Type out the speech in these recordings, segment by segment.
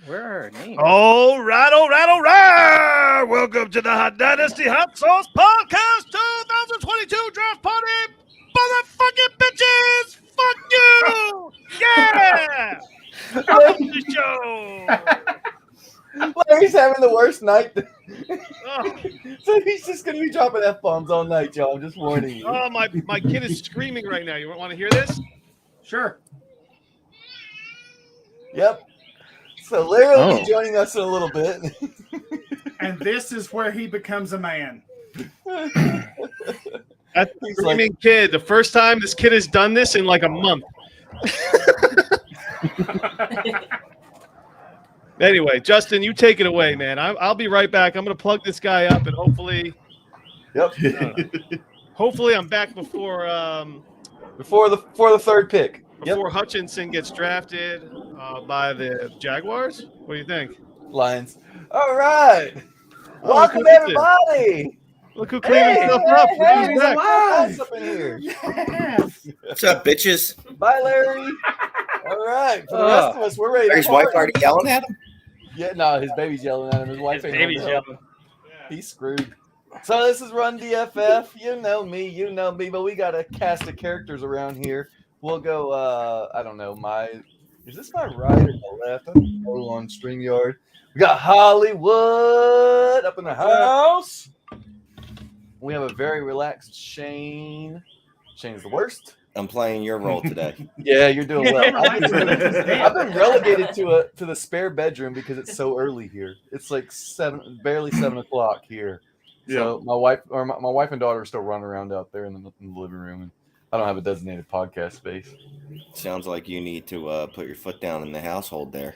Where are our names? All right. Welcome to the Hot Dynasty Hot Sauce Podcast 2022 Draft Party. Motherfucking bitches. Fuck you. Yeah. Welcome to the show. Larry's having the worst night. Oh, So he's just going to be dropping F-bombs all night, y'all. I'm just warning you. oh, my kid is screaming right now. You want to hear this? Sure. Yep. So Larry will be joining us in a little bit. And this is where he becomes a man. That's the screaming kid. The first time this kid has done this in like a month. Anyway, Justin, you take it away, man. I'll be right back. I'm going to plug this guy up, and hopefully, hopefully I'm back before the third pick. Before Hutchinson gets drafted by the Jaguars. What do you think? Lions. All right. Oh, Welcome, everybody. Look who cleaned himself up. Hey, Back. up in here. Yes. What's up, bitches? Bye, Larry. All right. For the rest of us, we're ready. Larry's wife already yelling at him? Yeah, no, his baby's yelling at him. His wife ain't Baby's home. yelling. He's screwed. So this is Run DFF. You know me, but we got a cast of characters around here. We'll go, I don't know, is this my right or my left? I don't know on StreamYard. We got Hollywood up in the house. We have a very relaxed Shane. Shane's the worst. I'm playing your role today. Yeah, you're doing well. I've been relegated to the spare bedroom because it's so early here. It's like barely 7 o'clock here. So my wife and daughter are still running around out there in the living room, and I don't have a designated podcast space. Sounds like you need to put your foot down in the household there.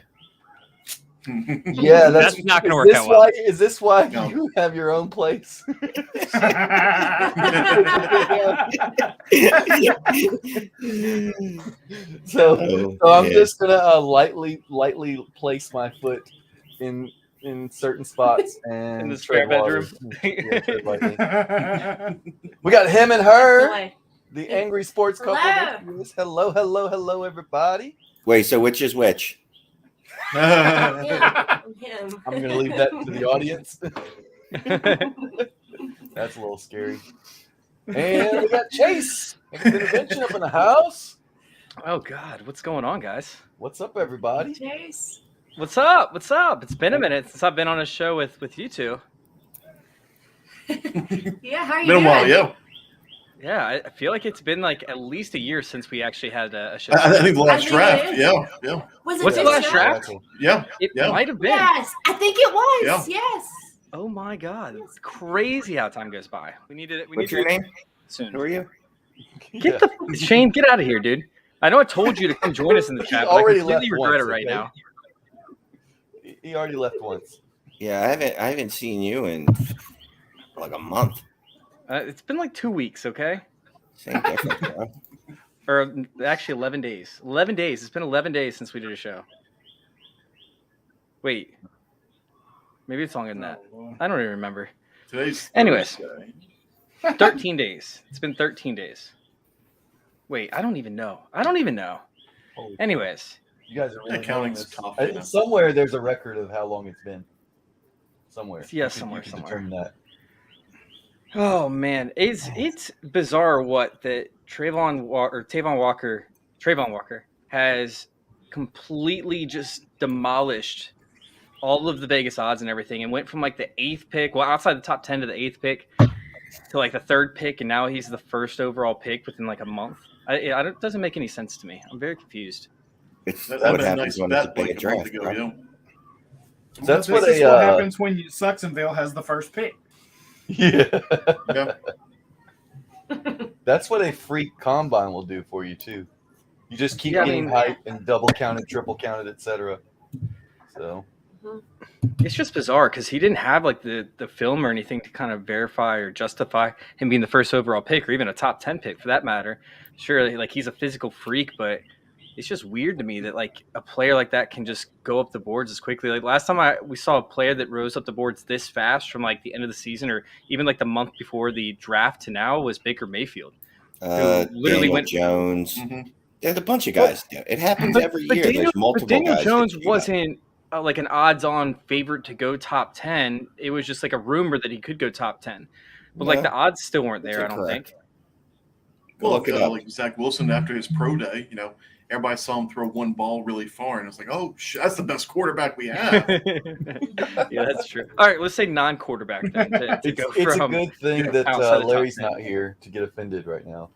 Yeah, That's not going to work out well. Is this why you have your own place? So I'm just gonna lightly place my foot in certain spots and In the spare bedroom. We got him and her, Boy. the angry sports couple. Hello. Hello, everybody. Wait, so which is which? Him. I'm gonna leave that to the audience. That's a little scary. And we got Chase, intervention up in the house. Oh God, what's going on, guys? What's up, everybody? Chase. What's up? What's up? It's been a minute since I've been on a show with you two. Yeah, how are you Been a doing? while, yeah. Yeah, I feel like it's been like at least a year since we actually had a show. I think the last I think draft, it is. yeah. Was it What's the this last show? draft? Yeah. It Yeah. might have been. Yes, I think it was. Yeah. Yes. Oh my God, it's crazy how time goes by. We needed it. We What's need your name? soon. Who are you? Get the Shane, get out of here, dude. I know I told you to come join us in the chat, but I already completely left regret it once, right okay? now. He already left once. Yeah, I haven't seen you in like a month. It's been like 2 weeks, okay? Same difference, bro. Or actually 11 days. 11 days. It's been 11 days since we did a show. Wait. Maybe it's longer than that. I don't even remember. Today's Anyways. Thursday. 13 days. It's been 13 days. Wait, I don't even know. Anyways. You guys are really Accounting's doing tough, this. man. Somewhere there's a record of how long it's been. Somewhere. Yeah, You somewhere. can determine that. Oh man, it's bizarre what that Trayvon Walker has completely just demolished all of the Vegas odds and everything, and went from like the 8th pick, well outside the top 10 to the 8th pick, to like the 3rd pick, and now he's the 1st overall pick within like a month. It doesn't make any sense to me. I'm very confused. It's That what was a happens nice when it's a bet big like a month draft, ago, bro. yeah. That's This what is what happens when Sucksonville has the first pick. Yeah. Yeah. That's what a freak combine will do for you too. You just keep Yeah, I getting mean- hype and double counted, triple counted, etc. So It's just bizarre because he didn't have like the film or anything to kind of verify or justify him being the 1st overall pick or even a top 10 pick for that matter. Sure, like he's a physical freak, but it's just weird to me that like a player like that can just go up the boards as quickly. Like last time we saw a player that rose up the boards this fast from like the end of the season or even like the month before the draft to now was Baker Mayfield. Literally Daniel went- Jones. Mhm. There's a bunch of guys. It happens every year. There's multiple Daniel guys. Jones that do that. wasn't like an odds-on favorite to go top 10. It was just like a rumor that he could go top 10, but like No, the odds still weren't there. I that's don't think. incorrect. Well, Look it up. like Zach Wilson after his pro day, everybody saw him throw one ball really far, and it's like, oh, that's the best quarterback we have. Yeah, that's true. All right, let's say non-quarterback then. To go It's a from good thing that outside the top Larry's 10. not here to get offended right now.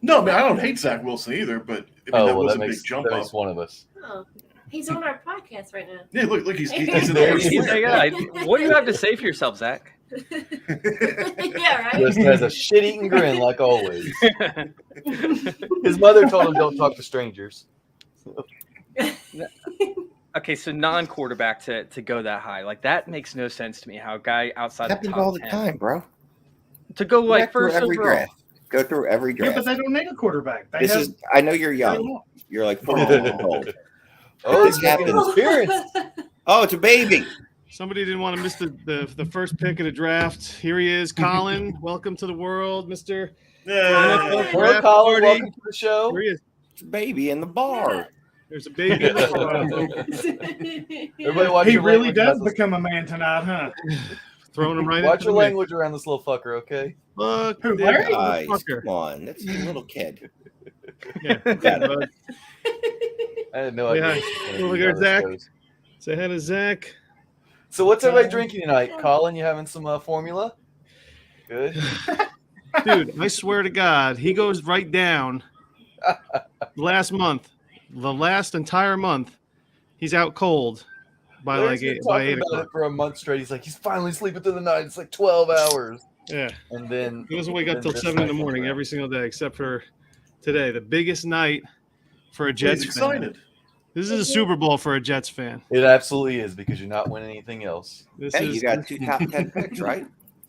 No, man, I don't hate Zach Wilson either, but that was a big jump that up. makes one of us. Oh, he's on our podcast right now. Yeah, look, he's in There the he is. Yeah, what do you have to say for yourself, Zach? Yeah, right. Just has a shit-eating grin like always. His mother told him don't talk to strangers. Okay, so non-quarterback to go that high, like that makes no sense to me. How a guy outside the Happens top all the 10 time, bro. to go like Go through first every overall. draft. Go through every Yeah, draft. but they don't need a quarterback. They have, I know you're they young. won't. You're like 40 years old. Oh, This it's making happens. an appearance. Oh, it's a baby. Somebody didn't want to miss the first pick of the draft. Here he is, Colin. Welcome to the world, Mr. Yeah. Hello, Draft Colin. party. Welcome to the show. Here he is. It's a baby in the bar. There's a baby. In the Everybody watch He your really language does around this- become a man tonight, huh? Throwing him right Watch into your the mix. language around this little fucker, okay? Look, Who, there Larry? goes the Guys, fucker. come on. That's a little kid. Yeah. Got it. I had no idea. Yeah. this was gonna Look be at how this Zach. goes. Say hi to Zach. So what's everybody drinking tonight? Colin, you having some formula? Good. Dude, I swear to God, he goes right down. Last month, the last entire month, he's out cold by Larry's like been 8 talking about o'clock. it for a month straight. He's like, he's finally sleeping through the night. It's like 12 hours. Yeah, And then he doesn't wake up then till this 7 in night the comes morning around. every single day, except for today, the biggest night for a He's Jets fan. excited. This is a Super Bowl for a Jets fan. It absolutely is because you're not winning anything else. This Hey, is you got 2 top 10 picks, right?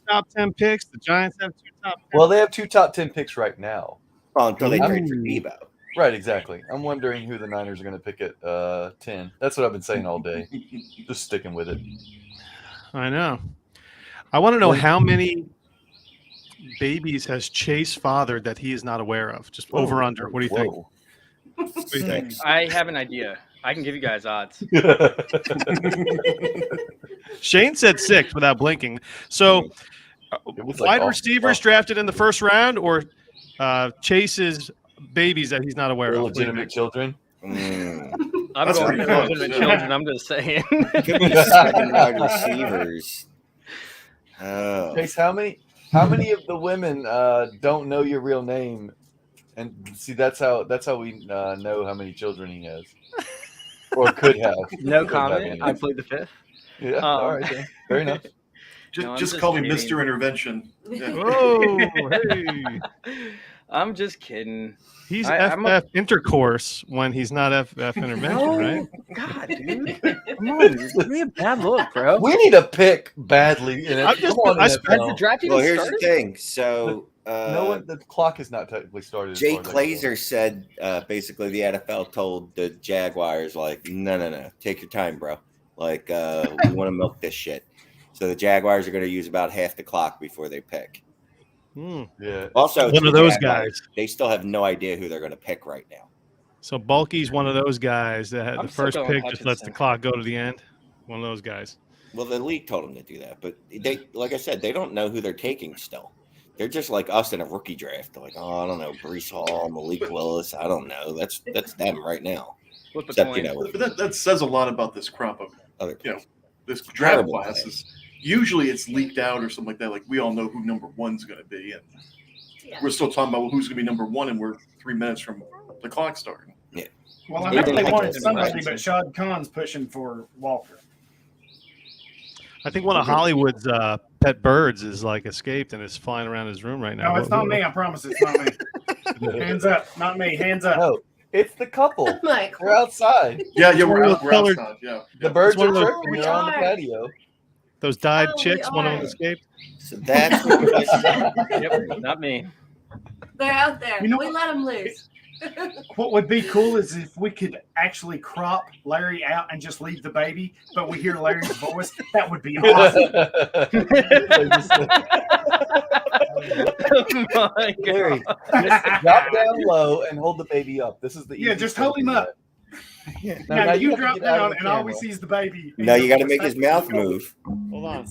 top 10 picks. The Giants have 2 top 10. Well, they have 2 top 10 picks right now. Well, until they Ooh. trade for Debo. Right, exactly. I'm wondering who the Niners are going to pick at 10. That's what I've been saying all day. Just sticking with it. I know. I want to know how many babies has Chase fathered that he is not aware of. Just over under. What do you think? Whoa. What do you think? I have an idea. I can give you guys odds. Shane said 6 without blinking. So, It was like wide off- receivers off- drafted in the first round, or Chase's babies that he's not aware of? Illegitimate children. Mm. I'm That's going pretty for close, legitimate yeah. children. I'm just saying. Could be 7 wide receivers. Oh. Chase, how many of the women don't know your real name? And see, that's how we know how many children he has, or could have. No Could have comment. any. I played the fifth. Yeah, all right, then. Fair enough. Just, No, I'm just just call me kidding. Mr. Intervention. Yeah. Oh, hey. I'm just kidding. He's I'm FF intercourse when he's not FF intervention, right? God, dude. Come on. Give me a bad look, bro. We need a pick badly. In it. I'm just- Come on, I NFL. spent Has the draft even Well, here's started? the thing. So, No one. The clock has not technically started. as Jay far as I can tell. Glazer said basically the NFL told the Jaguars, like, no. Take your time, bro. Like, we want to milk this shit. So the Jaguars are going to use about half the clock before they pick. Hmm. Yeah. Also, One to of the those Jaguars, guys. they still have no idea who they're going to pick right now. So Bulky's one of those guys that had I'm the still first going pick just lets the Hutchinson. clock go to the end. One of those guys. Well, the league told them to do that, but they, like I said, they don't know who they're taking still. They're just like us in a rookie draft. They're like, oh, I don't know, Brees Hall, Malik Willis. I don't know. That's them right now. Flip a Except, coin. you know, But that says a lot about this crop of other you know, this draft Terrible class. players. Is usually it's leaked out or something like that. Like we all know who number one's going to be, and Yeah. we're still talking about well, who's going to be number one, and we're 3 minutes from the clock starting. Well, I They know didn't they like wanted that. somebody, but Shad Khan's pushing for Walker. I think one of Hollywood's pet birds is like escaped and is flying around his room right now. No, it's not me. I promise it's not me. Hands up. Not me. Hands up. No, it's the couple. I'm like, They're outside. Yeah, It's one we're of out. those We're colored- outside. Yeah, The birds one are of those- chirping. They're on the patio. Those dyed Oh, we chicks, one of them are. escaped. So that's what you guys Yep, not me. they're out there. You know We what? let them loose. What would be cool is if we could actually crop Larry out and just leave the baby, but we hear Larry's voice. That would be awesome. Oh my Larry, God. just drop down low and hold the baby up. This is the Yeah, easiest just way hold to him do up. Now you gotta drop get out of down, the and all we camera. see is the baby. No, you got to make his mouth move. Hold on.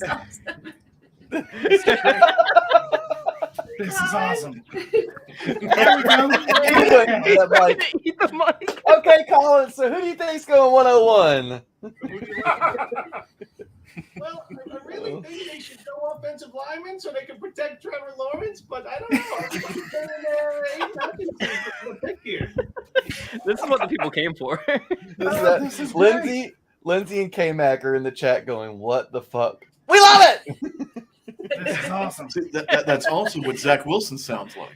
This is awesome. There we go. That mic. Eat the mic. Okay, Colin. So who do you think's going 101? Well, I really think they should go offensive linemen so they can protect Trevor Lawrence, but I don't know. I think he's been the pick here. This is what the people came for. This is Lindsay and K-Mac are in the chat going, "What the fuck? We love it." This is awesome. See, that's also what Zach Wilson sounds like.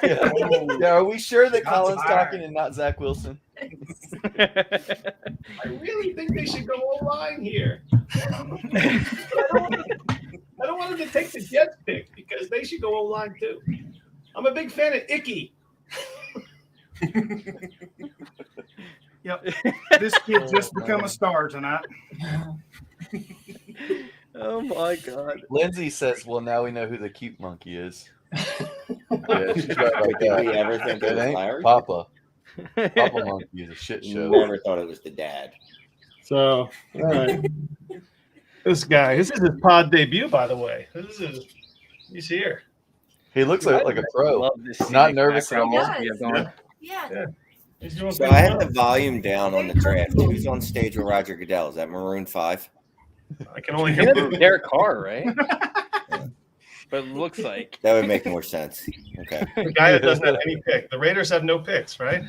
Yeah, are we sure that Shots Colin's fired. talking and not Zach Wilson? I really think they should go O-line here. I don't want them to take the Jets pick because they should go O-line too. I'm a big fan of Icky. Yep. This kid just become a star tonight. Oh my god. Lindsay says, "Well, now we know who the cute monkey is." Yeah, she's right like Did we that. ever think it It was ain't Larry? Papa. Papa monkey is a shit show. Never thought it was the dad. So, all right. This is his pod debut, by the way. He's here. He looks like a pro. Love this Not scenic nervous at background all. music we have going. Yeah. He's doing So pretty I have well. the volume down on the draft. Who's on stage with Roger Goodell? Is that Maroon 5? I can only I hear think Maroon. it's Derek Carr, right? But it looks like. That would make more sense. Okay. The guy that doesn't have any pick. The Raiders have no picks, right?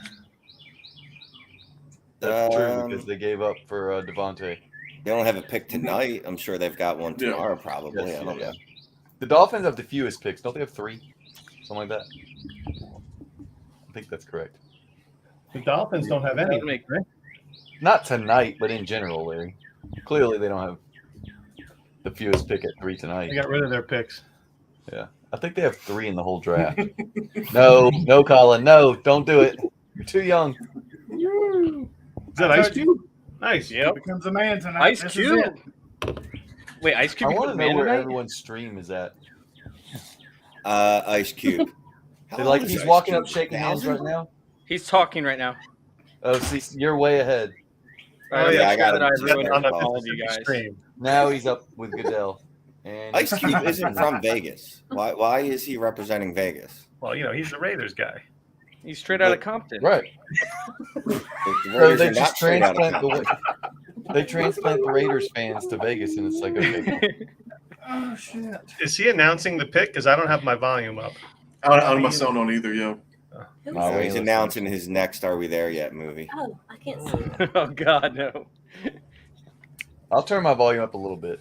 That's true because they gave up for Devontae. They don't have a pick tonight. I'm sure they've got one Yeah. tomorrow, probably. Yes, I don't yeah. know. The Dolphins have the fewest picks. Don't they have 3? Something like that. I think that's correct. The Dolphins don't have any. That would make- right? Not tonight, but in general, Larry. Clearly, they don't have the fewest pick at 3 tonight. They got rid of their picks. Yeah, I think they have 3 in the whole draft. No, Colin, no, don't do it. You're too young. Is that Ice Cube? Nice. Yep. Becomes a man tonight. Ice This is Cube. it. Wait, Ice Cube I want becomes to know man where tonight? everyone's stream is at. Ice Cube. How Like old is he's Ice walking Cube? up, shaking hands right 1,000? now. He's talking right now. Oh, see, you're way ahead. Oh, yeah, I I got got that him. I ruined On the all of you guys. stream. Now he's up with Goodell. And Ice Cube isn't from Vegas. Why is he representing Vegas? Well, he's the Raiders guy. He's straight out of Compton. right. The So Raiders they are not just straight out of transplant Compton. they transplant the Raiders fans to Vegas, and it's like, okay, Oh shit. Is he announcing the pick? Because I don't have my volume up. I don't myself don't either, yo. Who's No, So we he's ain't announcing his next "Are We There Yet" movie. Oh, I can't see. Oh god, no. I'll turn my volume up a little bit.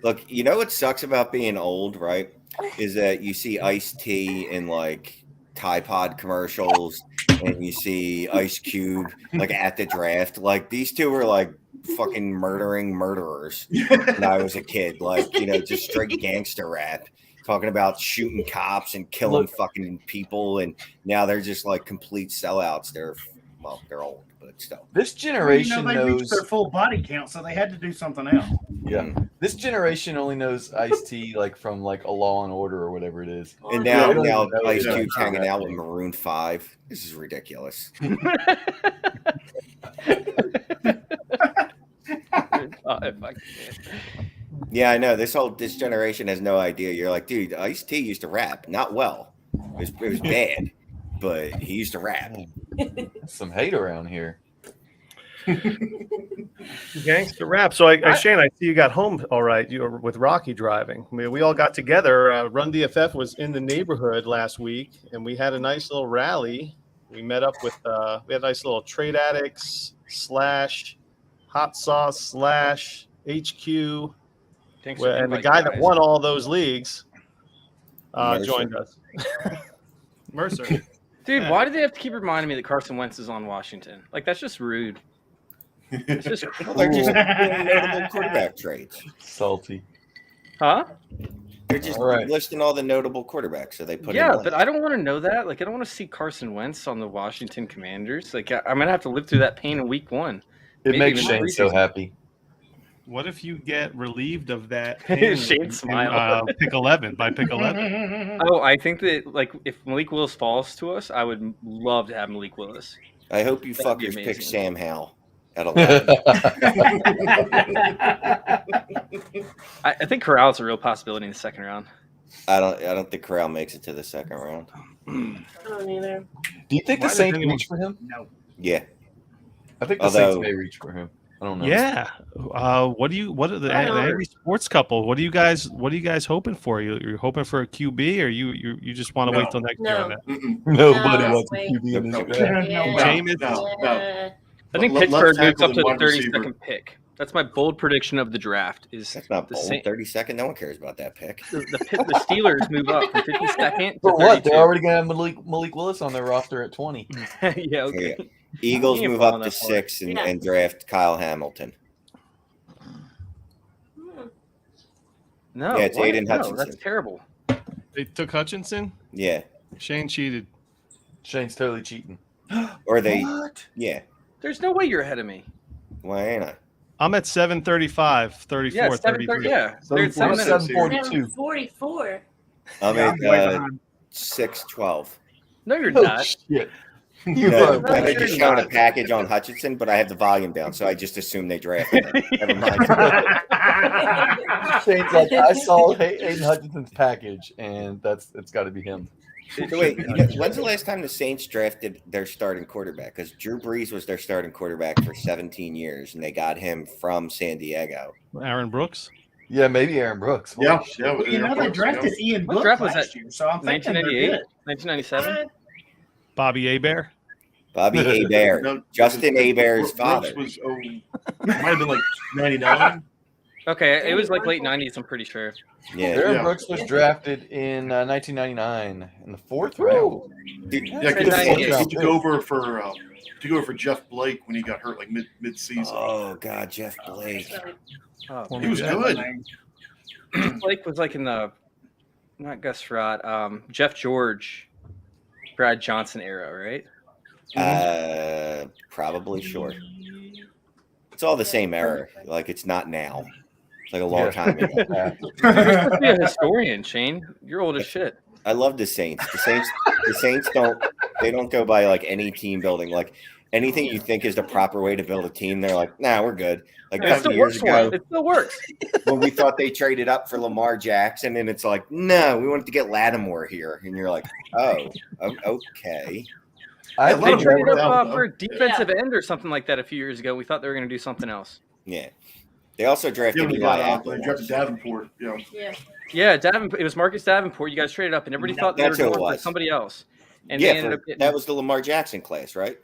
Look, you know what sucks about being old, right? Is that you see Ice-T in like Tide Pod commercials, and you see Ice Cube like at the draft. Like these two were like fucking murdering murderers when I was a kid. Like just straight gangster rap, talking about shooting cops and killing fucking people, and now they're just like complete sellouts. They're old, but still. This Well, generation they reached knows. their full body count, so they had to do something else. Yeah, this generation only knows Ice-T like from like a Law and Order or whatever it is. And Yeah, now, I don't now even know Ice that. Cube's hanging out with Maroon 5. This is ridiculous. If I can. Yeah, I know. This generation has no idea. You're like, dude, Ice-T used to rap. Not well. It was bad, but he used to rap. Some hate around here. Gangster rap. So, Shane, I see you got home all right. You were with Rocky driving. I mean, we all got together. Run DFF was in the neighborhood last week, and we had a nice little rally. We met up with we had a nice little Trade Addicts / Hot Sauce / HQ, Thanks for and the inviting guy that guys. won all those leagues Mercer. joined us. Mercer. Dude, why do they have to keep reminding me that Carson Wentz is on Washington? Like that's just rude. It's just Well, they're just doing notable quarterback trades. Salty. huh? They're just All right. listing all the notable quarterbacks, so they put Yeah, him but I don't want to know that. Like I don't want to see Carson Wentz on the Washington Commanders. Like I'm gonna have to live through that pain in week 1. It Maybe makes even Shane so preseason. happy. What if you get relieved of that? pain Shane in, smiled. pick 11 by pick 11. Oh, I think that like if Malik Willis falls to us, I would love to have Malik Willis. I hope you That'd be fuckers pick amazing. Sam Howell at 11. I think Corral's a real possibility in the second round. I don't think Corral makes it to the second round. I don't either. Do you think Why the does Saints anyone- reach for him? No. Yeah. I think the Although- Saints may reach for him. I don't know. Yeah. What are the I don't know. Angry Sports couple? What are you guys hoping for? You're hoping for a QB, or you just want to No. wait till next year on No. that? Mm-mm. Nobody No, wants a wait. QB in this No. draft. Yeah. Jameis? No. Yeah. I think Left Pittsburgh moves tackle up to and the wide receiver. 32nd pick. That's my bold prediction of the draft. Is That's not the bold. Saint- 32nd. No one cares about that pick. the Steelers move up from 52nd to For what? 32. They're already going to have Malik Willis on their roster at 20. Yeah, okay. Yeah. Eagles He ain't move falling up to that far. 6 and, Yeah. and draft Kyle Hamilton. Hmm. No, Yeah, it's what? Aiden No, Hutchinson. that's terrible. They took Hutchinson. Yeah. Shane cheated. Shane's totally cheating. Or they, What? yeah. There's no way you're ahead of me. Why ain't I? I'm at 735, 34, Yeah, 33. 7:30. Yeah, they're at 7 minutes. 7:42. 44. I'm Yeah, at I'm way behind. 6:12. No, you're Oh, not. shit. You No, are I way just behind. showed a package on Hutchinson, but I have the volume down, so I just assumed they drafted him. Never mind. Shane's like, I saw Aiden Hutchinson's package, and it's got to be him. So wait, when's the last time the Saints drafted their starting quarterback? Because Drew Brees was their starting quarterback for 17 years, and they got him from San Diego. Aaron Brooks. Yeah, maybe Aaron Brooks. Holy Yeah, shit. yeah. Well, you know, they drafted Ian What Book draft was last that? year, so I'm thinking they're 1998, good. 1997. Bobby Abear. Bobby Hebert, No, Justin Hebert's Brooks father. was it might have been like 99. Okay, it was like late 90s. I'm pretty sure. Yeah, Aaron Yeah. Brooks was drafted in 1999 in the 4th round. dude, Yeah, That's because right. he took over for Jeff Blake when he got hurt like mid season. oh god, Jeff Blake. Oh, He was good. Blake was like in the not Gus Frerotte, Jeff George, Brad Johnson era, right? Probably sure. It's all the same era. Like it's not now. It's like a long Yeah. time ago. You're be a historian, Shane. You're old as shit. I love the Saints. The Saints don't go by like any team building. Like anything you think is the proper way to build a team, they're like, nah, we're good. Like a It couple still years works for him. ago, It still works. when we thought they traded up for Lamar Jackson, and it's like, no, we wanted to get Lattimore here, and you're like, oh, okay. I Yeah, They Lattimore traded worked up out, for a defensive end or something like that a few years ago. We thought they were going to do something else. Yeah. They also Yeah, drafted we Eli got Apple. they drafted Davenport. Yeah, Yeah. Yeah, Davenport. It was Marcus Davenport. You guys traded up, and everybody No, thought they were that's who it going for was. somebody else. And Yeah, they ended up for, getting. that was the Lamar Jackson class, right?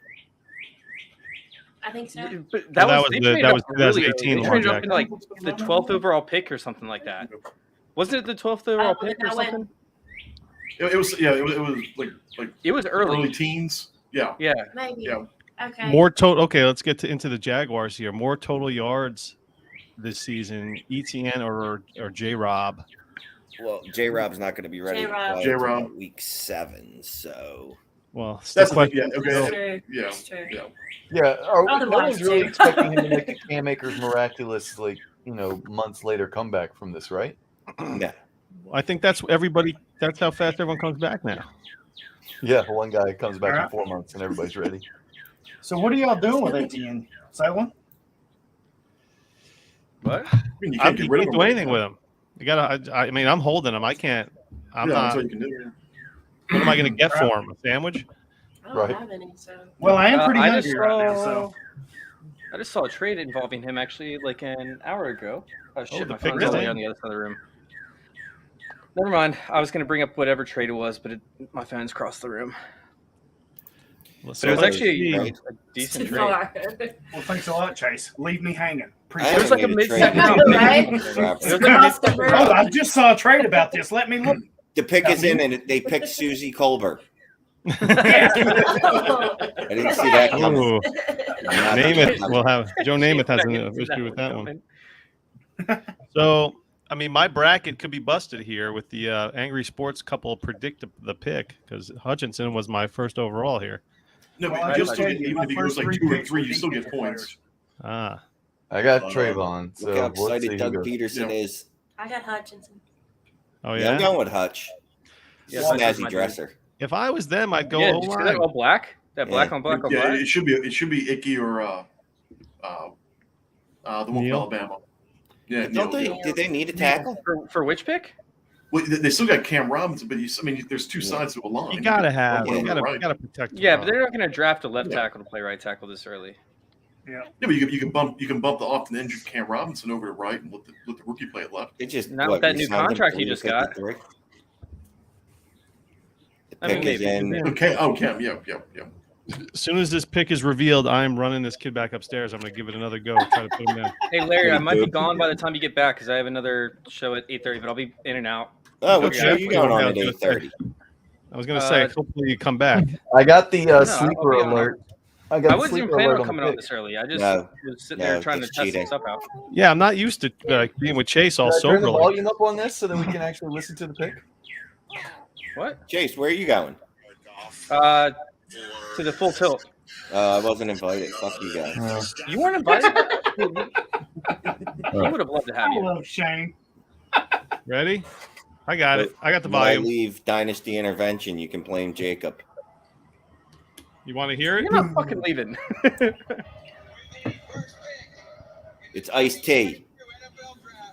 I think so. But Well, that was they the- traded that up was really 2018 early. They Lamar traded up Jackson. into like the 12th overall pick or something like that. Wasn't it the 12th overall pick or that went- something? it was. Yeah, it was like It was early early. teams. Yeah, Yeah. Maybe. yeah. Okay. More total. Okay, let's get into the Jaguars here. More total yards this season. ETN or J Rob. Well, J Rob's not going to be ready to J-Rob. play J-Rob. until week 7, so Well, That's the thing. question. Yeah, That's okay. true. Yeah, That's true. yeah. Yeah, no Otherwise, one's really too. expecting him to make a Cam Akers miraculous, like, months later comeback from this, right? yeah. I think that's everybody. That's how fast everyone comes back now. Yeah, one guy comes back in Alright. 4 months and everybody's ready. So what are y'all doing with ATN? Selling? What? I mean, you I can't can't get rid of do him. anything with him. You gotta. I mean, I'm holding him. I can't. I'm Yeah, that's not. all you can do. What am I going to get for him? A sandwich? I don't Right. have any, so. Well, I am pretty I hungry just right now, saw. so I just saw a trade involving him actually like an hour ago. Oh shit, the my pick phone's all the way really? on the other side of the room. Never mind. I was going to bring up whatever trade it was, but my phone's crossed the room. Let's It was see. actually right? a decent Too trade. far. well, thanks a lot, Chase. Leave me hanging. I Appreciate It was it. like a haven't made mid-second trade. round. Right? It was like a Across the mid-second Oh, room. I just saw a trade about this. Let me look. The pick is in, and they picked Susie Colbert. Yeah. I didn't see that coming. Ooh, I'm not- Namath will have Joe Namath has an Seconds, issue with that coming. one. So, I mean, my bracket could be busted here with the Angry Sports couple predict the pick because Hutchinson was my first overall here. No, Well, but I you'll just still told get, you, even my if he goes first like three 2 or picks 3, were you still get defensive points. Ah, I got Trayvon, so Look how let's see excited who Doug goes. Peterson Yeah. is. I got Hutchinson. oh Yeah, I'm yeah. going with Hutch. Yeah, He's a Hutch is snazzy my dresser. If I was them, I'd go Yeah, did you see that O-line. all black? That black on black on Yeah, black. it should be Icky or the one from Neil? Alabama. Yeah, Don't they? Neil. Did they need a tackle? For which pick? Well, they still got Cam Robinson, but there's two sides to a line. You gotta have. Yeah. You gotta protect. Yeah, the but they're not going to draft a left Yeah. tackle to play right tackle this early. Yeah, but you can bump the often injured Cam Robinson over to right and let the rookie play at left. It just Not with that new re-signed him contract for you just got. 53. The I mean, pick is maybe. in. Okay. Oh, Cam. Yeah. As soon as this pick is revealed, I'm running this kid back upstairs. I'm gonna give it another go. Try to put him in. Hey, Larry, I might be Good. gone by the time you get back because I have another show at 8:30, but I'll be in and out. Oh, what Okay. show you going on I at was gonna say. 8:30? I was gonna say, hopefully you come back. I got the I'll sleeper be on. alert. I I got the wasn't even sleeper planning alert on on coming the on pick. this early. I just No. was sitting there No, trying to it's test cheating. some stuff out. Yeah, I'm not used to being with Chase all Should I turn the sober. volume up on this so that we can actually listen to the pick? What? Chase, where are you going? To the full tilt. I wasn't invited. Fuck you guys. You weren't invited? I would have loved to have I you. love Shane. Ready? I got it. I got the When I volume. leave Dynasty Intervention, you can blame Jacob. You want to hear it? You're not fucking leaving. It's Ice T.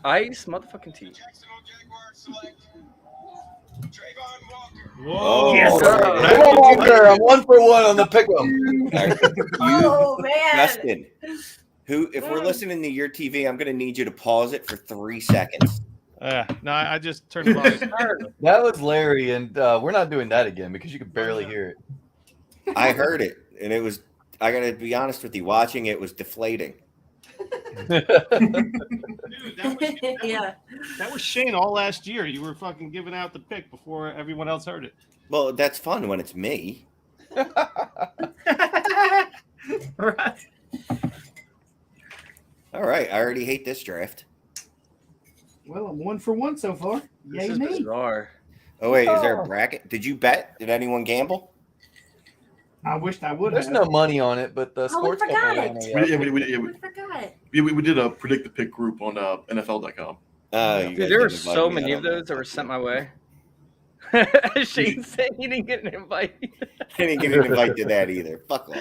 Ice motherfucking tea. Whoa! Yes, sir. Come on, Walker. I'm 1 for 1 on the pick 'em. Oh man. Justin, if we're listening to your TV, I'm going to need you to pause it for 3 seconds. No, I just turned the volume. That was Larry, and we're not doing that again because you could barely hear it. I heard it, and it was, I got to be honest with you, watching it was deflating. Dude, Yeah. that was Shane all last year. You were fucking giving out the pick before everyone else heard it. Well, that's fun when it's me. Right. All right, I already hate this draft. Well, I'm 1 for 1 so far. This Yay is me. bizarre. Oh, wait, is there a bracket? Did you bet? Did anyone gamble? I wished I would There's have. no money on it, but the Oh, we sports company forgot ran it. a, We I forgot. we did a predict the pick group on NFL.com. You guys Dude, there were didn't invite so me. many I of don't know. those that were sent my way. Shane said he didn't get an invite. I didn't get an invite to that either. Fuck off.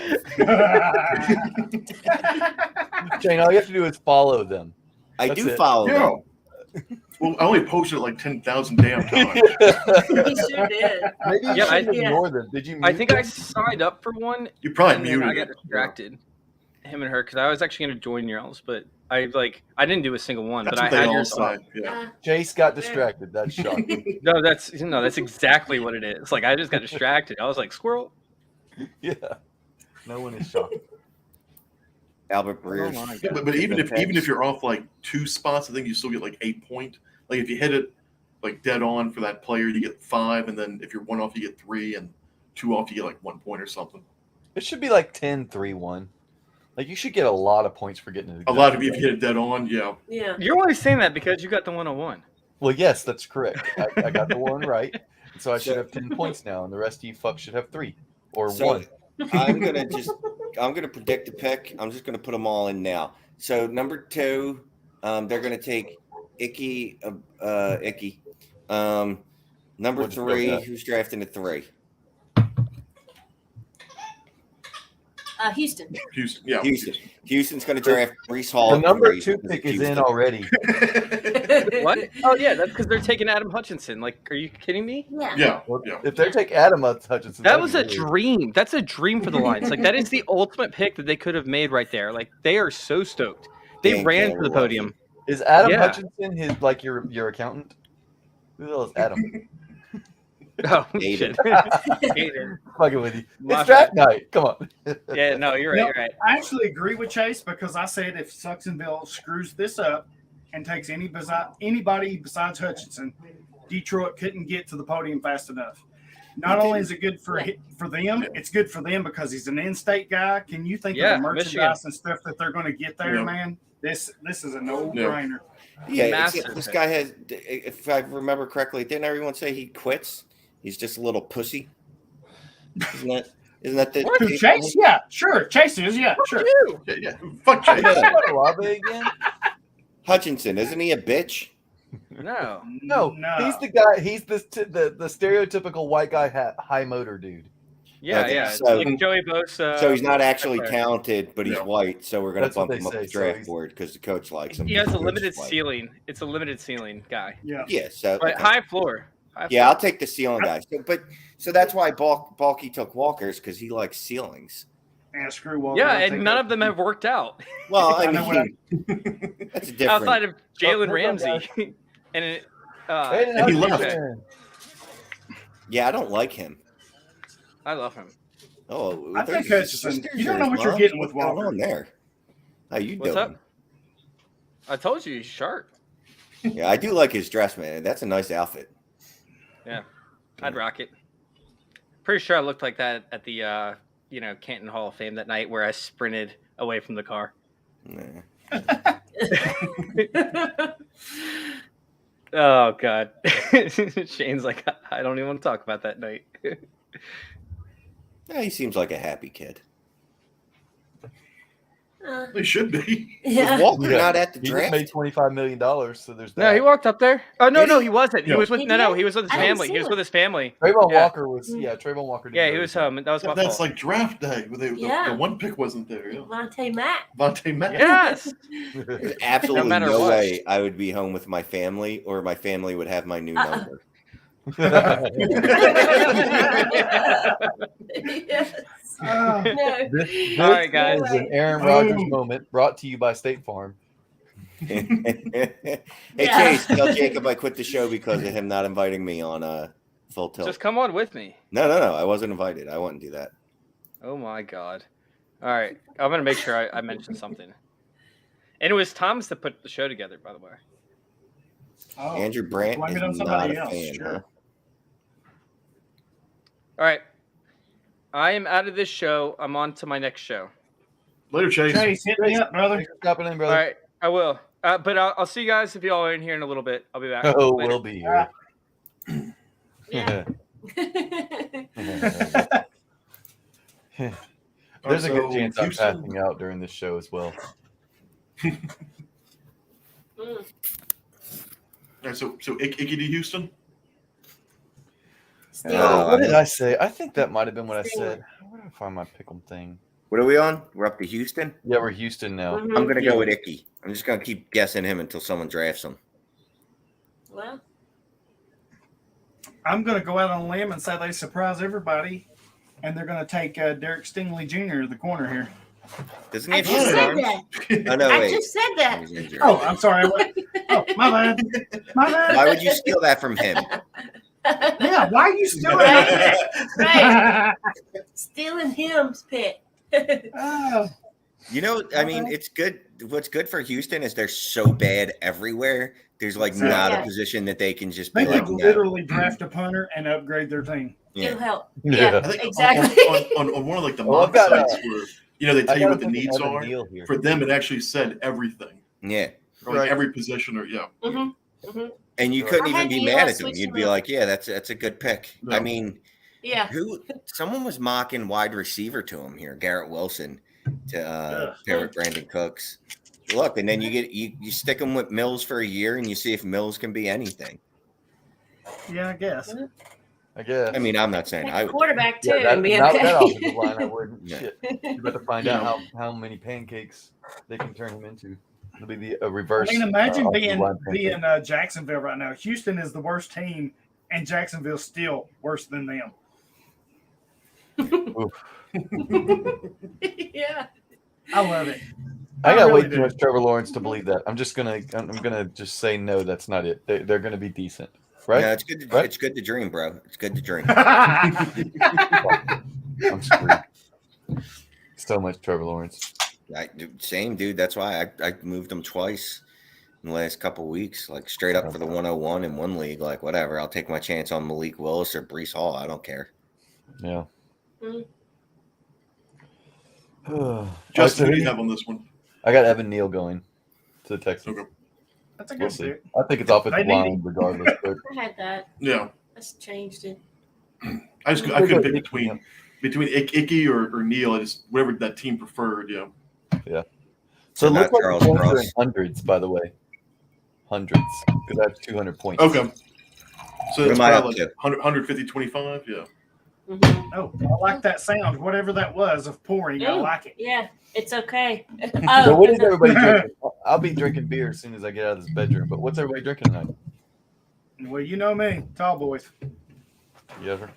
Shane, all you have to do is follow them. I That's do it. follow Yeah. them. Well, I only posted it like 10,000 damn times. He sure did. Maybe you Yeah, should I- ignore them. Did you? I mute think I them? signed up for one, You probably and then I muted got it. distracted. Him and her, because I was actually going to join y'all's, but I didn't do a single one. That's but what I they had all yours. say. Yeah. Chase got distracted. That's shocking. No, that's exactly what it is. Like I just got distracted. I was like squirrel. Yeah. No one is shocked. Albert Breers. Oh my Yeah, but even if you're off like 2 spots, I think you still get like 8 point. Like if you hit it like dead on for that player, you get 5, and then if you're 1 off, you get 3, and 2 off, you get like 1 point or something. It should be like 10-3-1. Like you should get a lot of points for getting it. A lot of you, if you hit it dead on, yeah. Yeah. You're only saying that because you got the 101. Well, yes, that's correct. I got the one right, so I should have 10 points now, and the rest of you fucks should have 3 or So, 1. I'm gonna predict the pick. I'm just gonna put them all in now. So number 2, they're gonna take Icky. Number What'd you 3, put that? who's drafting at 3? Houston. Houston, yeah. Houston. Houston's gonna draft Brees Hall. The at number 3 2 because pick of is in Houston. already. What? Oh yeah, that's because they're taking Adam Hutchinson. Like, are you kidding me? Yeah. Yeah, Well, yeah. If they take Adam Hutchinson, That that'd was be a weird. dream. That's a dream for the Lions. Like that is the ultimate pick that they could have made right there. Like they are so stoked. They Dan ran Campbell to the podium. Is Adam Yeah. Hutchinson his like your accountant? Who the hell is Adam? Oh Aiden. shit. Aiden. Fucking with you. My It's draft night. Come on. Yeah, no, you're right. No. You're right. I actually agree with Chase because I said if Sucksonville screws this up and takes anybody besides Hutchinson, Detroit couldn't get to the podium fast enough. Not only is it good for them, it's good for them because he's an in-state guy. Can you think Yeah, of the merchandise Michigan. and stuff that they're going to get there, Yeah. man? This is a no-brainer. Yeah, Massive except this pick. guy has. If I remember correctly, didn't everyone say he quits? He's just a little pussy. Isn't that the Who, Chase? Yeah, sure. Chase is, yeah, sure. Yeah, yeah. Fuck Chase. Olave again? Hutchinson? Isn't he a bitch? No. No, he's the guy. He's the stereotypical white guy high motor dude. Yeah, Okay, yeah. so- like Joey Bosa. So he's not actually player. talented, but he's Yeah. white. So we're gonna That's what bump they him up say, the so draft he's- board because the coach likes him. He has a The coach is limited white. ceiling. It's a limited ceiling guy, Yeah. Yeah. So but okay. high floor. High Yeah, floor. I'll take the ceiling guy. So that's why Balky took Walker's because he likes ceilings. And screw Walker. Yeah, I'll take and none that. of them have worked out Well, I I know what mean, that's a different. outside of Jalen hold on, Ramsey. And it, Aiden And he Hutchinson. Yeah, I don't like him. I love him. Oh, I think there's Hutchinson- sisters you don't or know his what you're mom? getting with What's going Walker. on there? How you What's doing? up? I told you he's sharp. Yeah, I do like his dress, man. That's a nice outfit. I'd rock it. Pretty sure I looked like that at the Canton Hall of Fame that night where I sprinted away from the car. Nah. Oh God. Shane's like, I don't even want to talk about that night. Yeah, he seems like a happy kid. They should be. Was Yeah. Walker Yeah. not at the He just draft? made $25 million, so there's that. No, he walked up there. Oh no, Did no, he? he wasn't. He Yeah. was with He no, did? he was with his I didn't family. see He was him. with his family. Trayvon Yeah. Walker was, Trayvon Walker. Yeah, didn't he go was to the home. That was my That's fault. like draft day. Yeah. The one pick wasn't there. Yeah. Vontae Mack. Vontae Mack. Yes. There's absolutely No matter no what. way I would be home with my family or my family would have my new number. Yes. Uh, No. This All right, guys. is an Aaron Rodgers moment brought to you by State Farm. Hey Yeah. Chase, tell Jacob I quit the show because of him not inviting me on Full Tilt. Just come on with me. No, I wasn't invited. I wouldn't do that. Oh my God. All right. I'm gonna make sure I mention something. And it was Thomas that put the show together, by the way. oh, Andrew Brandt blame is it on not somebody a else, fan. sure. Huh? All right. I am out of this show. I'm on to my next show. Later, Chase. Chase, hit me up, brother. Thanks for stopping in, All brother. right. I will. But I'll see you guys if y'all are in here in a little bit. I'll be back. Oh, Later. we'll be here. Yeah. There's a good So, chance I'm Houston- passing out during this show as well. Mm. All right, so Icky to Houston. Still. What did I say? I think that might have been what I said. Where did I find my pick'em thing? What are we on? We're up to Houston. Yeah, we're Houston now. Mhm. I'm gonna go with Icky. I'm just gonna keep guessing him until someone drafts him. Well, I'm going to go out on a limb and say they surprise everybody, and they're going to take Derek Stingley Jr. the corner here. Doesn't I he have just short said arms? that. Oh no, I wait. just said that. He's injured. Oh, I'm sorry. Oh, my bad. My bad. Why would you steal that from him? Yeah, why are you still Right. at Right. Stealing him's pick. it? You know, I mean, it's good. What's good for Houston is they're so bad everywhere. There's like not a Yeah. position that they can just They be like, could no. literally draft a punter and upgrade their team. Yeah. It'll help. Yeah. I think Exactly. on one of like the Well, I've mock got, sites where they tell you what the needs are. Here. For them, it actually said everything. Yeah. Or like Right. every position, or yeah. And you Right. couldn't I even had be to, mad at them. switch You'd them be up. like, yeah, that's a good pick. No. I mean, Yeah. someone was mocking wide receiver to him here, Garrett Wilson, to pair with Brandon Cooks. Look, and then you stick him with Mills for a year, and you see if Mills can be anything. Yeah, I guess. I guess. I mean, I'm not saying Take I a would. quarterback too Yeah, that, and be not okay. that offensive line, I wouldn't. Yeah. Shit. You're about to find out how many pancakes they can turn him into. It'll be a reverse. I mean, imagine offensive line pancake. being Jacksonville right now. Houston is the worst team, and Jacksonville's still worse than them. Yeah. I love it. I got really way too do. much Trevor Lawrence to believe that. I'm gonna just say no. That's not it. They're gonna be decent, right? Yeah, it's good. Right? It's good to dream, bro. It's good to dream. I'm screwed. So much Trevor Lawrence. Same, dude. That's why I moved him twice in the last couple weeks, like straight up for the 101 in one league. Like, whatever. I'll take my chance on Malik Willis or Brees Hall. I don't care. Yeah. Mm. Justin, who do I you have on this one? got Evan Neal going to the Texans. Okay. That's a We'll good see. pick. I think it's offensive They need- line regardless. But I had that. Yeah, I just changed it. I couldn't pick between Icky or Neil. I just whatever that team preferred. Yeah. so it Not looks like Charles the points are in Cross. hundreds, by the way. Hundreds, because I have 200 points. Okay. So What it's am I up probably to? like 150, 25. Yeah. Mhm. Oh, I like that sound. Whatever that was of pouring, I Ooh, like it. Yeah, it's okay. So Oh, what is everybody drinking? I'll be drinking beer as soon as I get out of this bedroom. But what's everybody drinking tonight? Well, you know me, tall boys. You ever?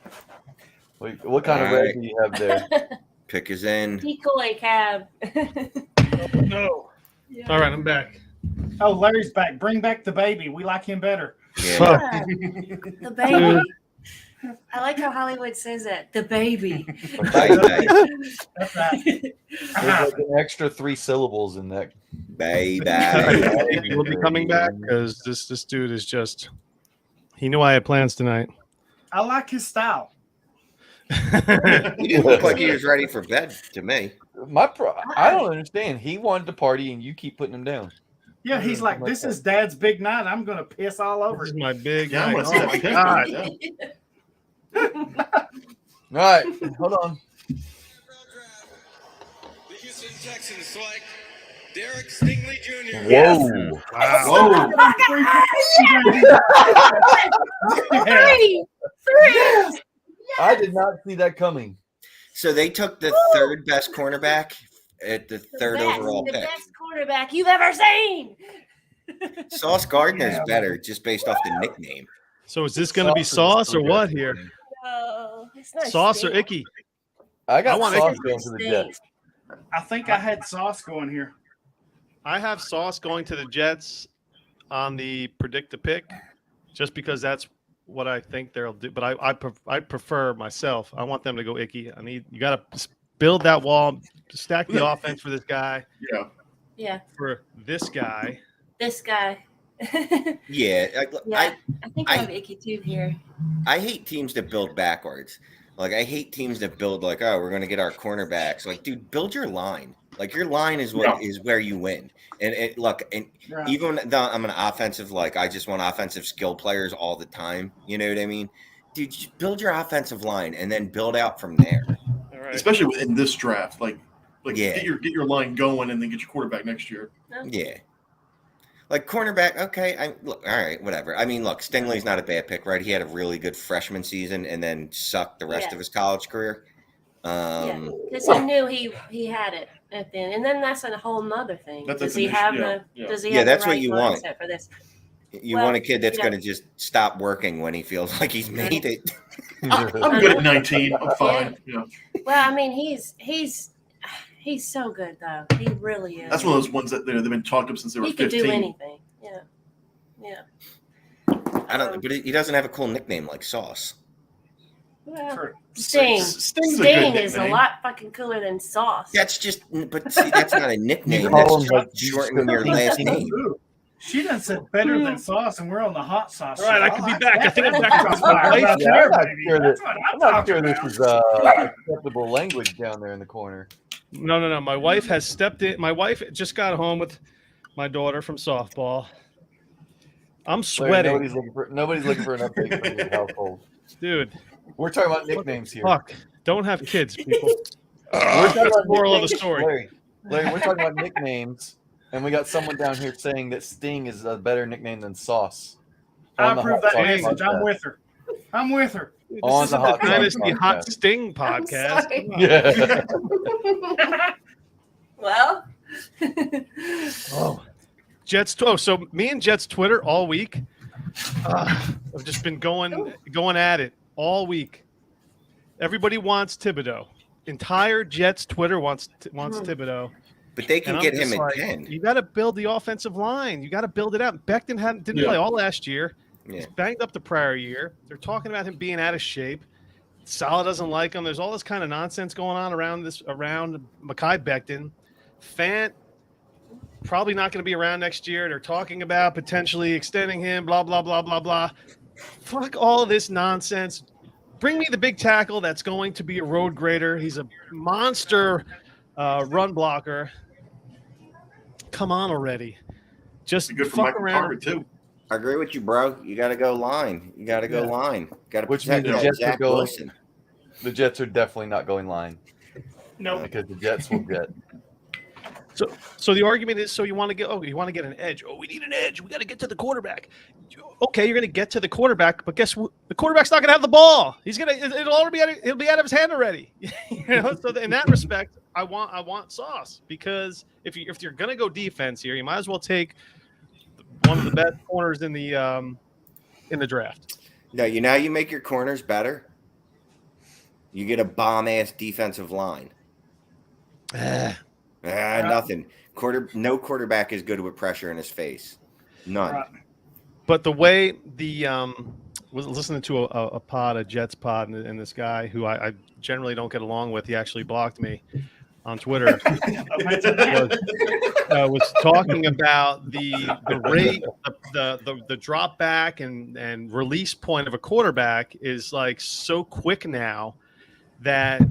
What kind of All red right. do you have there? Pick is in. decoy cab. No. All right, I'm back. Oh, Larry's back. Bring back the baby. We like him better. Yeah. The baby. I like how Hollywood says that. The baby. Bye, That's right. There's like an extra 3 syllables in that. bye. He will be coming back because this dude is just. He knew I had plans tonight. I like his style. He didn't look like he was ready for bed to me. I don't understand. He wanted to party, and you keep putting him down. Yeah, he's like, this is Dad's big night. I'm going to piss all over This is it. my big. Yeah, I night. want to see Oh that my pic. God. Yeah. All right, hold on. The Houston Texans select Derek Stingley Jr. Whoa! Wow. Three. I did not see that coming. So they took the third best cornerback at the third overall The pick. best quarterback you've ever seen. Sauce Gardner's better just based off the nickname. So is this going to be Sauce or what here? Oh, it's not Sauce or stink. Icky? I got I want Sauce Icky. going to the Jets. I think I had sauce going here. I have Sauce going to the Jets on the predict the pick, just because that's what I think they'll do. But I prefer myself. I want them to go Icky. You got to build that wall, stack the offense for this guy, Yeah. Yeah, for this guy. this guy. Yeah, Yeah, I think I I- have Icky too here. I hate teams that build backwards. Like I hate teams that build like, oh, we're going to get our cornerbacks. Like, dude, build your line. Like your line is what is where you win. And Right. even though I'm an offensive, like I just want offensive skill players all the time. You know what I mean? Dude, just build your offensive line and then build out from there. All right. Especially in this draft, like Yeah. get your line going and then get your quarterback next year. Yeah. Like cornerback, okay. Look, all right, whatever. I mean, look, Stingley's not a bad pick, right? He had a really good freshman season and then sucked the rest Yeah. of his college career. Yeah, because he knew he had it at the end, and then that's a whole nother thing. That's Does an he issue, have yeah, the? yeah. Does he Yeah, have that's the what right you want. mindset for this? You Well, want a kid that's yeah. going to just stop working when he feels like he's made it. I'm good at 19. I'm fine. Yeah. Well, I mean, he's so good though. He really is. That's one of those ones that they've been talked up since they were He could 15. do anything. Yeah, yeah. I don't, but he doesn't have a cool nickname like Sauce. Well, For- Sting. Sting's a good Sting is a nickname. lot fucking cooler than Sauce. That's just, but see, that's not a nickname. call That's him like just shorten your Jesus. last name. Ooh, she done said better than sauce, and we're on the hot sauce. All right, I show. could be like back. I that. think I'm back That's to what I'm my about Yeah, there, I'm not baby. sure That's that- what I'm not talking sure this about. is acceptable language down there in the corner. No. My wife has stepped in. My wife just got home with my daughter from softball. I'm Larry, sweating, nobody's looking for an update from your household. dude. We're talking about nicknames here. Fuck. Don't have kids, people. We're talking about Moral of the nicknames. story. Larry, we're talking about nicknames, and we got someone down here saying that Sting is a better nickname than Sauce. I On the approve Hot that Sauce message. I'm podcast. with her. I'm with her. This On isn't the the Hot Sauce Dynasty Hot podcast. Sting I'm podcast. sorry. Yeah. Well, Oh, Jets. Oh, so me and Jets Twitter all week. I've just been going at it all week. Everybody wants Thibodeau. Entire Jets Twitter wants Thibodeau. But they can And get I'm him just at like, 10. You got to build the offensive line. You got to build it out. Becton didn't Yeah. play all last year. Yeah. He's banged up the prior year. They're talking about him being out of shape. Salah doesn't like him. There's all this kind of nonsense going on around Mekhi Becton. Fant probably not going to be around next year. They're talking about potentially extending him. Blah blah blah blah blah. Fuck all this nonsense. Bring me the big tackle that's going to be a road grader. He's a monster run blocker. Come on already. Just Good for fuck Michael around. Carter too. I agree with you, bro. You got to go line. You got to go line. Got to Which protect means the that Jets are Zach going- Wilson. The Jets are definitely not going line No, because the Jets will get. So the argument is, so you want to get an edge. Oh, we need an edge. We got to get to the quarterback. Okay, you're going to get to the quarterback, but guess what? The quarterback's not going to have the ball. He'll be out of his hand already. So in that respect, I want Sauce, because if you're going to go defense here, you might as well take one of the best corners in the draft. No, you make your corners better. You get a bomb-ass defensive line. Nothing. No quarterback is good with pressure in his face. None. Right. But the way was listening to a Jets pod, and this guy who I generally don't get along with, he actually blocked me on Twitter. was talking about the rate, the drop back and release point of a quarterback is like so quick now that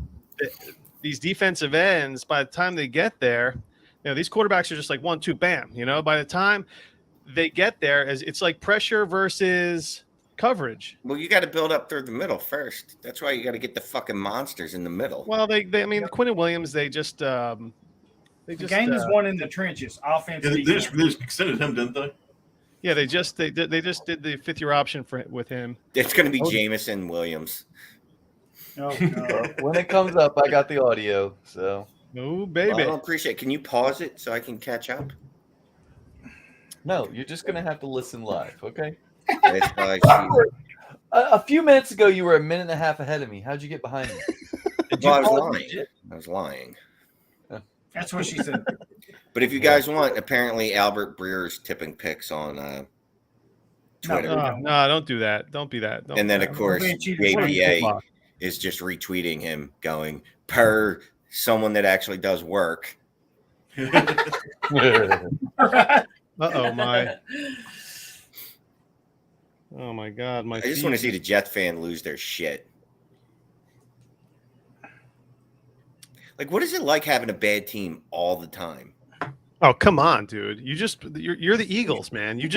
these defensive ends, by the time they get there, these quarterbacks are just like 1-2, bam. By the time they get there, it's like pressure versus coverage. Well, you got to build up through the middle first. That's why you got to get the fucking monsters in the middle. Well, Quinnen Williams, the game is won in the trenches. Offense. Yeah, they just extended him, didn't they? Yeah, they just did the fifth-year option with him. It's going to be Jameson Williams. Oh, no. When it comes up, I got the audio. So. Oh, baby. Well, I don't appreciate it. Can you pause it so I can catch up? No, you're just going to have to listen live, okay? I A few minutes ago, you were 1.5 minutes ahead of me. How'd you get behind me? I was lying. That's what she said. But if you guys want, apparently Albert Breer's tipping picks on Twitter. No, don't do that. Don't be that. And then, of course, the APA is just retweeting him going, per someone that actually does work. Oh my God! I just want to see the Jet fan lose their shit. Like, what is it like having a bad team all the time? Oh, come on, dude! You're the Eagles, man. You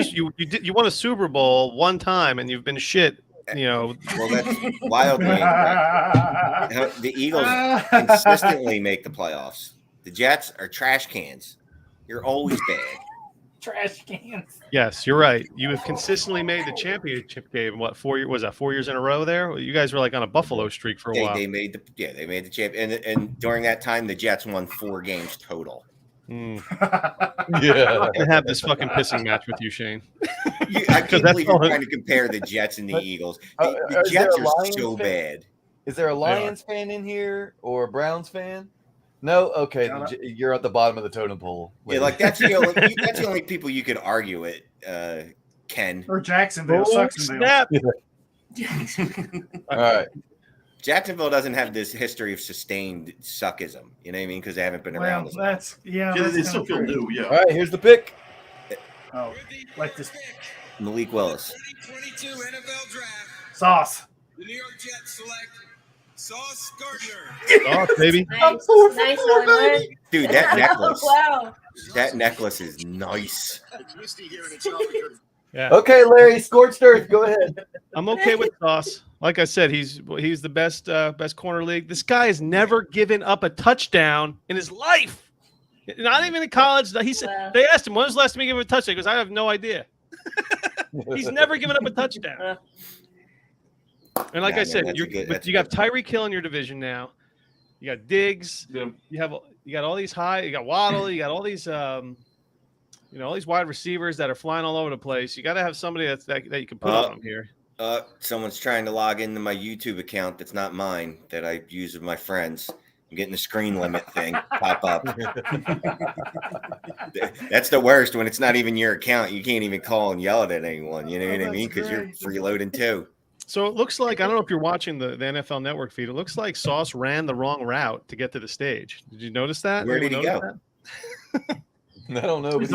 won a Super Bowl one time and you've been shit. Well, that's wildly incorrect. The Eagles consistently make the playoffs. The Jets are trash cans. You're always bad. Trash cans. Yes, you're right. You have consistently made the championship game. What, 4 years? Was that 4 years in a row? There, you guys were like on a Buffalo streak for a while. They made the champ, and during that time, the Jets won 4 games total. Yeah, I have this fucking pissing match with you, Shane. I can't believe you're trying to compare the Jets and the Eagles. The Jets are so bad. Is there a Lions fan in here or a Browns fan? No, okay, you're at the bottom of the totem pole. Yeah, like that's the only people you could argue it, Ken. Or Jacksonville, Sucksonville. All right. Jacksonville doesn't have this history of sustained suckism. You know what I mean? Because they haven't been around as long. They still feel new. Yeah. All right, here's the pick. Oh, like this. Malik Willis. 2022 NFL Draft. Sauce. The New York Jets select Sauce Gardner. Sauce, baby. Nice one. Dude, that necklace. Wow. That necklace is nice. It's misty here and it's tropical. Yeah. Okay, Larry, scorched earth. Go ahead. I'm okay with Sauce. Like I said, he's the best corner league. This guy has never given up a touchdown in his life. Not even in college. He said they asked him, when was the last time he gave a touchdown? He goes, I have no idea. He's never given up a touchdown. And like I said, you got Tyreek Hill in your division now. You got Diggs. Yeah. You got all these you got Waddle. You got all these all these wide receivers that are flying all over the place. You got to have somebody that you can put on them here. Someone's trying to log into my YouTube account that's not mine, that I use with my friends. I'm getting the screen limit thing pop up. That's the worst, when it's not even your account. You can't even call and yell at anyone. You know what I mean? Because you're freeloading too. So it looks like, I don't know if you're watching the NFL Network feed. It looks like Sauce ran the wrong route to get to the stage. Did you notice that? Where did he go? I don't know. He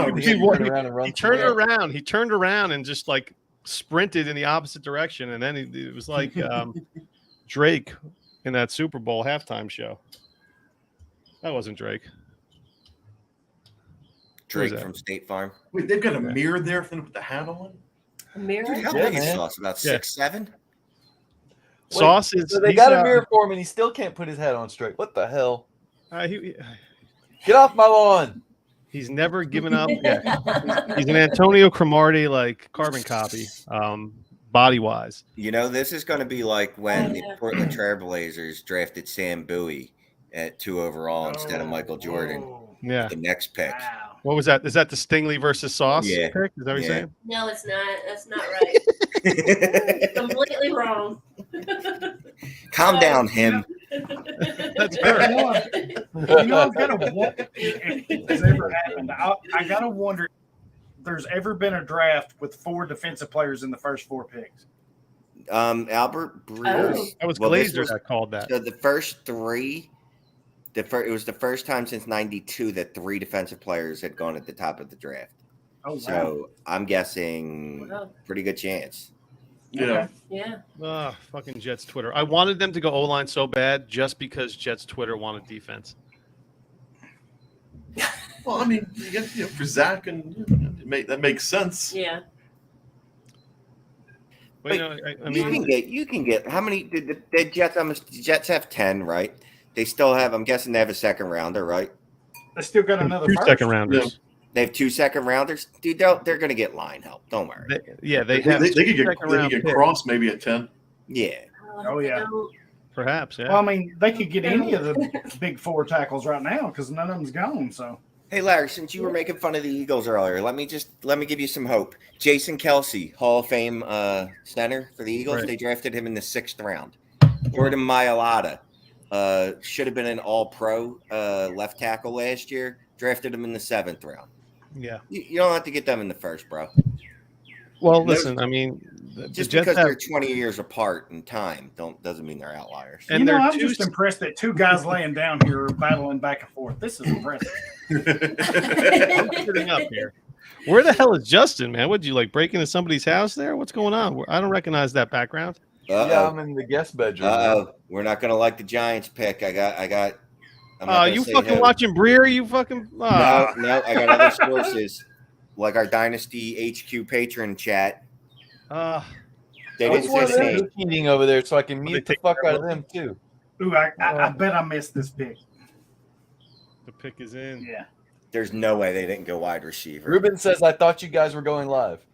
turned around. He turned around and just like sprinted in the opposite direction. And then it was like Drake in that Super Bowl halftime show. That wasn't Drake. Drake from State Farm. Wait, they've got a mirror there for them to put the hat on? A mirror? Dude, how big is Sauce? About 6'7"? Sauce is. So they got a mirror for him, and he still can't put his head on straight. What the hell? Get off my lawn! He's never given up. Yeah. He's an Antonio Cromartie like carbon copy, body wise. You know, this is going to be like when the Portland Trailblazers drafted Sam Bowie at 2 overall instead of Michael Jordan. Yeah. The next pick. Wow. What was that? Is that the Stingley versus Sauce Yeah. pick? Is that what you're saying? No, it's not. That's not right. Completely wrong. Calm down, him. That's You her. know, I've got to wonder if it's ever happened. I got to wonder if there's ever been a draft with 4 defensive players in the first 4 picks. Albert Breer. Oh. That was Well, this Glazer was- that called that. So the first 3, it was the first time since '92 that 3 defensive players had gone at the top of the draft. Oh, wow. So I'm guessing Wow. pretty good chance. Yeah. Yeah. Fucking Jets Twitter. I wanted them to go O-line so bad just because Jets Twitter wanted defense. Well, I mean, you get for Zach, and that makes sense. Yeah. But, you know, I mean, you can get how many did the Jets? The Jets have 10, right? They still have. I'm guessing they have a second rounder, right? They still got another 2 first. second rounders. They have 2 second rounders. Dude, they're going to get line help. Don't worry. They have They 2 could get second round picks. Cross maybe at 10. Yeah. Oh, yeah. Perhaps, yeah. Well, I mean, they could get any of the big 4 tackles right now because none of them's gone. So Hey, Larry, since you were making fun of the Eagles earlier, let me give you some hope. Jason Kelsey, Hall of Fame center for the Eagles. Right. They drafted him in the 6th round. Jordan Mailata should have been an All-Pro left tackle last year. Drafted him in the 7th round. Yeah. You don't have to get them in the first, bro. Well, listen, I mean, the Just Jets because have, they're 20 years apart in time doesn't mean they're outliers. and they're I'm 2 just impressed that 2 guys laying down here are battling back and forth. This is impressive. I'm sitting up here. Where the hell is Justin, man? Would you like break into somebody's house there? What's going on? I don't recognize that background. Yeah, I'm in the guest bedroom. Uh-oh. We're not going to like the Giants pick. I'm not Oh, gonna you say fucking who. watching Breer? You fucking No, I got other sources, like our Dynasty HQ patron chat. They Which didn't one say is name. eating over there so I can mute the take fuck care out of of them too? Ooh, I bet I missed this pick. The pick is in. Yeah. There's no way they didn't go wide receiver. Ruben says, I thought you guys were going live.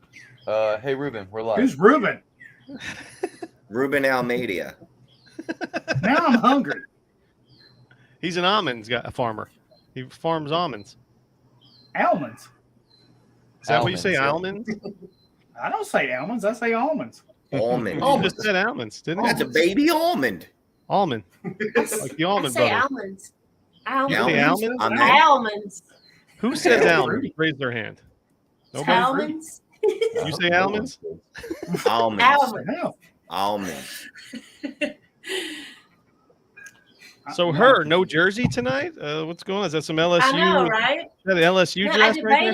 Hey, Ruben, we're live. Who's Ruben? Ruben Almeida. Now I'm hungry. He's an almonds guy, a farmer. He farms almonds. Almonds. Is that what you say, Almonds, almonds? I don't say almonds. I say almonds. Almond. You just said almonds, didn't you? That's a baby almond. Almond. Like the I almond say brothers. almonds. Almonds. You say almonds? Almond. Almonds. Who says Yeah, almonds? fruity. Raise their hand. Nobody? Almonds. You say almonds? Almonds. Almonds. Hell, Almonds. So no jersey tonight? What's going on? Is that some LSU? I know, right? Is that an LSU No, dress right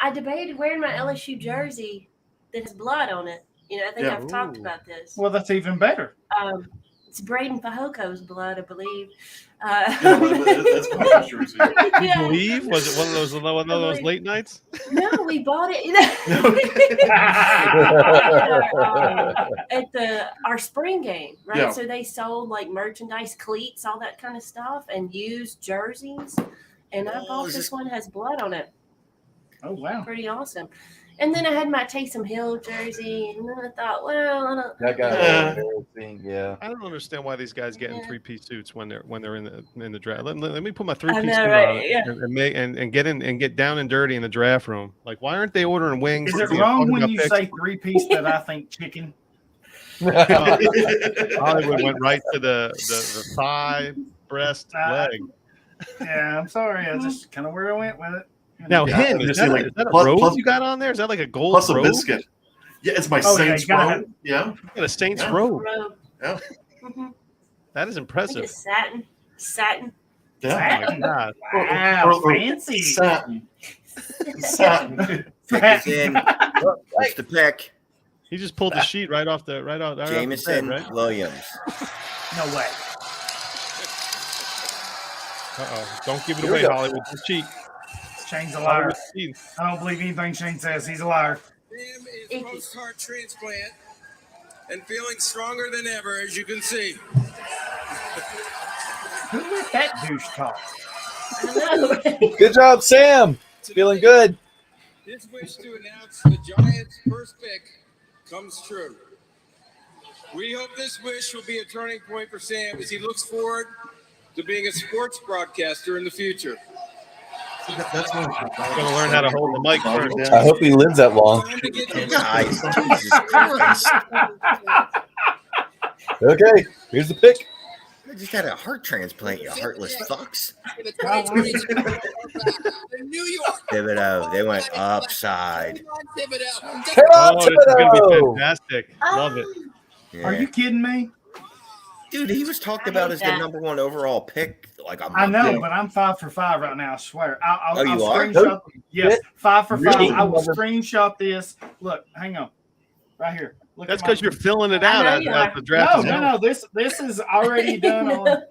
I debated wearing my LSU jersey that has blood on it. You know, I think Yeah. I've talked Ooh. about this. well, that's even better. It's Braden Fajoko's blood, I believe. That's my jersey. there? You Yeah. believe? Was it one of those late nights? No, we bought it at our spring game, right? Yeah. So they sold like merchandise, cleats, all that kind of stuff, and used jerseys. And I Oh, bought is this this- one has blood on it. Oh, wow. Pretty awesome. And then I had my Taysom Hill jersey, and then I thought, well, I don't. That guy Yeah. was embarrassing. Yeah. I don't understand why these guys get in Yeah. 3-piece suits when they're in the draft. Let me put my I 3-piece know, suit right? on Yeah. and get in and get down and dirty in the draft room. Like, why aren't they ordering wings? Is it You know, wrong talking when about you picks? say 3-piece that I think chicken? Hollywood went right to the thigh, breast, leg. Yeah, I'm sorry. I just kind of where I went with it. Now, Yeah, him, I is just that, say, a, like, is that a plus- robe plus- you got on there? Is that like a gold Plus a robe? biscuit. Yeah, it's my Oh, yeah, Saints you gotta robe. Yeah. You got a Saints Yeah. robe. Robe. Yeah. Mhm. That is I think impressive. it's satin. Satin. Yeah. Oh my God. Wow, Or fancy. Satin. Satin. Pick is in. What's the pick? He just pulled the sheet right off the Jameson bed, right? Williams. No way. Uh-oh. Don't give it Here we away, go. Hollywood. Just cheat. Shane's a liar. Hollywood, cheat. I don't believe anything Shane says. He's a liar. Sam is post-heart transplant and feeling stronger than ever, as you can see. Who let that douche talk? I know. Right? Good job, Sam. Feeling good. His wish to announce the Giants' first pick comes true. We hope this wish will be a turning point for Sam as he looks forward to being a sports broadcaster in the future. That's one. I'm gonna learn how to hold the mic first. I hope he lives that long. Time to get Guys, Jesus Christ. Okay, here's the pick. I just had a heart transplant, you heartless fucks. the 2023 in New York. Thibodeau, they went upside. Thibodeau. Come on, Oh, this is gonna be Thibodeau. fantastic. Love it. Yeah. Are you kidding me? Dude, he was talked I about hate as the that. number 1 overall pick. Like I know, but I'm 5 for 5 right now. I swear. I'll Oh, you are? screenshot. Yes, 5 for 5. Really? I will screenshot this. Look, hang on, right here. Look That's at my- because you're filling it I out know as you as are. the draft is No. going. This is already done on.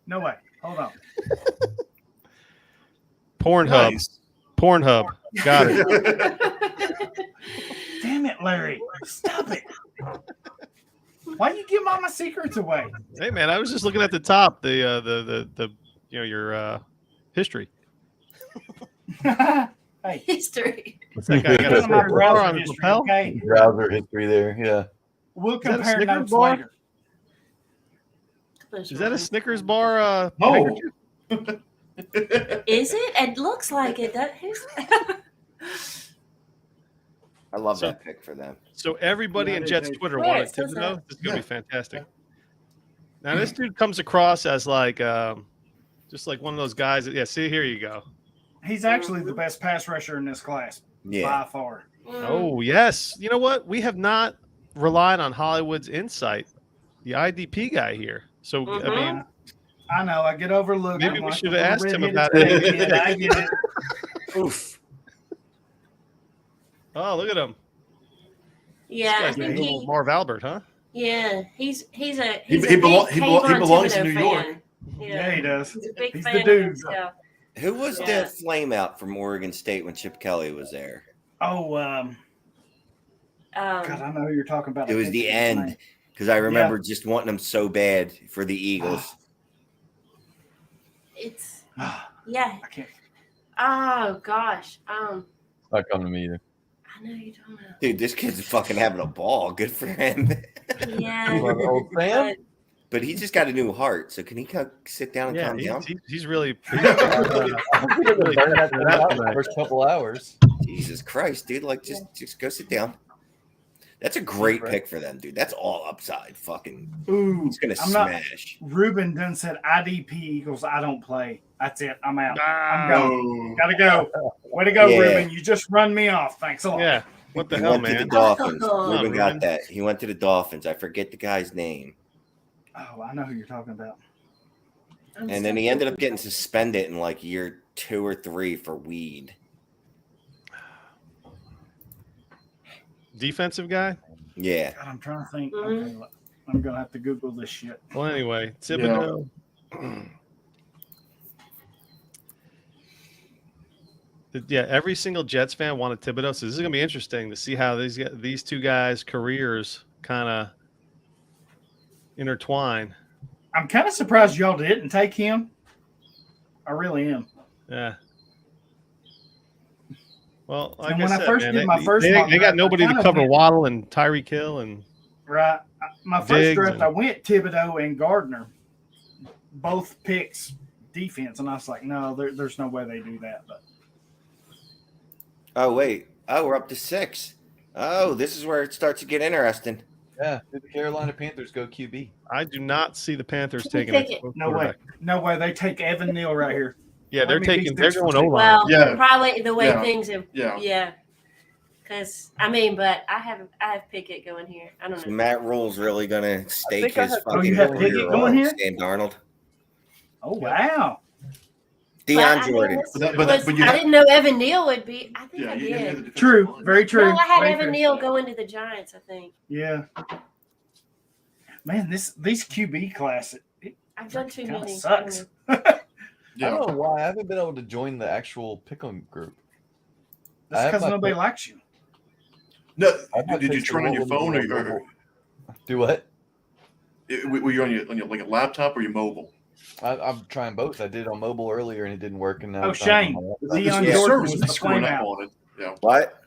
No way. Hold on. Pornhub. Nice. Pornhub. Got it. Damn it, Larry! Stop it. Why you give all my secrets away? Hey man, I was just looking at the top, the you know your history. Hey, History. What's that guy got that's a my bar browser on his history. lapel? Okay, Browser history there. Yeah. we'll that a compare Snickers notes bar? later. Is that a Snickers bar? Oh. handkerchief? Is it? It looks like it. I love So- that pick for them. So everybody in That Jets is a- Twitter Where? wanted What's Thibodeau. that? This is gonna be fantastic. Now this dude comes across as like just like one of those guys. Yeah, see, here you go. He's actually the best pass rusher in this class Yeah. by far. Oh yes, you know what? We have not relied on Hollywood's insight, the IDP guy here. So I mean, I know. I get overlooked. Maybe I'm we like should the have asked little him redheaded about snake. it. Yeah, I get it. Oof. oh look at him. Yeah, I This guy's a think little Marv Albert, huh? yeah, he's a He he's he a belo- big he belo- he Kayvon belongs in Thibodeau New York. fan. Yeah, he does. He's a big He's the fan dude. of himself. Who was Yeah. the flame out from Oregon State when Chip Kelly was there? Oh, God, I know who you're talking about. It I was can't the think of his end name. because I remember just wanting him so bad for the Eagles. It's I yeah. can't. Oh gosh. Not coming to me either. I know you're talking about. Dude, this kid's fucking having a ball. Good for him. Yeah. Old Sam? but- But he just got a new heart. So can he sit down and Yeah, calm down? he's really. First couple hours. Jesus Christ, dude! Like, just go sit down. That's a great pick for them, dude. That's all upside. Fucking, Ooh, he's gonna I'm not. smash. Ruben done said IDP equals I don't play. That's it. I'm out. Ah, I'm going. Gotta go. Way to go, Yeah. Ruben. You just run me off. Thanks a lot. yeah. What the He hell, went to the man? Dolphins. Oh, Ruben got Ruben. that. He went to the Dolphins. I forget the guy's name. Oh, I know who you're talking about. I'm And then so he ended up getting confused. suspended in like year 2 or 3 for weed. Defensive guy. Yeah. God, I'm trying to think. Mhm. Okay, look, I'm gonna have to Google this shit. Well, anyway, Thibodeau. Yeah, every single Jets fan wanted Thibodeau, so this is gonna be interesting to see how these two guys' careers kind of intertwine. I'm kind of surprised y'all didn't take him. I really am. Yeah. Well, like And I when I said, first man, did my first they mock got draft, nobody I to kinda cover went- Waddle and Tyreek Hill, and Right. My first Diggs draft, and- I went Thibodeau and Gardner, both picks defense, and I was like, no, there's no way they do that. But Oh wait. Oh, we're up to 6. Oh, this is where it starts to get interesting. Yeah. Did the Carolina Panthers go QB? I do not see the Panthers Can you taking take a it? no way, quarterback. no way. They take Evan Neal right here. Yeah, they're Let me taking. be They're this going for O line. Well, Yeah. probably the way Yeah. things have. Yeah. Yeah. Because I mean, but I have Pickett going here. I don't So know. Matt Rule's really gonna stake think I his have- Oh, fucking you have career Pickett on going here? Sam Darnold. Oh wow. But, Deion I mean, Jordan. this But was- but you I have- didn't know Evan Neal would be. I think Yeah, I you didn't have did. the defensive True. line. Very true. No, I had Very Evan true. Neal going to the Giants. I think Yeah. Man, these QB class, it I've done too kind of many. sucks. I Yeah. don't know why I haven't been able to join the actual pick'em group. I That's have because my nobody pick. likes you. No, I've had did you picks turn on your of phone or mobile. Do what? were you on your like a laptop or your mobile? I'm trying both. I did on mobile earlier and it didn't work. And now Oh, I'm trying Shane. on my The Deion laptop. Jordan service was is the screwing up flameout. on it. Yeah. What?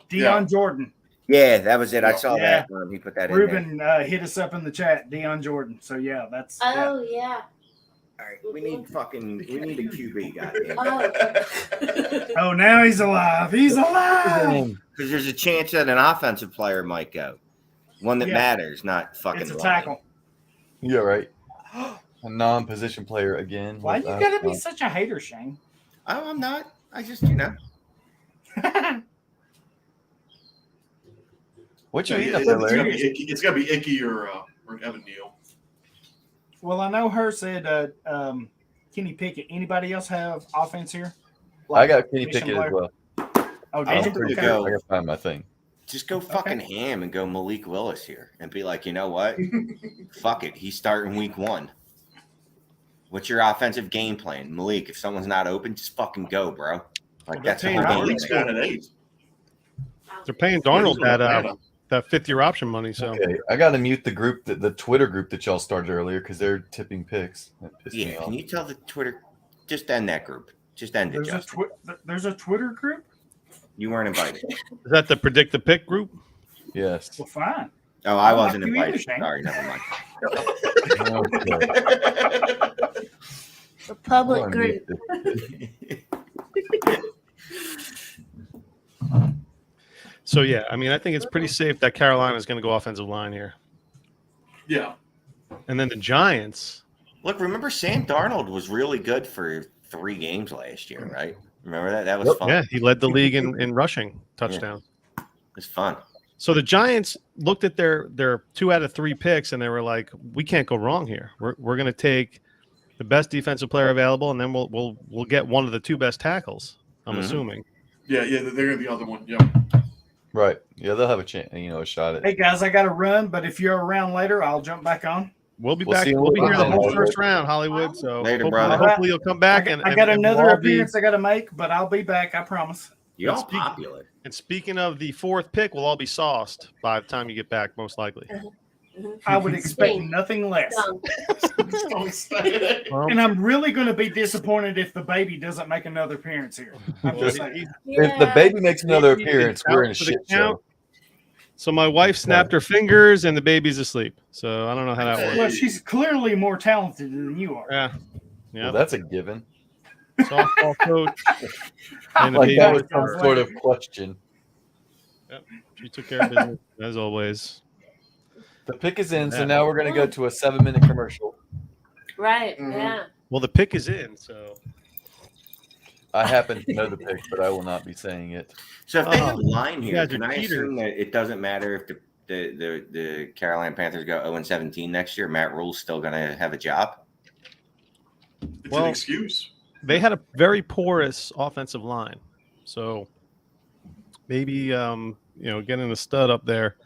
Deion Jordan. Yeah, that was it. I Yeah. saw Yeah. that. He put that in there. Ruben hit us up in the chat. Deion Jordan. So yeah, that's. Yeah. Oh yeah. All right, we need a QB, goddamn. Oh. Oh, now he's alive. He's alive. Because there's a chance that an offensive player might go. One that Yeah. matters, not fucking It's a line. tackle. Yeah, right. A non-position player again. Why you gotta be such a hater, Shane? Oh, I'm not. I just, What you Yeah, eating yeah, up there, it's gotta Larry? be Icky. It's gotta be Icky or Evan Neal. Well, I know her said Kenny Pickett. Anybody else have offense here? I got Kenny position Pickett as player? well. Oh, I did think you? we Okay. go. I gotta find my thing. Just go fucking ham and go Malik Willis here and be like, you know what? Fuck it. He's starting week 1. What's your offensive game plan? Malik, if someone's not open, just fucking go, bro. Like, that's the Hey, whole game. Malik's plan. down at 8. They're paying Darnold He's on Atlanta. that 5th-year option money. So Okay, I gotta mute the group, the Twitter group that y'all started earlier because they're tipping picks. That pissed me Yeah, off. can you tell the Twitter? Just end that group. Just end it, There's a Justin. there's a Twitter group. You weren't invited. is that the predict the pick group? Yes. Well, fine. Oh, I I like wasn't you either, invited. Shane. Sorry, never mind. Okay. A public Go on, group. mute So yeah, I mean, I think it's pretty safe that Carolina is going to go offensive line here, Yeah. and then the Giants. Look, remember Sam Darnold was really good for 3 games last year, right? Remember that? That was Yep. fun. Yeah, he led the league in rushing touchdowns. It was fun. So the Giants looked at their 2 out of 3 picks and they were like, we can't go wrong here. We're going to take the best defensive player available, and then we'll get one of the 2 best tackles. I'm Mhm. assuming. Yeah, they're gonna be the other one. Yeah. Right. Yeah, they'll have a chance. A shot at Hey it. guys, I got to run, but if you're around later, I'll jump back on. We'll be We'll back. see you We'll be later, here the whole Hollywood. first round, Hollywood. So Later, hopefully, brother. hopefully you'll come back. I got another we'll all be- appearance I got to make, but I'll be back. I promise. You're all Speak- popular. And speaking of the 4th pick, we'll all be sauced by the time you get back, most likely. I would expect Same. nothing less. Done. Don't say it. Well, And I'm really going to be disappointed if the baby doesn't make another appearance here. I'm just saying. If the Yeah. baby makes another He's appearance, out we're in a for the shit count. show. So my wife snapped her fingers and the baby's asleep. So I don't know how that works. Well, she's clearly more talented than you are. Yeah. Well, Yeah. that's a given. Softball coach. And the Like baby that was was some sort of question. She took care of business as always. The pick is in, so Yeah. now we're going to go to a 7-minute commercial. Right. Mhm. Yeah. Well, the pick is in, so I happen to know the pick, but I will not be saying it. So if they Oh, have a line you here, guys can are I cheaters. assume that it doesn't matter if the Carolina Panthers go 0-17 next year? Matt Rule's still going to have a job? It's Well- an excuse. they had a very porous offensive line. So maybe getting the stud up there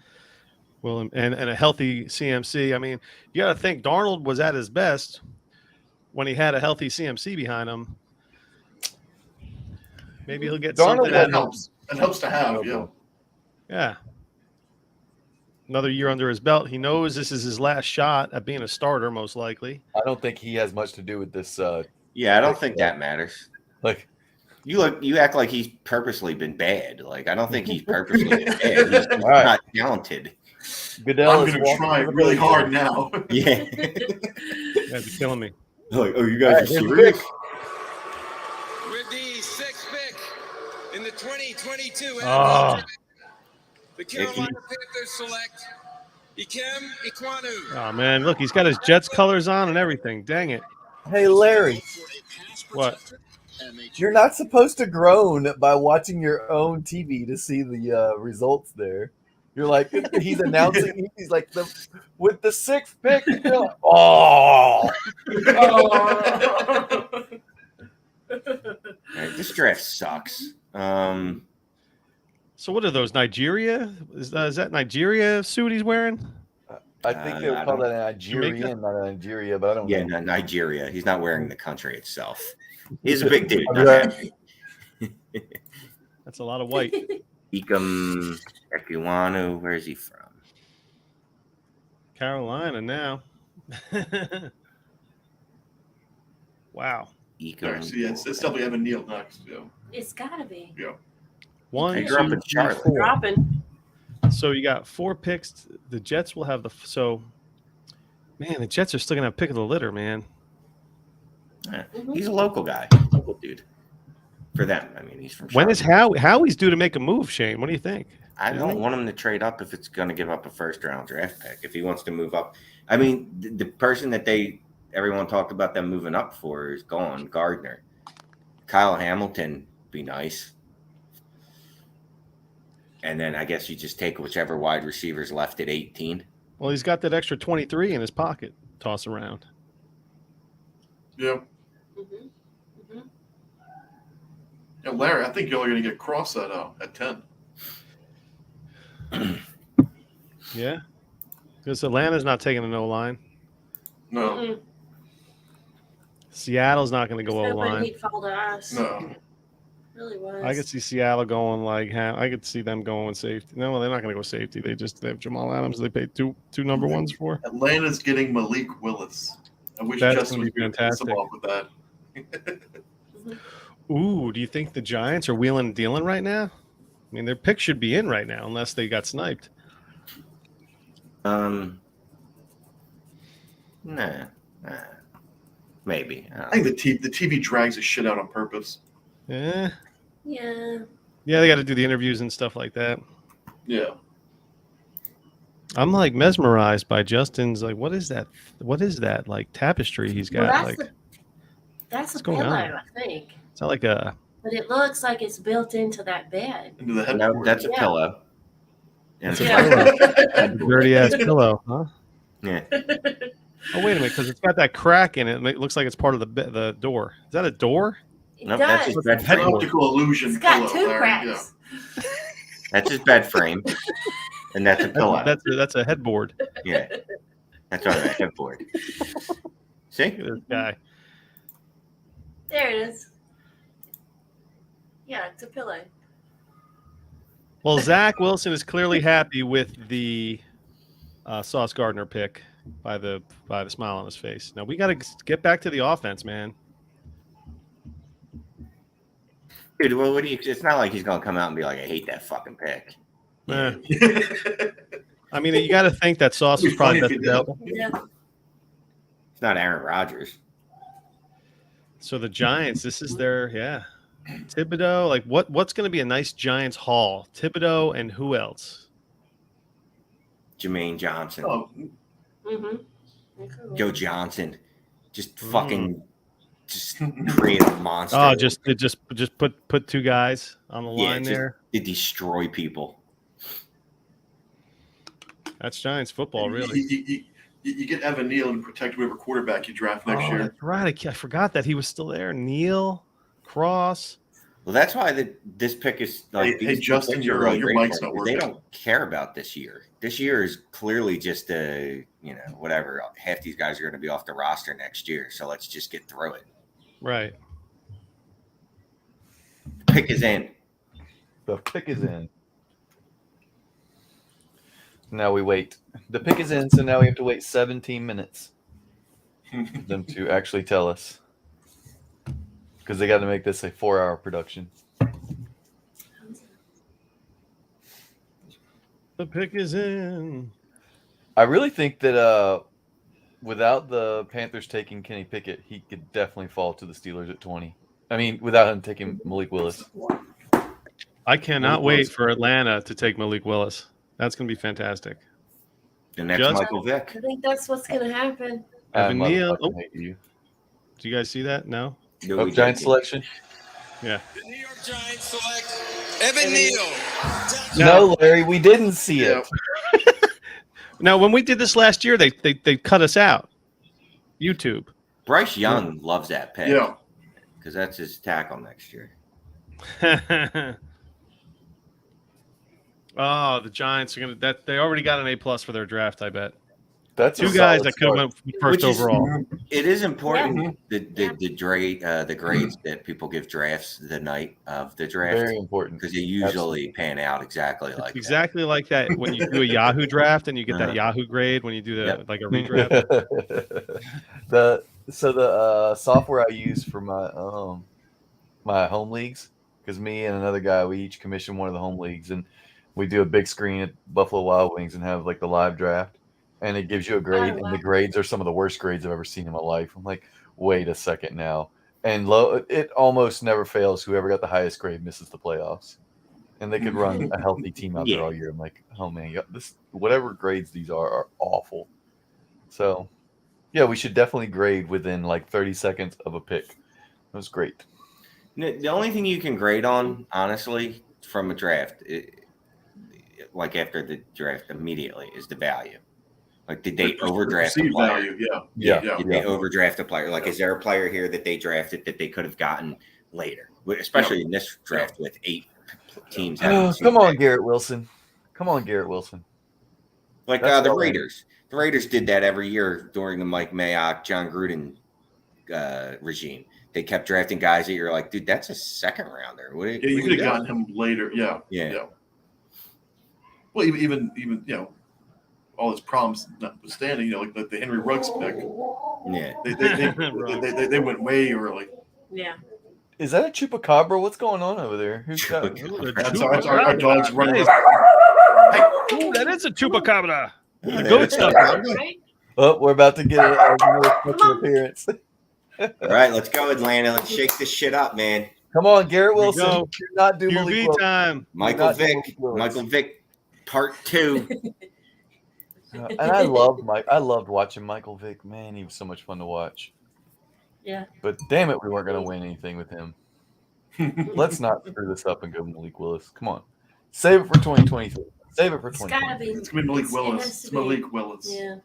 will and a healthy CMC. I mean, you got to think Darnold was at his best when he had a healthy CMC behind him. Maybe he'll get Darnold something That that helps. It helps to have. Yeah. Yeah. Another year under his belt. He knows this is his last shot at being a starter, most likely. I don't think he has much to do with this. Yeah, I don't think that matters. Like, You act like he's purposely been bad. Like, I don't think he's purposely been bad. He's All right. not talented. Goodell I'm is going to walking try to the really podium. hard now. Yeah. You guys are killing me. Like, oh, you All guys right, are here's the serious? pick. With the 6th pick in the 2022 NFL Oh. draft, the Carolina Panthers select Ikem Ekwonu. Oh man, look, he's got his Jets colors on and everything. Dang it. Hey, Larry, What? you're not supposed to groan by watching your own TV to see the results there. You're like, he's announcing, he's like, with the 6th pick, you're like, oh. All right, this draft sucks. So what are those? Nigeria? Is that Nigeria suit he's wearing? I think they would I call don't- that a Nigerian, not a Nigeria, but I don't Yeah, know. no, Nigeria. He's not wearing the country itself. He's a big dude. All not right. that. That's a lot of white. Ikem Ekwonu. Where is he from? Carolina now. Wow. Eco. So yeah, it's definitely Evan Neal next. Yeah. It's gotta be. Yeah. One, He grew up 2, in 3, Charlotte. 4. Dropping. So you got 4 picks. The Jets will have man, the Jets are still gonna have pick of the litter, man. Yeah. Mhm. He's a local guy, local dude. For them, I mean, he's from. When is Charlotte. Howie's due to make a move, Shane? What do you think? I don't want him to trade up if it's going to give up a first-round draft pick. If he wants to move up, I mean, the person that everyone talked about them moving up for is gone. Gardner, Kyle Hamilton, be nice. And then I guess you just take whichever wide receivers left at 18. Well, he's got that extra 23 in his pocket. Toss around. Yeah. Mhm. Mhm. Yeah, Larry, I think you're only going to get Cross at 10. Yeah, because Atlanta's not taking a no line. No. Mm-mm. Seattle's not going to go There's O nobody line. he'd fall to us. No. Really was. I could see Seattle going I could see them going safety. No, they're not going to go safety. They have Jamal Adams. They paid two number ones for. Atlanta's getting Malik Willis. I wish That's Justin gonna was be going to piss him fantastic. off with that. Ooh, do you think the Giants are wheeling and dealing right now? I mean, their pick should be in right now, unless they got sniped. Nah. Maybe. I think the TV drags the shit out on purpose. Yeah, Yeah. they got to do the interviews and stuff like that. Yeah. I'm like mesmerized by Justin's. Like, what is that? What is that like tapestry he's got? Well, like, that's a what's going pillow, on? I think. it's not like a. But it looks like it's built into that bed. Into the No, headboard. that's a Yeah. pillow. And It's a Yeah. dirty ass pillow, huh? yeah. Oh, wait a minute, because it's got that crack in it. It looks like it's part of the door. Is that a door? It Nope, that's does. his bed It's an frame. optical illusion It's got pillow, two Larry. cracks. That's his bed frame. And that's a pillow. That's a headboard. Yeah. That's on a headboard. See? Look at this guy. There it is. Yeah, it's a pillow. Well, Zach Wilson is clearly happy with the Sauce Gardner pick by the smile on his face. Now we got to get back to the offense, man. Dude, well, what do you? It's not like he's gonna come out and be like, "I hate that fucking pick." Eh. I mean, you got to think that Sauce was probably best available. Yeah. It's not Aaron Rodgers. So the Giants, this is their Thibodeau. Like, what's going to be a nice Giants haul? Thibodeau and who else? Jermaine Johnson, Oh, Mm-hmm. Joe Johnson, just fucking, just create a monster. Oh, just put two guys on the line just there. to destroy people. That's Giants football, really. You get Evan Neal and protect whoever quarterback you draft next year. That's right. I forgot that he was still there. Neil, Cross. Well, that's why this pick is like. Hey, these Justin, picks are your great mic's for not them, 'cause they working. don't care about this year. This year is clearly just whatever. Half these guys are going to be off the roster next year, so let's just get through it. Right. The pick is in. The pick is in. Now we wait. The pick is in, so now we have to wait 17 minutes for them to actually tell us. Because they got to make this a 4-hour production. The pick is in. I really think that without the Panthers taking Kenny Pickett, he could definitely fall to the Steelers at 20. I mean, without him taking Malik Willis. I cannot wait for Atlanta to take Malik Willis. That's going to be fantastic. The next Just- Michael Vick. I think that's what's going to happen. Evan Neal. motherfucking hate you. Do you guys see that? No? No, Oh, we Giant didn't. selection? Yeah. The New York Giants select Evan Neal. No, Larry, we didn't see Yeah. it. Now, when we did this last year, they cut us out. YouTube. Bryce Young loves that pick. Yeah. Because that's his tackle next year. Oh, the Giants are going to – they already got an A+ for their draft, I bet. That's Two a guys solid that could have start. went first Which is- overall. It is important Yeah. the grades that people give drafts the night of the draft Very important. because they usually pan out exactly It's like that. exactly like that when you do a Yahoo draft and you get that Uh-huh. Yahoo grade when you do Yep. like a redraft. So the software I use for my my home leagues, because me and another guy, we each commission one of the home leagues, and we do a big screen at Buffalo Wild Wings and have like the live draft, and it gives you a grade, Oh, and wow. the grades are some of the worst grades I've ever seen in my life. I'm like, wait a second now, and it almost never fails. Whoever got the highest grade misses the playoffs, and they could run a healthy team out there all year. I'm like, oh man, this whatever grades these are awful. So, yeah, we should definitely grade within like 30 seconds of a pick. It was great. The only thing you can grade on, honestly, from a draft, like after the draft immediately, is the value. Like, did they overdraft a Perceived player? value, yeah. Yeah. Did they overdraft a player? Like, is there a player here that they drafted that they could have gotten later? Especially in this draft with 8 teams. Oh, come on, Garrett Wilson. Come on, Garrett Wilson. Like That's the all I- Raiders. The Raiders did that every year during the Mike Mayock, John Gruden regime. They kept drafting guys that you're like, dude, that's a second rounder. Yeah, you could have gotten him later. Yeah. Well, even all his problems notwithstanding, like the Henry Ruggs pick. Yeah. They went way early. Yeah. Is that a chupacabra? What's going on over there? Who's got? That's our dog's running. Ooh, that is a chupacabra. The goat stuff. Right? Oh, we're about to get another special appearance. All right, let's go, Atlanta. Let's shake this shit up, man. Come on, Garrett Here we Wilson. go. Do not do Malik QB Willis. time. Michael not doing Vick. Willis. Michael Vick, part 2. And I loved I loved watching Michael Vick. Man, he was so much fun to watch. Yeah. But damn it, we weren't going to win anything with him. Let's not screw this up and go Malik Willis. Come on. Save it for 2023. Save it for It's gotta 2023. be. It's gonna be Malik It Willis. has to It's be. Malik Willis. Yeah.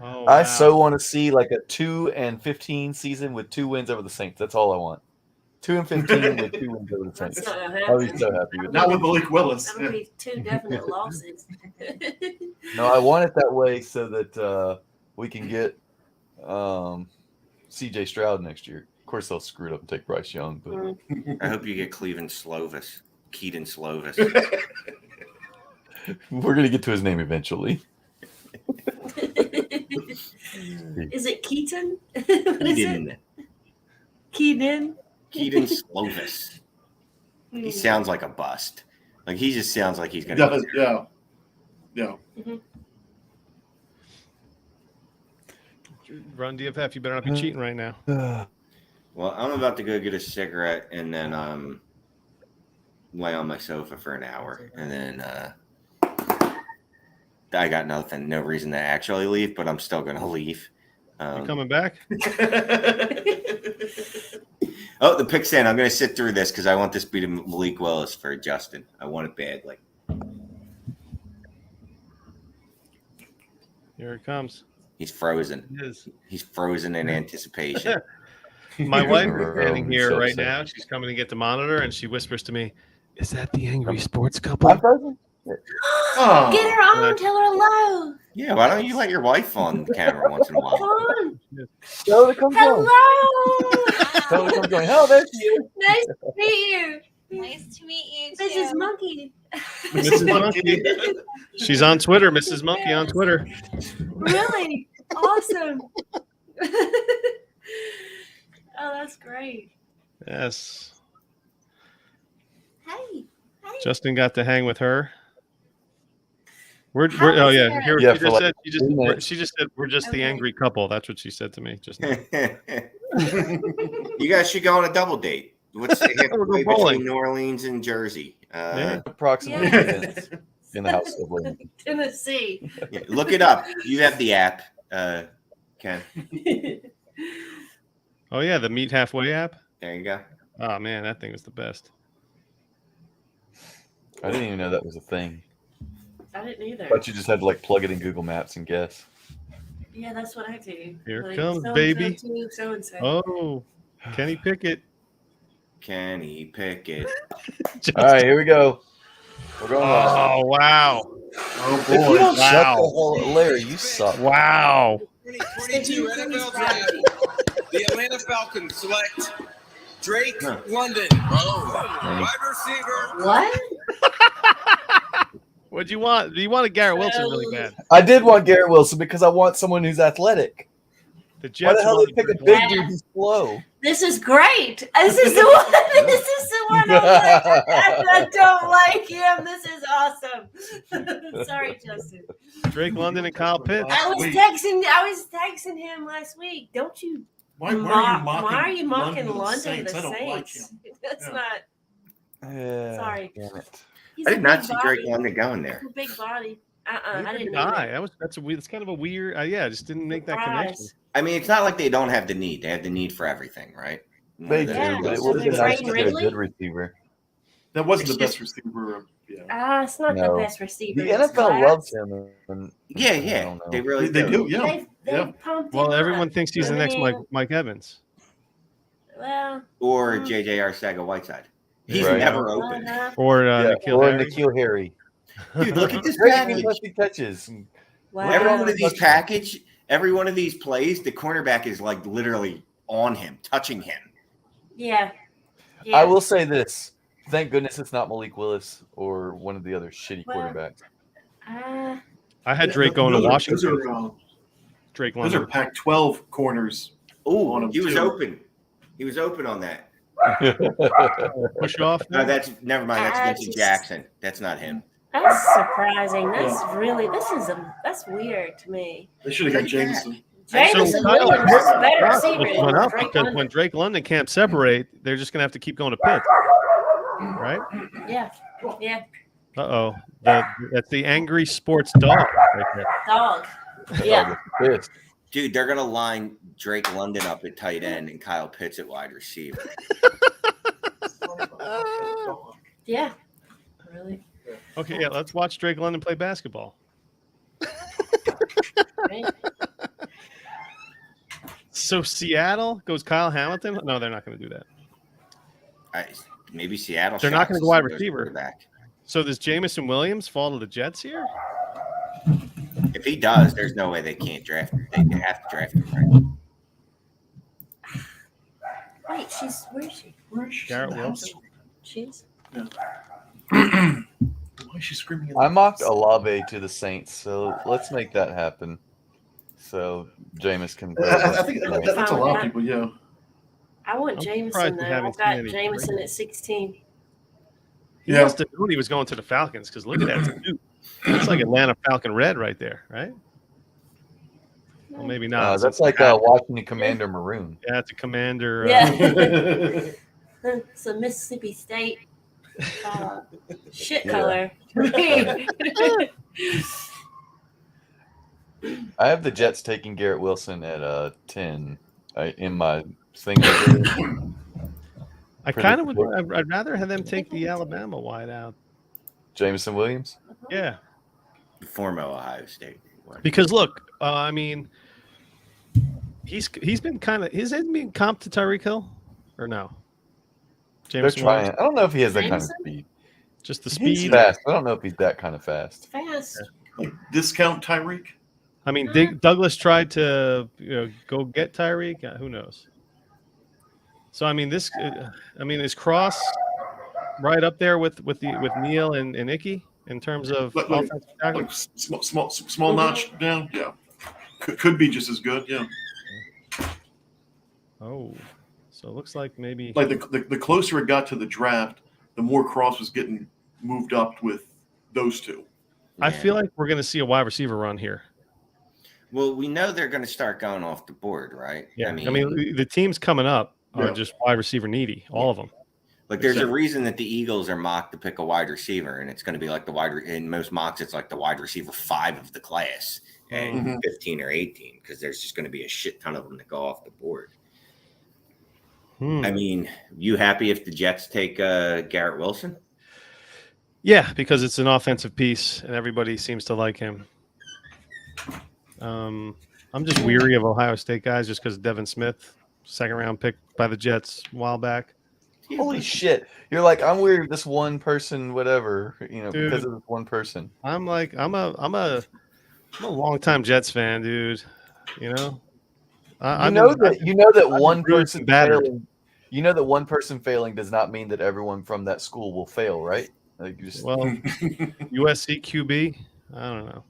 Oh, I wow. so want to see like a 2-15 season with 2 wins over the Saints. That's all I want. 2-15 with 2 wins over the That's Saints. not gonna I'll be happen. so happy with Not that. with Malik Willis. That would be 2 definite losses. No, I want it that way so that we can get CJ Stroud next year. Of course, they'll screw it up and take Bryce Young, but I hope you get Cleveland Slovis. Keaton Slovis. we're going to get to his name eventually. Is it Keaton? What is it? Keaton. Keaton? Keaton Slovis. He sounds like a bust. Like, he just sounds like he's going to. Yeah. Run DFF. You better not be cheating right now. Well, I'm about to go get a cigarette and then lay on my sofa for an hour. And then I got nothing, no reason to actually leave, but I'm still going to leave. You coming back? Oh, the pick's in. I'm going to sit through this because I want this to be to Malik Willis for Justin. I want it badly. Here it comes. He's frozen. It is. He's frozen in anticipation. My wife is Oh, standing here so right sad. now. She's coming to get the monitor, and she whispers to me, "Is that the angry sports couple?" I'm frozen. Oh. Get her on. Tell her hello. Yeah, why don't you let your wife on camera once in a Come while? on. Tell her to come join. Hello. Tell her to come join. Oh, there's you. Nice to meet you. Nice to meet you. This is Monkey. Mrs. Monkey. She's on Twitter. Mrs. Monkey on Twitter. Really? Awesome. Oh, that's great. Yes. Hey. Justin got to hang with her. We're How oh is yeah. that? Here, Yeah, she for just like said 3 minutes. she just said we're just the Okay. angry couple. That's what she said to me just now. You guys should go on a double date. What's the We'll go halfway bowling. between New Orleans and Jersey? Yeah. Approximately Yeah. 10 minutes in the house of Lincoln. Tennessee. Yeah, look it up. You have the app, Ken. Oh yeah, the Meet Halfway app. There you go. Oh man, that thing was the best. I didn't even know that was a thing. I didn't either. But you just had to like plug it in Google Maps and guess. Yeah, that's what I do. Here Like, comes, so-and-so baby. to so-and-so. Oh, Kenny Pickett. Kenny Pickett. All right, here we go. We're going live. Oh wow! Oh If you boy. don't shut Wow. the hell, Larry, you suck. Wow! 2022 NFL Draft. The Atlanta Falcons select Drake London, wide receiver. What? What'd you want? Do you want a Garrett Wilson really bad? I did want Garrett Wilson because I want someone who's athletic. Why Jets. the hell won they pick a the- big dude who's slow? This is great. This is the one. This is the one. I don't like him. This is awesome. Sorry, Justin. Drake London and Kyle Pitts. I was texting him last week. Don't you? Why are you mocking London, the I don't like Saints? him. That's Yeah. not. Yeah. Sorry. Damn it. He's I a did not big see Drake body. London going there. He's a big body. I Neither didn't did know I. that. That's a weird. It's kind of a weird. Yeah, I just didn't make that connection. Surprise. I mean, it's not like they don't have the need. They have the need for everything, right? They Yeah, do, but it so would have been they're nice Ray to get a Ridley? good receiver. That wasn't It's the best receiver. Yeah. It's not No. the best receiver. The in this NFL class. loves him. And Yeah, I yeah. don't know. They really They do, do. yeah. They pumped Well, him everyone up. thinks he's the I next mean, Mike Evans. Well, Or J.J. Arcega-Whiteside. He's Right. never open. Or Yeah, N'Keal or Harry. N'Keal Harry. Dude, look at this Great package. contested catches. wow. Every one of these every one of these plays, the cornerback is like literally on him, touching him. Yeah. I will say this. Thank goodness it's not Malik Willis or one of the other shitty Well, quarterbacks. I had Drake going to Those Washington. are, Drake those are London. Pac-12 corners. Oh, On him, he was too. open. He was open on that. Push off. No, that's never mind. That's I Vincent just- Jackson. That's not him. That's surprising. That's weird to me. They should have got Jameson. Jameson Kyle Williams is a Pitts better receiver went than up Drake because London. when Drake London can't separate, they're just gonna have to keep going to Pitts, right? Yeah. Yeah. That's the angry sports dog right there. Dog. Yeah. Pissed. Dude, they're gonna line Drake London up at tight end and Kyle Pitts at wide receiver. Yeah. Really? Okay, yeah, let's watch Drake London play basketball. Right? So Seattle goes Kyle Hamilton? No, they're not going to do that. Maybe Seattle. They're not shots going to go wide goes receiver. quarterback. So does Jamison Williams fall to the Jets here? If he does, there's no way they can't draft him. They have to draft him, right? Wait, where is she? Garrett Wilson. She's Why is she screaming? in I the- mocked Olave to the Saints, so let's make that happen. So Jameis can. I think that's a lot of people. Yeah. I want I'm Jameson surprised though. we haven't I've got seen any Jameson at 16. He Yeah. must have known he was going to the Falcons because look at that suit. It's like Atlanta Falcon red right there, right? Well, maybe not. That's like Washington Commander Maroon. Yeah, it's a commander. Yeah. It's a Mississippi State shit color. I have the Jets taking Garrett Wilson at 10 in my thing. I kind of would. I'd rather have them take the Alabama wide out. Jameson Williams. Yeah, The former Ohio State. because look, I mean, he's been kind of been comp to Tyreek Hill or no? They're Jameson trying. Williams? I don't know if he has that kind of Jameson? speed. Just the He's speed. fast. I don't know if he's that kind of fast. Fast. Like discount Tyreek. I mean, Douglas tried to go get Tyreek. Who knows? So I mean, is Cross right up there with Neal and Icky in terms of Like- offensive tackle? Like small notch down. Yeah. Could be just as good. Yeah. Oh, so it looks like maybe Like the closer it got to the draft, the more Cross was getting moved up with those two. I feel like we're going to see a wide receiver run here. Well, we know they're going to start going off the board, right? Yeah, I mean the teams coming up are Yeah. just wide receiver needy, all of them. like there's a reason that the Eagles are mocked to pick a wide receiver, and it's going to be like in most mocks, it's like the wide receiver 5 of the class, and 15 or 18, because there's just going to be a shit ton of them that go off the board. I mean, you happy if the Jets take Garrett Wilson? Yeah, because it's an offensive piece, and everybody seems to like him. I'm just weary of Ohio State guys just because Devin Smith, second round pick by the Jets a while back. Holy shit! You're like, I'm weird of this one person, whatever. Dude. Because of this one person. I'm a longtime Jets fan, dude. You know, You know that one bruised person and battered. failing. You know that one person failing does not mean that everyone from that school will fail, right? Like you just, Well, USC QB, I don't know.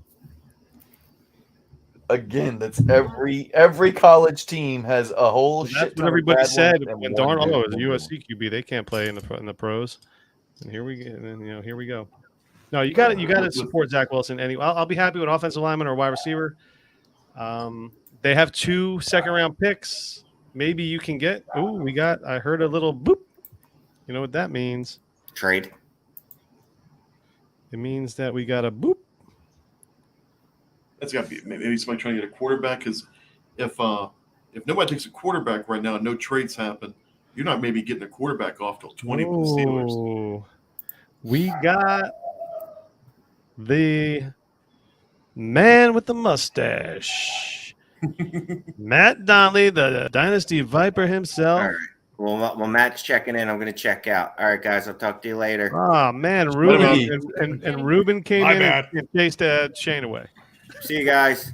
Again, that's every college team has a whole That's shit what ton of everybody bad said ones and when one Darnold. good Oh, it was a one. USC QB. They can't play in the pros. And here we go. And then, here we go. No, you got to support Zach Wilson. Anyway, I'll be happy with offensive lineman or wide receiver. They have 2 second-round picks. Maybe you can get. Oh, I heard a little boop. You know what that means? Trade. It means that we got a boop. That's got to be maybe somebody trying to get a quarterback. Because if nobody takes a quarterback right now, and no trades happen, you're not maybe getting a quarterback off till 20 with the Steelers. Oh, we got the man with the mustache, Matt Donnelly, the Dynasty Viper himself. All right. Well, Matt's checking in. I'm going to check out. All right, guys. I'll talk to you later. Oh man, Ruben and Ruben came in and chased Shane away. See you guys.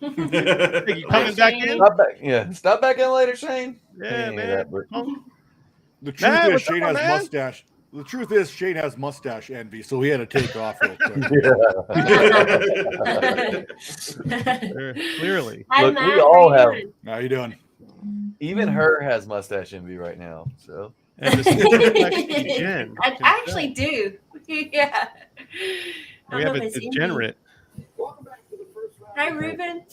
Hey, you coming back in? Stop back in later, Shane. Yeah, man. The truth Man, is, what's Shane up, has man? mustache. The truth is, Shane has mustache envy, so he had to take off real quick. Clearly. Hi, Look, Matt. we How all you have. doing? How you doing? Even her has mustache envy right now. So And this Jen. I actually do. Yeah. We have a degenerate. Hi, Ruben.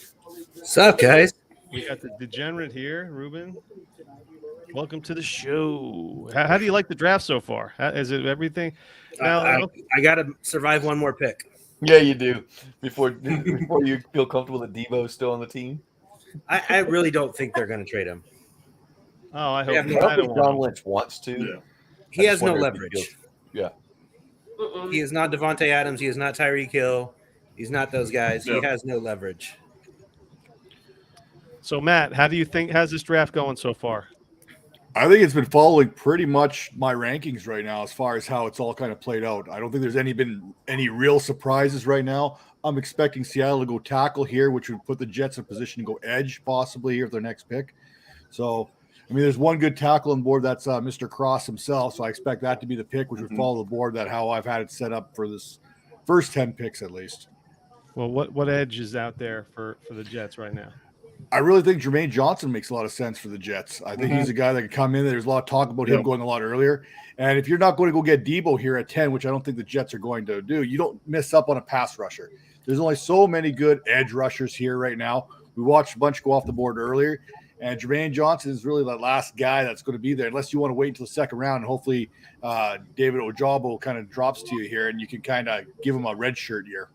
What's up, guys? We got the degenerate here, Ruben. Welcome to the show. How do you like the draft so far? Is it everything? Now, I got to survive one more pick. yeah, you do. Before you feel comfortable that Devo's still on the team. I really don't think they're going to trade him. Oh, I Yeah, hope. I don't think John Lynch wants to. Yeah. He I has just no wonder if he leverage. feels- Yeah. He is not Devontae Adams. He is not Tyreek Hill. He's not those guys. No. He has no leverage. So, Matt, how do you think how's this draft going so far? I think it's been following pretty much my rankings right now as far as how it's all kind of played out. I don't think there's been any real surprises right now. I'm expecting Seattle to go tackle here, which would put the Jets in position to go edge possibly here for their next pick. So, I mean, there's one good tackle on board. That's Mr. Cross himself. So I expect that to be the pick, which would follow the board that how I've had it set up for this first 10 picks at least. Well, what edge is out there for the Jets right now? I really think Jermaine Johnson makes a lot of sense for the Jets. I think he's a guy that can come in. There's a lot of talk about him going a lot earlier. And if you're not going to go get Debo here at 10, which I don't think the Jets are going to do, you don't miss up on a pass rusher. There's only so many good edge rushers here right now. We watched a bunch go off the board earlier, and Jermaine Johnson is really the last guy that's going to be there, unless you want to wait until the second round. And hopefully David Ojabo kind of drops to you here, and you can kind of give him a red shirt year.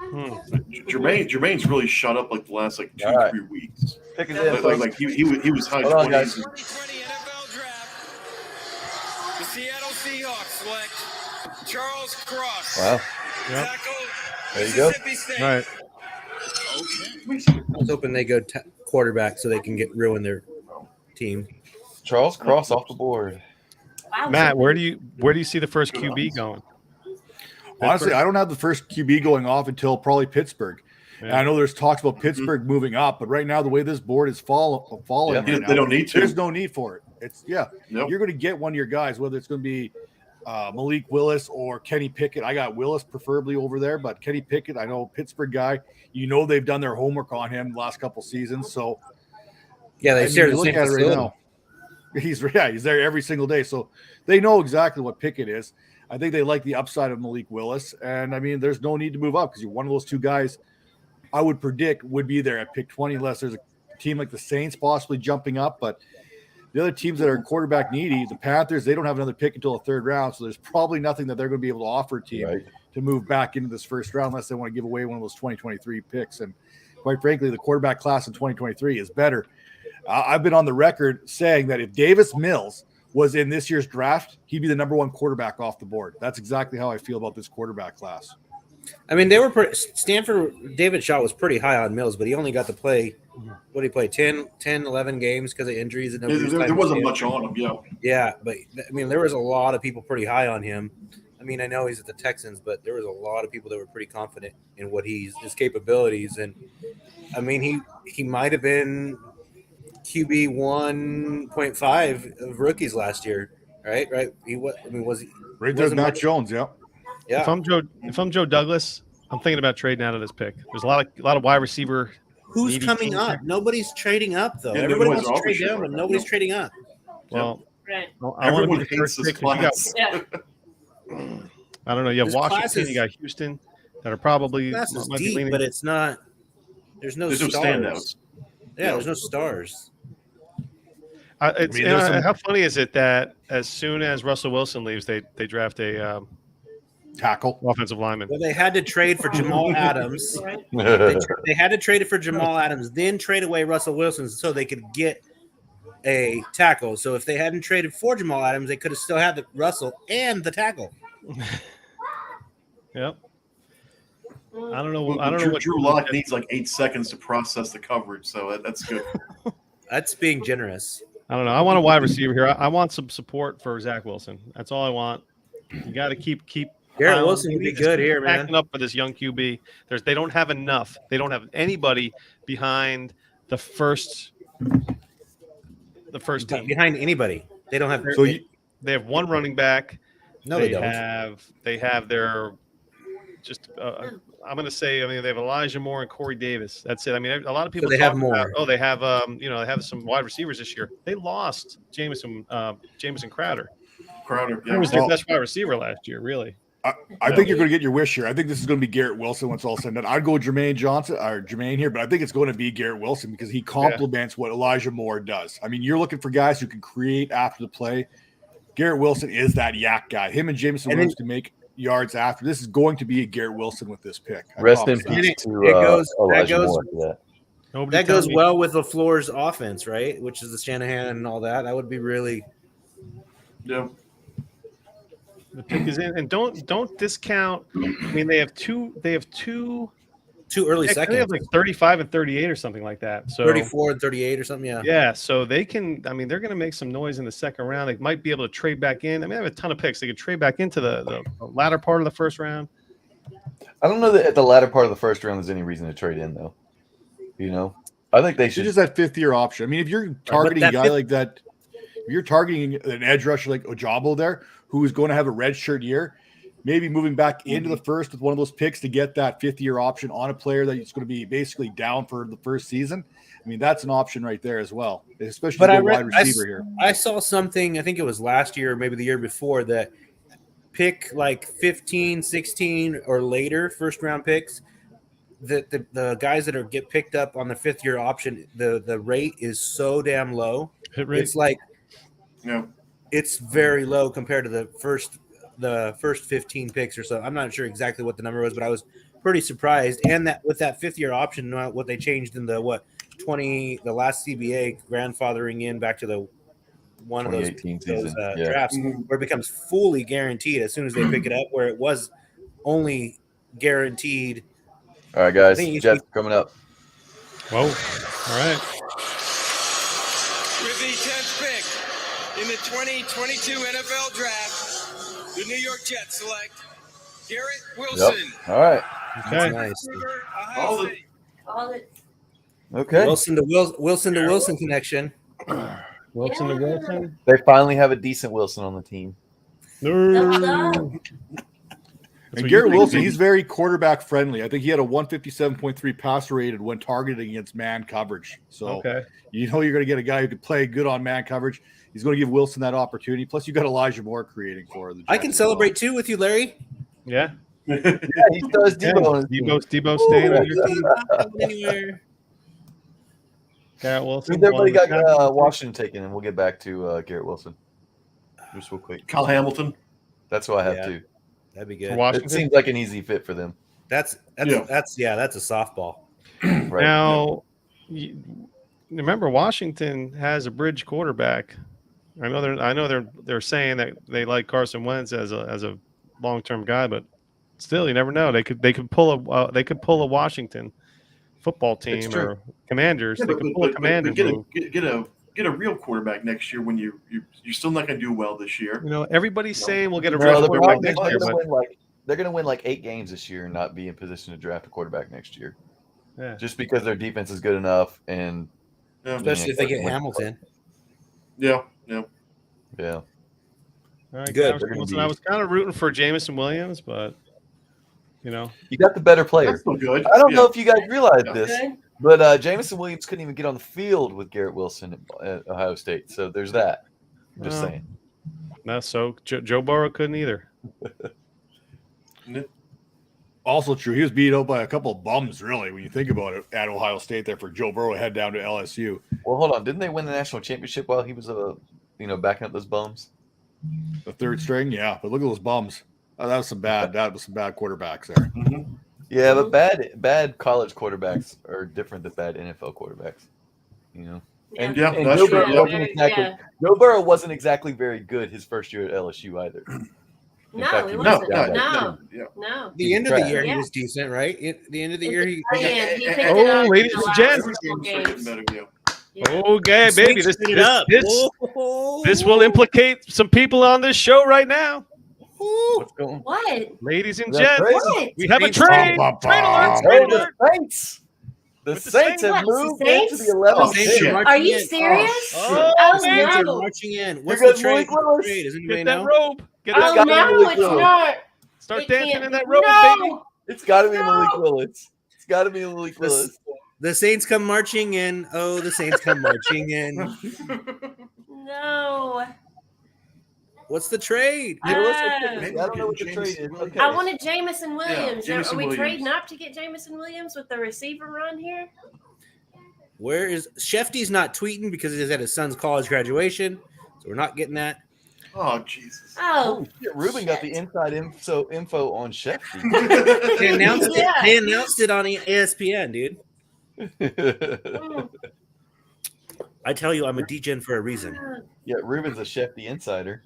Jermaine's really shot up like the last 2 All right. 3 weeks. Pick it in. Like he was high Hold on, 20s. guys. 2020 NFL Draft. The Seattle Seahawks select Charles Cross. Wow. Yep. Tackle, There you go. Mississippi State. All right. I was hoping they go quarterback so they can ruin their team. Charles Cross off the board. Wow. Matt, where do you see the first QB going? Honestly, I don't have the first QB going off until probably Pittsburgh. And I know there's talks about Pittsburgh moving up, but right now the way this board is falling, Yeah. right now, They don't need to. There's no need for it. It's Nope. you're going to get one of your guys, whether it's going to be Malik Willis or Kenny Pickett. I got Willis preferably over there, but Kenny Pickett, I know Pittsburgh guy. You know they've done their homework on him the last couple seasons, so Yeah, I they mean, share you the look same at it right facility. now. He's there every single day, so they know exactly what Pickett is. I think they like the upside of Malik Willis, and I mean, there's no need to move up because you're one of those two guys. I would predict would be there at pick 20, unless there's a team like the Saints possibly jumping up. But the other teams that are quarterback needy, the Panthers, they don't have another pick until the third round, so there's probably nothing that they're going to be able to offer a team to move back into this first round unless they want to give away one of those 2023 picks. And quite frankly, the quarterback class in 2023 is better. I've been on the record saying that if Davis Mills was in this year's draft, he'd be the number one quarterback off the board. That's exactly how I feel about this quarterback class. I mean, they were Stanford. David Shaw was pretty high on Mills, but he only got to play. What did he play? 10, 11 games because of injuries. And There wasn't much on him. Yeah. Yeah, but I mean, there was a lot of people pretty high on him. I mean, I know he's at the Texans, but there was a lot of people that were pretty confident in what his capabilities. And I mean, he might have been QB 1.5 of rookies last year, right? Right? Was he right there, Matt Jones? Yeah. Yeah. If I'm Joe Douglas, I'm thinking about trading out of this pick. There's a lot of wide receiver Who's Needy coming teams up? there. Nobody's trading up though. Yeah, Everybody nobody's wants to trade offering down, right but now. nobody's trading up. Well, Right. I want to Everyone be the hates first this pick 'cause you got. class. Yeah. I don't know. You have This Washington, class is- you got Houston, that are probably Class is might be deep, leaning- but it's not. There's no There's no stars. standouts. Yeah, there's no stars. It's, mean, there's some- how funny is it that as soon as Russell Wilson leaves, they draft a Tackle. offensive lineman. Well, they had to trade for Jamal Adams. Right. They had to trade it for Jamal Adams, then trade away Russell Wilson so they could get a tackle. So if they hadn't traded for Jamal Adams, they could have still had the Russell and the tackle. Yep. I don't know. I don't know Drew, what Drew Lock needs like 8 seconds to process the coverage, so that's good. That's being generous. I don't know. I want a wide receiver here. I want some support for Zach Wilson. That's all I want. You got to keep. Garrett Wilson would be just good keep here, man. backing up for this young QB. They don't have enough. They don't have anybody behind the first team. Behind anybody. They don't have. So They have one running back. No, they don't. They have their just. I'm going to say. I mean, they have Elijah Moore and Corey Davis. That's it. I mean, a lot of people. they have talk more. about, they have. They have some wide receivers this year. They lost Jamison Crowder. Crowder, He was their Well- best wide receiver last year. Really. I think you're going to get your wish here. I think this is going to be Garrett Wilson once all said and done. I'd go with Jermaine here, but I think it's going to be Garrett Wilson because he complements what Elijah Moore does. I mean, you're looking for guys who can create after the play. Garrett Wilson is that yak guy. Him and Jameson Williams can make yards after. This is going to be a Garrett Wilson with this pick. I Rest in promise peace that. to It goes- Elijah that goes- Moore for that. Nobody That tell goes me- well with LaFleur's offense, right? Which is the Shanahan and all that. That would be really. Yeah. The pick is in, and don't discount. I mean, they have two Two early They seconds. have like 35 and 38 or something like that. So 34 and 38 or something. Yeah. yeah, so they can. I mean, they're going to make some noise in the second round. They might be able to trade back in. I mean, they have a ton of picks. They could trade back into the latter part of the first round. I don't know that at the latter part of the first round there's any reason to trade in though. You know, I think they It's should. just that fifth-year option. I mean, if you're targeting a that guy fifth- like that, if you're targeting an edge rusher like Ojabo there, who is going to have a redshirt year, maybe moving back into the first with one of those picks to get that fifth-year option on a player that's going to be basically down for the first season. I mean, that's an option right there as well, especially But for I a read, wide receiver here. I saw something, I think it was last year or maybe the year before, that pick like 15, 16 or later first round picks, that the guys that get picked up on the fifth year option, the rate is so damn low. Hit rate. It's like No. it's very low compared to the first 15 picks or so. I'm not sure exactly what the number was, but I was pretty surprised. And that with that fifth year option, what they changed in the last CBA grandfathering in back to the one of those 2018 season, yeah. drafts where it becomes fully guaranteed as soon as they pick it up, where it was only guaranteed. All right, guys, I think you Jets should- coming up. Whoa! All right. With the 10th pick in the 2022 NFL Draft, the New York Jets select Garrett Wilson. Yep. All right. Okay. Nice. Ohio State. All it. Okay. Wilson to Wilson connection. Wilson to Wilson. They finally have a decent Wilson on the team. Thumbs up. And Garrett Wilson, he's very quarterback friendly. I think he had a 157.3 passer rated when targeted against man coverage. So Okay. you know you're going to get a guy who can play good on man coverage. He's going to give Wilson that opportunity. Plus, you got Elijah Moore creating for the Jets I can as well. celebrate too with you, Larry. Yeah. Yeah, he still has Yeah. Debo on his team. Debo staying on your team. Anywhere. Garrett Wilson. Who's everybody one of the got captains. Washington taken, and we'll get back to Garrett Wilson. Just real quick. Kyle Hamilton. That's what I have Yeah. too. That'd be For good. It Washington. seems like an easy fit for them. That's Yeah. that's a softball. Right. Now, remember Washington has a bridge quarterback. I know they're saying that they like Carson Wentz as a long-term guy, but still, you never know. They could pull a Washington football team It's true. or Commanders. Yeah, They but, could pull a but Commander move. get a real quarterback next year when you're still not going to do well this year. You know, everybody's saying we'll get a No, real the quarterback problem is next year, they're going to win like 8 games this year and not be in position to draft a quarterback next year. Yeah. Just because their defense is good enough, and Yeah. Especially if they get Hamilton. Yeah. yeah, All right, Good. Garrett Wilson, I was kind of rooting for Jameson Williams, but you know, you got the better player. That's still good. I don't Yeah. know if you guys realize Yeah. this. Good. But Jameson Williams couldn't even get on the field with Garrett Wilson at Ohio State. So there's that. I'm just saying. No, so Joe Burrow couldn't either. Also true. He was beat out by a couple of bums, really, when you think about it, at Ohio State there for Joe Burrow to head down to LSU. Well, hold on. Didn't they win the national championship while he was, backing up those bums? The third string, yeah. But look at those bums. That was some bad quarterbacks there. Mm-hmm. Yeah, but bad college quarterbacks are different than bad NFL quarterbacks. You know. And Yeah, that's Joe true. Burrow wasn't exactly Joe Burrow wasn't exactly very good his first year at LSU either. In No, fact, he was wasn't. down No. there. No. The end of the year, Yeah. he was decent, right? The end of the year, he He picked it Oh, up ladies in and the gents. last couple games. Okay, baby, this will implicate some people on this show right now. What's going on? What? Ladies and Is that gents, crazy? we have a Saints. trade. Trade alert, trade Oh, the alert. Saints. The Saints have What, the moved Saints? into the 11th Saints seed. are Are you marching in. serious? Oh, Oh, Saints are no. marching in. What's Here the goes trade? Malik What's the Willis. trade? Does anybody Get that know? robe. Get Oh, that gotta no, be Malik it's Willis. not. Start It dancing can't in be. that robe, No. baby. It's got to be No. Malik Willis. It's got to be Malik Willis. The Saints come marching in. Oh, the Saints come marching in. No. What's the trade? I don't Oh. know what the trade is. Okay. I wanted Jameson Williams. Jameson Are we Williams. trading up to get Jameson Williams with the receiver run here? Where is Shefty's not tweeting because he's at his son's college graduation, so we're not getting that. Oh, Jesus. Oh, Shit, Ruben got the inside info on Shefty. They announced it. Yeah. They announced it on ESPN, dude. mm. I tell you, I'm a degen for a reason. Yeah, Ruben's a Shefty insider.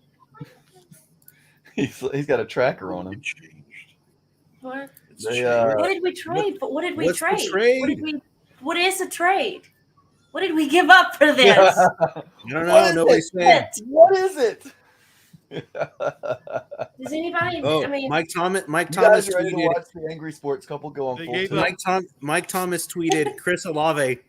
He's got a tracker on him. What? They, What did we trade? But what did we what's the trade? trade? What did we? What is the trade? What did we give up for this? I don't know. Nobody's saying. What is it? Does anybody? Oh, I mean, Mike Thomas You Thomas guys ready to tweeted. watch the angry sports couple go on They full gave tilt? Mike Thomas tweeted Chris Olave.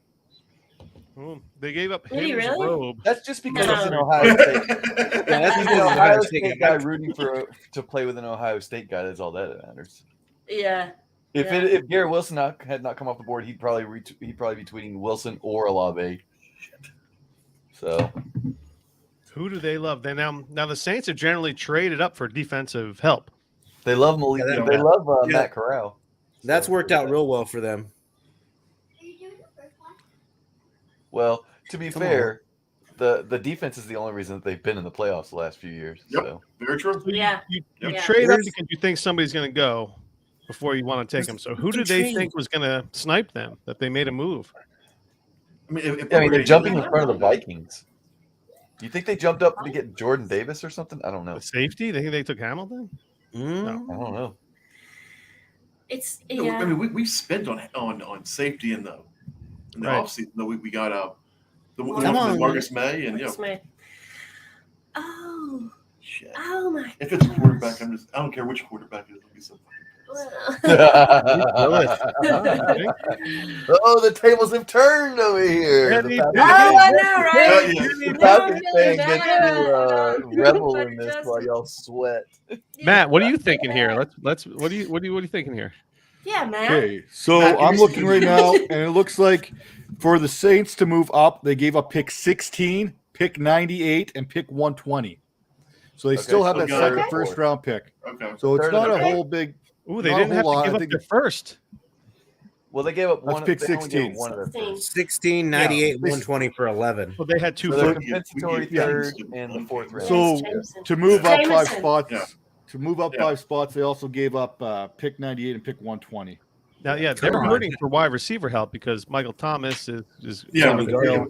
Oh, they gave up Did he his really? robe. That's just because No. he's an Ohio State. Yeah, that's He's because an of Ohio State State guy rooting to play with an Ohio State guy. That's all that matters. yeah. If Yeah. if Garrett Wilson had not come off the board, he'd probably be tweeting Wilson or Olave. So Who do they love? They now the Saints have generally traded up for defensive help. they love Malik. Yeah, They love yeah. Matt Corral. That's So, worked out real well for them. Well, to be Come fair, the defense is the only reason that they've been in the playoffs the last few years. Yep. So Very true. Yeah. You Yeah. trade up There's- because you think somebody's going to go before you want to take them. So who do Who's they trade? think was going to snipe them that they made a move? I mean, if they're we're jumping in gonna- front of the Vikings. Do you think they jumped up to get Jordan Davis or something? I don't know. The safety? They think they took Hamilton? Mm. I don't know. It's No, yeah. I mean, we spent on safety in the Right. offseason. Though we got the Come one on. with Marcus May and What's my- Oh. shit. Oh my. If it's a quarterback, I don't care which quarterback it is. It'll be so Oh, the tables have turned over here. The Oh, I know, right? The Falcons fan gets to revel in this while y'all sweat. Matt, what are you thinking here? Let's what are you thinking here? Yeah, man. Okay, so Matt, give I'm me some looking right now, and it looks like for the Saints to move up, they gave up pick 16, pick 98, and pick 120. So they Okay, still have so that good. second Okay. first round pick. Okay. So it's Third not a and a whole big. Ooh, they Not a didn't have whole to lot. give I up think their first. Well, they gave up Let's one. pick they only gave 16. up one of their 16. first. 16, 98, 120 for 11. Well, they had two So their first. compensatory Yeah. third and the fourth round. So Jameson. to move up five Jameson. spots, Yeah. to move up Yeah. 5 spots, they also gave up pick 98 and pick 120. Now, yeah, they Come were on. hurting for wide receiver help because Michael Thomas is Yeah, on the but- go. yeah.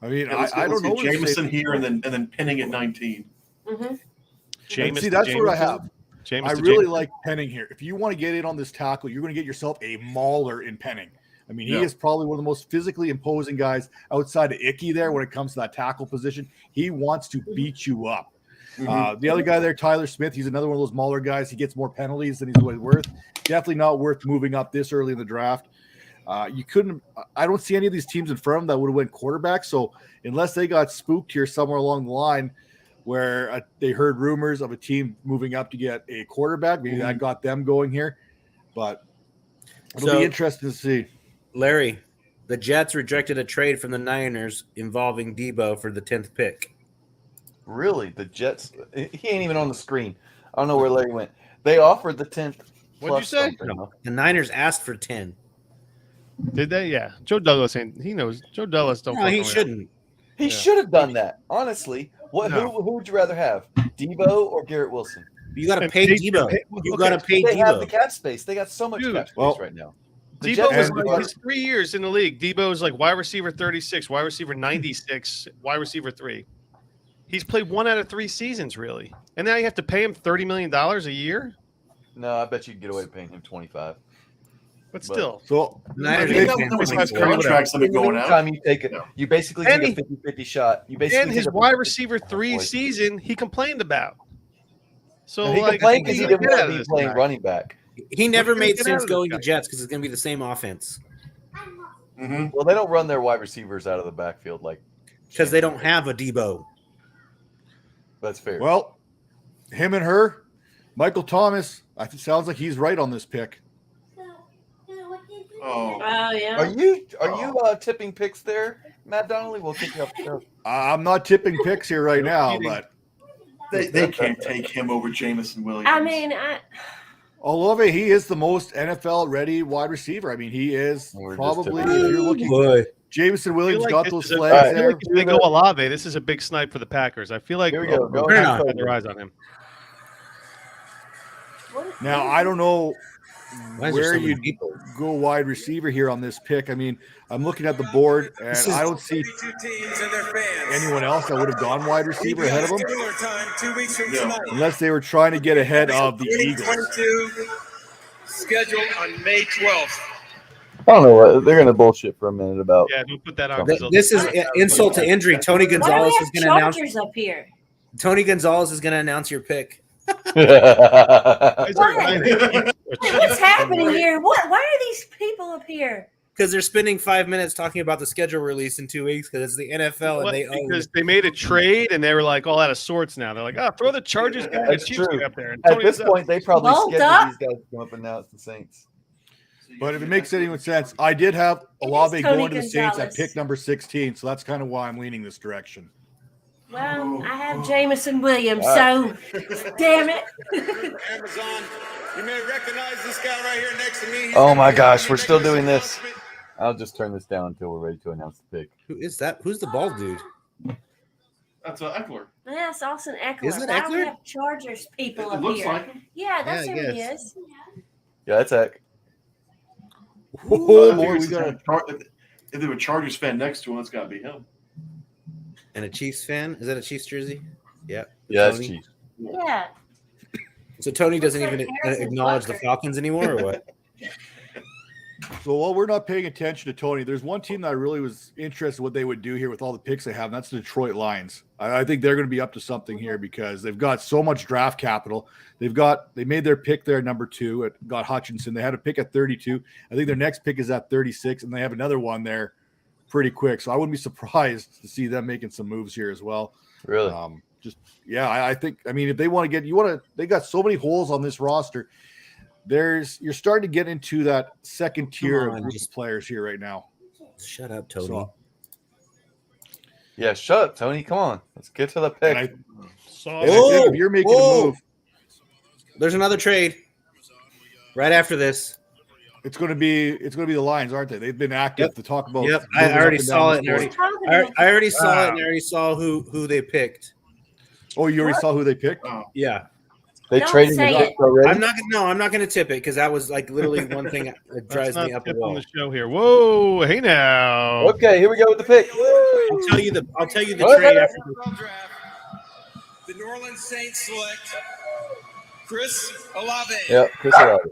I mean, Let's I don't get know. what to say. Jameson here and then pinning at 19. Mm-hmm. And Jameis see, to that's what I Jameson. have. Jameis I to really Jameson. like Penning here. If you want to get in on this tackle, you're going to get yourself a mauler in Penning. I mean, he Yeah. is probably one of the most physically imposing guys outside of Icky there when it comes to that tackle position. He wants to beat you up. Mhm. The other guy there, Tyler Smith, he's another one of those mauler guys. He gets more penalties than he's worth. Definitely not worth moving up this early in the draft. You couldn't. I don't see any of these teams in front of them that would have went quarterback. So unless they got spooked here somewhere along the line, where they heard rumors of a team moving up to get a quarterback, maybe that got them going here. But it'll So- be interesting to see. Larry, the Jets rejected a trade from the Niners involving Debo for the 10th pick. Really? The Jets? He ain't even on the screen. I don't know where Larry went. They offered the 10th. What'd you say? No, the Niners asked for 10. Did they? Yeah. Joe Douglas ain't. He knows. Joe Douglas don't. No, he fuck around. shouldn't. He should have done that. Honestly, No. who would you rather have, Debo or Garrett Wilson? You got to pay Debo. You got to pay They have the Debo. cap space. They got so much cap space right now. The Debo Jets was are- like his 3 years in the league. Debo's like wide receiver 36, wide receiver 96, wide receiver 3. He's played 1 out of 3 seasons, really. And now you have to pay him $30 million a year? No, I bet you could get away with paying him 25. But still. So Niners They are got paying those nice 24. contracts that are In the going out. meantime, you take it. You basically And take a 50-50 shot. You basically And his take a wide 50-50 receiver 3 boy. season, he complained about. So And he like, complained because he get didn't out want of to be this playing guy. running back. He never What are you made gonna get out sense of this going to guy? Jets because it's going to be the same offense. Well, they don't run their wide receivers out of the backfield like Because they don't have a Debo. that's fair. well, him and her, Michael Thomas. It sounds like he's right on this pick. Oh, Oh yeah. Are you tipping picks there, Matt Donnelly? We'll kick you off the show. I'm not tipping picks here right now, but they can't take him over Jamison Williams. I mean, Olave, he is the most NFL ready wide receiver. I mean, he is We're just probably, if tipping. you're looking, Boy. Jameson I feel Williams like got this those is a- flags I feel there. like if they go Olave, this is a big snipe for the Packers. I feel like Here we go. Go they're ahead. not got their eyes on him. Now, I don't know Why is there where so many you people? go wide receiver here on this pick. I mean, I'm looking at the board, and I don't see 32 teams and their fans. anyone else that would have gone wide receiver ahead of him, Similar time 2 weeks from Yeah. tonight. unless they were trying to get ahead of the Eagles. 2022 scheduled on May 12th. I don't know what they're gonna bullshit for a minute about. Yeah, don't put that on. This is insult to injury. Tony why do Gonzalez we is have going to announce. Chargers up here? Tony Gonzalez is going to announce your pick What's happening here? Why are these people up here? because they're spending 5 minutes talking about the schedule release in 2 weeks because it's the NFL and they own. Because they made a trade and they were like all out of sorts now. They're like, throw the Chargers guy and the That's Chiefs true. guy up there. And At Tony this Gonzalez- point, they probably Hold scheduled up. these guys to come up and announce the Saints. But if it makes any sense, I did have Olave Tony going to the Saints at Gonzalez. pick number 16, so that's kind of why I'm leaning this direction. Well, I have Jamison Williams, All so damn it. Amazon, you may recognize this guy right here next to me. He's Oh gonna my be gosh, making we're still this doing this. announcement. I'll just turn this down until we're ready to announce the pick. Who is that? Who's the bald dude? That's Eckler. Yes, Austin Eckler. Isn't it Why do we Eckler? have Chargers people It up looks here? like him. Yeah, that's Yeah, I who he guess. is. Yeah, that's Eck. Oh, I boy, figured we since got if there were a Chargers fan next to him, it's got to be him. And a Chiefs fan? Is that a Chiefs jersey? Yeah. Yeah, that's Tony? Chiefs. Yeah. So Tony doesn't Looks even like Harrison acknowledge the Butker. Falcons anymore, or what? So while we're not paying attention to Tony, there's one team that I really was interested in what they would do here with all the picks they have, and that's the Detroit Lions. I think they're going to be up to something here because they've got so much draft capital. They made their pick there at number 2. It got Hutchinson. They had a pick at 32. I think their next pick is at 36, and they have another one there pretty quick. So I wouldn't be surprised to see them making some moves here as well. Really? I think, I mean, if they want to they got so many holes on this roster. You're starting to get into that second tier Come of on, group just- of players here right now. Shut up, Tony. So- Yeah, shut up, Tony. Come on. Let's get to the pick. And I Saw think if you're making Whoa. a move, There's another trade right after this. it's going to be the Lions, aren't they? They've been active Yep. to talk about. Yep, moving I up already and saw down it. the And board. Talking I about already saw Wow. it, and I already saw who they picked. Oh, you already saw who they picked? Oh, Yeah, They Don't traded say me it. already. I'm not gonna tip it because that was like literally one thing that Let's drives not me up a tip on wall. the show here. Whoa, hey now. Okay, here we go with the pick. I'll tell you the Okay. trade after. NFL draft. The New Orleans Saints select Chris Olave. Yeah, Chris Olave.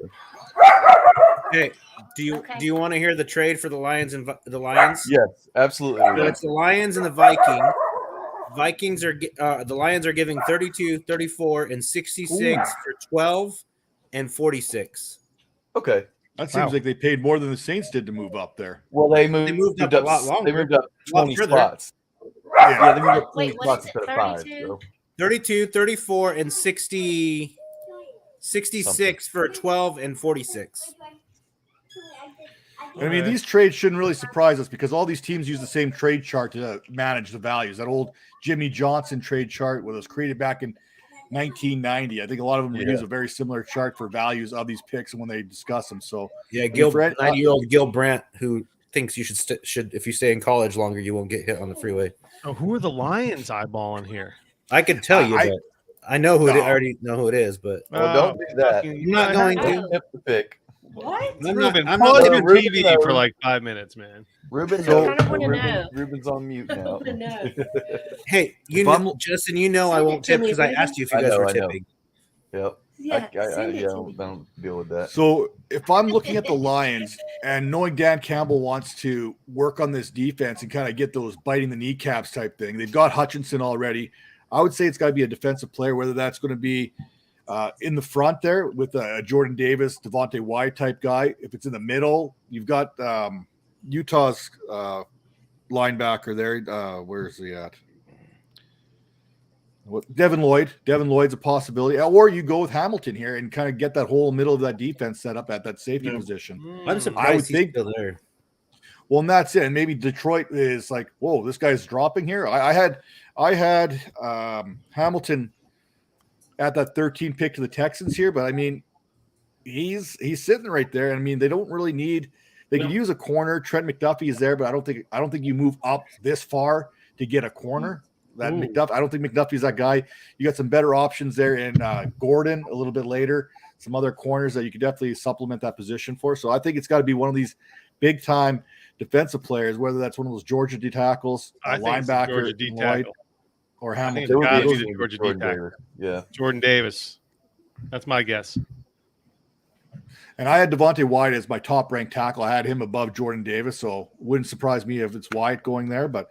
Hey, do Okay. you want to hear the trade for the Lions and the Lions? Yes, absolutely. So it's the Lions and the Vikings. Vikings are the Lions are giving 32, 34, and 66 for 12 and 46. Okay. That seems like they paid more than the Saints did to move up there. Well, they moved up a lot longer. They moved up A lot 20 further. spots. Yeah, they moved up 20 Wait, what spots is it, instead of 5. 32? So. 32, 34, and 66 for 12 and 46. I mean, these trades shouldn't really surprise us because all these teams use the same trade chart to manage the values. That old Jimmy Johnson trade chart was created back in 1990. I think a lot of them use a very similar chart for values of these picks when they discuss them. So yeah, 90-year-old Gil Brandt, who thinks you should if you stay in college longer, you won't get hit on the freeway. Oh, who are the Lions eyeballing here? I could tell you, but I know who it is. I already know who it is, but don't do that. I'm not going to Hip the pick. What? I'm Pause not your going TV for like 5 minutes, man. Ruben's on mute now. Hey, Justin, I won't tip because I asked you if you guys were tipping. Yep. Yeah, I don't deal with that. So if I'm looking at the Lions and knowing Dan Campbell wants to work on this defense and kind of get those biting the kneecaps type thing, they've got Hutchinson already. I would say it's got to be a defensive player, whether that's going to be in the front there with a Jordan Davis, Devontae Wyatt type guy. If it's in the middle, you've got Utah's linebacker there. Where is he at? Devin Lloyd. Devin Lloyd's a possibility. Or you go with Hamilton here and kind of get that whole middle of that defense set up at that safety position. I'm surprised he's still there. Well, and that's it. And maybe Detroit is like, whoa, this guy's dropping here. I had Hamilton at that 13 pick to the Texans here, but I mean, he's sitting right there. I mean, they don't really need. They could use a corner. Trent McDuffie is there, but I don't think you move up this far to get a corner. That McDuffie, I don't think McDuffie's that guy. You got some better options there in Gordon a little bit later. Some other corners that you could definitely supplement that position for. So I think it's got to be one of these big time defensive players, whether that's one of those Georgia D tackles, a linebacker, Lloyd, or Hamilton. I think it's the Georgia D tackle. Yeah, Jordan Davis. That's my guess. And I had Devontae Wyatt as my top ranked tackle. I had him above Jordan Davis, so wouldn't surprise me if it's Wyatt going there. But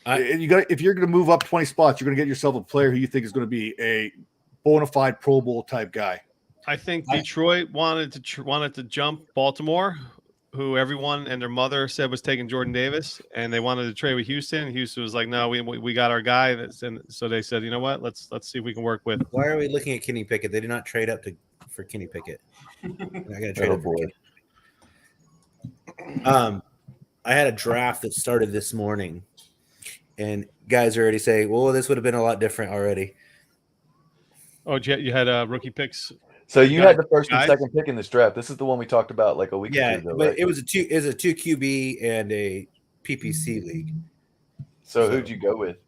if you're going to move up 20 spots, you're going to get yourself a player who you think is going to be a bona fide Pro Bowl type guy. I think Detroit wanted to jump Baltimore, who everyone and their mother said was taking Jordan Davis, and they wanted to trade with Houston. Houston was like, "No, we got our guy." And so they said, "You know what? Let's see if we can work with." Why are we looking at Kenny Pickett? They did not trade up for Kenny Pickett. I got to trade up for Kenny. I had a draft that started this morning, and guys are already saying, "Well, this would have been a lot different already." Oh, you had rookie picks. So you had the first and second pick in this draft. This is the one we talked about like a week ago. Yeah, but it was a two QB and a PPC league. So who'd you go with?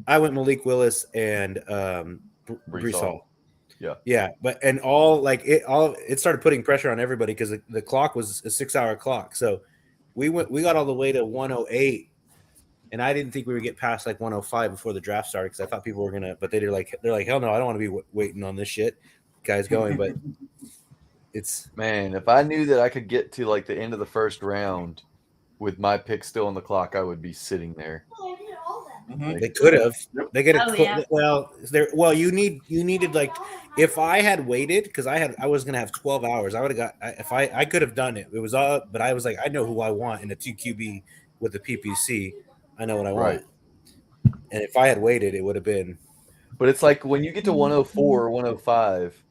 I went Malik Willis and Breece Hall. Yeah, but it started putting pressure on everybody because the clock was a 6-hour clock. So we got all the way to 108, and I didn't think we would get past like 105 before the draft started because I thought people were gonna. But they're like, hell no, I don't want to be waiting on this shit. Guys going, but it's if I knew that I could get to like the end of the first round with my pick still on the clock, I would be sitting there. They could have. They could have. Well, you needed like if I had waited because I was gonna have 12 hours. I would have got if I could have done it. It was all, but I was like, I know who I want in a 2 QB with the PPC. I know what I want. And if I had waited, it would have been. But it's like when you get to 104 or 105.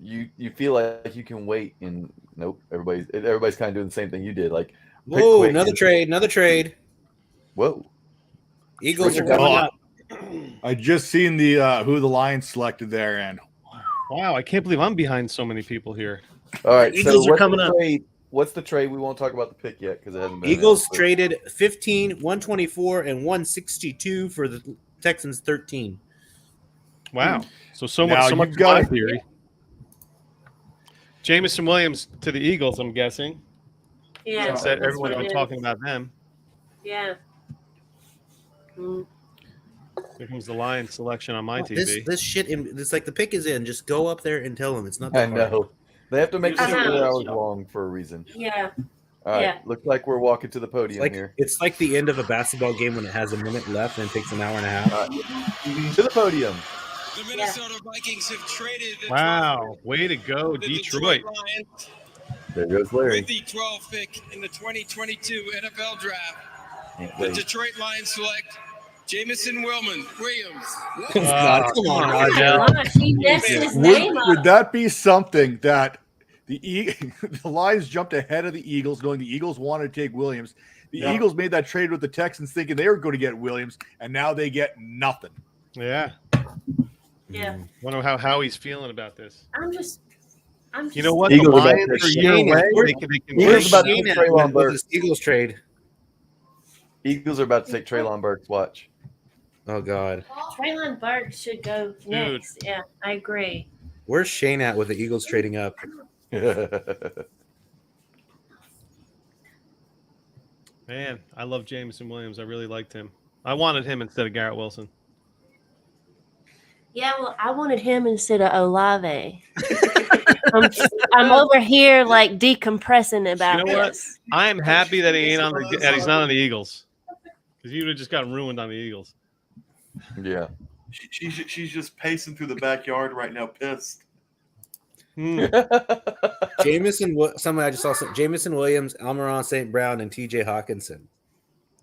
You feel like you can wait, and nope. Everybody's kind of doing the same thing you did. Like, whoa, another trade. Whoa, Eagles are coming up. I just seen the who the Lions selected there, and wow, I can't believe I'm behind so many people here. All right, Eagles are coming up. What's the trade? We won't talk about the pick yet because it hasn't been. Eagles traded 15, 124, and 162 for the Texans 13. Wow, so much got theory. Jameson Williams to the Eagles, I'm guessing. Yeah. Since everyone's been talking about them. Yeah. Here comes the Lions selection on my TV. This shit, it's like the pick is in. Just go up there and tell them it's not that I know. They have to make this 4 hours long for a reason. Yeah. All right. Looks like we're walking to the podium here. It's like the end of a basketball game when it has a minute left and it takes an hour and a half. To the podium. The Minnesota Vikings have traded. Wow, way to go, Detroit. Lions there goes Larry. with the 12th pick in the 2022 NFL Draft. The Detroit Lions select Jameson Williams. Come on, Roger. Would that be something that the Lions jumped ahead of the Eagles, knowing the Eagles wanted to take Williams. The Eagles made that trade with the Texans thinking they were going to get Williams, and now they get nothing. Yeah. Yeah. Wonder how Howie's feeling about this. I'm just. You know what? Eagles The are about Lions to are shake year it. away. We're- They can Eagles about to Shane take at Traylon with Burks. this Eagles trade. Eagles are about to take Traylon Burks. Watch. Oh God, Traylon Burks should go next. Yeah, I agree. where's Shane at with the Eagles trading up? Man, I love Jameson Williams. I really liked him. I wanted him instead of Garrett Wilson. Yeah, well, I wanted him instead of Olave. I'm over here like decompressing about You know what? this. I am happy that he ain't on the that he's not on the Eagles, because he would have just gotten ruined on the Eagles. Yeah. She's just pacing through the backyard right now, pissed. Jameson, somebody I just saw some Jameson Williams, Almiron St. Brown, and TJ Hawkinson.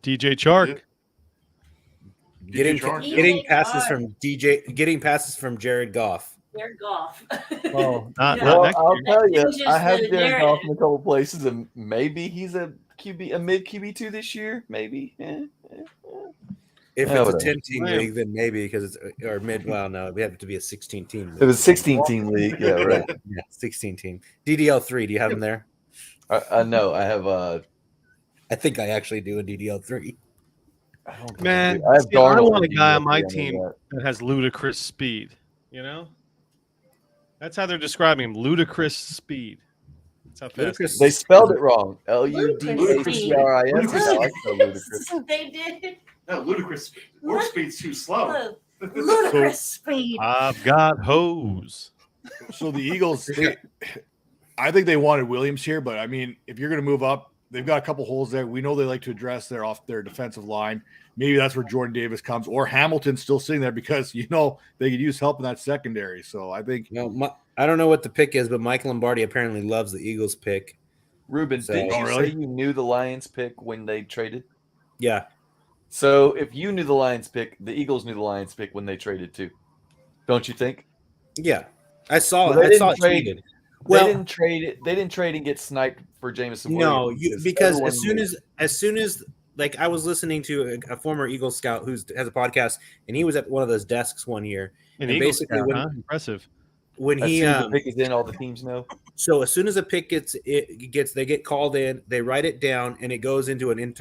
DJ Chark. Getting DJ passes Chark. getting passes from Jared Goff. Jared Goff. Oh, Well, I'll tell you, Changes I have the Jared narrative. Goff in a couple places, and maybe he's a mid QB2 this year. Maybe. If Yeah, it's a whatever. 10-team league, then maybe because it's or mid. Well, no, we have it to be a 16-team. It was 16-team league. Yeah, right. Yeah, 16-team. DDL3. Do you have him there? No, I have. I think I actually do in DDL3. Man, I have see, I Darnold want a in guy on DDL3, my I know team that. that has ludicrous speed. You know, that's how they're describing him: ludicrous speed. That's how fast. They spelled it wrong. LUDACRIS. Now I spell ludicrous. They did. No, ludicrous. Warp speed's too slow. Ludicrous speed. I've got hose. So the Eagles, I think they wanted Williams here, but I mean, if you're going to move up, they've got a couple holes there. We know they like to address their defensive line. Maybe that's where Jordan Davis comes, or Hamilton's still sitting there because they could use help in that secondary. So I think. I don't know what the pick is, but Mike Lombardi apparently loves the Eagles pick. Ruben, So- didn't you Oh, say really? you knew the Lions pick when they traded? Yeah. So if you knew the Lions pick, the Eagles knew the Lions pick when they traded too. Don't you think? Yeah, I saw Well, it. I saw it tweeted. Well, they didn't trade it. They didn't trade and get sniped for Jameson no, Williams. because everyone as soon as like I was listening to a former Eagle scout who has a podcast, and he was at one of those desks one year, An and Eagle basically scout, when, huh? Impressive. when as he soon as the pick is in, all the teams know. So as soon as a pick they get called in, they write it down, and it goes into an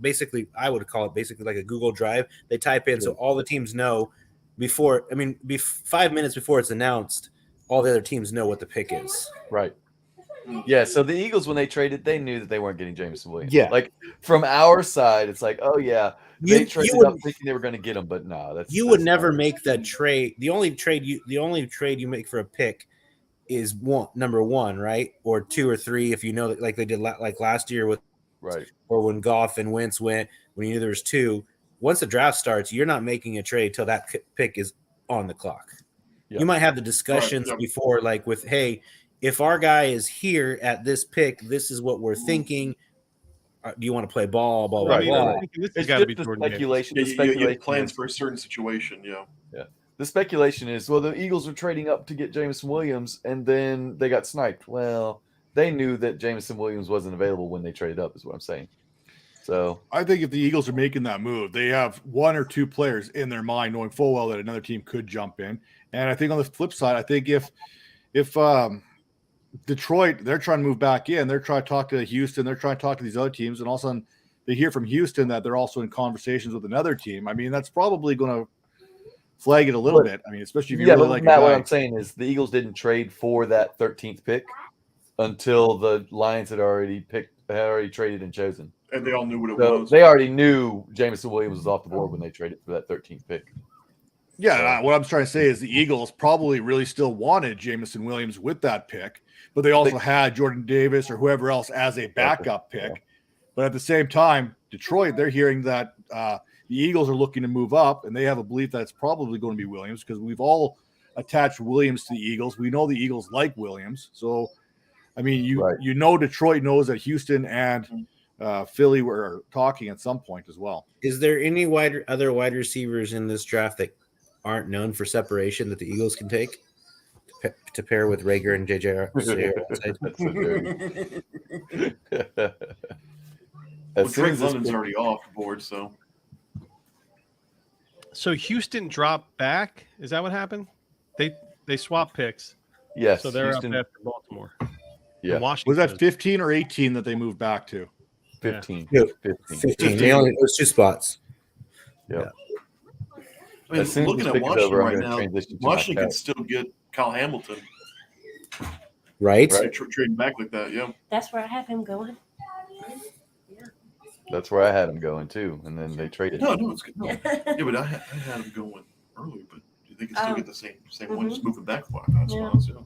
basically I would call it basically like a Google Drive. They type in so all the teams know before. I mean, 5 minutes before it's announced, all the other teams know what the pick is. Right. Yeah. So the Eagles, when they traded, they knew that they weren't getting Jameson Williams. Yeah. Like from our side, it's like, oh yeah, they You traded would- up thinking they were going to get him, but no, that's You would never make that trade. The only trade you make for a pick is number one, right? Or two or three if you know that, like they did like last year with right, or when Goff and Wentz went when you knew there was two. Once the draft starts, you're not making a trade till that pick is on the clock. Yeah. You might have the discussions Right, yeah. before, like with, hey, if our guy is here at this pick, this is what we're thinking. Do you want to play ball? Blah blah Right, blah. right. This has It's got to just be the Jordan Davis. speculation. Yeah, The you speculation have plans is- for a certain situation. Yeah. The speculation is, well, the Eagles were trading up to get Jameson Williams, and then they got sniped. Well, they knew that Jameson Williams wasn't available when they traded up, is what I'm saying. So I think if the Eagles are making that move, they have one or two players in their mind knowing full well that another team could jump in. And I think on the flip side, I think if Detroit, they're trying to move back in, they're trying to talk to Houston, they're trying to talk to these other teams, and all of a sudden they hear from Houston that they're also in conversations with another team. I mean, that's probably going to flag it a little bit. I mean, especially if you really but like a Matt, what guy. I'm saying is the Eagles didn't trade for that 13th pick until the Lions had already traded and chosen. And they all knew what it So was. they already knew Jameson Williams was off the board when they traded for that 13th pick. Yeah, what I'm trying to say is the Eagles probably really still wanted Jameson Williams with that pick, but they also had Jordan Davis or whoever else as a backup pick. Yeah. But at the same time, Detroit, they're hearing that the Eagles are looking to move up, and they have a belief that it's probably going to be Williams because we've all attached Williams to the Eagles. We know the Eagles like Williams. So, I mean, you know Detroit knows that Houston and Philly were talking at some point as well. Is there any other wide receivers in this draft that aren't known for separation that the Eagles can take? to pair with Rager and JJ. Well, Drake London's already off the board, so. So Houston dropped back. Is that what happened? They swapped picks. Yes. So they're Houston, up after Baltimore. yeah. And Washington. Was that 15 or 18 that they moved back to? 15. Yeah. 15. 15. They only those 2 spots. Yeah. I mean, As soon as looking this at pick is Washington over, I'm right gonna now, transition to my Washington can cat. still get Kyle Hamilton. Right? Trading back like that, yeah. That's where I have him going. That's where I had him going too, and then they traded. No, it's good. No. Yeah, but I had him going earlier, but they can still get the same one, just moving back 5 spots, yeah.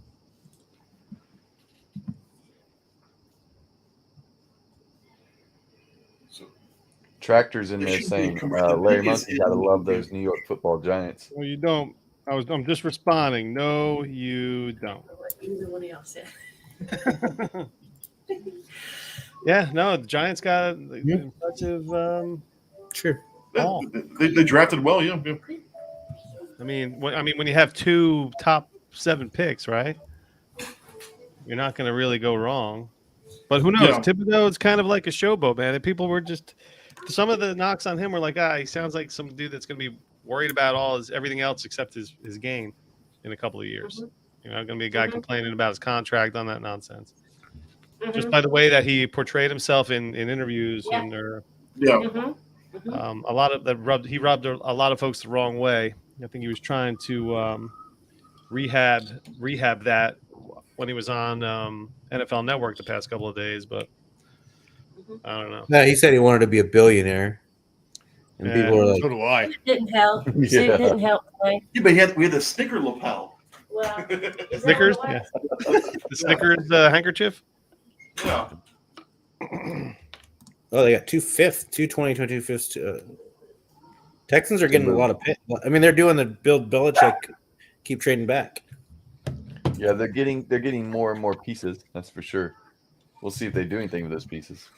So, Tractors in There there should be saying, commercial. Larry It is Monkey gotta in the love movie. those New York Football Giants. Well, you don't. I'm just responding. No, you don't. Either one of y'all said. Yeah, no, the Giants got an impressive. Sure. haul. They drafted well, yeah. I mean, when you have 2 top 7 picks, right? You're not going to really go wrong. But who knows? Yeah. Thibodeau is kind of like a showboat, man. And people were just some of the knocks on him were like, he sounds like some dude that's going to be worried about everything else except his game in a couple of years. You're not going to be a guy complaining about his contract on that nonsense. Just by the way that he portrayed himself in interviews and a lot of that he rubbed a lot of folks the wrong way. I think he was trying to rehab that when he was on NFL Network the past couple of days, but I don't know. Yeah, he said he wanted to be a billionaire, and Yeah. people were like, So do I. It didn't help. It didn't help. Right? Yeah, but we had the Snicker lapel. Well, Snickers, yeah. The Snickers handkerchief. Yeah. "Oh, they got 2 2022 fifths." Texans are getting a lot of pit. I mean, they're doing the Bill Belichick keep trading back. Yeah, they're getting more and more pieces. That's for sure. We'll see if they do anything with those pieces.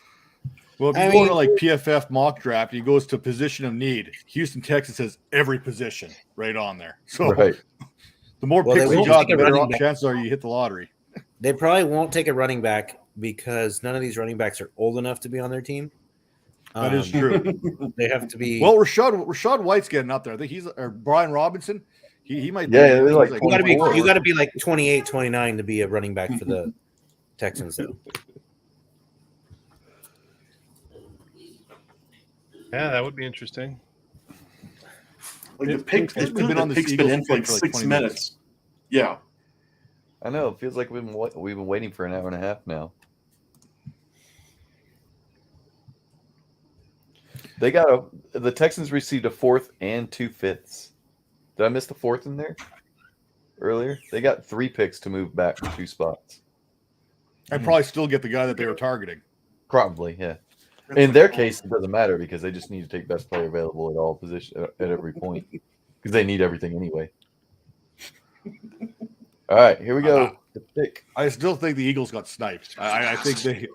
Well, if you go to like PFF mock draft, he goes to position of need. Houston, Texas has every position right on there. So Right. the more Well, picks they you won't got, take the a better running back. chances are you hit the lottery. They probably won't take a running back because none of these running backs are old enough to be on their team. That is true. They have to be. Well, Rashad White's getting up there. I think he's or Brian Robinson. He might. Yeah, I they're think like he's you got to be 24. you got to be like 28, 29 to be a running back for the Texans, though. Yeah, that would be interesting. Like the pick, it's We've been on this pick's Eagles been in for pick like for like 6 20 minutes. Yeah. I know. It feels like we've been waiting for an hour and a half now. They got the Texans received a 4th and 2 5ths. Did I miss the 4th in there earlier? They got 3 picks to move back 2 spots. I'd probably still get the guy that they were targeting. Probably, yeah. In their case, it doesn't matter because they just need to take best player available at all positions at every point because they need everything anyway. All right, here we go. The pick. I still think the Eagles got sniped. I think they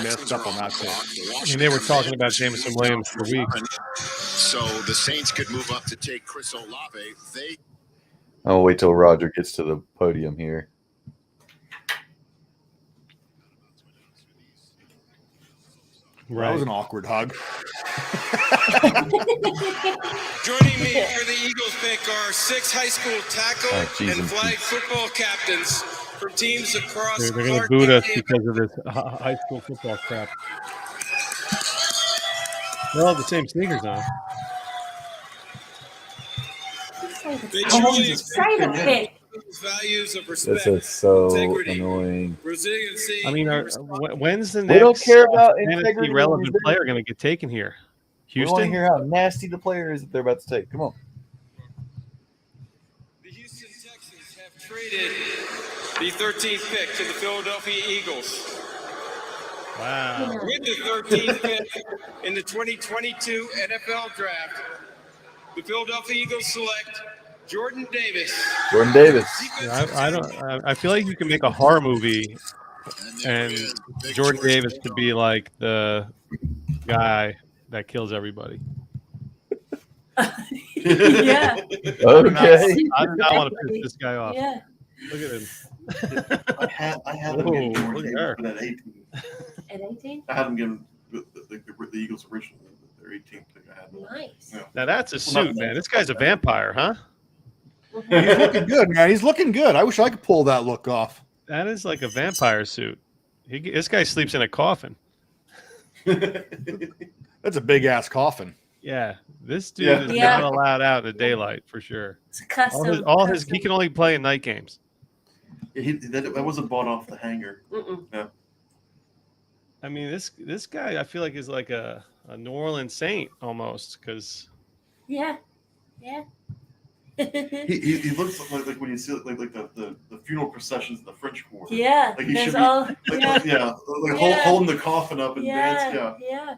messed up on that pick. I mean, they were talking about Jameson Williams for weeks. So the Saints could move up to take Chris Olave. I'll wait till Roger gets to the podium here. That was an awkward hug. Joining me for the Eagles pick are 6 high school tackle geez, and flag football captains from teams across They're going to Clark boot us County. because of this high school football crap. They all have the same sneakers on. Say the pick. Values of This respect, is so integrity, annoying. resiliency. I mean, when's the We next don't care about fantasy integrity or relevant resilience. player going to get taken here? We want to Houston? hear how nasty the player is that they're about to take. Come on. The Houston Texans have traded the 13th pick to the Philadelphia Eagles. Wow. With the 13th pick in the 2022 NFL Draft, the Philadelphia Eagles select Jordan Davis. Jordan Davis. I feel like you can make a horror movie and Jordan Davis could be like the guy that kills everybody. Yeah. Okay. I do not want to piss this guy off. Yeah. Look at him. I had them Whoa, getting look at Eagles, her. but at 18. At 18? I had them getting the Eagles originally, their 18th pick. I had them. Nice. Yeah. Now that's a suit, man. This guy's a vampire, huh? He's looking good, man. He's looking good. I wish I could pull that look off. That is like a vampire suit. This guy sleeps in a coffin. That's a big ass coffin. Yeah, this dude Yeah. is Yeah. not allowed out in the daylight for sure. It's custom. He can only play in night games. That wasn't bought off the hanger. Mm-mm. I mean, this guy I feel like is like a New Orleans Saint almost because Yeah. Yeah. He looks like when you see like the funeral processions in the French Quarter. Yeah. Like he there's should be all, like, yeah. like Yeah. holding the coffin up and Yeah. dance. Yeah.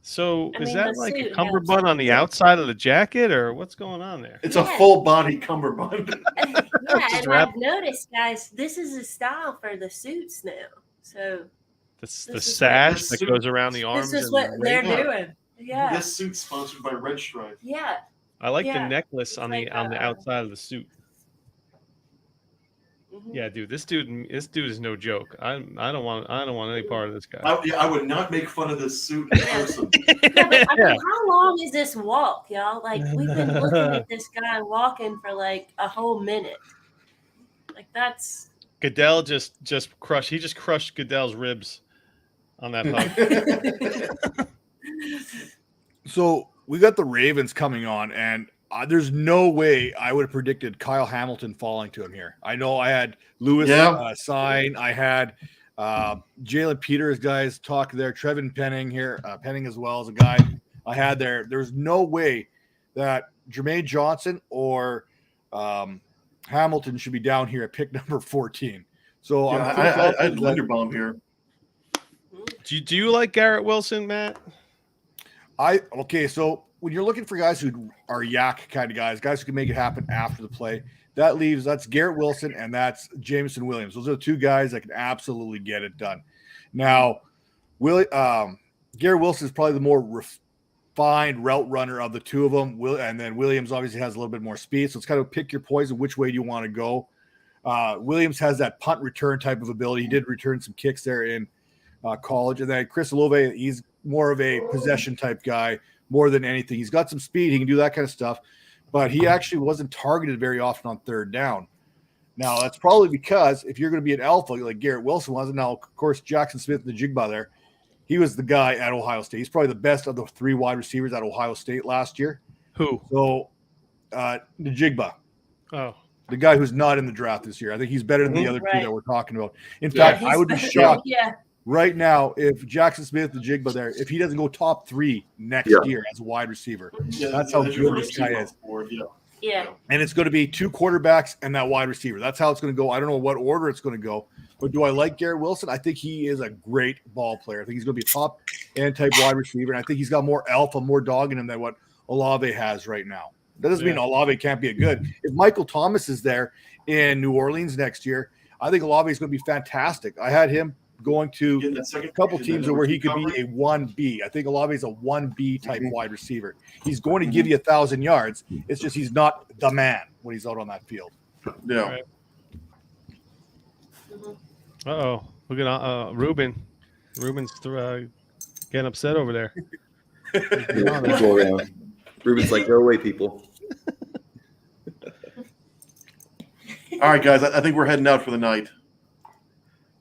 So I is mean, that the like a suit cummerbund helps. on the outside of the jacket, or what's going on there? It's Yeah. a full body cummerbund. Yeah, Just and wrap- I've noticed, guys, this is a style for the suits now. So The is sash what- that goes around the arms. this is and what the they're waist. doing. Yeah. This suit's sponsored by Red Stripe. Yeah. I like the Yeah. necklace It's on like, the outside of the suit. Mhm. Yeah, dude, this dude is no joke. I don't want any part of this guy. I would not make fun of this suit in person. Yeah, but, I mean, Yeah. how long is this walk, y'all? Like, we've been looking at this guy walking for like a whole minute. Like, that's. Goodell just crushed. He just crushed Goodell's ribs on that puck. So we got the Ravens coming on, and there's no way I would have predicted Kyle Hamilton falling to him here. I know I had Lewis sign. I had Jalen Peters guys talk there. Trevin Penning here, Penning as well as a guy I had there. There's no way that Jermaine Johnson or Hamilton should be down here at pick number 14. So Yeah, I had Linderbaum here. Do you like Garrett Wilson, Matt? So when you're looking for guys who are yak kind of guys who can make it happen after the play, that's Garrett Wilson and that's Jameson Williams. Those are the two guys that can absolutely get it done. Now, Garrett Wilson is probably the more refined route runner of the two of them. And then Williams obviously has a little bit more speed. So it's kind of pick your poison, which way do you want to go. Williams has that punt return type of ability. He did return some kicks there in college. And then Chris Olave, he's more of a possession type guy more than anything. He's got some speed. He can do that kind of stuff, but he actually wasn't targeted very often on third down. Now, that's probably because if you're going to be an alpha like Garrett Wilson was, and now, of course, Jackson Smith and the Jigba there, he was the guy at Ohio State. He's probably the best of the three wide receivers at Ohio State last year. Who? So, the Jigba. Oh. The guy who's not in the draft this year. I think he's better than the other two Right. that we're talking about. In Yeah, fact, I would be he's- shocked Yeah. right now if Jackson Smith, the Jigba there, if he doesn't go top 3 next year as a wide receiver. Yeah, That's how your good this guy receiver is. board, yeah. Yeah. And it's going to be 2 quarterbacks and that wide receiver. That's how it's going to go. I don't know what order it's going to go. But do I like Garrett Wilson? I think he is a great ball player. I think he's going to be a top end type wide receiver. And I think he's got more alpha, more dog in him than what Olave has right now. That doesn't mean Olave can't be a good. If Michael Thomas is there in New Orleans next year, I think Olave is going to be fantastic. I had him going to Getting that second a couple pick, teams and then where he could recovery. be a 1B. I think Olave is a 1B type wide receiver. He's going to give you 1,000 yards. It's just he's not the man when he's out on that field. Yeah. Right. Uh-oh. Look at Ruben. Ruben's getting upset over there. Go around. Ruben's like, go away, people. All right, guys. I think we're heading out for the night.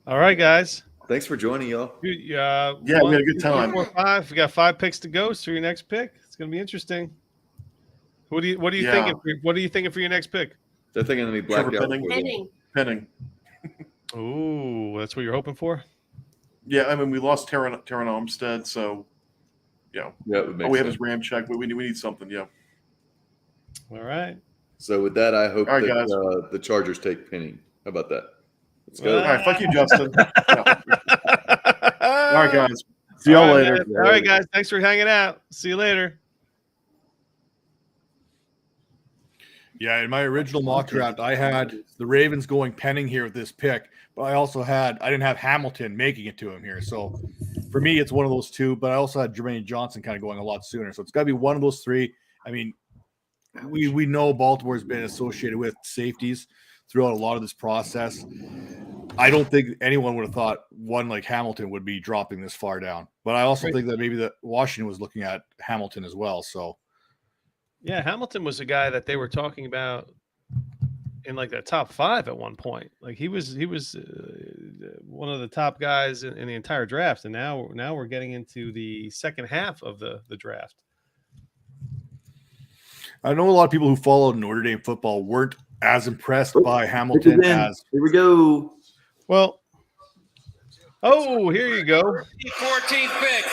All right, guys. Thanks for joining, y'all. Yeah, we had a good time. 4, 5. We got 5 picks to go. So your next pick. It's going to be interesting. What do you Yeah. think? What are you thinking for your next pick? They're thinking to be blacked Trevor out. Penning. before the- Penning. Penning. Ooh, that's what you're hoping for. Yeah, I mean, we lost Terran Armstead, so yeah. Yeah, it would make Oh, we have sense. his Ram check, but we need something. Yeah. All right. So with that, I hope All right, that guys. the Chargers take Penning. How about that? Let's All go. right, fuck you, Justin. Yeah. All right, guys. See y'all All right, later. man. All right, guys. Thanks for hanging out. See you later. Yeah, in my original mock draft, I had the Ravens going Penning here with this pick, but I didn't have Hamilton making it to him here. So for me, it's one of those two, but I also had Jermaine Johnson kind of going a lot sooner. So it's got to be one of those three. I mean, we know Baltimore's been associated with safeties throughout a lot of this process. I don't think anyone would have thought one like Hamilton would be dropping this far down. But I also think that maybe that Washington was looking at Hamilton as well. So Yeah, Hamilton was a guy that they were talking about in like the top 5 at one point. Like he was one of the top guys in the entire draft, and now we're getting into the second half of the draft. I know a lot of people who followed Notre Dame football weren't as impressed by Hamilton as. Here we go. Well, here you go. 14th pick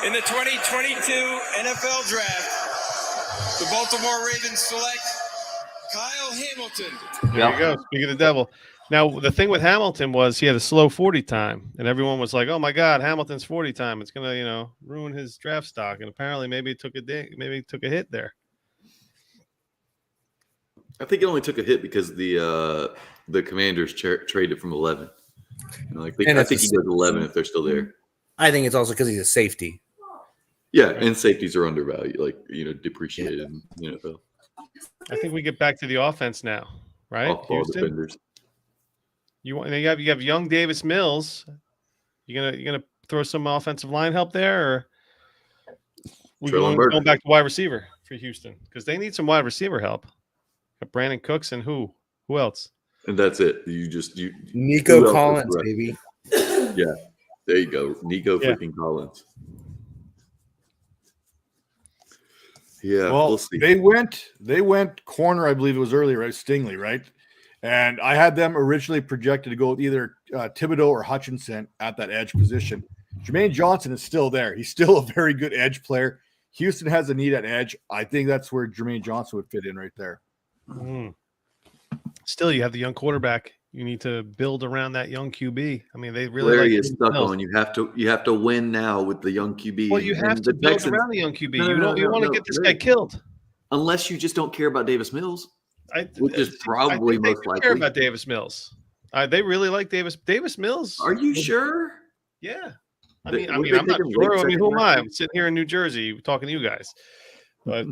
in the 2022 NFL Draft. The Baltimore Ravens select Kyle Hamilton. There you go. Speak of the devil. Now, the thing with Hamilton was he had a slow 40 time, and everyone was like, "Oh my God, Hamilton's 40 time. It's gonna, ruin his draft stock." And apparently, maybe it took a hit there. I think it only took a hit because the Commanders traded from 11. I think he goes 11 if they're still there. I think it's also because he's a safety. Yeah, and safeties are undervalued, depreciated in the NFL. I think we get back to the offense now, right? Off-ball defenders. You have young Davis Mills. You gonna throw some offensive line help there, or we going back to wide receiver for Houston because they need some wide receiver help. Got Brandon Cooks and who else? And that's it. Nico Collins, baby. Yeah, there you go, Nico freaking Collins. Yeah, well, we'll see. They went corner, I believe it was earlier, right? Stingley, right? And I had them originally projected to go with either Thibodeau or Hutchinson at that edge position. Jermaine Johnson is still there. He's still a very good edge player. Houston has a need at edge. I think that's where Jermaine Johnson would fit in right there. Still, you have the young quarterback. You need to build around that young QB. I mean, they really Larry is stuck on. You have to win now with the young QB. Well, you have to build around the young QB. You want to get this guy killed. Unless you just don't care about Davis Mills, which is probably most likely. Care about Davis Mills. They really like Davis Mills. Are you sure? Yeah. I mean, I'm not sure. I mean, who am I? I'm sitting here in New Jersey talking to you guys. But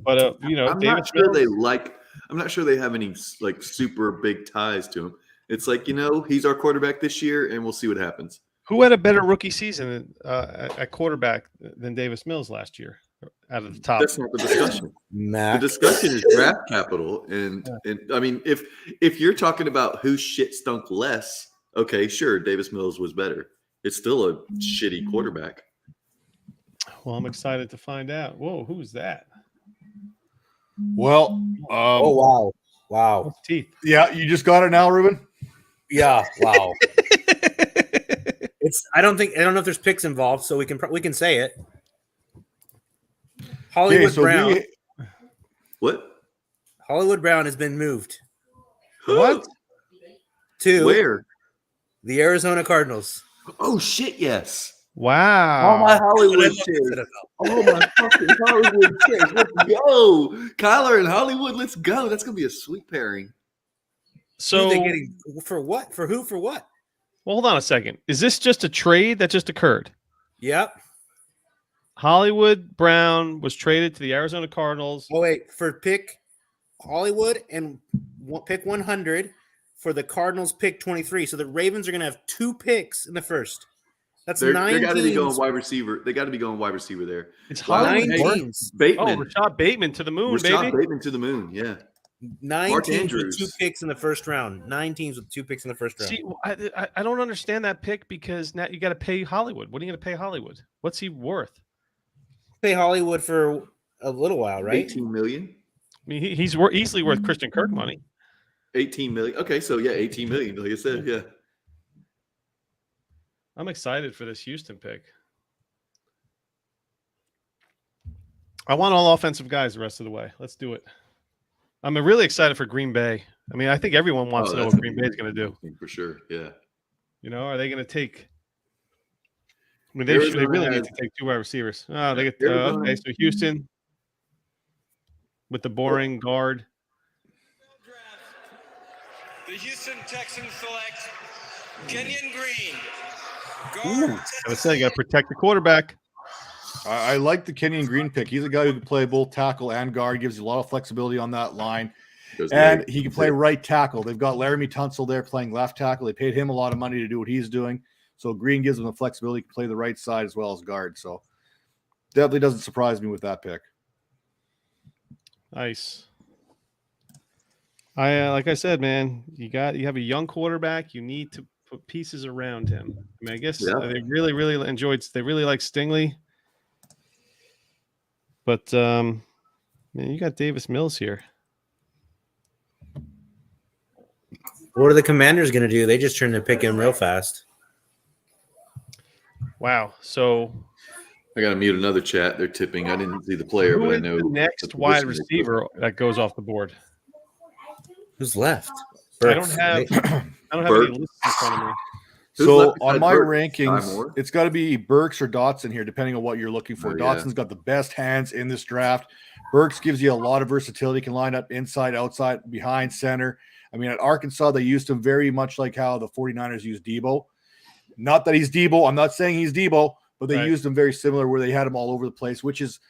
I'm Davis not sure Mills, I'm not sure they have any super big ties to him. It's like, he's our quarterback this year, and we'll see what happens. Who had a better rookie season at quarterback than Davis Mills last year? Out of the top, that's not the discussion. The discussion is draft capital, and I mean, if you're talking about who shit stunk less, okay, sure, Davis Mills was better. It's still a shitty quarterback. Well, I'm excited to find out. Whoa, who's that? Well, oh wow, teeth. Yeah, you just got it now, Ruben. Yeah, wow. I don't know if there's picks involved, so we can say it. Hollywood Brown. What? Hollywood Brown has been moved. What? To where? The Arizona Cardinals. Oh shit! Yes. Wow. Oh my Hollywood chairs. Oh my fucking Hollywood chairs. Let's go, Kyler and Hollywood. Let's go. That's gonna be a sweet pairing. So who are they getting for what? For who? For what? Well, hold on a second. Is this just a trade that just occurred? Yep. Hollywood Brown was traded to the Arizona Cardinals. Oh, wait, for pick Hollywood and pick 100 for the Cardinals pick 23. So the Ravens are going to have 2 picks in the first. That's 9 teams. They got to be going wide receiver. They got to be going wide receiver there. It's Hollywood. 9 teams. Bateman. Oh, Rashad Bateman to the moon, baby. Rashad Bateman to the moon, yeah. 9 Mark teams Andrews. with 2 picks in the first round. 9 teams with 2 picks in the first round. See, I don't understand that pick because now you got to pay Hollywood. What are you going to pay Hollywood? What's he worth? Pay Hollywood for a little while, right? $18 million. I mean, he's easily worth Christian Kirk money. $18 million. Okay, so yeah, $18 million. Like I said, yeah. I'm excited for this Houston pick. I want all offensive guys the rest of the way. Let's do it. I'm really excited for Green Bay. I mean, I think everyone wants to know what Green Bay is going to do. For sure, yeah. Are they going to take? I mean, they really need to take 2 wide receivers. Oh, they get okay. So Houston with the boring guard. The Houston Texans select Kenyon Green. I was saying, got to protect the quarterback. I like the Kenyon Green pick. He's a guy who can play both tackle and guard, gives you a lot of flexibility on that line. And he can play right tackle. They've got Laramie Tunsil there playing left tackle. They paid him a lot of money to do what he's doing. So Green gives him the flexibility to play the right side as well as guard. So definitely doesn't surprise me with that pick. Nice. Like I said, man, you have a young quarterback. You need to put pieces around him. I mean, I guess they really like Stingley. But man, you got Davis Mills here. What are the Commanders going to do? They just turned their pick in real fast. Wow. So I got to mute another chat. They're tipping. I didn't see the player, but I know the next wide receiver that goes off the board. Who's left? I don't have any lists in front of me. So on my rankings, it's got to be Burks or Dotson here, depending on what you're looking for. Dotson's got the best hands in this draft. Burks gives you a lot of versatility, can line up inside, outside, behind, center. I mean, at Arkansas, they used him very much like how the 49ers used Debo. Not that he's Debo. I'm not saying he's Debo, but they used him very similar where they had him all over the place, which is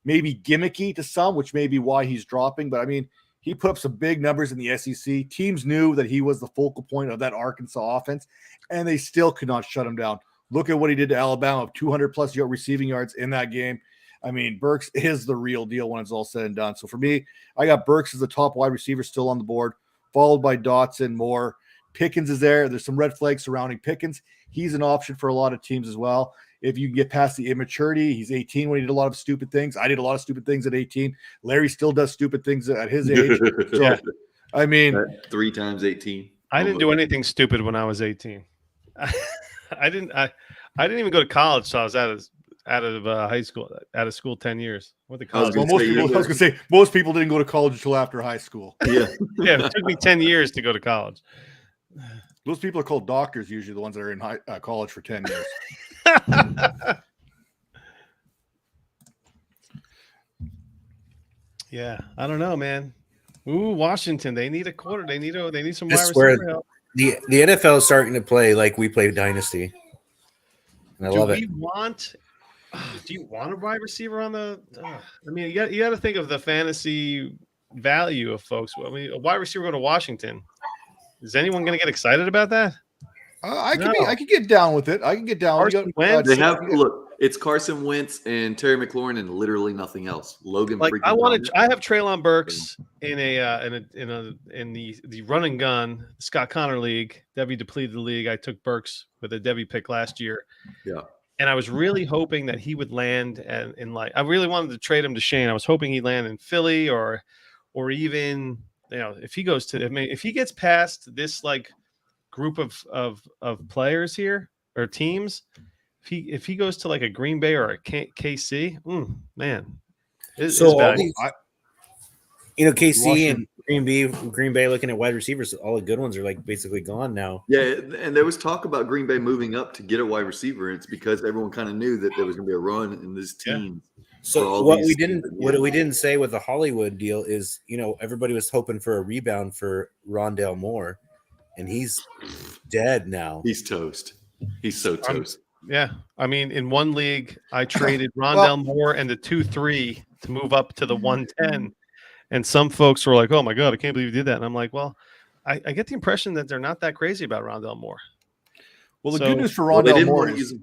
maybe gimmicky to some, which may be why he's dropping. But, I mean, he put up some big numbers in the SEC. Teams knew that he was the focal point of that Arkansas offense, and they still could not shut him down. Look at what he did to Alabama, 200-plus receiving yards in that game. I mean, Burks is the real deal when it's all said and done. So, for me, I got Burks as the top wide receiver still on the board, followed by Dotson, Moore. Pickens is there. There's some red flags surrounding Pickens. He's an option for a lot of teams as well. If you can get past the immaturity, he's 18 when he did a lot of stupid things. I did a lot of stupid things at 18. Larry still does stupid things at his age. So, I mean, 3 times 18. I didn't do anything stupid when I was 18. I didn't even go to college, so I was out of high school, out of school 10 years. Went to college. I was going to say most people didn't go to college until after high school. Yeah, yeah. It took me 10 years to go to college. Those people are called doctors, usually the ones that are in college for 10 years. Yeah, I don't know, man. Ooh, Washington. They need a quarter. They need some wide This is where receiver help. the NFL is starting to play like we play Dynasty. And I love it. Do you want a wide receiver on the? I mean, you got to think of the fantasy value of folks. I mean, a wide receiver go to Washington. Is anyone going to get excited about that? I could get down with it. I can get down with it. They have look. It's Carson Wentz and Terry McLaurin and literally nothing else. Logan. Like I have Treylon Burks in the run and gun Scott Connor league, Debbie depleted league. I took Burks with a Debbie pick last year. Yeah. And I was really hoping that he would land in like I really wanted to trade him to Shane. I was hoping he'd land in Philly or even if he goes to if he gets past this like group of players here or teams, if he goes to like a Green Bay or a KC, man. So all these, KC and Green Bay looking at wide receivers, all the good ones are like basically gone now. Yeah, and there was talk about Green Bay moving up to get a wide receiver. And it's because everyone kind of knew that there was going to be a run in this team. Yeah. So what we didn't say with the Hollywood deal is, everybody was hoping for a rebound for Rondale Moore, and he's dead now. He's toast. He's so toast. Yeah, I mean, in one league, I traded Rondale Moore and the 2-3 to move up to the 110. And some folks were like, "Oh my God, I can't believe you did that." And I'm like, "Well, I get the impression that they're not that crazy about Rondale Moore." Well, the good news for Rondale Moore is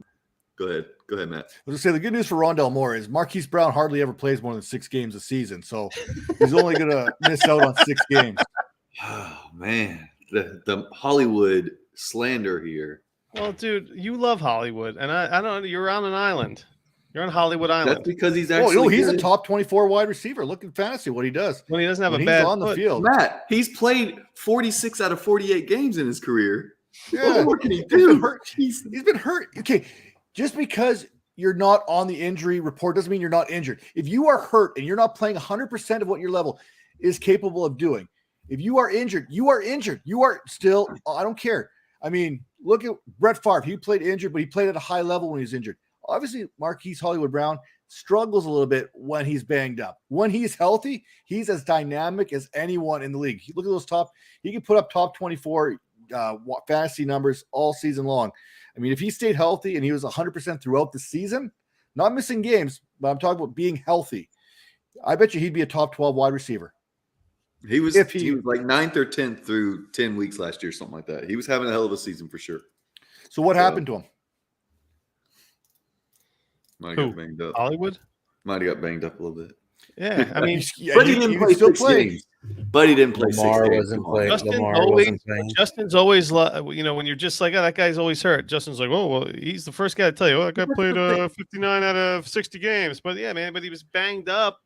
go ahead, Matt. I was going to say the good news for Rondale Moore is Marquise Brown hardly ever plays more than 6 games a season, so he's only going to miss out on 6 games. Oh man, the Hollywood slander here. Well, dude, you love Hollywood, and I don't know. You're on an island. You're on Hollywood Island. That's because he's actually he's a top 24 wide receiver. Look at fantasy what he does when he doesn't have he's bad on the field. Matt, he's played 46 out of 48 games in his career. Yeah. What more can he do? He's been hurt. Okay, just because you're not on the injury report doesn't mean you're not injured. If you are hurt and you're not playing 100% of what your level is capable of doing, if you are injured, you are injured. You are still. I don't care. I mean, look at Brett Favre. He played injured, but he played at a high level when he was injured. Obviously, Marquise Hollywood Brown struggles a little bit when he's banged up. When he's healthy, he's as dynamic as anyone in the league. Look at those he can put up top 24 fantasy numbers all season long. I mean, if he stayed healthy and he was 100% throughout the season, Not missing games, but I'm talking about being healthy. I bet you he'd be a top 12 wide receiver. He was If he was like 9th or 10th through 10 weeks last year, something like that. He was having a hell of a season for sure. So what happened to him? Might have got banged up. Hollywood? Might have got banged up a little bit. Yeah, I mean, but he didn't play 6 games. But he didn't play Lamar 6 games. wasn't playing. Justin's Lamar always, wasn't playing. Justin's always, you know, when you're just like, oh, that guy's always hurt. Justin's like, oh, well, he's the first guy to tell you, oh, that guy played 59 out of 60 games. But yeah, man, but he was banged up.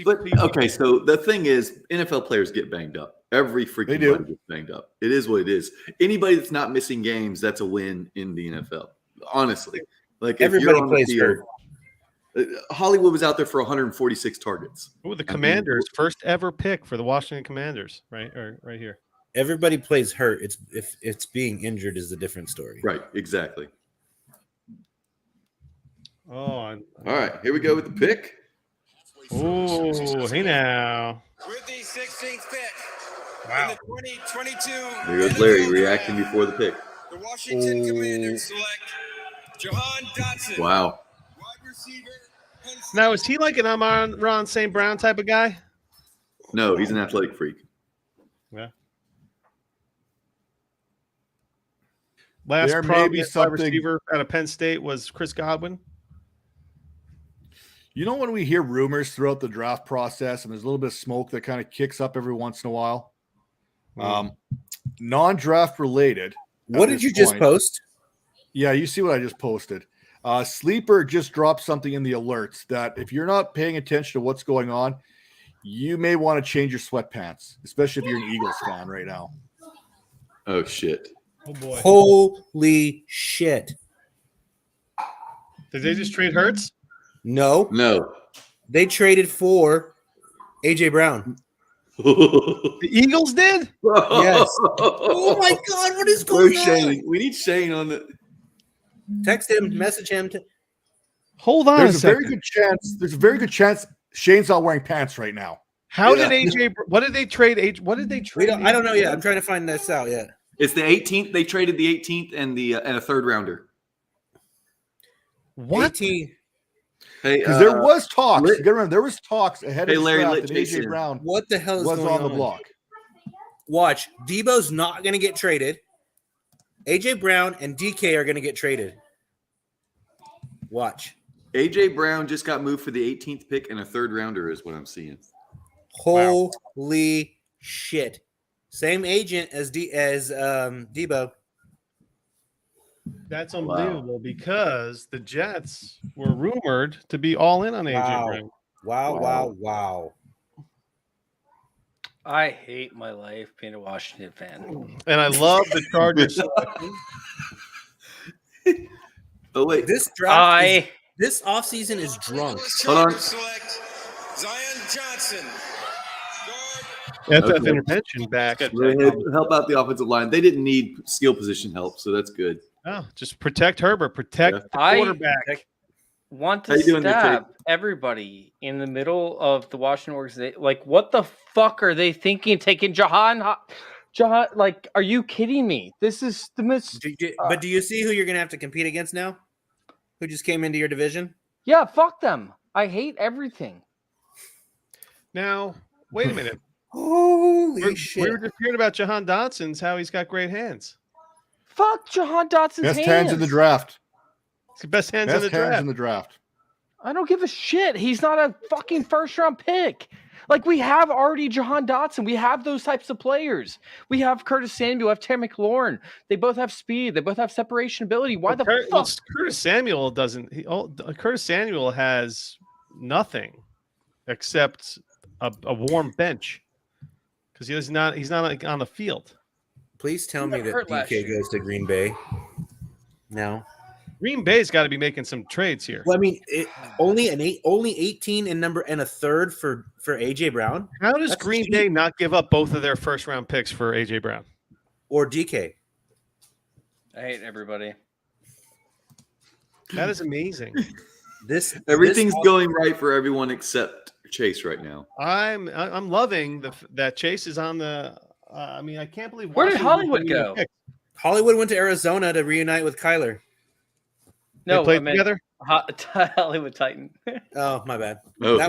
Okay, so the thing is, NFL players get banged up. Every freaking body gets banged up. It is what it is. Anybody that's not missing games, that's a win in the NFL. Honestly, like if Everybody you're on plays the field, Hollywood was out there for 146 targets. Ooh, the Commanders' first ever pick for the Washington Commanders, right here. Everybody plays hurt. It's if it's being injured is a different story. Right, exactly. Oh, all right, here we go with the pick. Oh, hey now. With the 16th pick. Wow. In the 2022 There goes Larry reacting before the pick. The Washington Commanders select Jahan Dotson. Wow. Wide receiver. Now, is he like an Amon-Ra St. Brown type of guy? No, he's an athletic freak. Yeah. Last There may be prominent wide something- receiver out of Penn State was Chris Godwin. You know, when we hear rumors throughout the draft process and there's a little bit of smoke that kind of kicks up every once in a while, non-draft related. What did you just post? Yeah, you see what I just posted. Sleeper just dropped something in the alerts that if you're not paying attention to what's going on, you may want to change your sweatpants, especially if you're an Eagles fan right now. Oh, shit. Oh, boy. Holy shit. Did they just trade Hurts? No. No. They traded for AJ Brown. The Eagles did? Yes. Oh my God, what is going on? Shane? We need Shane on the Text him, message him. Hold on There's a a second. very good chance Shane's not wearing pants right now. How did AJ? What did they trade? What did they trade? I don't know yet. I'm trying to find this out yet. It's the 18th. They traded the 18th and a third rounder. What? 18. Hey, Because there was talks. You gotta remember, there was talks ahead Hey, of the Larry, draft let that Jason AJ in. Brown What the hell is was going on the block. Watch. Debo's not going to get traded. AJ Brown and DK are going to get traded. Watch. AJ Brown just got moved for the 18th pick and a third rounder is what I'm seeing. Holy shit. Same agent as Debo. That's unbelievable because the Jets were rumored to be all in on AJ Wow. Brown. Wow. I hate my life being a Washington fan. And I love the Chargers selection. Oh wait, This draft this offseason is drunk. Hold on. Select Zion Johnson. That's that Okay. intervention back. Help out the offensive line. They didn't need skill position help, so that's good. Oh, just protect Herbert. Protect the I- quarterback. Want How to you doing there, stab everybody in the middle of the Washington organization. Like, what the fuck are they thinking? Taking Jahan, like, are you kidding me? This is the most. But do you see who you're going to have to compete against now? Who just came into your division? Yeah, fuck them. I hate everything. Now, wait a minute. Holy shit. We were just hearing about Jahan Dotson's, how he's got great hands. Fuck Jahan Dotson's Best hands in the draft. It's the best hands Best in the hands draft. in the draft. I don't give a shit. He's not a fucking first round pick. Like, we have already Jahan Dotson. We have those types of players. We have Curtis Samuel. We have Terry McLaurin. They both have speed. They both have separation ability. Why the fuck? Curtis Samuel doesn't. Curtis Samuel has nothing except a warm bench because he's not like, on the field. Please tell me that hurt last DK year. goes to Green Bay. No. Green Bay's got to be making some trades here. Well, I mean, only 18 and a third for AJ Brown. How does That's Green cheap. Bay not give up both of their first round picks for AJ Brown? Or DK? I hate everybody. That is amazing. Everything's going right for everyone except Chase right now. I'm loving that Chase is on the. I mean, I can't believe. Where did Washington Hollywood didn't even go? pick. Hollywood went to Arizona to reunite with Kyler. They No, played I meant together. Hollywood Titan. Oh, my bad. Oh, That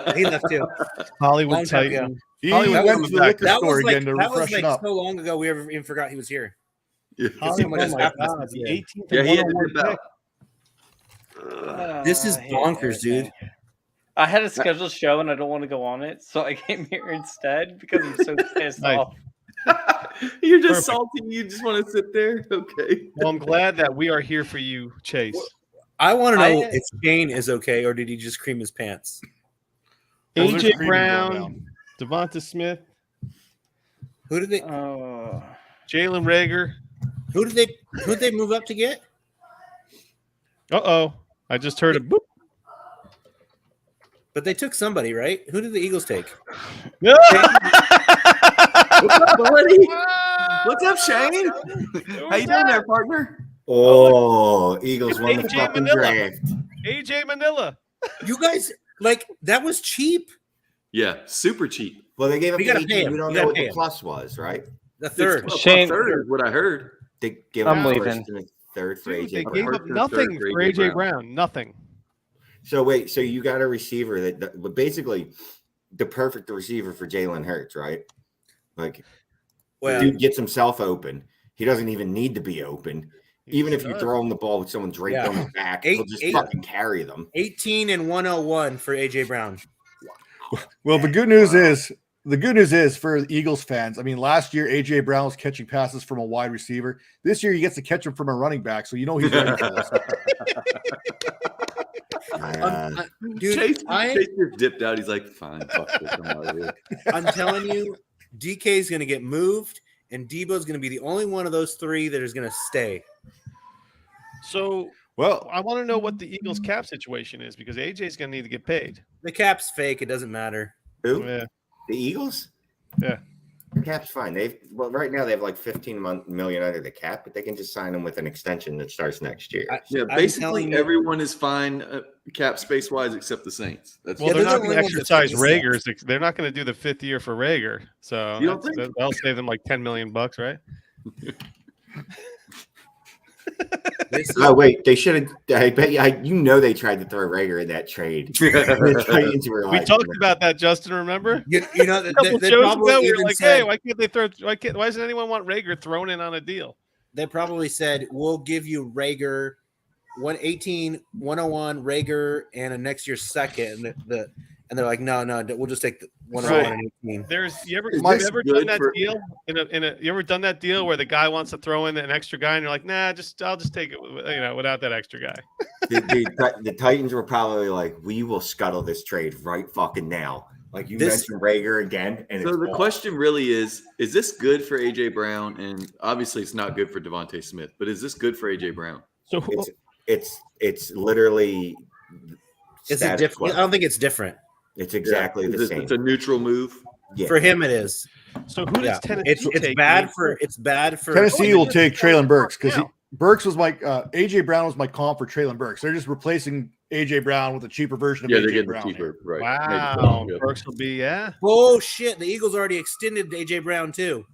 one, he left too. Hollywood Long time ago. Titan. He Hollywood went to the liquor That store was like, again to that was freshen like up. so long ago we even forgot he was here. Yeah. It's so much has Oh my happened God, since the then. 18th Yeah, and he had to 101 dip out. pick. This is bonkers, dude. I had a scheduled show and I don't want to go on it, so I came here instead because I'm so pissed Nice. off. You're just Perfect. salty. You just want to sit there. Okay. Well, I'm glad that we are here for you, Chase. I want to know I- if Shane is okay or did he just cream his pants? Oh, there's AJ cream going Brown, down. Devonta Smith, Who did they? Jalen Rager. Who did they move up to get? I just heard a boop. But they took somebody, right? Who did the Eagles take? What's up, buddy? What's up, Shane? How you doing there, partner? Oh, Eagles won the AJ fucking Manila. draft. AJ Manila. You guys that was cheap. Yeah, super cheap. Well, they gave up We the gotta pay 18. him. We don't We know gotta what pay the him. plus was, right? The third. It's Shane- third is what I heard. They gave I'm up the leaving. first and a third for Dude, AJ they Brown. gave First up and nothing third for AJ Brown. Nothing. So wait, so you got a receiver that basically the perfect receiver for Jalen Hurts, right? Like, Well, the dude gets himself open. He doesn't even need to be open. Even if you throw him the ball with someone draped Yeah. on his back, Eight- he'll just eight- fucking carry them. 18 and 101 for AJ Brown. Well, the good news is for the Eagles fans. I mean, last year AJ Brown was catching passes from a wide receiver. This year he gets to catch them from a running back, so you know he's ready for this. Dude, Chase just dipped out. He's like, fine, fuck this. I'm out of here. I'm telling you, DK is going to get moved, and Debo's going to be the only one of those three that is going to stay. So, well, I want to know what the Eagles cap situation is because AJ's going to need to get paid. The cap's fake. It doesn't matter. Who? Yeah. The Eagles? Yeah. The cap's fine. Right now they have like 15 million under the cap, but they can just sign them with an extension that starts next year. Yeah, basically everyone is fine cap space wise except the Saints. That's Well, they're not going to exercise Rager's. They're not going to do the 5th year for Rager. So You don't think? that'll save them like $10 million, right? Oh wait, they should have. I bet you, they tried to throw Rager in that trade. The Titans were We like, talked about that, Justin. Remember? You know, a couple they shows probably ago, we were even like, said- "Hey, why can't they throw? Why doesn't anyone want Rager thrown in on a deal?" They probably said, we'll give you Rager 118, 101, Rager, and a next year's second. And they're like, no, we'll just take the 101 and 18. There's you ever this done good that for- deal you ever done that deal where the guy wants to throw in an extra guy and you're like, nah, I'll just take it, without that extra guy. the Titans were probably like, we will scuttle this trade right fucking now. Like you mentioned Rager again, and So it's the gone. question really is this good for AJ Brown? And obviously it's not good for Devontae Smith, but is this good for AJ Brown? So it's literally. Is it status different? quo. I don't think it's different. It's exactly the same. It's a neutral move. Yeah. For him, it is. So who does Tennessee it's take? bad for Tennessee will take Traylon Burks because Burks was my AJ Brown was my comp for Traylon Burks. They're just replacing AJ Brown with a cheaper version of Yeah, they're AJ getting Brown. cheaper, right? Wow, Burks will be Oh shit! The Eagles already extended AJ Brown too.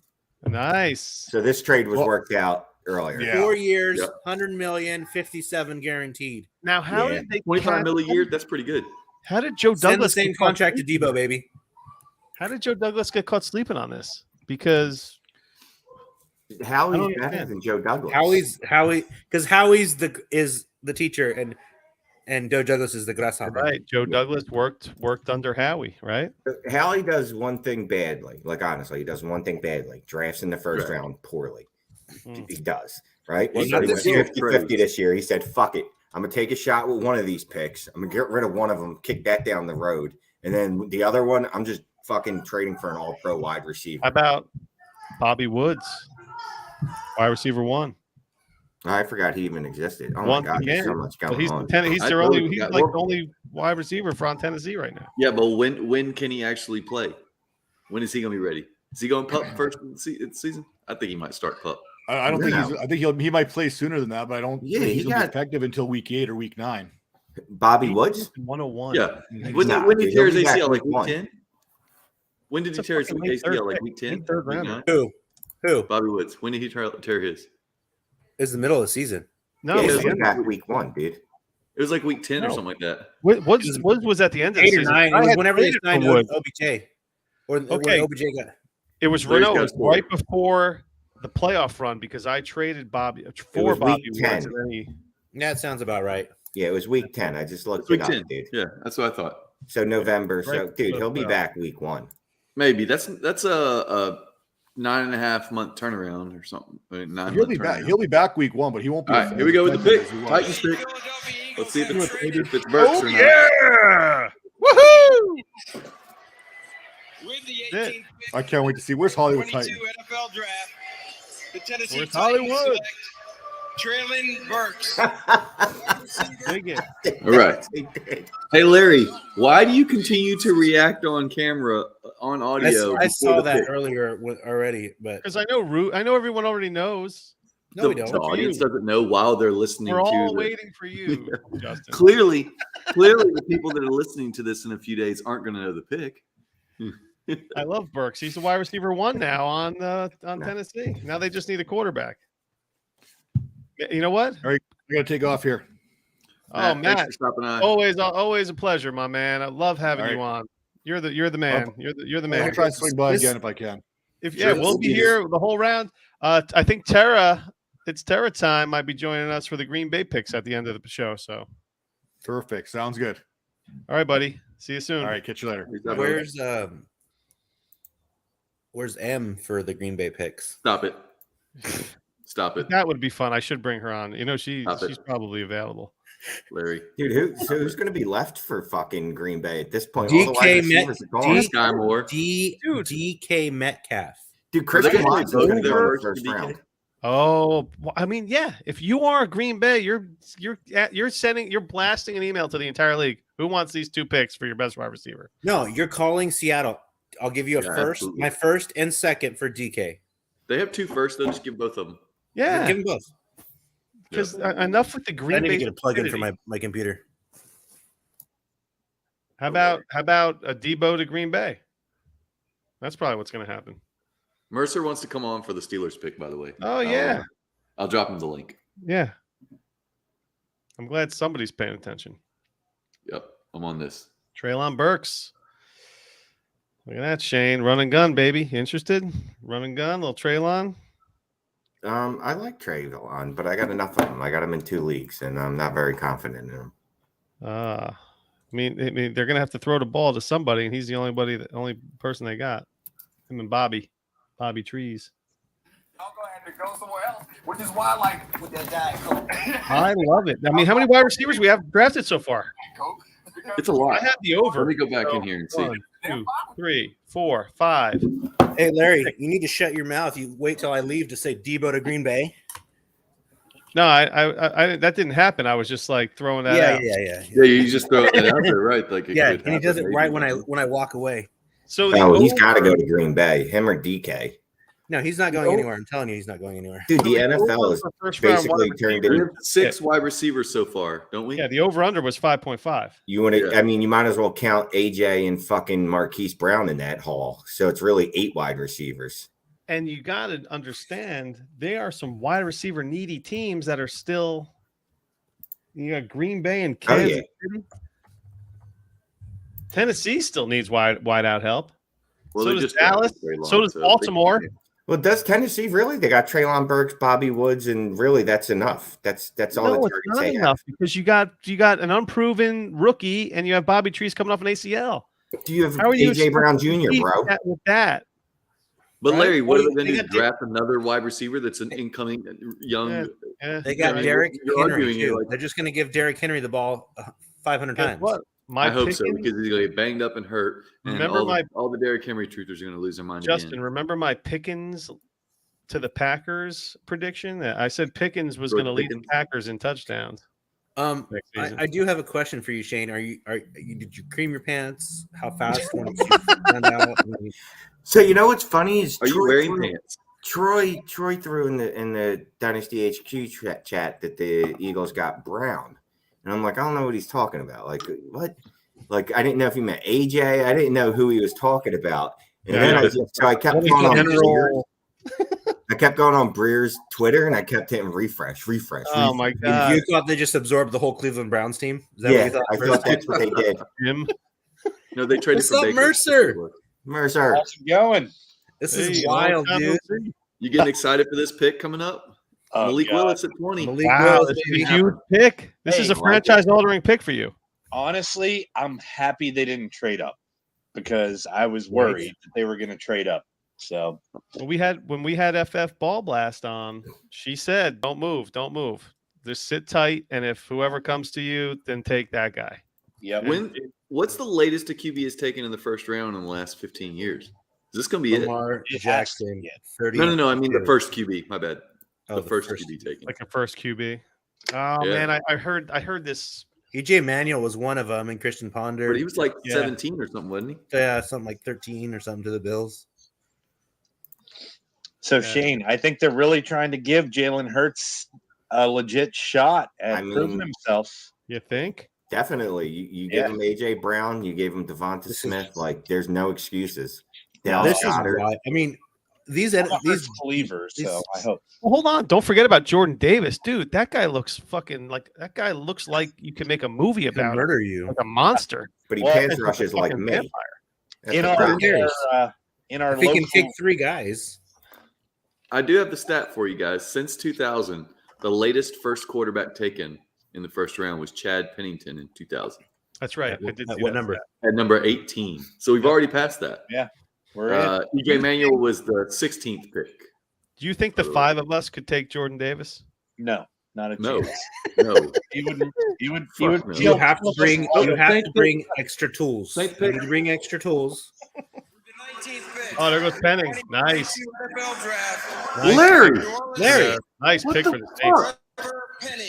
Nice. So this trade was worked out earlier. 4 years, Yep. 100 million, 57 guaranteed. Now, how Yeah. did they 25 mil a year. That's pretty good. How did Joe Send the Douglas same get caught contract to sleeping? Debo, baby. How did Joe Douglas get caught sleeping on this? Because I Howie's don't better understand. than Joe Douglas. Because Howie's the teacher and Joe Douglas is the grasshopper. right, Joe Douglas worked under Howie, right? Howie does one thing badly. Like honestly, he does one thing badly. Drafts in the first Right. round poorly. Mm. He does. Right? Well, So not he this went year. 50-50 this year. He said, fuck it. I'm gonna take a shot with one of these picks. I'm gonna get rid of one of them, kick that down the road. And then the other one, I'm just fucking trading for an all-pro wide receiver. How about Bobby Woods, wide receiver 1? I forgot he even existed. Oh Once my god, there's so again, much but going he's on. he's I their totally only. He's forgot. like Well- the only wide receiver for Tennessee right now. Yeah, but when can he actually play? When is he gonna be ready? Is he going pup first in the season? I think he might start pup. I don't think No. I think he might play sooner than that, but I don't Yeah, think he he's gonna got- be effective until week 8 or week 9. Bobby Woods? 101. Yeah. He's When, not, when did dude. he tear his He'll be back ACL? Like week week one. 10? When did It's he a tear his fucking late third ACL? Like pick. week 10? Late third Week rounder. 9? Who? Bobby Woods. When did he tear his? Is the middle of the season. No, Yeah, it was he'll the be end. back week 1, dude. It was like week 10 or No. something like that. What was at the end of the 8 or season? 9. It I was had whenever they traded for signed Woods. OBJ. Or when Okay. OBJ got. It was Larry's Renault. got It was four. right before the playoff run because I traded Bobby for was Bobby week Woods. 10. And then he, That sounds about right. Yeah, it was week 10. I just looked Week it up, 10. dude. Yeah, that's what I thought. So November. Right. So, dude, he'll be Yeah. back week 1. Maybe that's a 9.5 month turnaround or something. He'll be back. He'll be back week 1, but he won't be. All right, here we go with the pick. Titans pick. Let's see if it's Burks or not. Yeah. woohoo! With the Yeah. 18th pick I can't wait to see. Where's Hollywood 22 Titan? NFL draft, the Tennessee Where's Titans Hollywood? select Traylon Burks. Dig it. All right. Hey, Larry, why do you continue to react on camera on audio? I saw before the that pick? earlier already, but Because I know everyone already knows. no, we The don't. audience doesn't know while they're listening We're all to waiting for you, Justin. Clearly, the people that are listening to this in a few days aren't going to know the pick. I love Burks. He's the wide receiver 1 now on Tennessee. Now they just need a quarterback. You know what? All right, I got to take off here. Oh, thanks Matt, for stopping by. always a pleasure, my man. I love having All you right. on. You're the man. You're the I'll man. try and swing by again if I can. We'll be here the whole round. I think it's Tara time. Might be joining us for the Green Bay picks at the end of the show. So, Perfect. Sounds good. all right, buddy. See you soon. All right, catch you later. Where's M for the Green Bay picks? Stop it. Stop it, That would be fun. I should bring her on. You know, Stop it. she's probably available. Larry. Dude, who's going to be left for fucking Green Bay at this point? All the wide DK receivers are gone. Sky Moore. DK Metcalf. Dude, Are Chris they gonna Watson's do both going of to their go in the first first DK? round. Oh, well, I mean, yeah. If you are Green Bay, you're blasting an email to the entire league. Who wants these 2 picks for your best wide receiver? No, you're calling Seattle. I'll give you Absolutely. my first and second for DK. They have 2 first. They'll just give both of them. Yeah, Give them both. because enough with the I Green need Bay. to get a plug-in for stupidity. my computer. How about a Debo to Green Bay? That's probably what's going to happen. Mercer wants to come on for the Steelers pick, by the way. Oh, yeah. I'll drop him the link. Yeah. I'm glad somebody's paying attention. Yep, I'm on this. Treylon Burks. Look at that, Shane. Run and gun, baby. Interested? Run and gun, little Treylon. I like Trayvon, but I got enough of him. I got him in 2 leagues, and I'm not very confident in him. I mean, they're going to have to throw the ball to somebody, and he's the only person they got. Him and Bobby Trees. I'll go ahead and go somewhere else, which is why I like with that Diet Coke. I love it. I mean, how many wide receivers we have drafted so far? Coke. It's a lot. I have the over. Let me go back in here and see. 1, 2, 3, 4, 5. Hey, Larry, you need to shut your mouth. You wait till I leave to say Debo to Green Bay. No, I that didn't happen. I was just like throwing that out. Yeah. Yeah, you just throw it out there, right? Like it Yeah, could and he does it happen, right maybe. when I walk away. So the Oh, he's got to over- go to Green Bay. Him or DK. No, he's not going anywhere. I'm telling you, he's not going anywhere. Dude, the NFL is basically turned We into have 6 wide receivers so far, don't we? Yeah, the over under was 5.5. you want to. I mean, you might as well count AJ and fucking Marquise Brown in that haul. So it's really 8 wide receivers. And you got to understand, there are some wide receiver needy teams that are still. You got Green Bay and Oh, Kansas yeah. City. Tennessee still needs wide out help. Well, so they does just drafted Dallas. Treylon, So does so Baltimore. Well, does Tennessee really? They got Treylon Burks, Bobby Woods, and really that's enough. That's all No, the it's targets not they have. enough because you got an unproven rookie and you have Bobby Trees coming off an ACL. Do you have How are you AJ Brown supposed to Jr., compete bro? with that? But Right? Larry, what are they They going to got- draft another wide receiver that's an incoming young? Yeah. Yeah. They got I mean, Derrick you're Henry arguing it too. like- They're just going to give Derrick Henry the ball 500 Guess times. what? My I hope so Pickens- because he's going to get banged up and hurt. And Remember all the Derrick Henry truthers are going to lose their mind Justin, again. remember my Pickens to the Packers prediction? I said Pickens was George going to lead the Pickens? Packers in touchdowns next season. I do have a question for you, Shane. Did you cream your pants? How fast? Once you found out? I mean, So you know what's funny is Are you wearing pants? Troy threw in the Dynasty HQ chat that the Eagles got Brown, and I'm like, I don't know what he's talking about. Like what? Like I didn't know if he meant AJ. I didn't know who he was talking about. And then I kept going on. General, I kept going on Breer's Twitter and I kept hitting refresh. Oh my god! You thought they just absorbed the whole Cleveland Browns team? Is that Yeah, what you thought? I thought that's what they did. Jim. No, they traded What's for up, Baker. Mercer? Mercer. How's it going? This Hey, is long wild, time no dude. see. You getting excited for this pick coming up? Oh, Malik God. Willis at 20. Malik Wow, Willis, this is baby. a huge pick. This is a Hey, franchise-altering pick for you. Honestly, I'm happy they didn't trade up because I was worried that they were going to trade up. So When we had FF Ball Blast on, she said, "Don't move, don't move. Just sit tight, and if whoever comes to you, then take that guy." yeah, What's the latest a QB has taken in the first round in the last 15 years? Is this going to be Lamar It has Jackson, to be it. 30. No. I mean the first QB. My bad. Oh, the first QB taken. Like a first QB. Oh Yeah. man, I heard this. EJ Manuel was one of them, and Christian Ponder. But he was like Yeah. 17 or something, wasn't he? Yeah, something like 13 or something to the Bills. So Yeah. Shane, I think they're really trying to give Jalen Hurts a legit shot at I mean- proving himself. You think? Definitely. You Yeah. give him AJ Brown, you gave him Devonta Smith. Like, there's no excuses. No, This is Goddard. why. I mean, these I'm a Hurts these believer, so I hope. Well, hold on. Don't forget about Jordan Davis, dude. That guy looks fucking like you can make a movie can about him. murder you. Like a monster. But he Well, pants It's like a rushes like fucking me. vampire. That's In the our, problem. in our If he can local, kick 3 guys, I do have the stat for you guys. Since 2000, the latest first quarterback taken in the first round was Chad Pennington in 2000 That's right. At I did what see that number? stat. at number 18. So we've already passed that. we're in. EJ Manuel was the 16th pick. Do you think the 5 of us could take Jordan Davis? No, not a No, chance. no. He would Fuck no. you have to bring Thank you. extra tools. Thank You you. need to bring extra tools. Oh, there goes Penning. Nice. Larry, Yeah, nice what pick the for the Saints. fuck?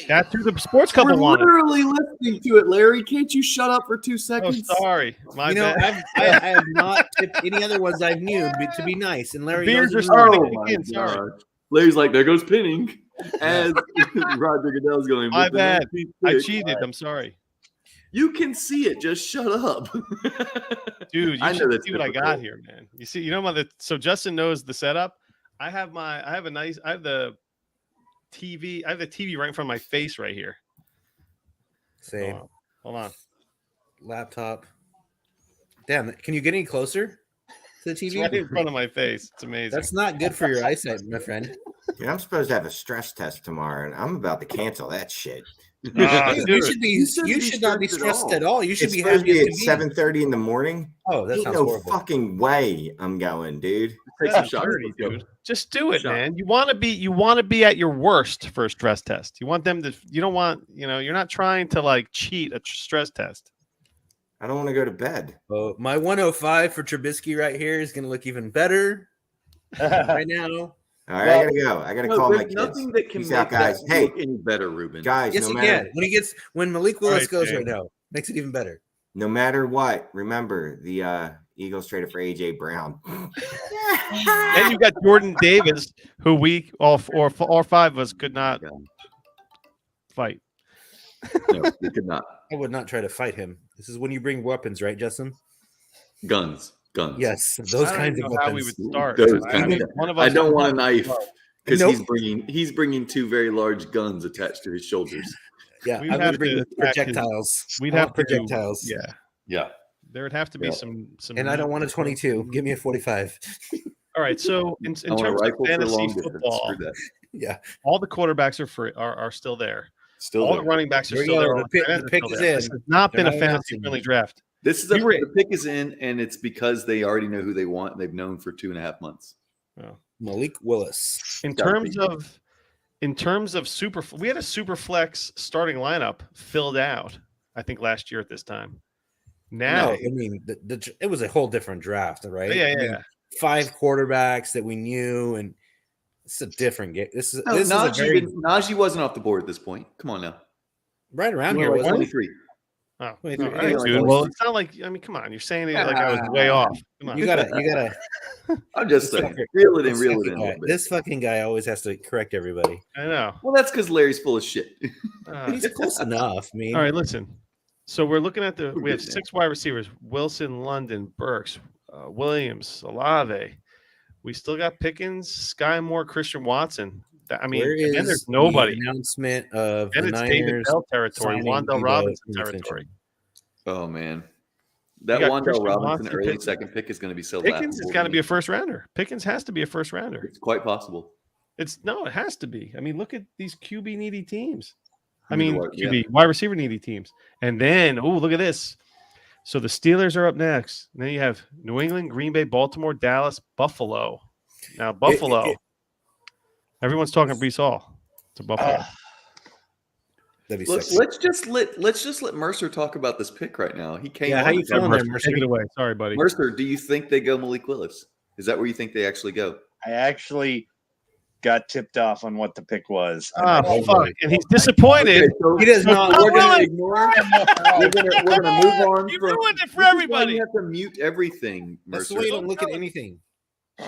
That's who the sports couple We're wanted. literally listening to it, Larry. Can't you shut up for 2 Oh, seconds? sorry. My You know, bad. I have not tipped any other ones I've knew to be nice, and Larry Beers knows are it. starting. Oh my Again, sorry. God. Larry's like, there goes Pinning. As Roger Goodell's going, My with the bad. 19th I pick. cheated. I'm sorry. You can see it. Just shut up. Dude, you I know should that's see what I got difficult. here, man. You see, you know what? So Justin knows the setup. I have the TV right in front of my face right here. Same. Hold on. Laptop. Damn, can you get any closer to the It's TV? right in front of my face. It's amazing. That's not good for your eyesight, my friend. Dude, I'm supposed to have a stress test tomorrow, and I'm about to cancel that shit. You dude. should be. You should not be stressed at all. You should It's be supposed to happy be as at can be. 7:30 in the morning. Oh, that Ain't sounds no horrible. fucking way I'm going, dude. Take some shots. 30, Let's go. dude. Just do it, Shot. man. You want to be at your worst for a stress test. You want them to. You don't want. You're not trying to like cheat a stress test. I don't want to go to bed. Oh, my 105 for Trubisky right here is going to look even better right now. All right, I gotta go. I gotta No, call my there's kids. nothing that can Peace make out, guys. that Hey, look any better, Ruben. guys, Yes, no he matter can. When Malik Willis Right, goes Jay. right now, makes it even better. no matter what, remember the Eagles traded for AJ Brown. Then you got Jordan Davis, who we all 5 of us could not fight. No, you could not. I would not try to fight him. This is when you bring weapons, right, Justin? Guns. Yes, I those don't kinds even of know weapons. how we would start. Those I kind mean, of- one of I us don't would want a have to knife start. because Nope. he's bringing 2 very large guns attached to his shoulders. Yeah, We'd I'm going have to bring to the attack his- projectiles. We'd I have want to do- projectiles. Yeah, Yeah. there would have to be Yeah. some. And I don't want a 22. Give me a 45. All right, so in I want a terms of rifle for fantasy long distance. football, Screw that. Yeah. all the quarterbacks are still there. Still All there. the running backs are There you still go. there. The All pick- tight ends the are pick still is there. in. This has not They're been a not fantasy announcing friendly it. draft. This is We were- the pick is in, and it's because they already know who they want. They've known for 2.5 months. Malik Willis. In Gotta terms be. of super, we had a super flex starting lineup filled out. I think last year at this time. Now, No, I mean, it was a whole different draft, right? Yeah, I mean, yeah. 5 quarterbacks that we knew, and it's a different game. This is No, this is a very Najee wasn't off the board at this point. Come on now. right around You here. were like Wasn't it? 23. oh, all 23. right, Yeah, like dude. that. Well, it's not like come on. You're saying it like I was way off. Come on. You gotta. I'm just This saying. fucker- Reel it in, this reel it fucking in a guy- little bit. This fucking guy always has to correct everybody. I know. Well, that's because Larry's full of shit. He's close enough. I mean, All right, listen. So we're looking at we have good, 6 wide receivers: Wilson, London, Burks, Williams, Olave. We still got Pickens, Sky Moore, Christian Watson. I mean, Where and then is there's nobody. the announcement of And the it's David Niners Bell territory, signing Wandell Debo Robinson an extension? territory. Oh man, You that got Wandell Christian Robinson Watson, early Pickens. second pick is going to be so Pickens has laughable got to me. be a first rounder. Pickens has to be a first rounder. It's quite possible. It has to be. I mean, look at these QB needy teams. I Who do mean, I- yeah. QB wide receiver needy teams. And then, look at this. So the Steelers are up next. And then you have New England, Green Bay, Baltimore, Dallas, Buffalo. Now Buffalo. Everyone's talking Brees Hall to Buffalo. That'd be Look, sick. let's just let Mercer talk about this pick right now. He came. Yeah, on how you and said, feeling there, Mercer? Take it away. Sorry, buddy. Mercer, do you think they go Malik Willis? Is that where you think they actually go? I actually got tipped off on what the pick was. Oh, fuck. And he's disappointed. Okay, so- He does so not. We're going to really. ignore. We're gonna move on. You from, ruined it for this is why everybody. You have to mute everything, That's the Mercer. way you don't look at anything. He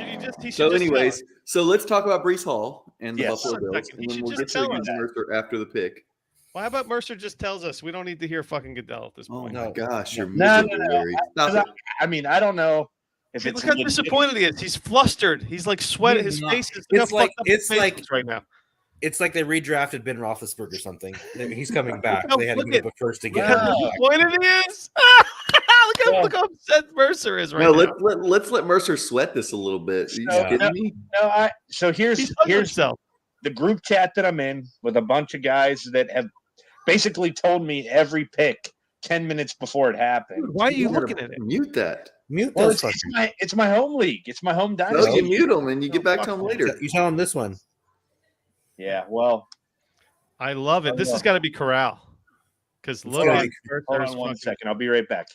So, should just anyways, so let's talk about Brees Hall and the Yes. Buffalo Hold on a Bills, second. and He then should we'll just get to tell us that. Mercer after the pick. Why about Mercer just tells us we don't need to hear fucking Goodell at this Oh point? my gosh, you're No, miserable, Larry. Stop 'Cause it. I mean, I don't know if See, it's look how disappointed he is. He's flustered. He's like sweating. He's His not. face is look It's how like- fucked up his it's face like- is right now. It's like they redrafted Ben Roethlisberger or something. He's coming back. Look They had to at- give up a first to Look get how him. disappointed he is. Look how upset Mercer is right No, now. let's let Mercer sweat this a little bit. Are you No, kidding me? So here's He's under himself. the group chat that I'm in with a bunch of guys that have basically told me every pick 10 minutes before it happened. Why are you You gotta looking at it? Mute that. Mute Well, those it's my home league. It's my home No, dynasty. you mute them and you get back to them later. You tell him this one. Yeah, well, I love it. This has got to be Corral. Because look hold at on, hold on one second. I'll be right back.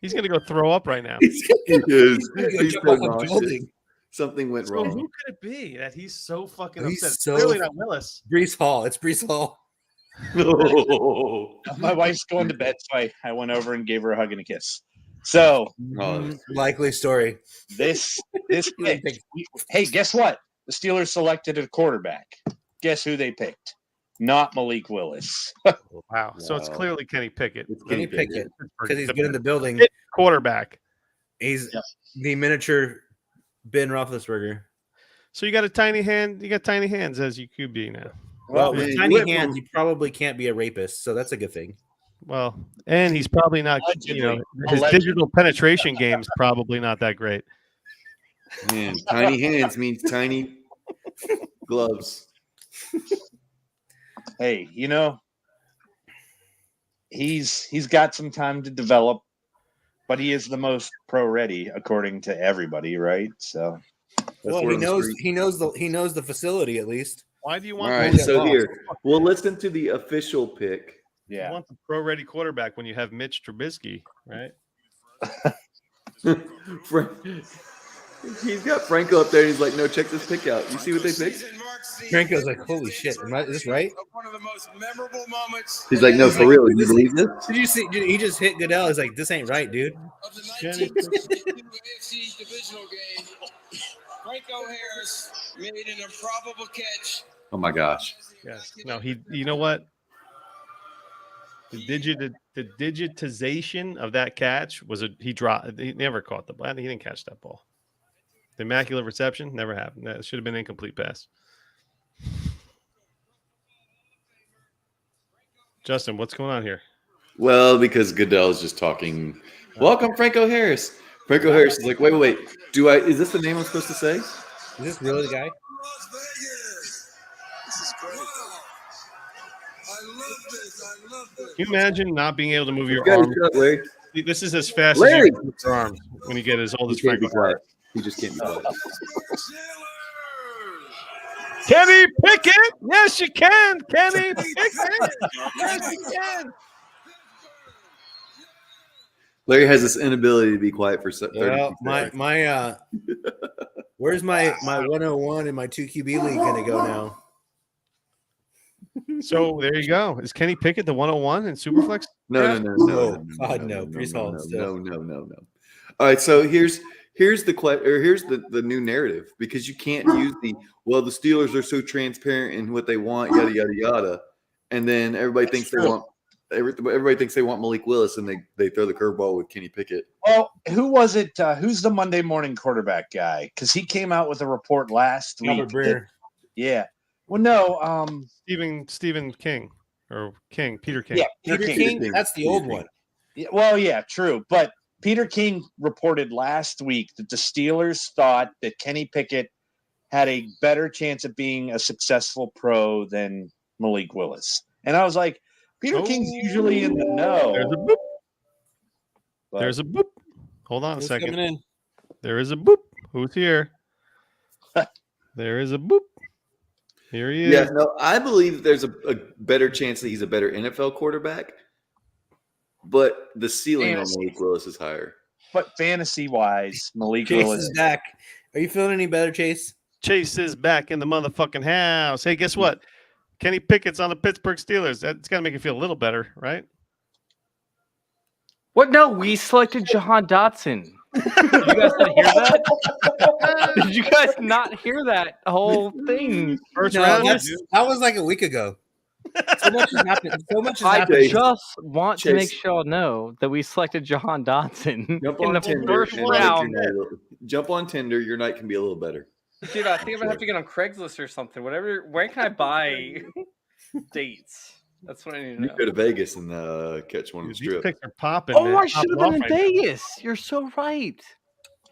He's gonna go throw up right now. He is. He's He's jump so off a nauseous. building. Something went So wrong. who could it be that he's so fucking He's upset? It's so- clearly not Willis. Brees Hall. It's Brees Hall. Oh, My wife's going to bed, so I went over and gave her a hug and a kiss. So Likely story. this pick, hey, guess what? The Steelers selected a quarterback. Guess who they picked? Not Malik Willis. Wow. So it's Wow. clearly Kenny Pickett. Kenny Pickett. Because he's The been in the building. fit quarterback. He's the miniature Ben Roethlisberger. So you got a tiny hand. You got tiny hands as your QB now. Well, man, with you tiny went hands, from- he probably can't be a rapist, so that's a good thing. Well, and he's probably not. You know, his Allegedly. digital penetration game's probably not that great. man, tiny hands means tiny gloves. Hey, you know, he's got some time to develop, but he is the most pro ready according to everybody, right? So Well, word he on the knows street. he knows the facility at least. Why do you All want? right, the- so here we'll listen to the official pick. You want the pro-ready quarterback when you have Mitch Trubisky, right? He's got Franco up there. And he's like, "No, check this pick out. You see what they picked?" Franco's like, "Holy shit, is this right?" One of the most memorable moments He's like, "No, for real. You believe this?" Did you see? He just hit Goodell. He's like, "This ain't right, dude." of the 1962 AFC divisional game. Franco Harris made an improbable catch. Oh my gosh. Yes. No, he. You know what? The digitization of that catch was he dropped. He never caught the ball. He didn't catch that ball. The immaculate reception never happened. That should have been an incomplete pass. Justin, what's going on here? Well, because Goodell's just talking. Welcome, Franco Harris. Franco Harris is like, wait. Is this the name I'm supposed to say? Is this really the guy? This is great. I love this. I love this. Can you imagine not being able to move your Guys, arm? shut up, Larry. This is as fast Larry! as you can move your arms when you get as old as He can't be Franco. quiet. He just can't be quiet. Kenny Pickett. Yes, you can. Kenny Pickett. Yes, you can. Larry has this inability to be quiet for 30 Well, seconds. my where's my 101 and my 2 QB league gonna go now? So there you go. Is Kenny Pickett the 101 in Superflex? No. God, no. Brees Hall still. No. All right, so here's the new narrative, because you can't use the Steelers are so transparent in what they want, yada yada yada, and then everybody thinks they want everybody thinks they want Malik Willis, and they throw the curveball with Kenny Pickett. Well, who was it? Who's the Monday morning quarterback guy? Because he came out with a report last week. Albert Breer. Yeah. Well, no. Stephen King or Peter King. Yeah, Peter King. That's the old one. Yeah, well, yeah, true. But Peter King reported last week that the Steelers thought that Kenny Pickett had a better chance of being a successful pro than Malik Willis. And I was like, Peter King's usually in the know. There's a boop. But- There's a boop. Hold on a Who's second. coming in? There is a boop. Who's here? There is a boop. Here he is. Yeah, no, I believe there's a better chance that he's a better NFL quarterback, but the ceiling on Malik Willis is higher. But fantasy-wise, Malik Chase Willis is back. Are you feeling any better, Chase? Chase is back in the motherfucking house. Hey, guess what? Kenny Pickett's on the Pittsburgh Steelers. That's got to make you feel a little better, right? What? No, we selected Jahan Dotson. Did you guys not hear that? Did you guys not hear that whole thing? First No, round. that was like a week ago. So much has happened. So much has I happened. just want to Chase. make sure y'all know that we selected Jahan Dotson Jump in on the Tinder. first and make your round. night a little- Jump on Tinder. Your night can be a little better. Dude, I think I'm gonna have to get on Craigslist or something. Whatever. Where can I buy dates? That's what I need to You know. go to Vegas and catch one on the These strip. picks are popping. Oh, man. I should have Popping been in off right now. Vegas. You're so right.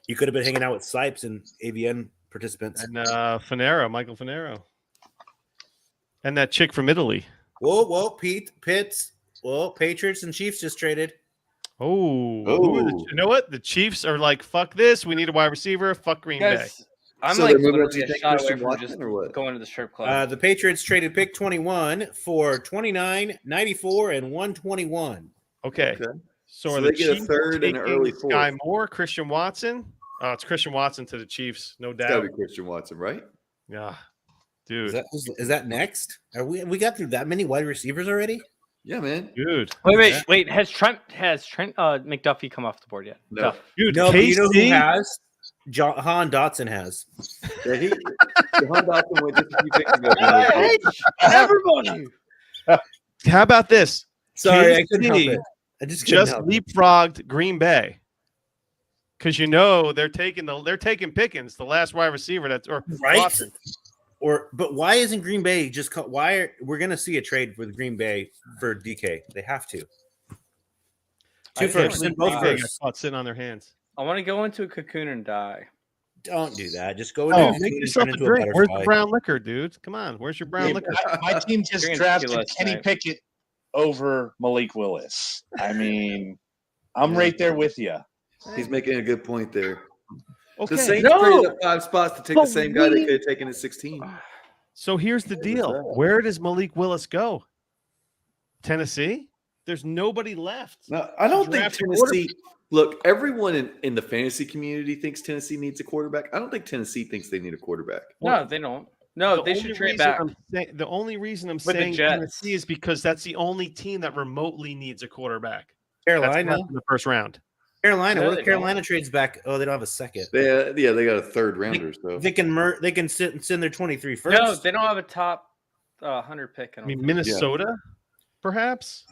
You could have been hanging out with Sipes and AVN participants. And Finero, Michael Finero. And that chick from Italy. Whoa, Pitts. Whoa, Patriots and Chiefs just traded. Oh, Oh. you know what? The Chiefs are like, fuck this. We need a wide receiver. Fuck Green Bay. Guys, I'm So like they're moving up literally to a take shot away Christian from Watson just or what? going to the strip club. The Patriots traded pick 21 for 29, 94, and 121. Okay. Okay. So, So are they the get a Chiefs third and an taking early fourth. Sky Moore, Christian Watson? Oh, it's Christian Watson to the Chiefs, no It's got to doubt. be Christian Watson, right? Yeah, dude. Is that next? We got through that many wide receivers already? Yeah, man. Dude. Wait. Has Trent McDuffie come off the board yet? No. Duff. Dude, No, but you know who KC? has? Han Dotson has. Yeah, Jahan Dotson went just a few picks ago. Everybody. How about this? Sorry, I couldn't help KC it. I just couldn't just help it. leapfrogged Green Bay. Because they're taking Pickens, the last wide receiver Right? Watson. But why isn't Green Bay just we're going to see a trade with Green Bay for DK? They have to. Two firsts and both Green Bay got firsts. caught sitting on their hands. I want to go into a cocoon and die. Don't do that. Just go Oh, into make and yourself turn a into drink. Where's the butterfly. brown liquor, dude? Come on. Where's your brown Yeah, liquor? my team just Drinking drafted tequila Kenny tonight. Pickett over Malik Willis. I mean, I'm right there with you. He's making a good point there. Okay. The Saints No. traded up 5 spots to take But the same guy they we- could have taken at 16. So here's the deal. Where does Malik Willis go? Tennessee? There's nobody left. No, I don't think Draft a Tennessee. Look, everyone in the fantasy community thinks Tennessee needs a quarterback. I don't think Tennessee thinks they need a quarterback. No, they don't. No, they should trade back. The only reason I'm With the saying Jets. Tennessee is because that's the only team that remotely needs a quarterback. That's Carolina. not in the first round. Carolina. No, What they if Carolina trades back? Oh, they don't have a second. They got a third rounder. So They can sit and send their 23 first. No, they don't have a top 100 pick. I mean, Minnesota, perhaps.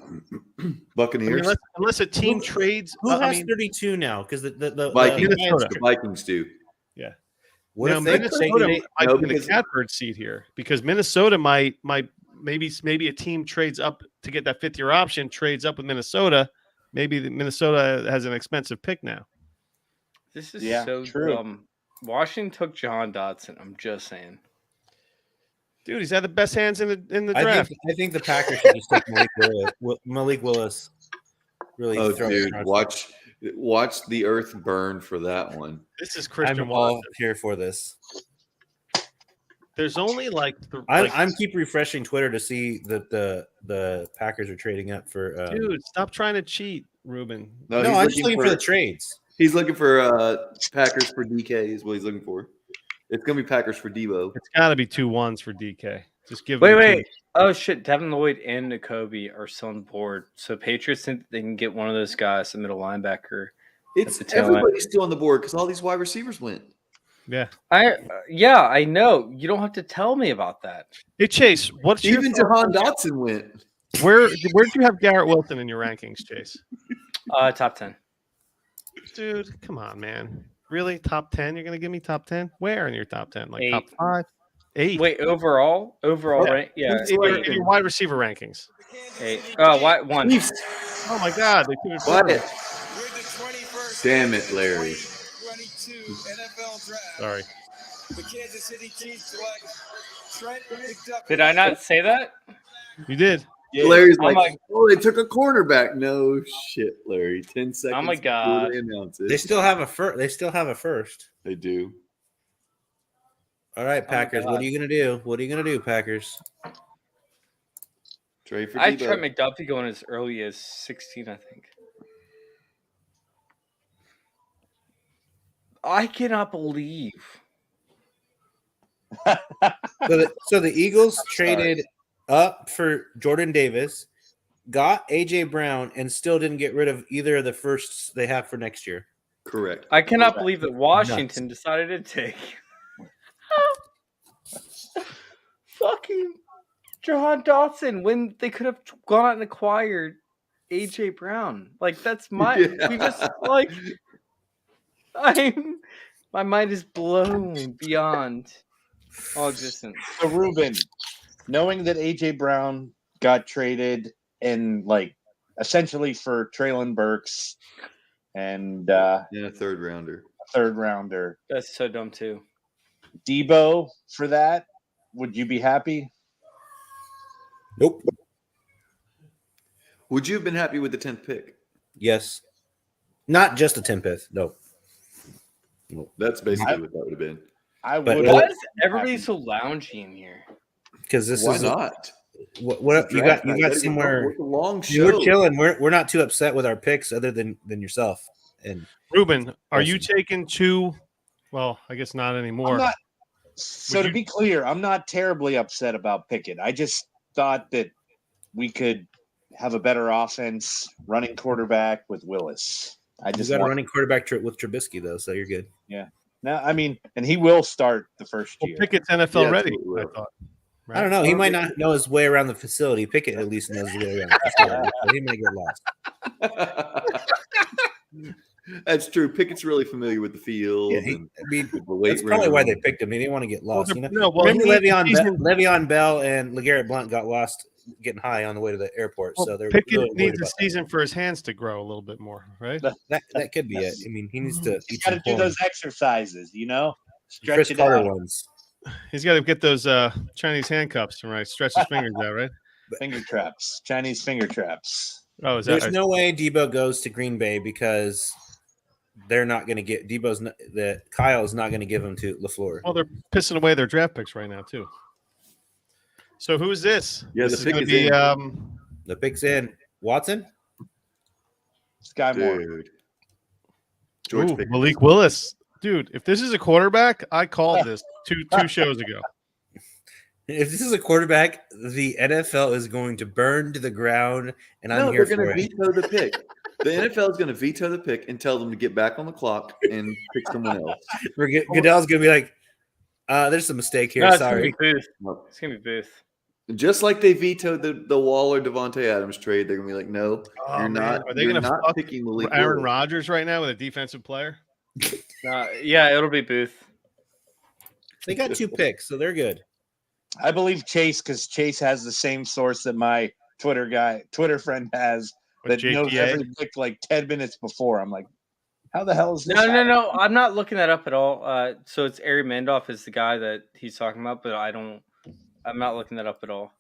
Buccaneers, Unless a team trades. Who has 32 now? Because the Vikings, Minnesota. the Vikings do. Yeah. What Now, if they Minnesota take might No, be in the because- catbird seat here because Minnesota might maybe a team trades up to get that 5th year option, trades up with Minnesota. Maybe Minnesota has an expensive pick now. This is Yeah, so true. dumb. Washington took John Dotson. I'm just saying. Dude, he's had the best hands in the I draft. think the Packers should just take Malik Willis. Really Oh, throw dude, it. watch the earth burn for that one. This is Christian I'm all Watson. here for this. There's only like I'm keep refreshing Twitter to see that the Packers are trading up for. dude, stop trying to cheat, Ruben. No, he's I'm just looking for the trades. He's looking for Packers for DK is what he's looking for. It's gonna be Packers for Debo. It's got to be 2 1s for DK. Just give. Wait, him wait. Oh shit! Devin Lloyd and N'Kobe are still on board. So Patriots think they can get one of those guys, the middle linebacker. It's at the tail end. everybody's still on the board because all these wide receivers went. Yeah. Yeah, I know. You don't have to tell me about that. Hey Chase, what's Even your Jahan Dotson went. Where'd you have Garrett Wilson in your rankings, Chase? Top 10. Dude, come on, man. Really? Top 10? You're gonna give me top 10? Where in your top 10? Like 8. top 5? 8. Wait, overall, right? Yeah, In your wide receiver rankings. 8. Oh, why 1? Oh my God! They threw What? it. Damn it, Larry. Sorry. The Kansas City Chiefs select Trent McDuffie. Did I not say that? You did. Yeah. Larry's I'm like, oh, they took a cornerback. No shit, Larry. 10 seconds. Oh my before God. They announce it. They still have a first. They still have a first. They do. All right, Packers. What are you gonna do? What are you gonna do, Packers? Trade for I had Debo. Trent McDuffie going as early as 16, I think. I cannot believe. So the Eagles traded up for Jordan Davis, got AJ Brown, and still didn't get rid of either of the firsts they have for next year. Correct. I cannot believe that Washington decided to take fucking Jahan Dotson when they could have gone out and acquired AJ Brown. Like that's we just like my mind is blown beyond all existence. So Ruben, knowing that AJ Brown got traded and like essentially for Traylon Burks and a third rounder. That's so dumb too. Debo for that, would you be happy? Nope. Would you have been happy with the 10th pick? Yes. Not just a 10th. No. Well, that's basically what that would have been. I would. Why is everybody so loungy in here? Because this Why is not? What you got somewhere. It's a long show. We're chilling. We're not too upset with our picks, other than yourself. And Ruben, are you taking 2? Well, I guess not anymore. I'm not, so to be clear, I'm not terribly upset about Pickett. I just thought that we could have a better offense, running quarterback with Willis. I just got a running quarterback with Trubisky though, so you're good. Yeah. No, I mean, and he will start the first year. Pickett's NFL ready. I thought. I don't know. He might not know his way around the facility. Pickett at least knows his way around the facility. So he might get lost. That's true. Pickett's really familiar with the field. Yeah, and that's the weight probably room. why they picked him. He didn't want to get lost. Well, You know? no, well, Remember he- Le'Veon Bell and LeGarrette Blount got lost getting high on the way to the airport. Well, So they're Pickett really worried needs a about season for his hands to grow a little bit more, right? that could be it. I mean, he needs to He's eat got to some do corn. those exercises, you know? Stretch Chris it Carter out. ones. He's got to get those Chinese handcuffs, right? Stretch his fingers out, right? Finger traps. Chinese finger traps. Oh, is that There's no way Debo goes to Green Bay because they're not going to get Kyle's not going to give him to LaFleur. Well, they're pissing away their draft picks right now too. So who's this? Yeah, this the is pick going to is be in. The pick's in. Watson? Sky Moore. Dude. George ooh, Pickens. Malik Willis. Dude, if this is a quarterback, I called this two shows ago. If this is a quarterback, the NFL is going to burn to the ground, and I'm No, here they're for going to it. veto the pick. The NFL is going to veto the pick and tell them to get back on the clock and pick someone else. Goodell's going to be like, there's a mistake here. No, it's Sorry. gonna be Booth. It's gonna be Booth. Just like they vetoed the Waller Devontae Adams trade, they're going to be like, no, Oh, you're man. not. Are they You're going to not fuck picking Malik Aaron Willis. Rodgers right now with a defensive player? Yeah, it'll be Booth. They got 2 picks, so they're good. I believe Chase because Chase has the same source that my Twitter friend has What, that knows JTA? every pick like 10 minutes before. I'm like, how the hell is this? No. I'm not looking that up at all. So it's Ari Mandoff is the guy that he's talking about, but I'm not looking that up at all.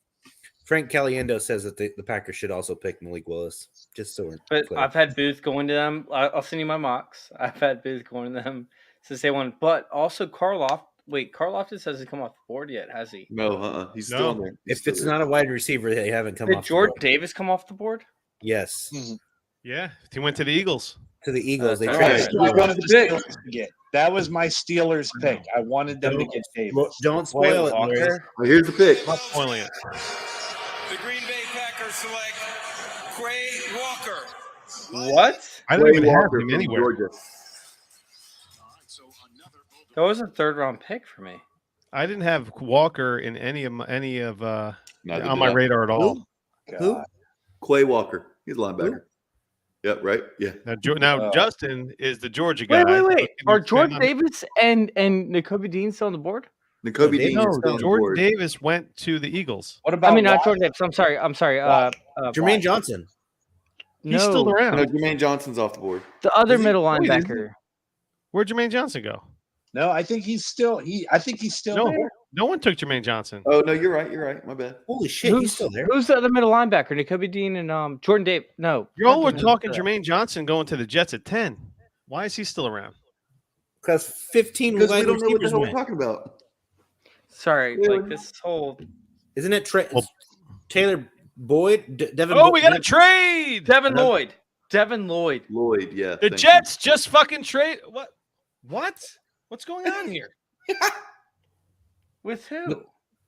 Frank Caliendo says that the Packers should also pick Malik Willis. Just so we're But clear. I've had Booth going to them. I'll send you my mocks. I've had Booth going to them since day one. But also Karloff. Wait, Karloftis hasn't come off the board yet, has he? No, he's still on there. He's If still it's there. not a wide receiver, they haven't come Did off. Jordan the board. Davis come off the board? Yes, Yeah, he went to the Eagles. to the Eagles. They All tried. right. to- I wanted the Steelers to get. That was my Steelers pick. I wanted them to get Davis. Don't spoil it, Larry. Walker? Well, here's the pick. Not spoiling it. The Green Bay Packers select Quay Walker. What? I don't Quay even have Walker him from anywhere. Georgia. That was a third round pick for me. I didn't have Walker in any of Neither on did my I. radar at all. Who? Quay Walker. He's a linebacker. Yep, right? Yeah. Now Justin is the Georgia guy. Wait. Are Jordan Davis and Nakobe Dean still on the board? Nakobe Dean is still on the Jordan board. Davis went to the Eagles. What about? I mean, not Jordan Davis. I'm sorry. Jermaine Johnson. He's still around. No, Jermaine Johnson's off the board. The other Is he? middle Wait, is he? linebacker. Where'd Jermaine Johnson go? No, I think he's still. I think he's still there. No one took Jermaine Johnson. Oh no, you're right. My bad. Holy shit, he's still there. Who's the other middle linebacker? Nakobe Dean and Jordan Davis. No, Y'all were talking Jermaine Johnson going to the Jets at 10. Why is he still around? Because 15 Because we wide don't know what the receivers hell we're went. talking about. Sorry, like this whole. Isn't it Taylor Boyd? Devin. Oh, we got a trade. Devin Lloyd. Devin Lloyd. Lloyd, yeah. The Jets just fucking trade. What? What's going on here? With who?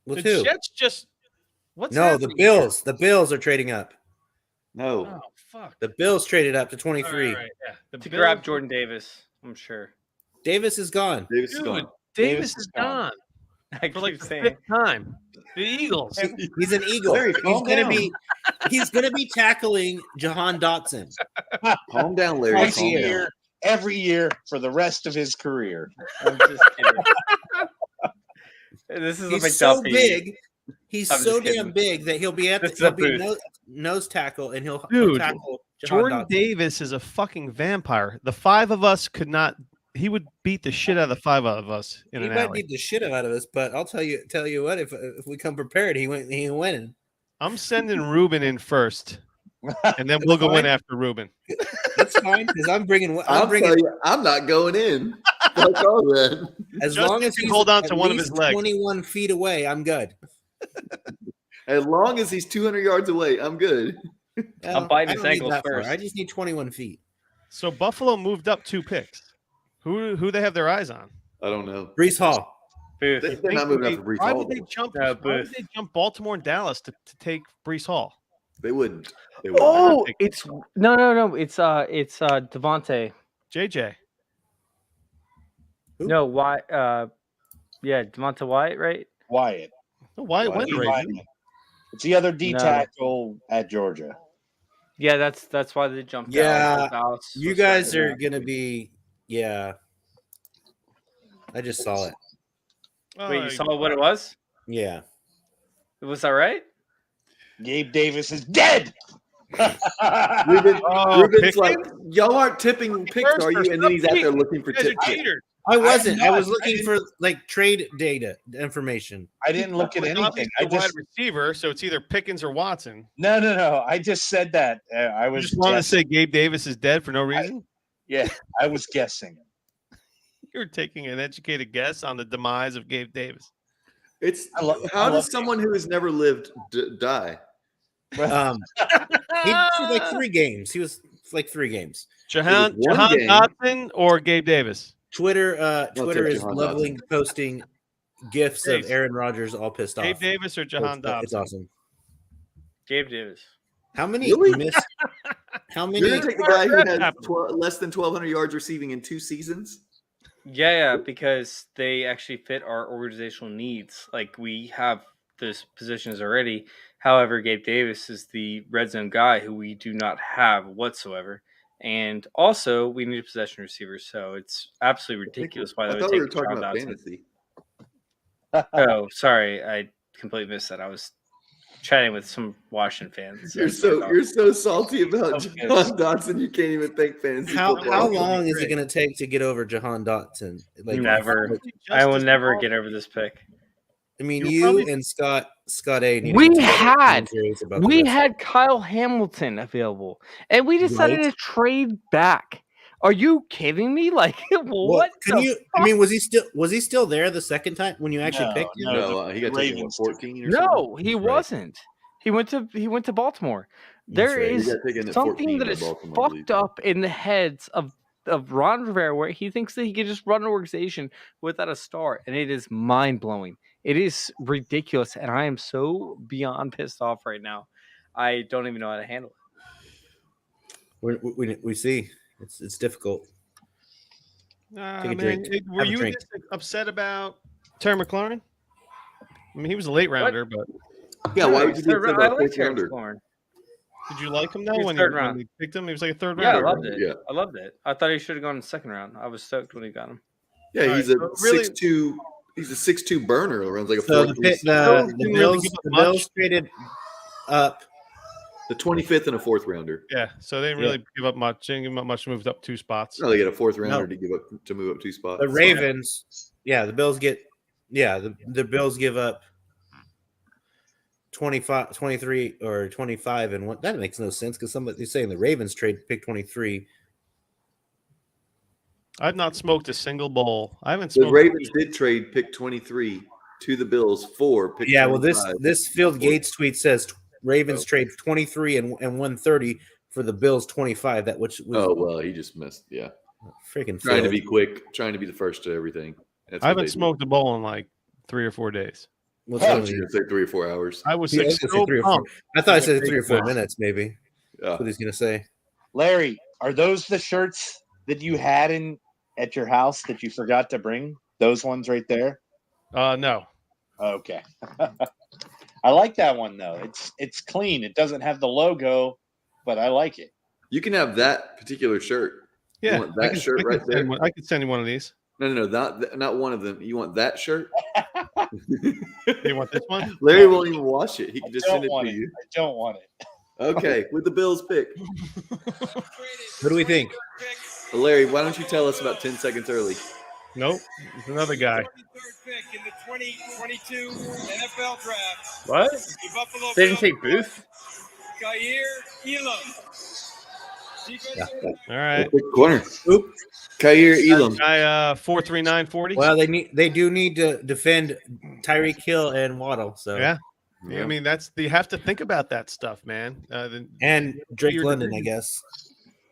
With the who? Jets just. What's No, happening the Bills. The Bills are trading up. No. Oh fuck. The Bills traded up to 23. All right, yeah. The To Bills- grab Jordan Davis, I'm sure. Davis is gone. Davis is Dude, gone. Davis is gone I for like keep the saying. fifth time. The Eagles. He's an Eagle. Larry, calm down. He's gonna be tackling Jahan Dotson. Calm down, Larry. Twice a Calm year. down. Every year for the rest of his career. I'm just kidding. This is a He's so McDuffie. big. He's I'm so just kidding. damn big that he'll be at This is he'll a be booth. nose tackle and he'll Dude, tackle Jahan Jordan Dotson. Davis is a fucking vampire. The five of us could not. He would beat the shit out of the five of us in He an might alley. beat the shit out of us, but I'll tell you what. If we come prepared, he ain't winning. I'm sending Ruben in first, and then we'll go in after Ruben. That's fine because I'm bringing. I'll tell you, I'm not going in. Fuck all that. As Justin long as can he's hold on at to one of his least legs. 21 feet away, I'm good. As long as he's 200 yards away, I'm good. I'm biting I his don't need ankles that far. first. I just need 21 feet. So Buffalo moved up 2 picks. Who they have their eyes on? I don't know. Brees Hall. Booth. They're not moving up for Brees Why Hall. would they jump? No, why would Booth. they jump Baltimore and Dallas to take Brees Hall? They wouldn't. They wouldn't. Oh, it's no. It's Devontae. JJ. Who? No, why? Yeah, Devontae Wyatt, right? Wyatt. No, why? Why? Wyatt. It's the other D No. tackle at Georgia. Yeah, that's why they jumped. Yeah, Dallas. you guys are gonna be. Yeah, I just saw it. Wait, you saw what it was? Yeah, Was that right? Gabe Davis is dead. Ruben, Oh, Ruben's like, Pickens? y'all aren't tipping picks, First are you? or And then he's out there something. looking for You guys tip are picks. cheaters. I wasn't. I was not. looking for like trade data information. I didn't look at Well, anything. obviously I a wide just receiver, so it's either Pickens or Watson. no. I just said that. I You was just wanted to guessing. say Gabe Davis is dead for no reason. Yeah, I was guessing. You were taking an educated guess on the demise of Gabe Davis. It's I love- how I does love someone who has never lived die? He played like 3 games. He was like 3 games. Jahan one game. Dotson or Gabe Davis? Twitter take is Jahan lovely posting gifs of Dave. Aaron Rodgers all pissed Gabe off. Davis or Jahan It's Dotson? awesome. Gabe Davis. How many Really? missed? How many? You're gonna take the guy who has less than 1,200 yards receiving in 2 seasons? Yeah, because they actually fit our organizational needs. Like we have those positions already. However, Gabe Davis is the red zone guy who we do not have whatsoever. And also, we need a possession receiver, so it's absolutely ridiculous why I they would thought we take were talking Jahan about Dotson. fantasy. Oh, sorry, I completely missed that. I was chatting with some Washington fans. You're so salty about Jahan Dotson. You can't even think fantasy How football. long is it going to take to get over Jahan Dotson? Never. I will never get over this pick. I mean, You're you probably- and Scott A. need to We talk had serious about the we rest. had Kyle Hamilton available, and we decided Right. to trade back. Are you kidding me? Like Well, what? can the you? I mean, was he still there the second time when you actually No, picked him? No, he got taken Ravens. 14 or something. No, he wasn't. He went to Baltimore. There right. He is got taken at 14 something that by is Baltimore, I believe. fucked up in the heads of Ron Rivera, where he thinks that he can just run an organization without a star, and it is mind blowing. It is ridiculous, and I am so beyond pissed off right now. I don't even know how to handle it. We see it's difficult. Nah, Take a man, drink. were Have a you drink. just upset about Terry McLaurin? I mean, he was a late rounder, but Yeah, why would you be Third upset round- I about like fourth Terrence rounder? Warren. Did you like him though He was when third when round. they picked him? He was like a third Yeah, I rounder. loved it. Yeah. I loved it. I thought he should have gone in the second round. I was stoked when he got him. Yeah, All he's right, a so really- 6'2". He's a 6'2" burner. Runs like a So 4.3. Didn't really give up the much. Bills traded up. The 25th and a fourth rounder. Yeah, so they didn't really give up much. They didn't give up much. Moved up 2 spots. No, they get a fourth rounder No. to give up to move up 2 spots. The Ravens, the Bills get, the Bills give up 25, 23, or 25, and one. That makes no sense because somebody's saying the Ravens trade pick 23. I've not smoked a single bowl. I haven't The smoked. Ravens did trade pick 23 to the Bills for pick. Yeah, well, 25. this Field Gates tweet says Ravens trade 23 and 130 for the Bills 25. That which was Oh well, he just missed. Yeah, freaking trying to Phil. be quick, trying to be the first to everything. That's I what haven't they do. smoked a bowl in like 3 or 4 days. What's I wrong thought with you you? were gonna say 3 or 4 hours. I was Yeah, like I was gonna say so 3 or 4. pumped. I thought I said Yeah, 3 or 4 great. minutes, maybe. Yeah. That's what he's gonna say. Larry, are those the shirts that you had at your house that you forgot to bring? Those ones right there? No. Okay. I like that one though. It's clean. It doesn't have the logo, but I like it. You can have that particular shirt. You Yeah, want that shirt right there? I could send you one of these. No, not one of them. You want that shirt? You want this one? Larry won't even wash it. He can just I send don't it want to it. you. I don't want it. Okay, with the Bills pick. What do we think? Larry, why don't you tell us about 10 seconds early? Nope. It's another guy. Pick in the 2022 NFL Draft. What? The Buffalo They didn't Bills take Booth? Kaiir Elam. All right. Quick corner. Oop. Kaiir Elam. Guy 43940. Well, they do need to defend Tyreek Hill and Waddle. So Yeah. I mean, you have to think about that stuff, man. and Drake your London, I division. guess.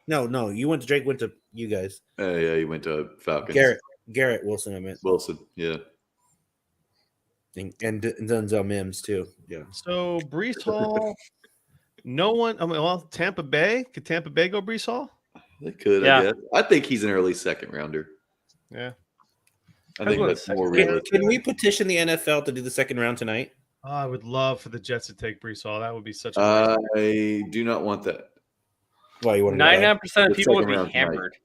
No, you went to Drake. Went to you guys. Yeah, he went to Falcons. Garrett Wilson. I meant Wilson. Yeah. and Denzel Mims too. Yeah. So Brees Hall, no one. I mean, well, Tampa Bay. Could Tampa Bay go Brees Hall? They could, Yeah. I guess. I think he's an early second rounder. Yeah. I think go that's second more round. realistic. Can we petition the NFL to do the second round tonight? Oh, I would love for the Jets to take Brees Hall. That would be such a. I do not want that. Well, you want 99% of The people would second be round tonight. hammered.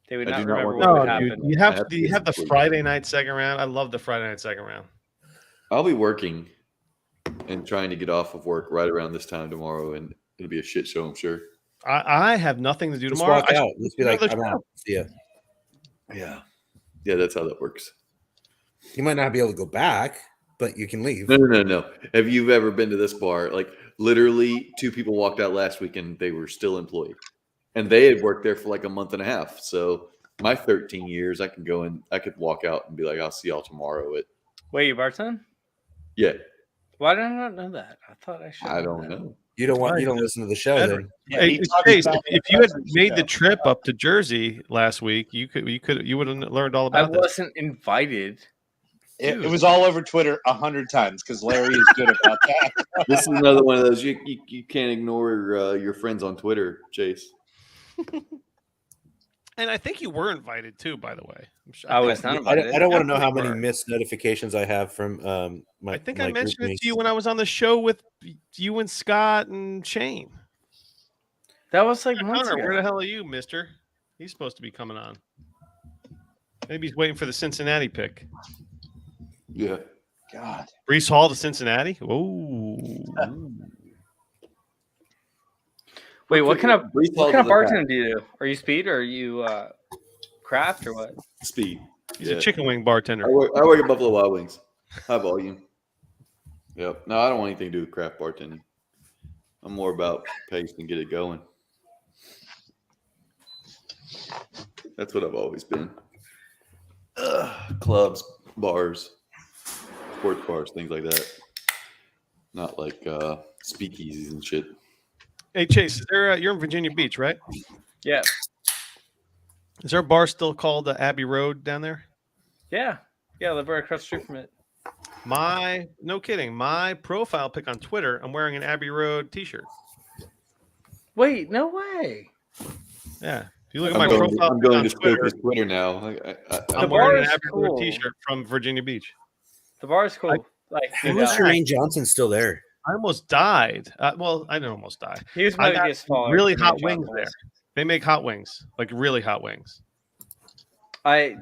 They would I not do not remember want what that. would No, happen. dude. I have Do you have the to- Friday night second round? I love the Friday night second round. I'll be working and trying to get off of work right around this time tomorrow, and it'll be a shit show, I'm sure. I have nothing to do Just tomorrow. walk I out. should Just be do like, another I'm show. out. See ya. Yeah, that's how that works. You might not be able to go back, but you can leave. No. Have you ever been to this bar? Like, literally, 2 people walked out last week, and they were still employed. And they had worked there for like a month and a half. So my 13 years, I can go and I could walk out and be like, I'll see y'all tomorrow at Wait, you bartend? yeah. Why did I not know that? I thought I should. I don't know. You don't listen to the show then. Hey, Chase, if you had made the trip up to Jersey last week, you would have learned all I about this. wasn't invited. It was all over Twitter 100 times because Larry is good about that. This is another one of those you can't ignore your friends on Twitter, Chase. And I think you were invited too, by the way. I'm sure, I was not I invited. don't want to know how many Were. missed notifications I have from my. I think my I group mentioned it mates. to you when I was on the show with you and Scott and Shane. That was like months Connor, ago. where the hell are you, mister? He's supposed to be coming on. Maybe he's waiting for the Cincinnati pick. Yeah. God. Brees Hall to Cincinnati? Oh. Wait, what kind of Brees Hall what kind of doesn't bartending do you do? Are you speed or are you craft or what? Speed. He's a chicken wing bartender. I work at Buffalo Wild Wings. High volume. Yep. No, I don't want anything to do with craft bartending. I'm more about pace and get it going. That's what I've always been. Clubs, bars, sports bars, things like that. Not like speakeasies and shit. Hey, Chase, is there, you're in Virginia Beach, right? Yeah. Is there a bar still called Abbey Road down there? Yeah. Yeah, I live right across the street from it. No kidding. My profile pic on Twitter, I'm wearing an Abbey Road t-shirt. Wait, no way. Yeah. If you look at my profile I'm going on to Twitter, his Twitter now. I'm wearing an Abbey Road t-shirt from Virginia Beach. The bar is cool. Like, How is Jermaine Johnson still there? I almost died. Well, I didn't almost die. He was I my got biggest follower, really Jermaine hot Johnson wings there. was. They make hot wings, like really hot wings.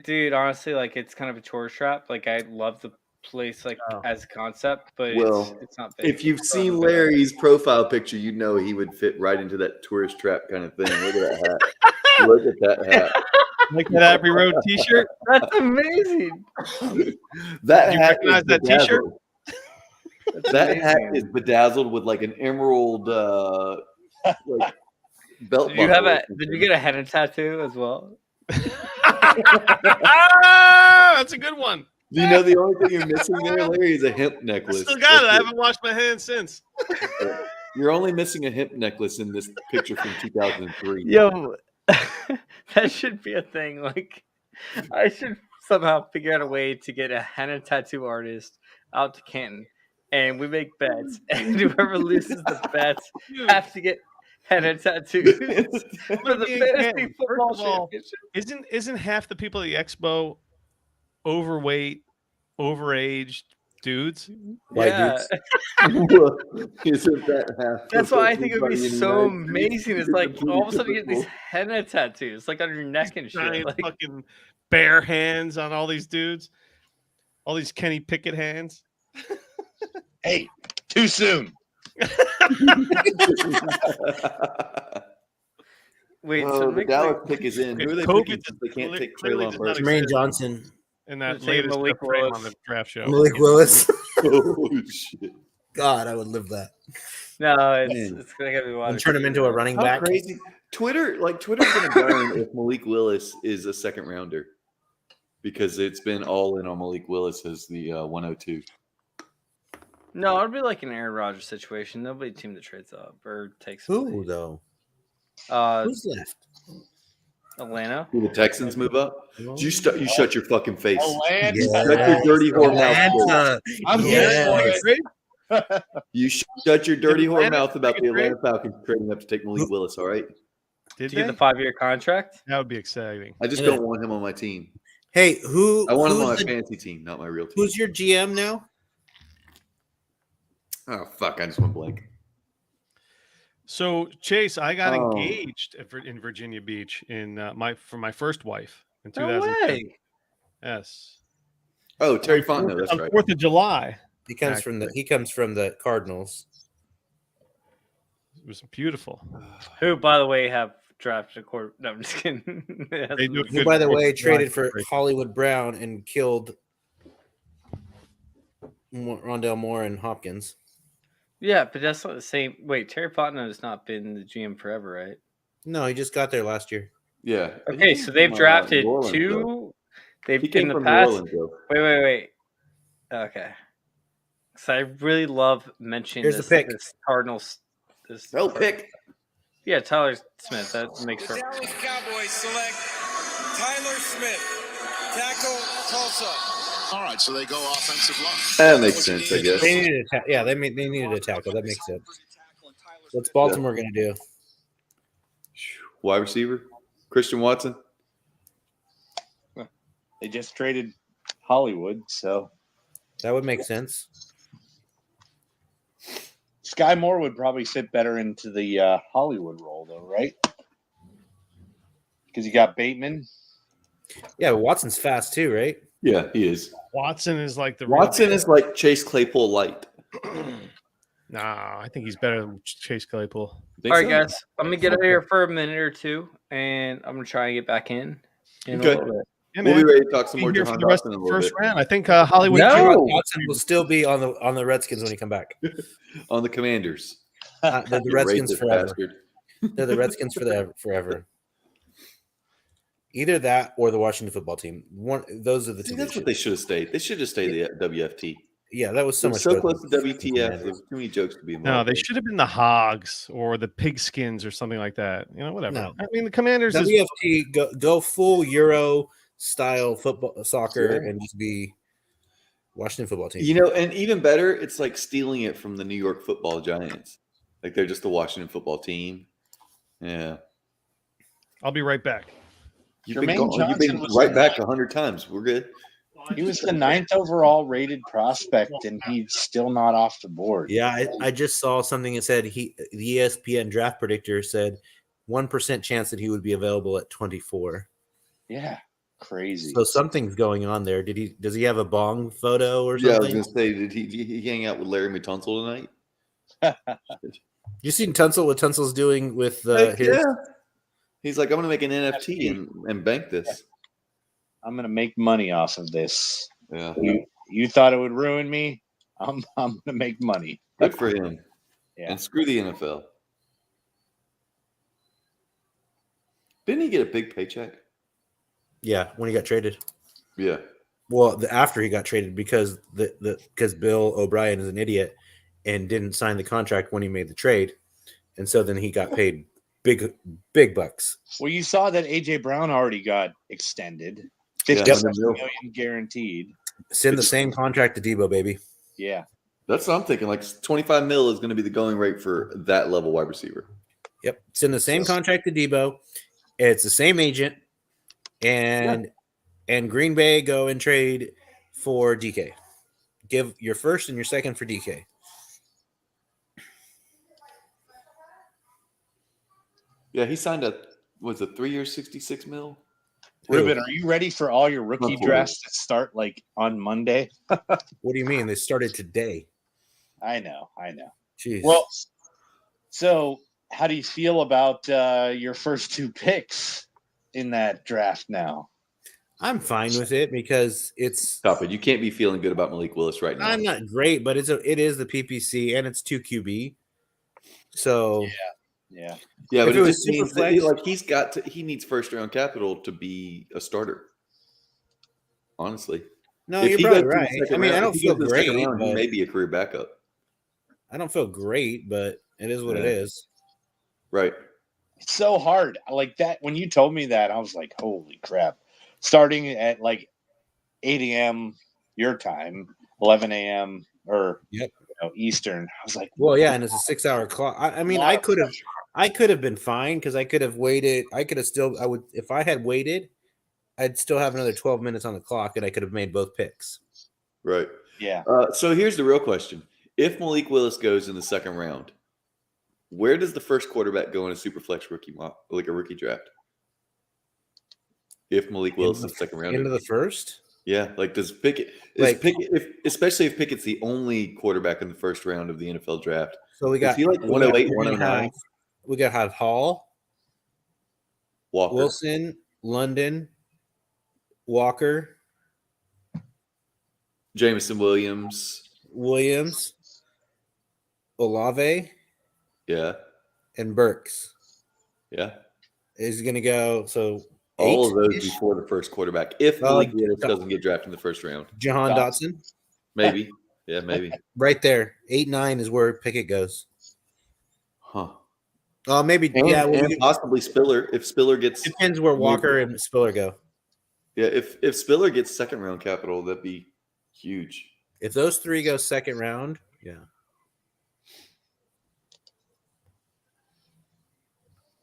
Dude, honestly, like it's kind of a tourist trap. Like I love the place, like as a concept, but Well, it's not big. if you've seen Larry's profile picture, you know he would fit right into that tourist trap kind of thing. Look at that hat. Look at that hat. Like that Abbey Road T-shirt. That's amazing. That You hat recognize is that T-shirt? bedazzled. That hat is bedazzled with like an emerald like belt. Did you have buckle. did you get a henna tattoo as well? That's a good one. You know the only thing you're missing there, Larry, is a hemp necklace. Still got it. I That's haven't washed my hands since. it. You're only missing a hemp necklace in this picture from 2003. Yo, that should be a thing. Like, I should somehow figure out a way to get a henna tattoo artist out to Canton, and we make bets, and whoever loses the bets have to get henna tattoos for the fantasy football championship. Isn't half the people at the expo overweight, overaged dudes? Yeah. Isn't that half? That's why I think it would be everybody in so the United States? amazing. It's It's like completely all of a sudden you get these typical. henna tattoos, like on your neck and shit. Giant Like, fucking bare hands on all these dudes. All these Kenny Pickett hands. Hey, too soon. wait, Oh, so the Nick, Dallas pick is in. Who are they COVID picking since they can't clearly take does Traylon not Burks? Jermaine Johnson. And that Say latest Malik frame Willis. on the draft show. Malik Willis. Oh shit! God, I would live that. no, Man. it's gonna get me And water. turn him into a running How back. crazy! Twitter's gonna burn if Malik Willis is a second rounder because it's been all in on Malik Willis as the 102. No, it'd be like an Aaron Rodgers situation. Nobody team that trades up or takes Who though? Who's left? Atlanta. Do the Texans move up? You shut your fucking face. Atlanta. Shut your dirty whore mouth. Atlanta. I'm here for it. You shut your dirty whore Atlanta mouth about make the a trade? Atlanta Falcons trading up to take Malik Willis. All right, Did To get they? the 5-year contract. That would be exciting. I just Yeah. don't want him on my team. Hey, who? I want him on who's my the- fantasy team, not my real team. Who's your GM now? Oh fuck! I just went blank. So Chase, I got Oh. engaged in Virginia Beach for my first wife in No 2010. way. Yes. Oh, Terry Fontenot. That's On right. 4th of July. He comes from the Cardinals. It was beautiful. Who, by the way, have drafted a quarter. No, I'm just kidding. They do a Who, good by the way, 4th of traded July for Hollywood Brown and killed Rondell Moore and Hopkins. Yeah, but that's not the same. Wait, Terry Fontenot has not been the GM forever, right? No, he just got there last year. Yeah. Okay, so they've From, drafted New Orleans, two. though. They've He came in the from New past. Orleans, though. Wait. Okay. So I really love mentioning Here's the this, pick. this Cardinals. This No pick. Yeah, Tyler Smith. That makes The for. Dallas Cowboys select Tyler Smith, tackle Tulsa. All right, so they go offensive line. That makes sense, I guess. They needed they needed a tackle. That makes sense. What's Baltimore going to do? Wide receiver, Christian Watson. They just traded Hollywood, so That would make sense. Sky Moore would probably fit better into the Hollywood role, though, right? Because you got Bateman. Yeah, but Watson's fast too, right? Yeah, he is. Watson is like the real Watson deal. is like Chase Claypool light. Nah, I think he's better than Chase Claypool. All right, guys. I'm gonna get out of here for a minute or two, and I'm gonna try and get back in a Okay. little bit. Yeah, We'll be man. ready to talk some Be more here Jahan for the rest Dotson of in a the little first bit. round. I think Hollywood. No. Watson will still be on the Redskins when he come back. On the Commanders. They're the You Redskins racist forever. bastard. They're the Redskins forever. Either that or the Washington football team. Those are the See, two. that's what they should have stayed. They should have stayed the WFT. Yeah, that was so It much was so better close to than WTF. Commanders. There was too many jokes to be involved. No, they in. should have been the Hogs or the Pigskins or something like that. You know, whatever. No. I mean, the Commanders is WFT go full Euro style soccer Sure. and just be Washington football team. You know, and even better, it's like stealing it from the New York Football Giants. Like they're just the Washington football team. Yeah. I'll be right back. You've Jermaine been Johnson you've been was right in back that. 100 times. We're good. He was the 9th overall rated prospect, and he's still not off the board. Yeah, I just saw something that said the ESPN draft predictor said 1% chance that he would be available at 24. Yeah, crazy. So something's going on there. Does he have a bong photo or Yeah, I was something? gonna say, did he hang out with Larry Matunzel tonight? You seen Tunsil what Tunsil's doing with Heck his? yeah. He's like, I'm gonna make an NFT and bank this. I'm gonna make money off of this. Yeah. You thought it would ruin me? I'm gonna make money. Good for him. Yeah. And screw the NFL. Didn't he get a big paycheck? Yeah, when he got traded. Yeah. Well, after he got traded because because Bill O'Brien is an idiot and didn't sign the contract when he made the trade, and so then he got paid big bucks. Well, you saw that AJ Brown already got extended, Yeah, $57 million guaranteed. Send the same contract to Debo, baby. Yeah, That's what I'm thinking. Like 25 mil is going to be the going rate for that level wide receiver. Yep, send the same contract to Debo. It's the same agent, and Green Bay go and trade for DK. Give your first and your second for DK. Yeah, he signed a 3-year, 66 mil. Ruben, are you ready for all your rookie drafts that start like on Monday? What do you mean? They started today. I know. Jeez. Well, so how do you feel about your first 2 picks in that draft now? I'm fine with it because it's Stop it. You can't be feeling good about Malik Willis right now. I'm not great, but it is the PPC and it's 2 QB. So yeah. Yeah, If but it it was just means Superflex- that he needs first round capital to be a starter. Honestly. No, If you're he probably goes to the right. second I mean, I round- don't if he feel goes to the second great, round, he but- may be a career backup. I don't feel great, but it is what it Yeah. is. Right. It's so hard. Like that when you told me that, I was like, holy crap. Starting at like 8 a.m. your time, 11 a.m. or Eastern. I was like, Well, yeah, and it's a 6-hour clock. I mean, I could have been fine because I could have waited. I would if I had waited, I'd still have another 12 minutes on the clock, and I could have made both picks. Right. Yeah. So here's the real question. If Malik Willis goes in the second round, where does the first quarterback go in a super flex rookie mock, like a rookie draft? If Malik Willis is the second round. Into the first? Yeah, like does Pickett especially if Pickett's the only quarterback in the first round of the NFL draft. So we got is he like 108, 109? We got to have Hall, Walker. Wilson, London, Walker, Jameson Williams, Olave, yeah, and Burks. Yeah. Is going to go all of those 8-ish? before the first quarterback. If Malik Willis doesn't get drafted in the first round. Jahan Dotson. Maybe. Yeah, maybe. Right there. 8-9 is where Pickett goes. Huh. Maybe and possibly Spiller. If Spiller gets depends where Walker and Spiller go. Yeah, if Spiller gets second round capital, that'd be huge. If those 3 go second round, yeah.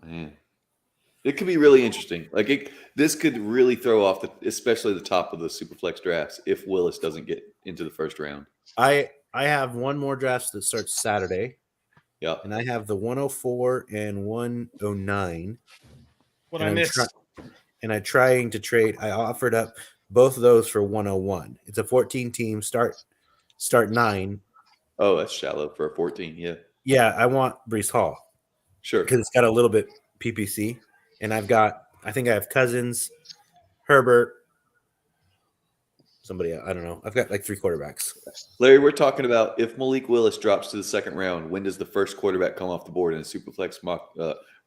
Man. It could be really interesting. This could really throw off especially the top of the Superflex drafts if Willis doesn't get into the first round. I have one more draft that starts Saturday. Yeah. And I have the 104 and 109. What and I missed. And I'm trying to trade. I offered up both of those for 101. It's a 14 team start 9. Oh, that's shallow for a 14. Yeah. Yeah, I want Breece Hall. Sure. Because it's got a little bit PPC. And I think I have Cousins, Herbert, somebody, I don't know. I've got like 3 quarterbacks. Larry, we're talking about if Malik Willis drops to the second round, when does the first quarterback come off the board in a Superflex mock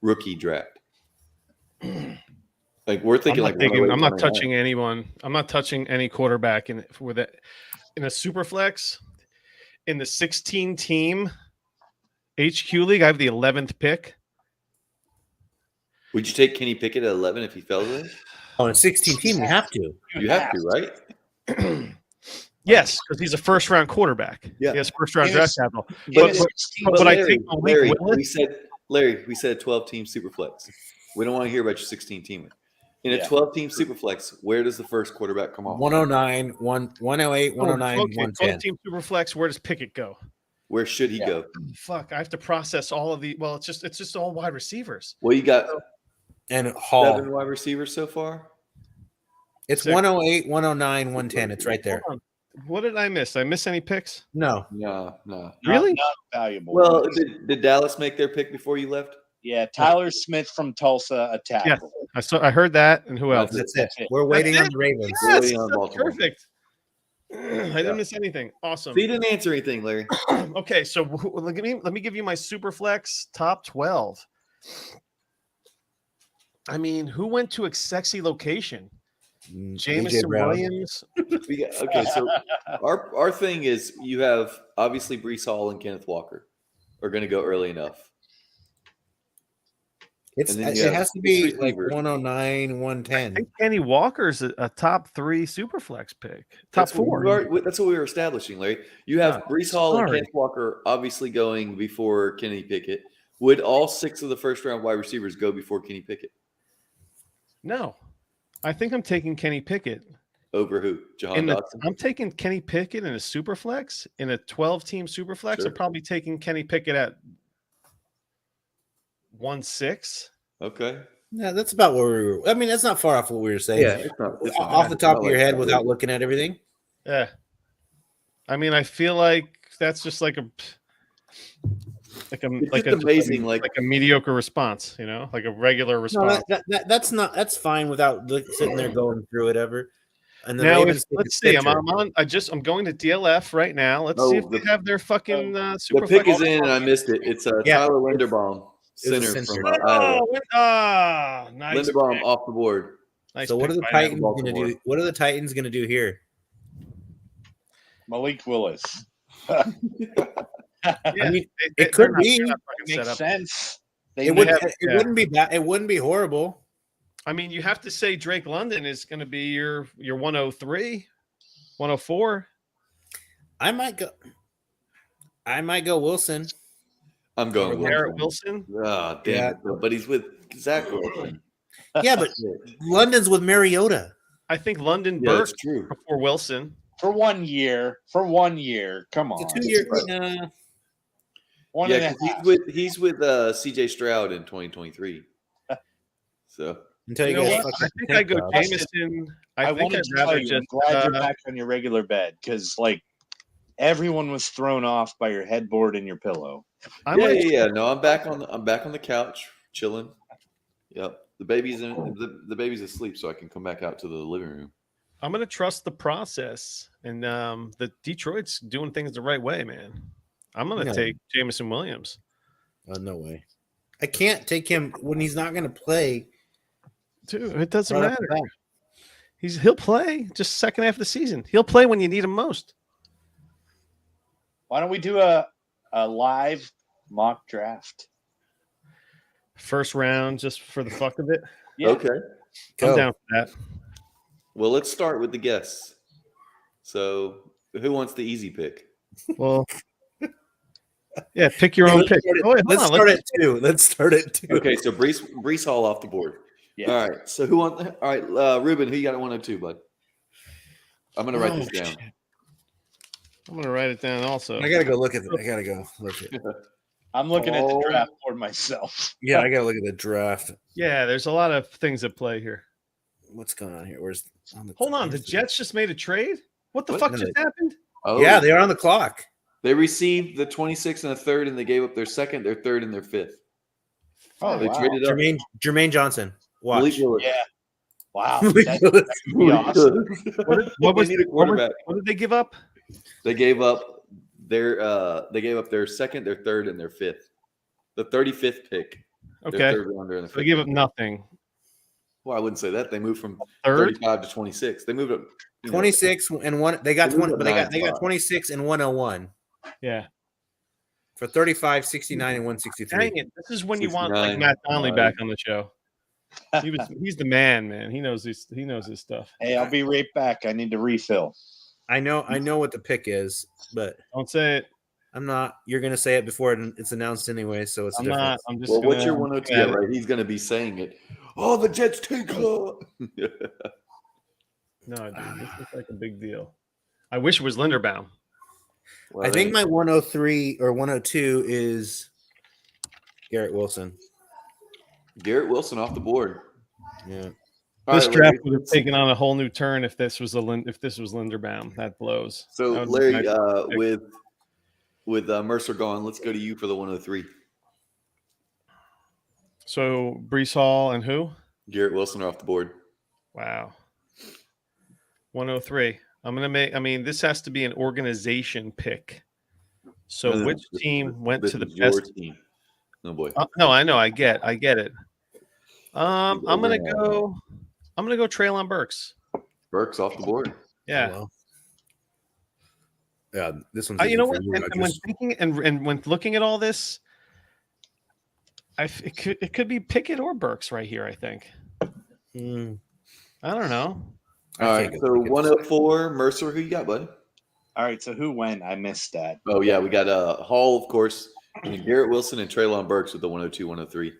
rookie draft? Like we're thinking, I'm not touching anyone. I'm not touching any quarterback in a super flex in the 16 team HQ league. I have the 11th pick. Would you take Kenny Pickett at 11 if he fell there? On a 16 team, you have to. You have to, right? Yes, because he's a first round quarterback. Yeah. He has first round draft capital. But I Larry, think we said a 12-team Superflex. We don't want to hear about your 16 teamer. In a Yeah. 12-team superflex, where does the first quarterback come off? 109, 108, 109, Okay, 110. 12-team Superflex. Where does Pickett go? Where should he go? Fuck, I have to process all of the. Well, it's just all wide receivers. Well, you got And Hall. 7 wide receivers so far. It's 108, 109, 110. It's right there. Hold on. What did I miss? Did I miss any picks? No. No. Really? Not valuable. Well, did Dallas make their pick before you left? Yeah, Tyler Smith from Tulsa, a tackle. Yes, I heard that. And who else? That's it. We're waiting on the Ravens. We're waiting on that's Baltimore. perfect. I didn't miss anything. Awesome. So you didn't answer anything, Larry. Okay, so let me give you my Superflex top 12. I mean, who went to a sexy location? Jameson Williams. Okay, so our thing is you have obviously Breece Hall and Kenneth Walker are going to go early enough. It has to be like 109, 110. I think Kenny Walker's a top 3 Superflex pick. Top 4. That's what we were establishing, Larry. You have Breece Hall and Kenneth Walker obviously going before Kenny Pickett. Would all 6 of the first round wide receivers go before Kenny Pickett? No. I think I'm taking Kenny Pickett. Over who? Jahan Dotson? I'm taking Kenny Pickett in a Superflex. In a 12-team Superflex, Sure. I'm probably taking Kenny Pickett at 1.6. Okay. Yeah, that's about where we were. I mean, that's not far off what we were saying. Yeah, it's not off the top of your like head that. without looking at everything. Yeah. I mean, I feel like that's just like a amazing, like a mediocre response, like a regular No, response. that's fine without sitting there going through it ever. And the Now, Ravens take let's a see. I'm Stitcher. I'm going to DLF right now. Let's see if they have their fucking The super. pick is in, and I missed it. It's Tyler Linderbaum, It was a center center. from Iowa. Nice. Linderbaum pick. off the board. Nice So what are pick the by Titans going to do? What are the Titans going to do here? Malik Willis. I mean, They- it could they're not- be. they're not fucking set Makes up. sense. It wouldn't be bad. It wouldn't be horrible. I mean, you have to say Drake London is going to be your 103, 104. I might go Wilson. I'm going with Garrett Wilson. Ah, damn it. But he's with Zach Wilson. Yeah, but London's with Mariota. I think London Yeah, Burke that's true. before Wilson. For 1 year. Come on. It's a 2-year. One Yeah, and a 'cause half. he's with CJ Stroud in 2023. So Until You you know guys what? fucking I think I go think Jameson. I think wanted I'd to tell rather you, just. I'm glad you're back on your regular bed because, everyone was thrown off by your headboard and your pillow. Yeah. No, I'm back on the couch chilling. Yep. The baby's asleep, so I can come back out to the living room. I'm going to trust the process, and the Detroit's doing things the right way, man. I'm going to No. take Jameson Williams. Oh, no way. I can't take him when he's not going to play. Dude, it doesn't right off matter. the bat. He'll play just second half of the season. He'll play when you need him most. Why don't we do a live mock draft? First round, just for the fuck of it. Yeah. Okay. I'm Go. down for that. Well, let's start with the guests. So, who wants the easy pick? Well, yeah, pick your own Let's pick. start it- Oh, wait, hold let's on, start at 2. Let's start at 2. Okay, so Breece Hall off the board. Yeah. All right. So who wants? All right, Ruben, who you got at 102, bud? I'm gonna write this down. I'm gonna write it down also. I gotta go look at it. I gotta go look at it. I'm looking at Oh. the draft board myself. Yeah, I gotta look at the draft. Yeah, there's a lot of things at play here. What's going on here? Where's Hold on, the Jets just made a trade? What the What? fuck No, just they- happened? Oh, Yeah, they're on the clock. They received the 26th and a third, and they gave up their second, their third, and their fifth. Oh, They wow. traded up. Jermaine Johnson. Watch. Malik Willis. Yeah. Wow. Malik That- Willis. that could be awesome. They need a quarterback. What did they give up? They gave up their second, their third, and their fifth. The 35th pick. Okay. Their third rounder and the So they fifth gave up pick. nothing. Well, I wouldn't say that. They moved from Third? 35 to 26. They moved up 26 and 1. They got They 20, moved but up they got 9. 26 and 101 Yeah. for 35, 69, and 163. Dang it. This is when you want like 69. Matt Donnelly All back right. on the show. He's the man, man. He knows his stuff. Hey, I'll be right back. I need to refill. I know what the pick is, but Don't say it. I'm not. You're gonna say it before it's announced anyway, so it's I'm different. not. I'm just Well, gonna what's your 102? Yeah, right. He's going to be saying it. Oh, the Jets take her. No, dude, this looks like a big deal. I wish it was Linderbaum. I think my 103 or 102 is Garrett Wilson. Garrett Wilson off the board. Yeah. This draft would have taken on a whole new turn if this was Linderbaum. That blows. So That would Larry, be my pick. with Mercer gone, let's go to you for the 103. So Brees Hall and who? Garrett Wilson are off the board. Wow. 103. I'm gonna make. I mean, this has to be an organization pick. So No, which team went this to the is your best team? Oh boy. No, I know. I get it. I'm gonna go Treylon Burks. Burks off the board. Yeah. Oh, well. Yeah, this one's. You easy know for what? you, And when Rodgers. thinking and when looking at all this, it could be Pickett or Burks right here. I think. I don't know. All right. So 104, Mercer, who you got, buddy? All right. So who went? I missed that. Oh yeah, we got Hall, of course, and then Garrett Wilson and Treylon Burks with the 102, 103.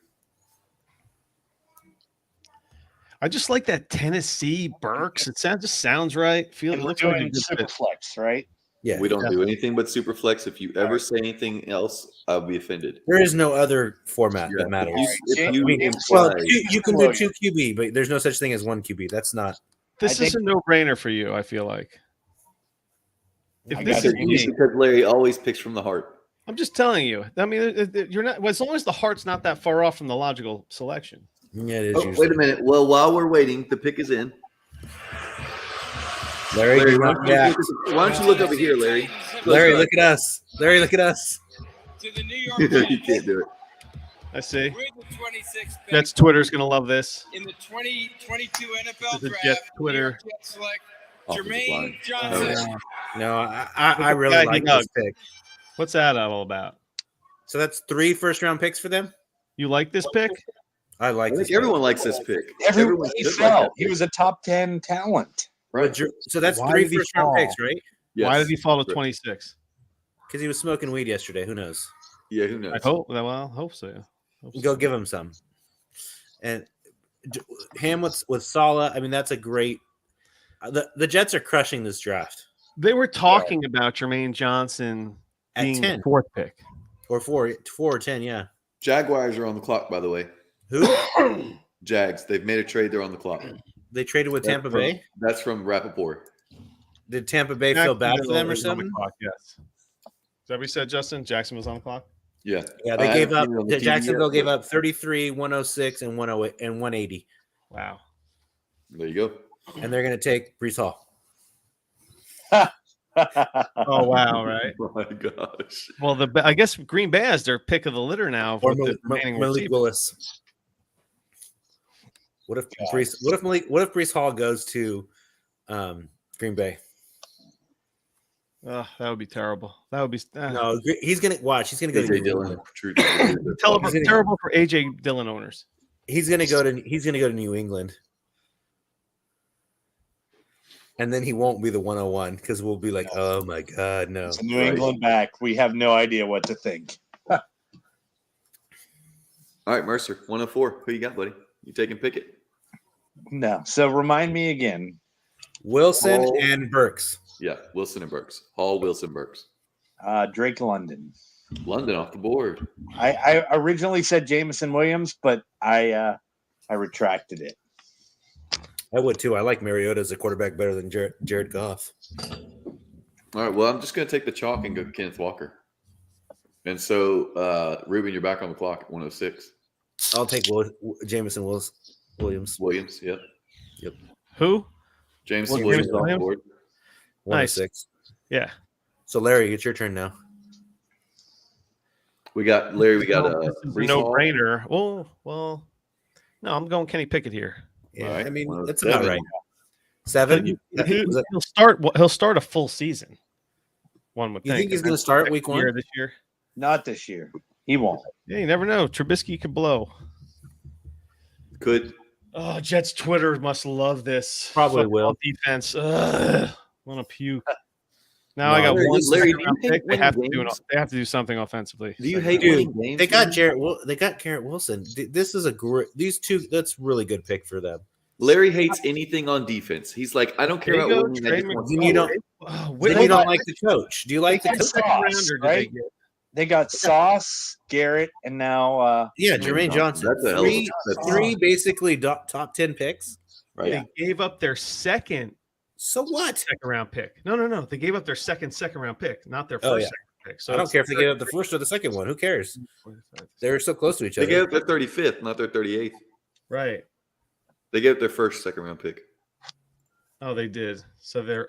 I just like that Tennessee Burks. It just sounds right. And we're looks like a doing good super fit. flex, right? Yeah, We don't do anything but super flex. If you ever say anything else, I'll be offended. There is no other format that matters. If you well, imply- you can do 2 QB, but there's no such thing as 1 QB. That's not. This is a no-brainer for you. I feel like. If this because, is me, because Larry always picks from the heart. I'm just telling you. I mean, you're not. Well, as long as the heart's not that far off from the logical selection. Yeah, it is. Oh, wait a minute. Well, while we're waiting, the pick is in. Larry, why don't you look over here, Larry? Larry, look at us. Larry, look at us. You can't do it. I see. With the 26th pick That's Twitter's gonna love this. in the 2022 NFL This is Draft, Jet New York Twitter. Jets select Offensive line. Jermaine Johnson. No, Look I at really the guy like he this pick. What's that all about? So that's 3 first-round picks for them. You like this pick? I like I this. think everyone likes this pick. Everyone he should like fell. that He pick. was a top 10 talent. Right. So that's Why 3 did he first-round fall? picks, right? Why did he fall to Correct. 26? Because he was smoking weed yesterday. Who knows? Yeah, who knows? I hope. Well, I hope so. Go give him some. And him with Saleh. I mean, that's a great. The Jets are crushing this draft They were talking about Jermaine Johnson at being 10 the 4th pick. or 4 or 10. Yeah. Jaguars are on the clock, by the way. Who? Jags. They've made a trade. They're on the clock. They traded with That's Tampa from- Bay. That's from Rappaport. Did Tampa Bay feel bad for them or Jacksonville is on the something? clock, yes. Is that what you said, Justin? Jackson was on the clock. Yeah. Yeah, they I gave haven't up. seen it on the TV Jacksonville yet, gave but up 33, 106, and 108 and 180, Wow. There you go. and they're going to take Brees Hall. Oh wow! Right. Oh my gosh. Well, I guess Green Bay has their pick of the litter now Or with the remaining Malik receivers. Willis. What if Brees Hall goes to Green Bay? Oh, that would be terrible. That would be No, he's going to watch. He's going to go to AJ New Dillon. England. True. terrible, terrible for AJ Dillon owners. He's going to go to New England. And then he won't be the 101 because we'll be like, oh my God, no. It's a New England back. We have no idea what to think. All right, Mercer, 104. Who you got, buddy? You taking Pickett? No. So remind me again. Wilson Hall. and Burks. Yeah, Wilson and Burks. Hall, Wilson, Burks. Drake London. London off the board. I originally said Jamison Williams, but I retracted it. I would too. I like Mariota as a quarterback better than Jared Goff. All right, well, I'm just going to take the chalk and go Kenneth Walker. And so, Ruben, you're back on the clock at 106. I'll take Jamison Williams. Williams, yep. Who? Jameson Well, Williams Jameson off the Williams? board. 106. Yeah. So Larry, it's your turn now. We got Larry. We got This is a Brees Hall. no-brainer. Oh well, no, I'm going Kenny Pickett here. Yeah, All right, I mean well, that's about 7. right. 7. He'll start a full season. One would You think. think he's going to start week 1? This year? Not this year. He won't. Yeah, you never know. Trubisky could blow. Could. Oh, Jets Twitter must love this. Probably Football will. Defense. Ugh, want to puke. Now I got Larry, one Larry, second do you round hate pick. They winning have to do something offensively. Do you hate Dude, winning games? they got man? Jarrett. They got Garrett Wilson. This is a great. These two. That's really good pick for them. Larry hates anything on defense. He's like, I don't care There you about go, winning. I Trey just want Then you don't. Then you don't like the coach. Do you like the They got coach? Second Sauce, rounder did they right? get? They got Sauce, Garrett, and now Yeah, Jermaine Johnson. That's a hell of a- Three basically top 10 picks. Right. They gave up their second. So what? Second round pick. No. They gave up their second round pick, not their first Oh, yeah. second pick. So I don't it's care if they get up the first or the second one. Who cares? They're so close to each They other. gave up their 35th, not their 38th. right. They gave up their first second round pick. Oh, they did. So the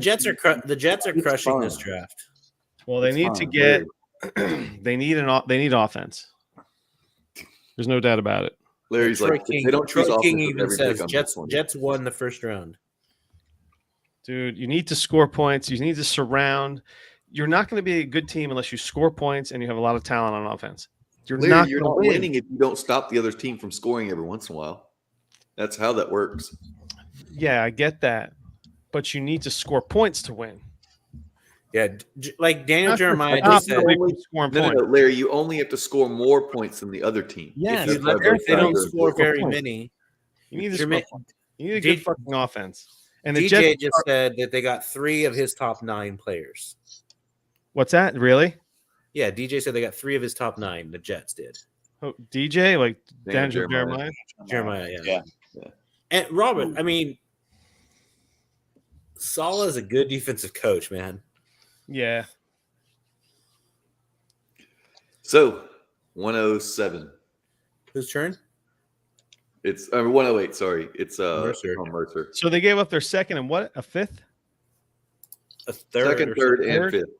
Jets are crushing this draft. Well, they It's need to fine. get. they need offense. There's no doubt about it. Larry's Troy like, if they don't choose Troy King offense with even every says pick, I'm Jets disappointed. Jets won the first round. Dude, you need to score points. You need to surround. You're not going to be a good team unless you score points and you have a lot of talent on offense. You're Larry, not you're gonna not win. winning if you don't stop the other team from scoring every once in a while. That's how that works. Yeah, I get that. But you need to score points to win. Yeah, like Daniel Not Jeremiah stop just said. somebody from scoring No, points. Larry, you only have to score more points than the other team. Yes, If you let That's why they don't both sides score are- very many. You need to Jermaine- score points. You need a good fucking offense. And the DJ Jets just said that they got 3 of his top 9 players. What's that? Really? Yeah, DJ said they got 3 of his top 9. The Jets did. Oh, DJ, like Daniel Daniel Jeremiah. Jeremiah, Yeah. And Robert, I mean, Saleh is a good defensive coach, man. Yeah. So, 107. Whose turn? It's 108. Sorry, it's Mercer. Mercer. So they gave up their second and what? A fifth? A third. Second, or third, something. and Third? fifth.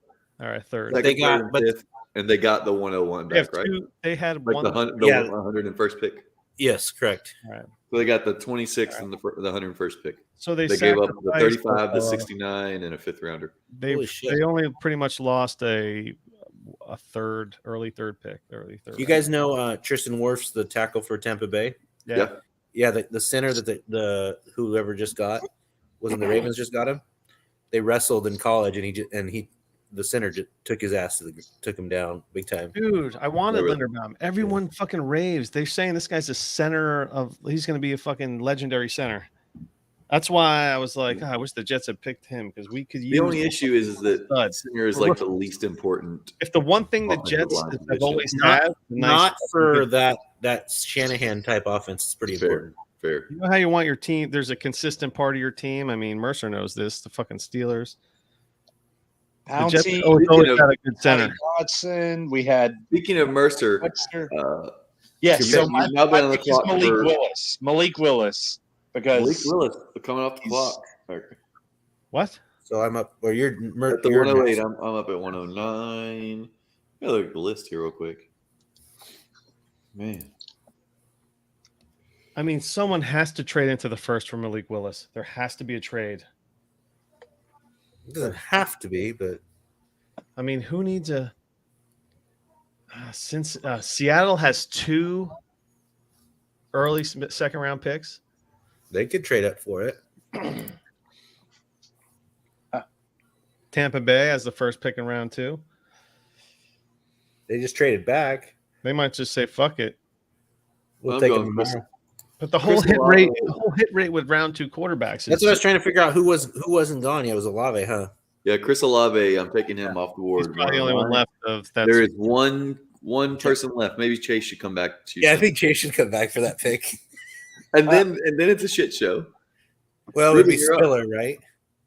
All right, third. Second, They got- third, and but- fifth, and they got the 101 They have back, right? two. They had Like one. the Yeah. 101st pick. Yes, correct. All right. So they got the 26th and the 101st pick. So they They gave up the sacrificed, 35, the uh, 69, and a fifth rounder. They Holy shit. they only pretty much lost a third, early third pick. You guys know Tristan Wirfs, the tackle for Tampa Bay? Yeah. Yeah, the center that the whoever just got wasn't the Ravens just got him. They wrestled in college, and the center just took his ass took him down big time. Dude, I wanted Yeah, Linderbaum. Everyone fucking raves. They're saying this guy's a center of. He's going to be a fucking legendary center. That's why I was like, I wish the Jets had picked him because we could use. The only issue is that stud. Singer is like the least important. If the one thing the offensive Jets line have position. always Not- had, Not for that Shanahan type offense. It's pretty important. Fair. You know how you want your team? There's a consistent part of your team. I mean, Mercer knows this. The fucking Steelers. The Jets Pouncey, always had a good center. Watson. We had Speaking of Mercer, Webster. You've Yes, so been- my, you've now been on my the pick is clock Malik for- Willis. Malik Willis, because Malik Willis coming off the He's- clock. What? So I'm up. Or you're At the 108, I'm up at 109. Let me look at the list here real quick. Man. I mean, someone has to trade into the first for Malik Willis. There has to be a trade. It doesn't have to be, but I mean, who needs a? Since Seattle has 2 early second round picks, they could trade up for it. Tampa Bay has the first pick in round 2. They just traded back. They might just say "fuck it." We'll I'm take going them Chris- tomorrow. But the whole Chris hit rate with round 2 quarterbacks. That's what I was trying to figure out. Who wasn't gone yet? It was Olave, huh? Yeah, Chris Olave, I'm taking him off the board. He's probably the only one left of that. There is one person left. Maybe Chase should come back. To Yeah, I think Chase should come back for that pick. and then it's a shit show. Well, it would be Rudy, you're up. Spiller, right?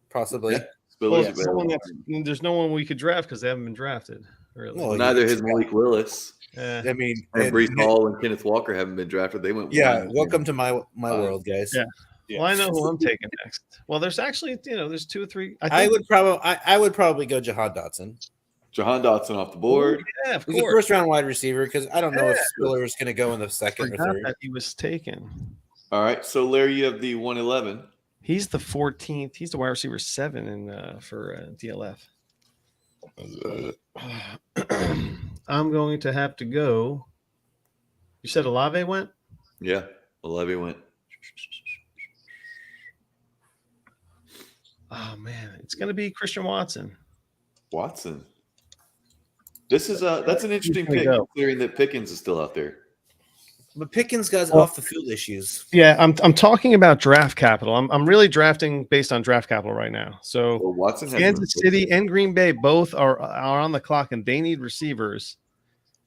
Possibly. Yeah, Well, Spiller's someone available. there's no one we could draft because they haven't been drafted. Really. Well, Neither has Malik Willis. Yeah. I mean, And Brees Hall and Kenneth Walker haven't been drafted. They went. yeah. one. Welcome to my world, guys. Yeah. Well, I know who I'm taking next. Well, there's actually, there's 2 or 3. I would probably go Jahan Dotson. Jahan Dotson off the board. Yeah, of He's a course. first round wide receiver because I don't know if Yeah. Spiller is going to go in the second or Forgot third. that he was taken. All right. So Larry, you have the 111. He's the 14th. He's the wide receiver 7 in for DLF. I'm going to have to go. You said Olave went? Yeah, Olave went. Oh man, it's going to be Christian Watson. Watson. That's an interesting gonna pick go. considering that Pickens is still out there. But Pickens got Well- off the field issues. Yeah, I'm talking about draft capital. I'm really drafting based on draft capital right now. So Well, Watson has Kansas City and Green Bay both are on the clock, and they need receivers.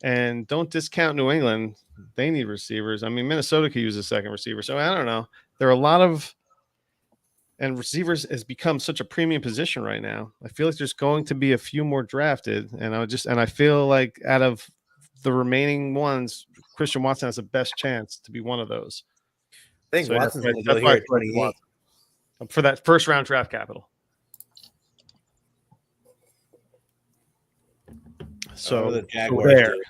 And don't discount New England; they need receivers. I mean, Minnesota could use a second receiver. So I don't know. There are a lot of, and receivers has become such a premium position right now. I feel like there's going to be a few more drafted, and I feel like out of the remaining ones, Christian Watson has the best chance to be one of those. I think So Watson's that's going to why- go here that's at why I selected 28. Watson for that first round draft capital. So, the so Jaguars there. did.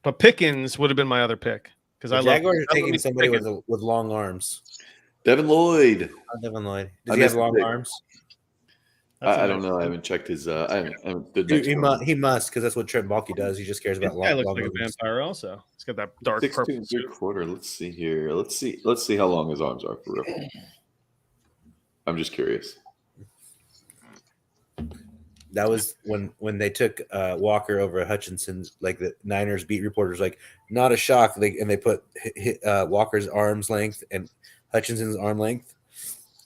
But Pickens would have been my other pick because The I love Jaguars are I love taking me somebody Pickens. with long arms. Devin Lloyd. Devin Lloyd. I Does he have missed the long pick. arms? That's a I don't nice know. I pick. haven't checked his. I haven't the Dude, next he must because that's what Trent Baalke does. He just cares This about guy long, looks long like a arms. vampire. Also, he's got that dark 6'2" purple and suit. 3/4. Let's see here. Let's see how long his arms are for real. I'm just curious. That was when they took Walker over Hutchinson. Like the Niners beat reporters, like not a shock. They put Walker's arm's length and Hutchinson's arm length.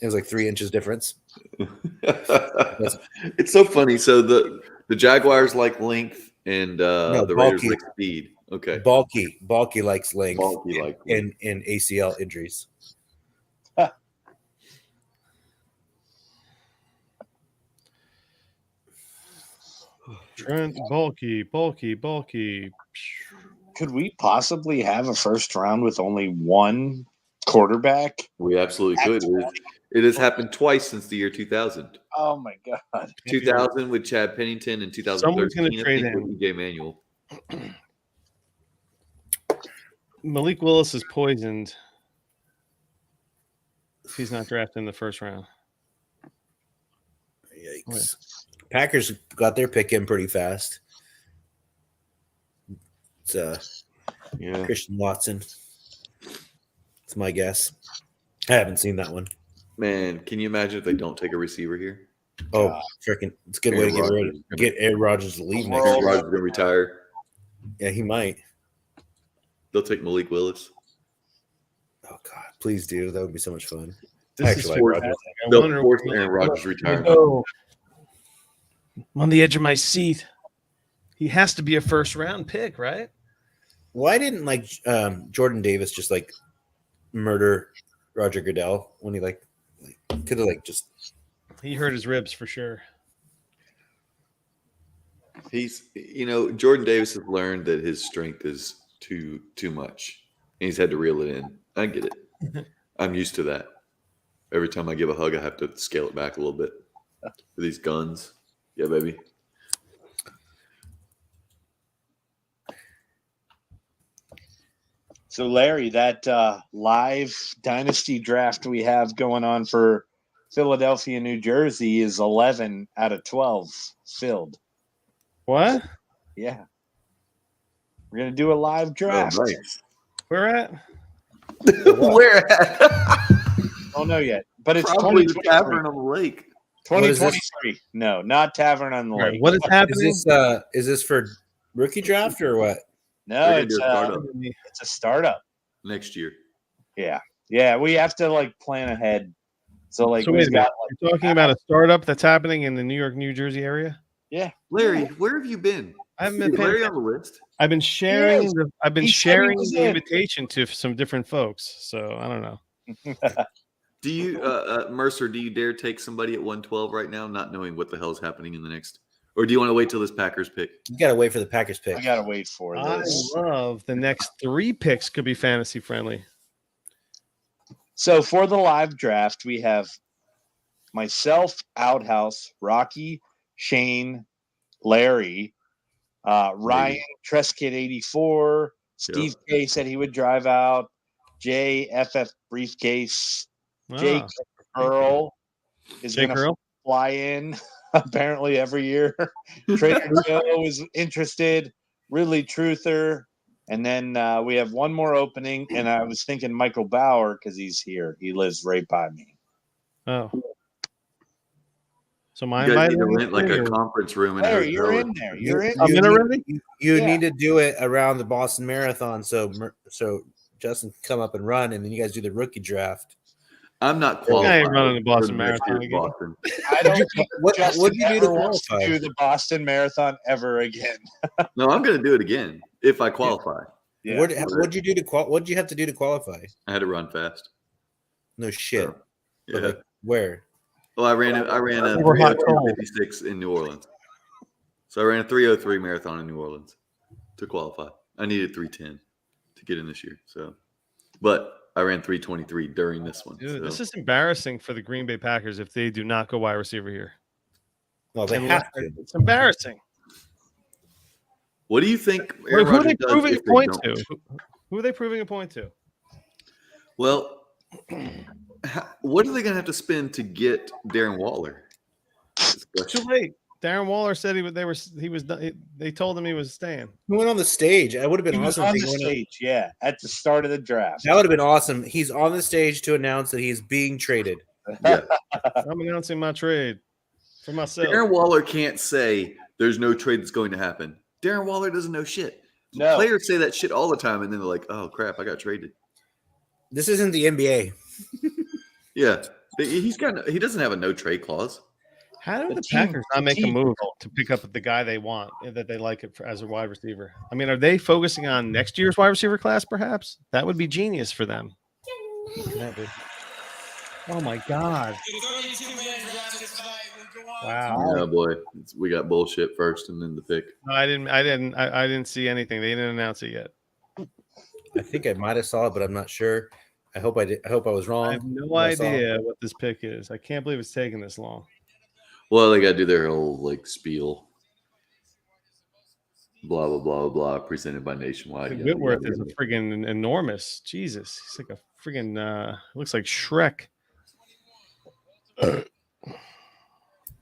It was like 3 inches difference. It's so funny. So the Jaguars like length and the Raiders Baalke. like speed. Okay. Baalke likes length Baalke like in ACL injuries. Trent Baalke. Could we possibly have a first round with only one quarterback? We absolutely could. It has happened twice since the year 2000. Oh my god! 2000 with Chad Pennington and Someone's 2013 gonna trade I think, him. with EJ Manuel. Malik Willis is poisoned. If he's not drafted in the first round. Yikes. Packers got their pick in pretty fast. It's Yeah. Christian Watson. It's my guess. I haven't seen that one. Man, can you imagine if they don't take a receiver here? Oh, freaking! It's a good way to get Aaron Rodgers to leave next Aaron year. Rodgers gonna retire. Yeah, he might. They'll take Malik Willis. Oh God, please do. That would be so much fun. This I is actually like forced- Rodgers. I They'll wonder- force Aaron Rodgers' retirement. Oh, I'm on the edge of my seat. He has to be a first round pick, right? Why didn't Jordan Davis just like murder Roger Goodell when he could have just He hurt his ribs for sure. He's Jordan Davis has learned that his strength is too much. And he's had to reel it in. I get it. I'm used to that. Every time I give a hug, I have to scale it back a little bit. For these guns. Yeah, baby. So, Larry, that live dynasty draft we have going on for Philadelphia, New Jersey is 11 out of 12 filled. What? Yeah. We're going to do a live draft. nice. Where at? Where at? Don't know yet, but it's Probably the 2023. tavern on the lake. What is this? 2023. No, not Tavern on the Right, Lake. what is happening? Is this for rookie draft or what? No, We're gonna it's do a startup it's a startup. next year. Yeah, we have to plan ahead. So So wait a we've minute. got You're talking about a startup that's happening in the New York, New Jersey area? Larry, where have you been? I haven't been Is paying Larry on the list? I've been sharing Yes. I've been He said he sharing was the in. invitation to some different folks. So I don't know. Do you, Mercer? Do you dare take somebody at 112 right now, not knowing what the hell is happening in the next, or do you want to wait till this Packers pick? You gotta wait for the Packers pick. I gotta wait for I this. love the next 3 picks could be fantasy friendly. So for the live draft, we have myself, Outhouse, Rocky, Shane, Larry, Ryan, Tresket 84, Steve K said he would drive out, Jay, FF Briefcase, Jake Earl is Jake going to Earl? fly in apparently every year. Trader Joe is interested, Ridley Truther. And then we have one more opening, and I was thinking Michael Bauer because he's here. He lives right by me. Oh. So You my guys need to invite rent like a conference room in Larry, you're Arizona. in there. You're in. I'm in there. already? You Yeah. need to do it around the Boston Marathon, so Justin can come up and run, and then you guys do the rookie draft. I'm not I qualified. ain't running the for Boston next Marathon year's again. Boston. I don't think What Justin do you do ever to wants to qualify? do the Boston Marathon ever again. No, I'm going to do it again if I qualify. Yeah. What'd you do to What'd you have to do to qualify? I had to run fast. No shit. So, But yeah. like, where? Well, I ran a Over hot coal. 3:56 in New Orleans. So I ran a 3:03 marathon in New Orleans to qualify. I needed 3:10 to get in this year. So, but I ran 3:23 during this one. Dude, so. this is embarrassing for the Green Bay Packers if they do not go wide receiver here. Well, they And have to. It's embarrassing. What do you think Who Aaron are Rodgers they does proving if a they point don't? to? Who are they proving a point to? Well, what are they going to have to spend to get Darren Waller? Too late. Darren Waller said they told him he was staying. He went on the stage. That would have been He was awesome. if on he the went stage, yeah, at the start of the draft. That would have been awesome. He's on the stage to announce that he's being traded. Yeah. I'm announcing my trade for myself. Darren Waller can't say there's no trade that's going to happen. Darren Waller doesn't know shit. No. Players say that shit all the time, and then they're like, "Oh crap, I got traded." This isn't the NBA. Yeah, he doesn't have a no trade clause. How do the team- Packers not make a team- move to pick up the guy they want that they like it as a wide receiver? I mean, are they focusing on next year's wide receiver class? Perhaps that would be genius for them. Oh my God! Wow. Oh boy, we got bullshit first, and then the pick. No, I didn't see anything. They didn't announce it yet. I think I might have saw it, but I'm not sure. I hope I did. I hope I was wrong. I have no but I saw it. idea what this pick is. I can't believe it's taking this long. Well, they got to do their whole like spiel. Blah blah blah blah. Presented by Nationwide. Like, yada, Whitworth yada, is a yada. friggin' enormous. Jesus, he's like a friggin' looks like Shrek.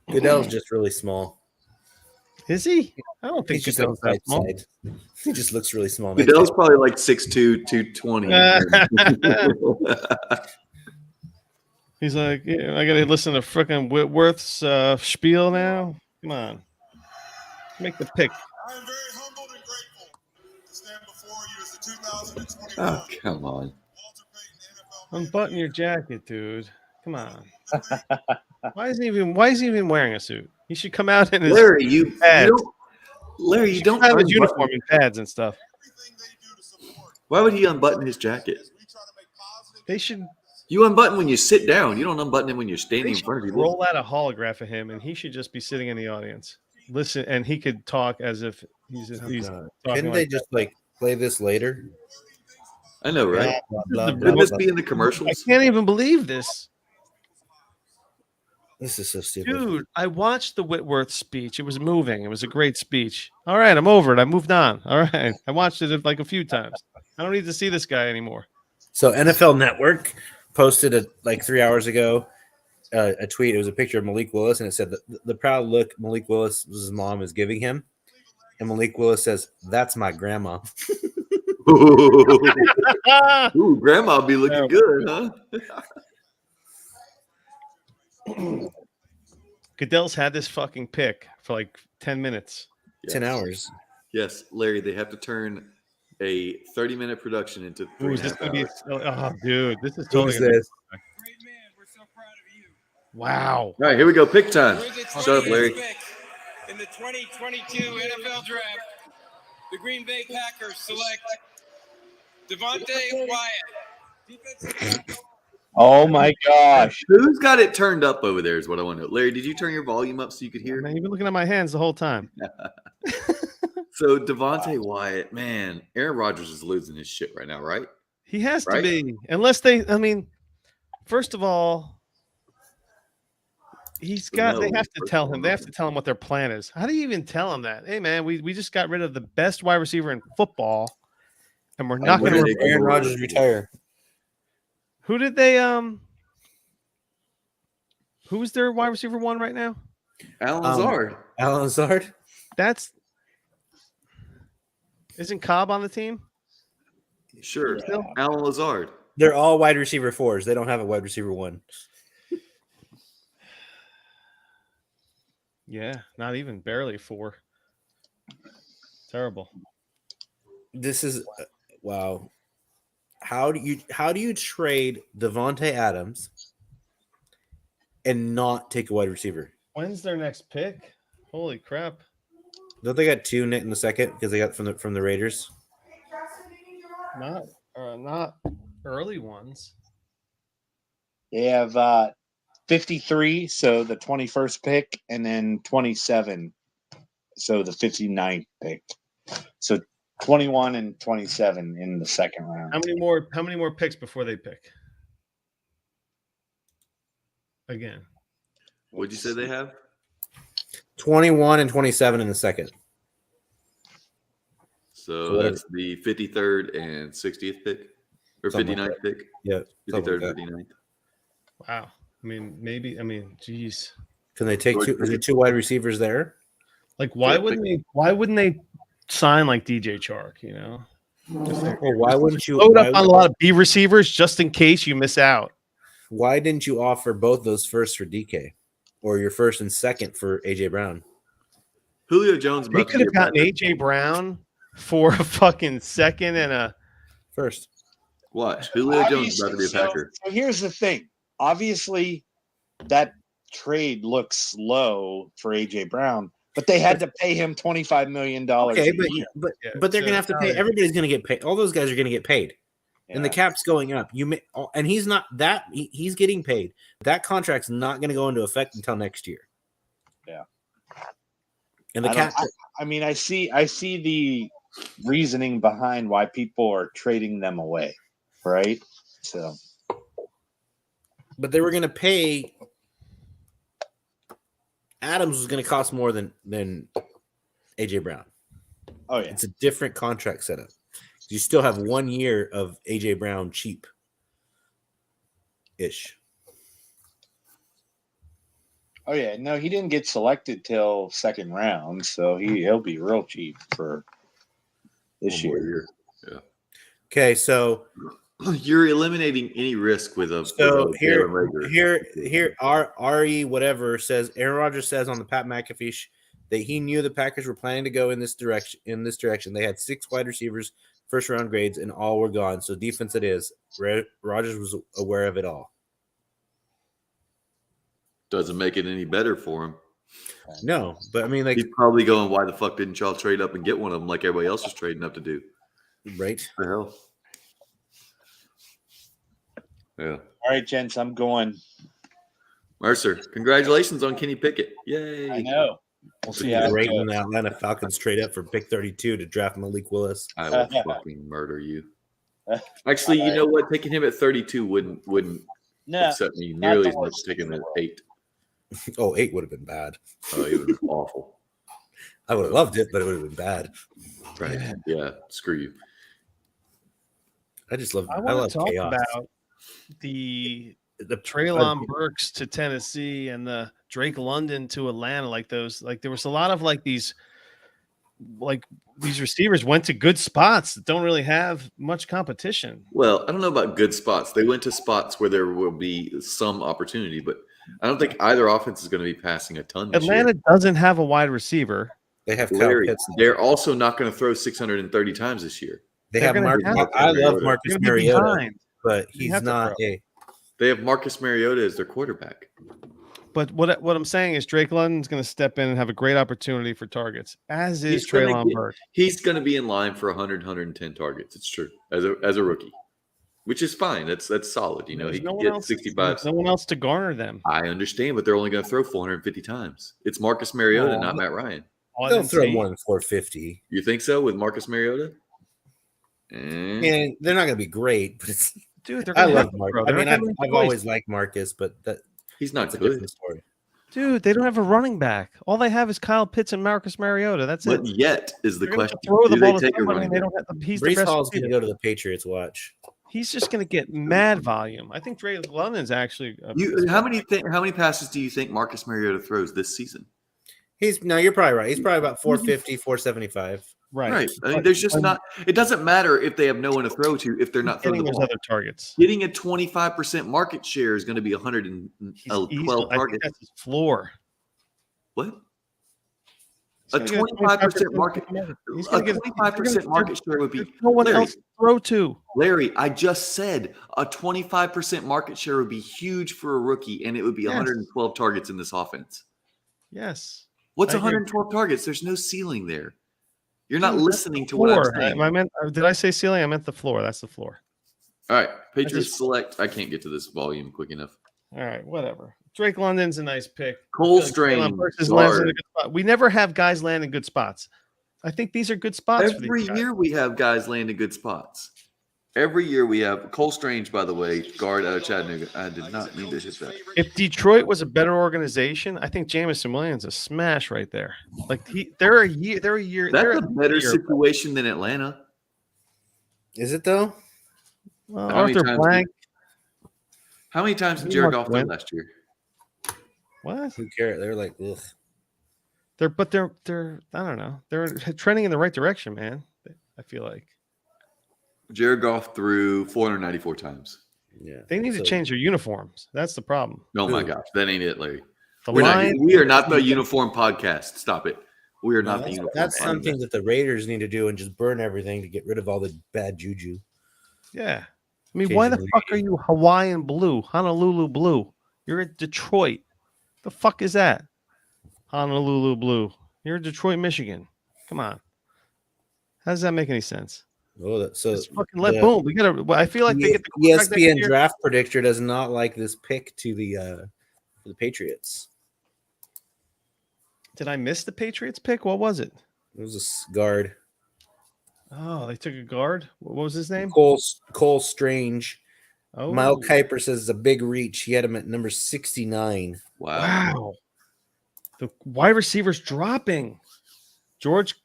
Goodell's just really small. Is he? I don't think He's just Goodell's like that small. side. He just looks really small. Goodell's probably like 6'2", 220. He's like, yeah, I gotta listen to frickin' Whitworth's spiel now. Come on, make the pick. Oh, come on. Unbutton your jacket, dude. Come on. Why is he even wearing a suit? He should come out in his Larry, you pads. don't. Larry, you don't have his unbutton- uniform and pads and stuff. Why would he unbutton his jacket? They should You unbutton when you sit down. You don't unbutton it when you're they standing in should front of people. roll out a holograph of him, and he should just be sitting in the audience. Listen, and he could talk as if he's talking. Couldn't they just like play this later? I know, right? Blah, blah, blah, Wouldn't this blah. be in the I commercials? can't even believe this. This is so stupid. Dude, I watched the Whitworth speech. It was moving. It was a great speech. All right, I'm over it. I moved on. All right. I watched it like a few times. I don't need to see this guy anymore. So NFL Network posted like 3 hours ago a tweet. It was a picture of Malik Willis, and it said the proud look Malik Willis's mom is giving him, and Malik Willis says, "That's my grandma." Ooh, grandma be looking good, huh? Goodell's had this fucking pick for like 10 minutes. 10 hours. Yes, Larry, they have to turn a 30-minute production into Ooh, 3 is this and a half gonna be? hours. Oh, dude, this is totally. Who's Gonna be, this? wow. All right, here we go. Pick time. Shut up, Larry. In the 2022 NFL Draft, the Green Bay Packers select Devontae Wyatt. Oh my gosh. Who's got it turned up over there is what I want to know. Larry, did you turn your volume up so you could hear? Man, you've been looking at my hands the whole time. So Devontae Wyatt, man, Aaron Rodgers is losing his shit right now, right? He has to Right? be, unless they. I mean, first of all, he's got. They No, have to first tell of all, him. They have to tell him what their plan is. How do you even tell him that? Hey, man, we just got rid of the best wide receiver in football, and we're not When going did to. Aaron Rodgers retire? Who did they? Who's their wide receiver one right now? Alan Lazard. Alan Lazard. That's. Isn't Cobb on the team? Sure. Still? Alan Lazard. They're all wide receiver fours. They don't have a wide receiver one. Yeah, not even barely 4. Terrible. This is wow. How do you trade Devontae Adams and not take a wide receiver? When's their next pick? Holy crap! Don't they got 2 in the second because they got from the Raiders? Not early ones. They have 53, so the 21st pick, and then 27, so the 59th pick. So 21 and 27 in the second round. How many more picks before they pick? Again. What'd you say they have? 21 and 27 in the second. So that's the 53rd and 60th pick, or Something 59th like pick. Yeah, 53rd, like 59th. Wow. I mean, geez. Can they take 2? Is there 2 wide receivers there? Like, why wouldn't they sign like DJ Chark? You know, Or why wouldn't you load up on a lot of B receivers just in case you miss out? Why didn't you offer both those firsts for DK, or your first and second for AJ Brown? Julio Jones. They could have gotten AJ Brown for a fucking second and a first. Watch, Julio Jones is about to be a Packer. So here's the thing. Obviously, that trade looks low for AJ Brown, but they had to pay him $25 million. Okay, a year. but they're gonna have to pay. Everybody's gonna get paid. All those guys are gonna get paid, and the cap's going up. And he's not that. He's getting paid. That contract's not gonna go into effect until next year. Yeah. And the cap. I see the reasoning behind why people are trading them away, right? So, But they were going to pay. Adams was going to cost more than AJ Brown. Oh yeah, it's a different contract setup. You still have 1 year of AJ Brown cheap ish. Oh yeah, no, he didn't get selected till second round, so he'll be real cheap for this year. Yeah. Okay, so you're eliminating any risk with a. So with a here, RE whatever says Aaron Rodgers says on the Pat McAfee that he knew the Packers were planning to go in this direction. They had 6 wide receivers, first round grades, and all were gone. So defense it is. Rodgers was aware of it all. Doesn't make it any better for him. No, but I mean, like, he's probably going, "Why the fuck didn't y'all trade up and get one of them like everybody else was trading up to do?" Right? The hell. Yeah. All right, gents, I'm going. Mercer, congratulations on Kenny Pickett. Yay. I know. We'll see how great when the Atlanta Falcons trade up for pick 32 to draft Malik Willis. I will fucking murder you. Actually, you know what? Taking him at 32 wouldn't upset me nearly as much as taking him at 8. Oh, 8 would have been bad. Oh, it would have been awful. I would have loved it, but it would have been bad. Right. Yeah. Screw you. I just love. I I want love to talk chaos. about the Treylon Burks to Tennessee and the Drake London to Atlanta. Like those, like there was a lot of these receivers went to good spots that don't really have much competition. Well, I don't know about good spots. They went to spots where there will be some opportunity, but I don't think either offense is going to be passing a ton. This Atlanta year. doesn't have a wide receiver. They have Kyle Larry, Pitts. they're also not going to throw 630 times this year. They have Marcus. I love Marcus Mariota, but he's not a. They have Marcus Mariota as their quarterback. But what I'm saying is Drake London's going to step in and have a great opportunity for targets, as is Treylon Burks. He's going to be in line for 100, 110 targets. It's true as a rookie, which is fine. That's solid. You know, he can get 65. There's no one else to garner them. I understand, but they're only going to throw 450 times. It's Marcus Mariota, not Matt Ryan. They'll throw more than 450. You think so with Marcus Mariota? And they're not going to be great, but it's. Dude, I love Marcus. I mean, I've always liked Marcus, but he's not that's good. A different story. Dude, they don't have a running back. All they have is Kyle Pitts and Marcus Mariota. That's But it. yet is the They're question. Throw the Do ball they to take a somebody running and they back? don't have he's the Brees best Hall's going to receiver. go to the Patriots. Watch. He's just going to get mad volume. I think Drake London's actually. How many passes do you think Marcus Mariota throws this season? You're probably right. He's probably about 450, 475. Right. I mean, there's just not. It doesn't matter if they have no one to throw to if they're not throwing Getting the those ball. other targets. Getting a 25% market share is going to be 112 I think targets. that's his floor. What? A 25% market, He's a gonna get 25% market share would be there's no one Larry, else to throw to. Larry, I just said a 25% market share would be huge for a rookie, and it would be Yes. 112 targets in this offense. Yes. What's I agree. 112 targets? There's no ceiling there. You're not Dude, that's listening the to what I'm floor. saying. I meant. Did I say ceiling? I meant the floor. That's the floor. All right, Patriots just- select. I can't get to this volume quick enough. All right, whatever. Drake London's a nice pick. Cole I feel like Strange, Jalen Hurts lands in a guard. good spot. We never have guys land in good spots. I think these are good spots for Every these guys. year we have guys land in good spots. Every year we have Cole Strange, by the way, guard out of Chattanooga. I did not mean to hit that. If Detroit was a better organization, I think Jamison Williams is a smash right there. Like they're a year. That's a better situation than Atlanta. Is it though? Well, How many Arthur times Blank. How many times did He Jared must Goff throw win. last year? What? Who cares? They're like, ugh. They're I don't know. They're trending in the right direction, man. I feel like Jared Goff threw 494 times. Yeah. they need to change their uniforms. That's the problem. Oh my gosh, that ain't it, Larry. The We are not the uniform podcast. Stop it. We are No, not the that's, uniform. that's podcast. something that the Raiders need to do and just burn everything to get rid of all the bad juju. Yeah. I mean, why the Occasionally. fuck are you Hawaiian blue, Honolulu blue? You're in Detroit. The fuck is that? Honolulu blue. You're in Detroit, Michigan. Come on. How does that make any sense? Oh, so Just fucking let boom. We gotta. I feel like they get the quarterback next ESPN year. draft predictor does not like this pick to the for the Patriots. Did I miss the Patriots pick? What was it? It was a guard. Oh, they took a guard. What was his name? Cole Strange. Oh, Mile Kiper says it's a big reach. He had him at number 69. Wow. The wide receiver's dropping. George.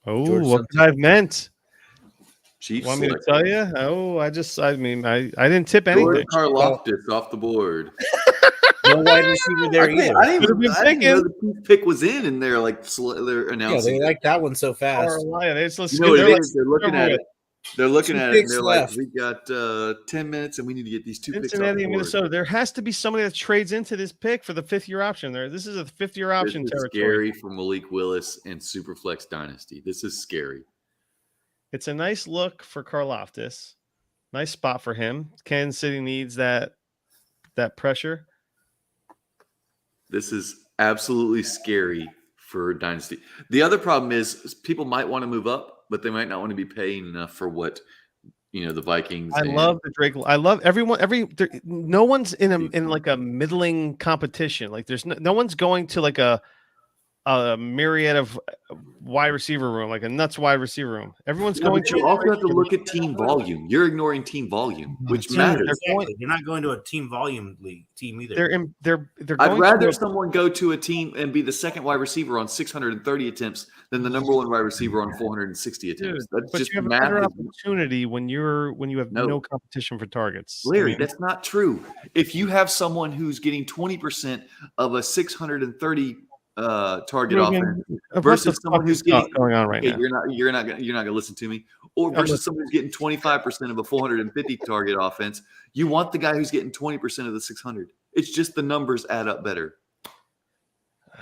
Oh, George what could I have meant? Chiefs Want me to select. tell you? Oh, I didn't tip George anything. Karlaftis off the board. No wide receiver there I didn't either. I didn't Could've even been I didn't know picking. the Chiefs pick was in, and they're like they're Yeah, announcing. they like that one so fast. Carolina. They just, let's You know what get it their- is? They're looking at it. They're looking Two at it, and picks they're left. like, "We got 10 minutes, and we need to get these two picks off Cincinnati the and board." Minnesota. There has to be somebody that trades into this pick for the 5th-year option. This is a 5th-year option This is territory. scary for Malik Willis and Superflex Dynasty. This is scary. It's a nice look for Karlaftis. Nice spot for him. Kansas City needs that pressure. This is absolutely scary for Dynasty. The other problem is people might want to move up, but they might not want to be paying enough for what the Vikings. I love the Drake. I love everyone. No one's in like a middling competition. Like there's no one's going to like a myriad of wide receiver room, like a nuts wide receiver room. Everyone's going But you also have to look at team volume. You're ignoring team volume, which matters. You're not going to a team volume league team either. They're I'd going rather to someone go to a team and be the second wide receiver on 630 attempts than the number one wide receiver on 460 attempts. That's but just you have a math. better opportunity when you have no competition for targets. Larry, I mean, that's not true. If you have someone who's getting 20% of a 630 target Ruben, offense what versus the someone fuck who's is getting going on right now? you're not gonna listen to me, or versus someone who's getting 25% of a 450 target offense. You want the guy who's getting 20% of the 600. It's just the numbers add up better.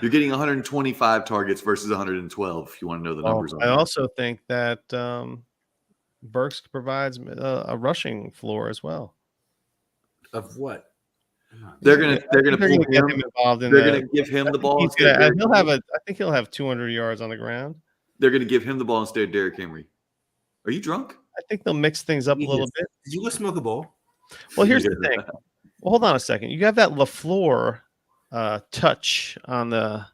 You're getting 125 targets versus 112. If you want to know the numbers. on I that. also think that Burks provides a rushing floor as well. Of what? They're gonna pull get him. him involved in They're that. gonna give him the ball. He's instead of gonna, Derrick I think he'll have 200 yards on the ground. They're gonna give him the ball instead of Derrick Henry. Are you drunk? I think they'll mix things up a little bit. Did you go smoke a bowl? Well, here's the thing. Well, hold on a second. You have that LaFleur touch on the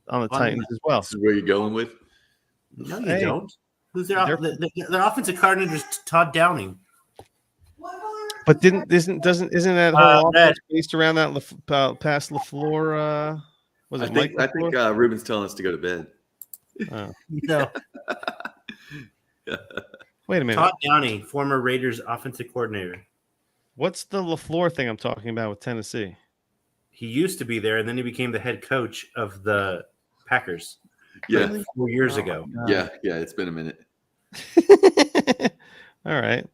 Titans as well. This is where you're going with. No, you Hey, don't. Who's their offensive coordinator? Is Todd Downing. But isn't that whole offense based around that past LaFleur? Was it I think Ruben's telling us to go to bed. Oh. No. Wait a minute. Todd Downing, former Raiders offensive coordinator. What's the LaFleur thing I'm talking about with Tennessee? He used to be there, and then he became the head coach of the Packers. Yeah. like 4 years ago. Yeah, it's been a minute. All right.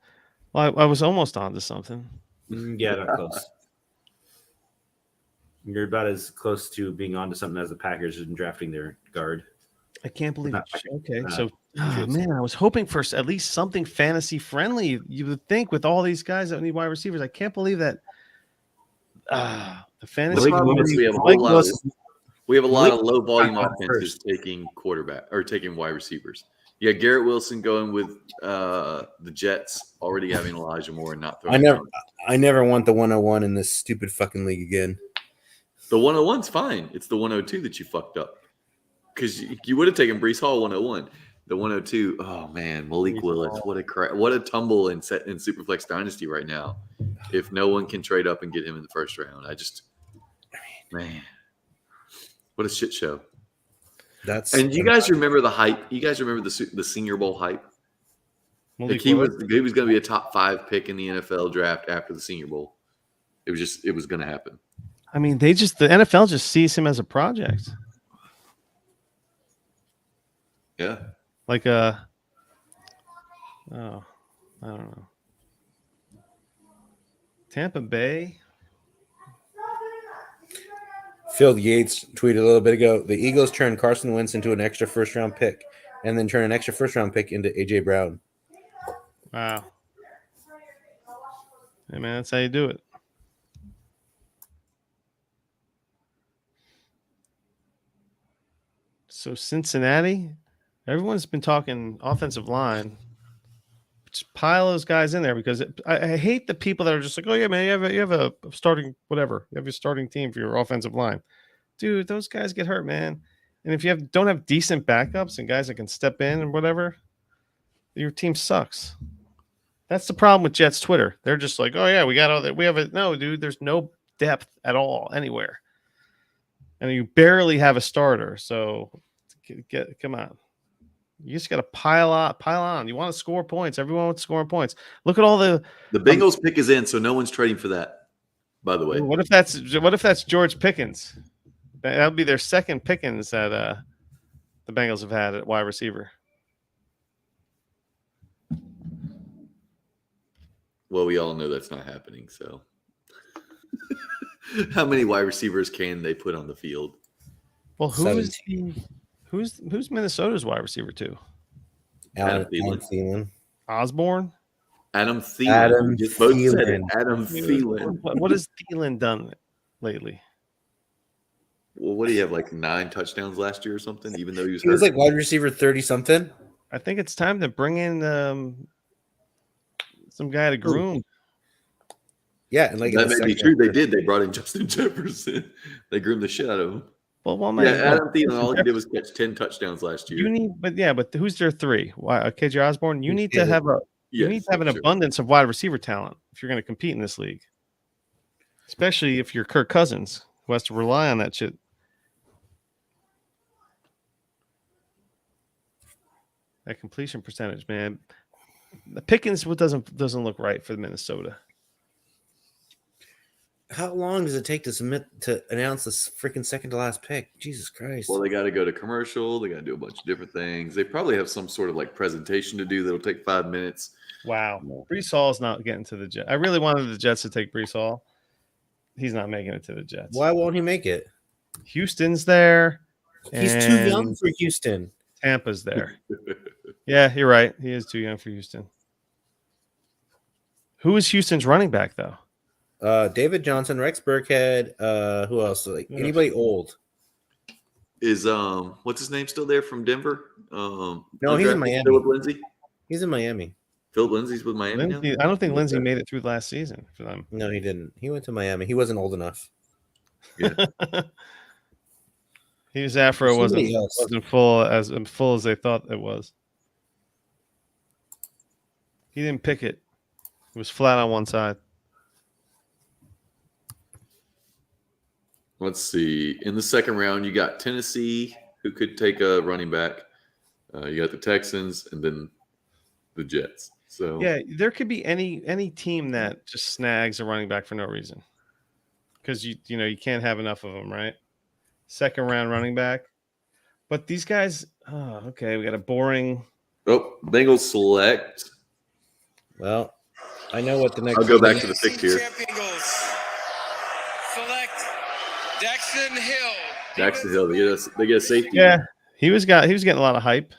Well, I was almost on to something. Yeah, not close. You're about as close to being onto something as the Packers in drafting their guard. I can't believe it. Okay, so Patriots. man, I was hoping for at least something fantasy friendly. You would think with all these guys that need wide receivers. I can't believe that. The fantasy. The problem is we have a whole lot. We have a lot of low volume offenses taking quarterback or taking wide receivers. Yeah, Garrett Wilson going with the Jets, already having Elijah Moore and not throwing. I never want the 101 in this stupid fucking league again. The 101's fine. It's the 102 that you fucked up. Because you would have taken Breece Hall 101. The 102, oh man, Malik Willis, what a tumble in Superflex Dynasty right now. If no one can trade up and get him in the first round, man, what a shit show. And you guys remember the hype? You guys remember the Senior Bowl hype? Like he was going to be a top 5 pick in the NFL draft after the Senior Bowl. It was going to happen. I mean, the NFL just sees him as a project. Yeah. Like I don't know. Tampa Bay. Phil Yates tweeted a little bit ago, the Eagles turned Carson Wentz into an extra first-round pick and then turn an extra first-round pick into A.J. Brown. Wow. Hey, man, that's how you do it. So Cincinnati, everyone's been talking offensive line. Just pile those guys in there because I hate the people that are just like, oh yeah, man, you have a starting whatever, you have your starting team for your offensive line, dude. Those guys get hurt, man. And if you don't have decent backups and guys that can step in and whatever, your team sucks. That's the problem with Jets Twitter. They're just like, oh yeah, we got all that. We have it. No, dude, there's no depth at all anywhere, and you barely have a starter. So come on. You just got to pile on. You want to score points. Everyone wants scoring points. Look at all the Bengals pick is in, so no one's trading for that. By the way, what if that's George Pickens? That would be their second Pickens that the Bengals have had at wide receiver. Well, we all know that's not happening. So, how many wide receivers can they put on the field? Well, who's Minnesota's wide receiver too? Adam Thielen. Osborne. Adam Thielen. Adam Thielen. What has Thielen done lately? Well, what do you have, like 9 touchdowns last year or something? Even though he was like wide receiver 30 something. I think it's time to bring in some guy to groom. Yeah, and like that may be true. They did. They brought in Justin Jefferson. They groomed the shit out of him. Well, Adam Thielen, all he did was catch 10 touchdowns last year. But who's their 3? Why, KJ Osborne? You need to have an abundance of wide receiver talent if you're going to compete in this league, especially if you're Kirk Cousins, who has to rely on that shit. That completion percentage, man. The Pickens doesn't look right for Minnesota. How long does it take to announce this freaking second to last pick? Jesus Christ. Well, they got to go to commercial. They got to do a bunch of different things. They probably have some sort of like presentation to do that'll take 5 minutes. Wow. Breece Hall's not getting to the Jets. I really wanted the Jets to take Breece Hall. He's not making it to the Jets. Why won't he make it? Houston's there. He's too young for Houston. Tampa's there. Yeah, you're right. He is too young for Houston. Who is Houston's running back, though? David Johnson, Rex Burkhead. Who else? Like anybody old? Is what's his name still there from Denver? No, he's in Miami. Philip Lindsay. He's in Miami. Philip Lindsay's with Miami now? I don't think Lindsay made it through last season for them. No, he didn't. He went to Miami. He wasn't old enough. Yeah. His afro wasn't full as they thought it was. He didn't pick it. It was flat on one side. Let's see. In the second round, you got Tennessee, who could take a running back. You got the Texans, and then the Jets. So yeah, there could be any team that just snags a running back for no reason, because you can't have enough of them, right? Second round running back, but these guys. Oh, okay, we got a boring. Oh, Bengals select. Well, I know what the next. I'll go back to the pick here. Select Jackson Hill. They get a safety. Yeah, he was getting a lot of hype.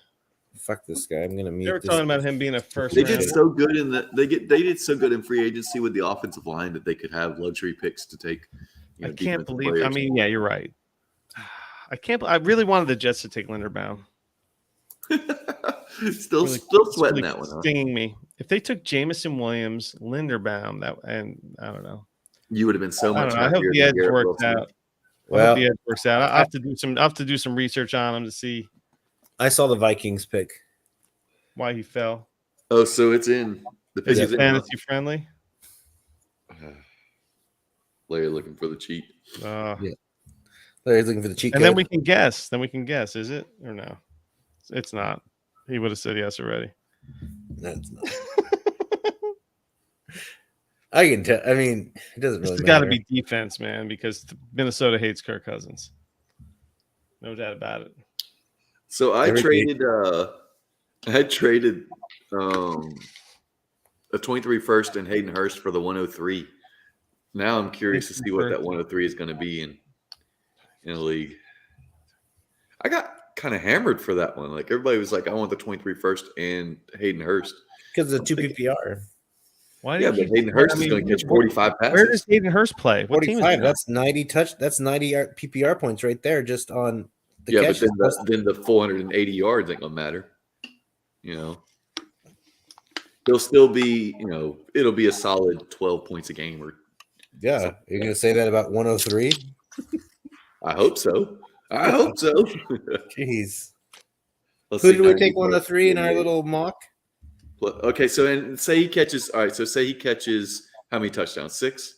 Fuck this guy. I'm gonna mute. They were talking about him being a first. They did round. so good in the they did so good in free agency with the offensive line that they could have luxury picks to take. I can't defensive believe. players. I mean, yeah, you're right. I can't. I really wanted the Jets to take still Linderbaum. sweating that one. Huh? Stinging me. If they took Jameson Williams, Linderbaum, and I don't know. You would have been so much. I hope the edge works out. Well, I hope the edge works out. I have to do some. I have to do some research on him to see. I saw the Vikings pick. Why he fell? Oh, so it's in the Is pick it fantasy friendly? Larry looking for the cheat. Yeah, Larry's looking for the cheat. And then we can guess. Is it or no? It's not. He would have said yes already. No, it's not. I can tell. I mean, it doesn't really It's matter. got to be defense, man, because Minnesota hates Kirk Cousins. No doubt about it. So I Everything. traded a 23 first and Hayden Hurst for the 103. Now I'm curious to see what that 103 is going to be in a league. I got kind of hammered for that one. Like everybody was like, I want the 23 first and Hayden Hurst. Because of the 2 PPR. Why? Yeah, but Hayden Hurst is going to catch 45 passes. Where does Hayden Hurst play? What team is 45. he That's 90 That's 90 PPR points right there, just on the Yeah, catches. but then the 480 yards ain't going to matter. You know, he'll still be, it'll be a solid 12 points a game. Or Yeah, you're gonna say that about 103? I hope so. Jeez. Let's Who see, did we 90 take 103 in our 48. little mock? Okay, so say he catches. All right, so say he catches how many touchdowns? 6.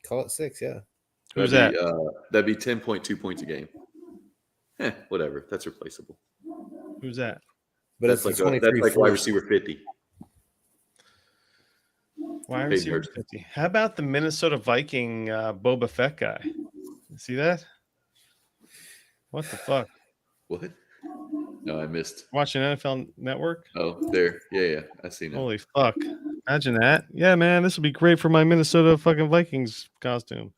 Call it 6, yeah. Who's that'd be 10.2 points a game. Whatever. That's replaceable. Who's that? But That's it's like the 23 wide first. receiver 50. Why Hayden receiver Hurst. 50? How about the Minnesota Viking Boba Fett guy? You see that? What the fuck? What? No, I missed. Watching NFL Network? Oh, there. Yeah, I seen it. Holy fuck. Imagine that. Yeah, man, this would be great for my Minnesota fucking Vikings costume.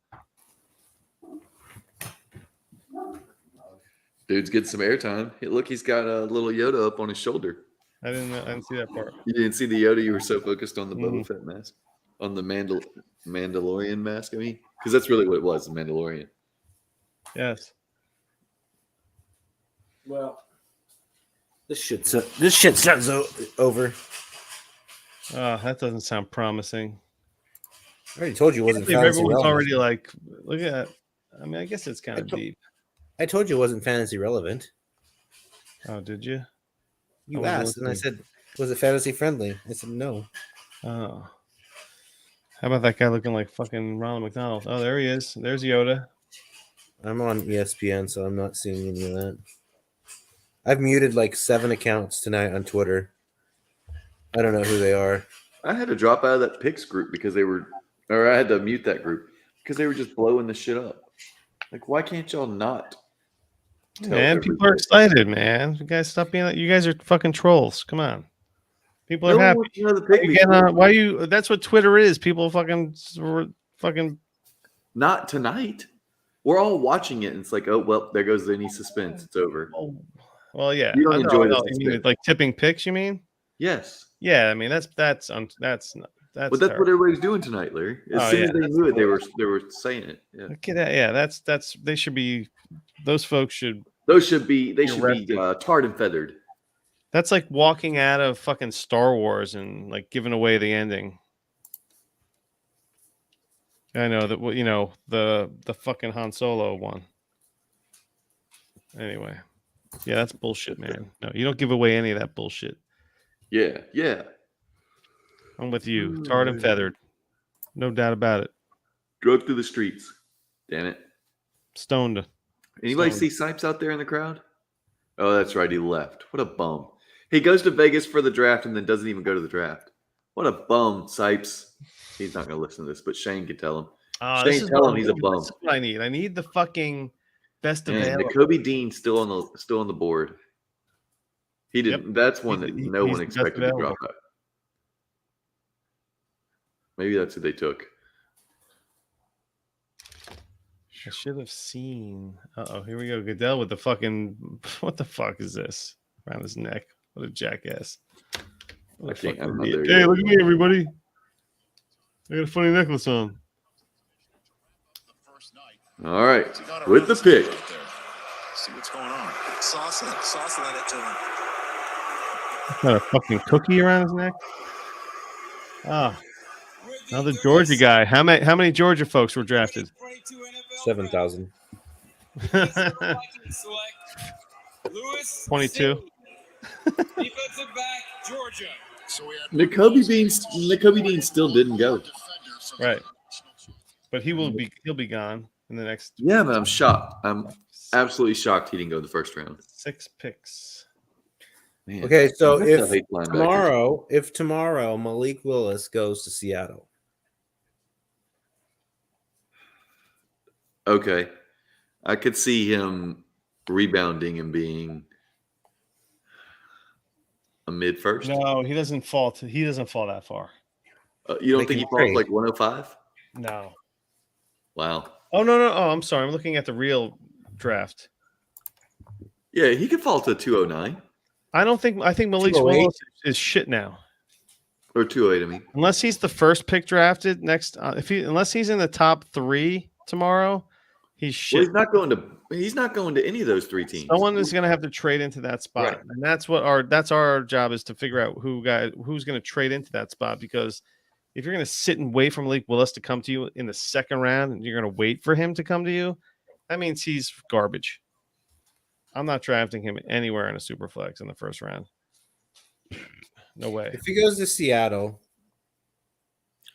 Dude's getting some airtime. Hey, look, he's got a little Yoda up on his shoulder. I didn't see that part. You didn't see the Yoda. You were so focused on the Boba Fett mask, on the Mandalorian mask. I mean, because that's really what it was, the Mandalorian. Yes. Well, This shit sounds over. Oh, that doesn't sound promising. I already told you it wasn't I believe fantasy everyone's relevant. already like, look at that. I mean, I guess it's kind of deep. I told you it wasn't fantasy relevant. Oh, did you? You I wasn't asked, and I listening. said, was it fantasy friendly? I said, no. Oh. How about that guy looking like fucking Ronald McDonald? Oh, there he is. There's Yoda. I'm on ESPN, so I'm not seeing any of that. I've muted like 7 accounts tonight on Twitter. I don't know who they are. I had to drop out of that picks group because I had to mute that group because they were just blowing the shit up. Like, why can't y'all not? tell Man, people everybody? are excited, man. You guys stop being. You guys are fucking trolls. Come on. People are No one happy. wants to know the pick You me. get on- why you? That's what Twitter is. People fucking. Not tonight. We're all watching it, and it's like, oh well, there goes any suspense. It's over. Well, yeah. You don't I know, enjoy I know. the You mean suspense. like tipping picks? You mean? Yes. Yeah. I mean that's not- But that's terrible. what everybody's doing tonight, Larry. As Oh, soon yeah, as they that's knew it, they were saying it. Yeah. Look at that. Yeah, that's they should be. Those folks should. They should be arrested. tarred and feathered. That's like walking out of fucking Star Wars and like giving away the ending. I know that. You know the fucking Han Solo one. Anyway, yeah, that's bullshit, man. No, you don't give away any of that bullshit. Yeah, yeah. I'm with you, tarred and feathered, no doubt about it. Drug through the streets. Damn it. Stoned. Anybody Stoned. see Sipes out there in the crowd? Oh, that's right. He left. What a bum. He goes to Vegas for the draft and then doesn't even go to the draft. What a bum, Sipes. He's not going to listen to this, but Shane can tell him. This Shane, is tell what him I he's a need. bum. This is what I need. I need the fucking best And available. Kobe Dean still on the board. He didn't. That's one that no he's one the best expected to drop available. out. Maybe that's who they took. I should have seen. Oh, here we go. Goodell with the fucking. What the fuck is this around his neck? What a jackass! What a fucking I'm not idiot. there Hey, yet. look at me, everybody! I got a funny necklace on. All right, with the pick. See what's going on. Sauce let it to him. Got a fucking cookie around his neck. Ah, another Georgia guy. How many Georgia folks were drafted? 7,000. 22. Defensive back, Georgia. N'Kobe Dean still didn't go. Right, but he'll be gone in the next. Yeah, but I'm shocked. I'm absolutely shocked he didn't go in the first round. 6 picks. Man, Okay, so that's a hate linebacker. if tomorrow Malik Willis goes to Seattle, Okay, I could see him rebounding and being a mid first. No, he doesn't fall. He doesn't fall that far. You don't They think he can falls trade. like 105? No. Wow. Oh no. Oh, I'm sorry. I'm looking at the real draft. Yeah, he could fall to 209 I think Malik 208? Willis is shit now. or 208. I mean, Unless he's the first pick drafted next. Unless he's in the top 3 tomorrow, he's well, shit. he's not going to any of those 3 teams. Someone is going to have to trade into that spot, Right. and that's our job is to figure out who's going to trade into that spot. Because if you're going to sit and wait for Malik Willis to come to you in the second round, and you're going to wait for him to come to you, that means he's garbage. I'm not drafting him anywhere in a super flex in the first round. No way. if he goes to Seattle,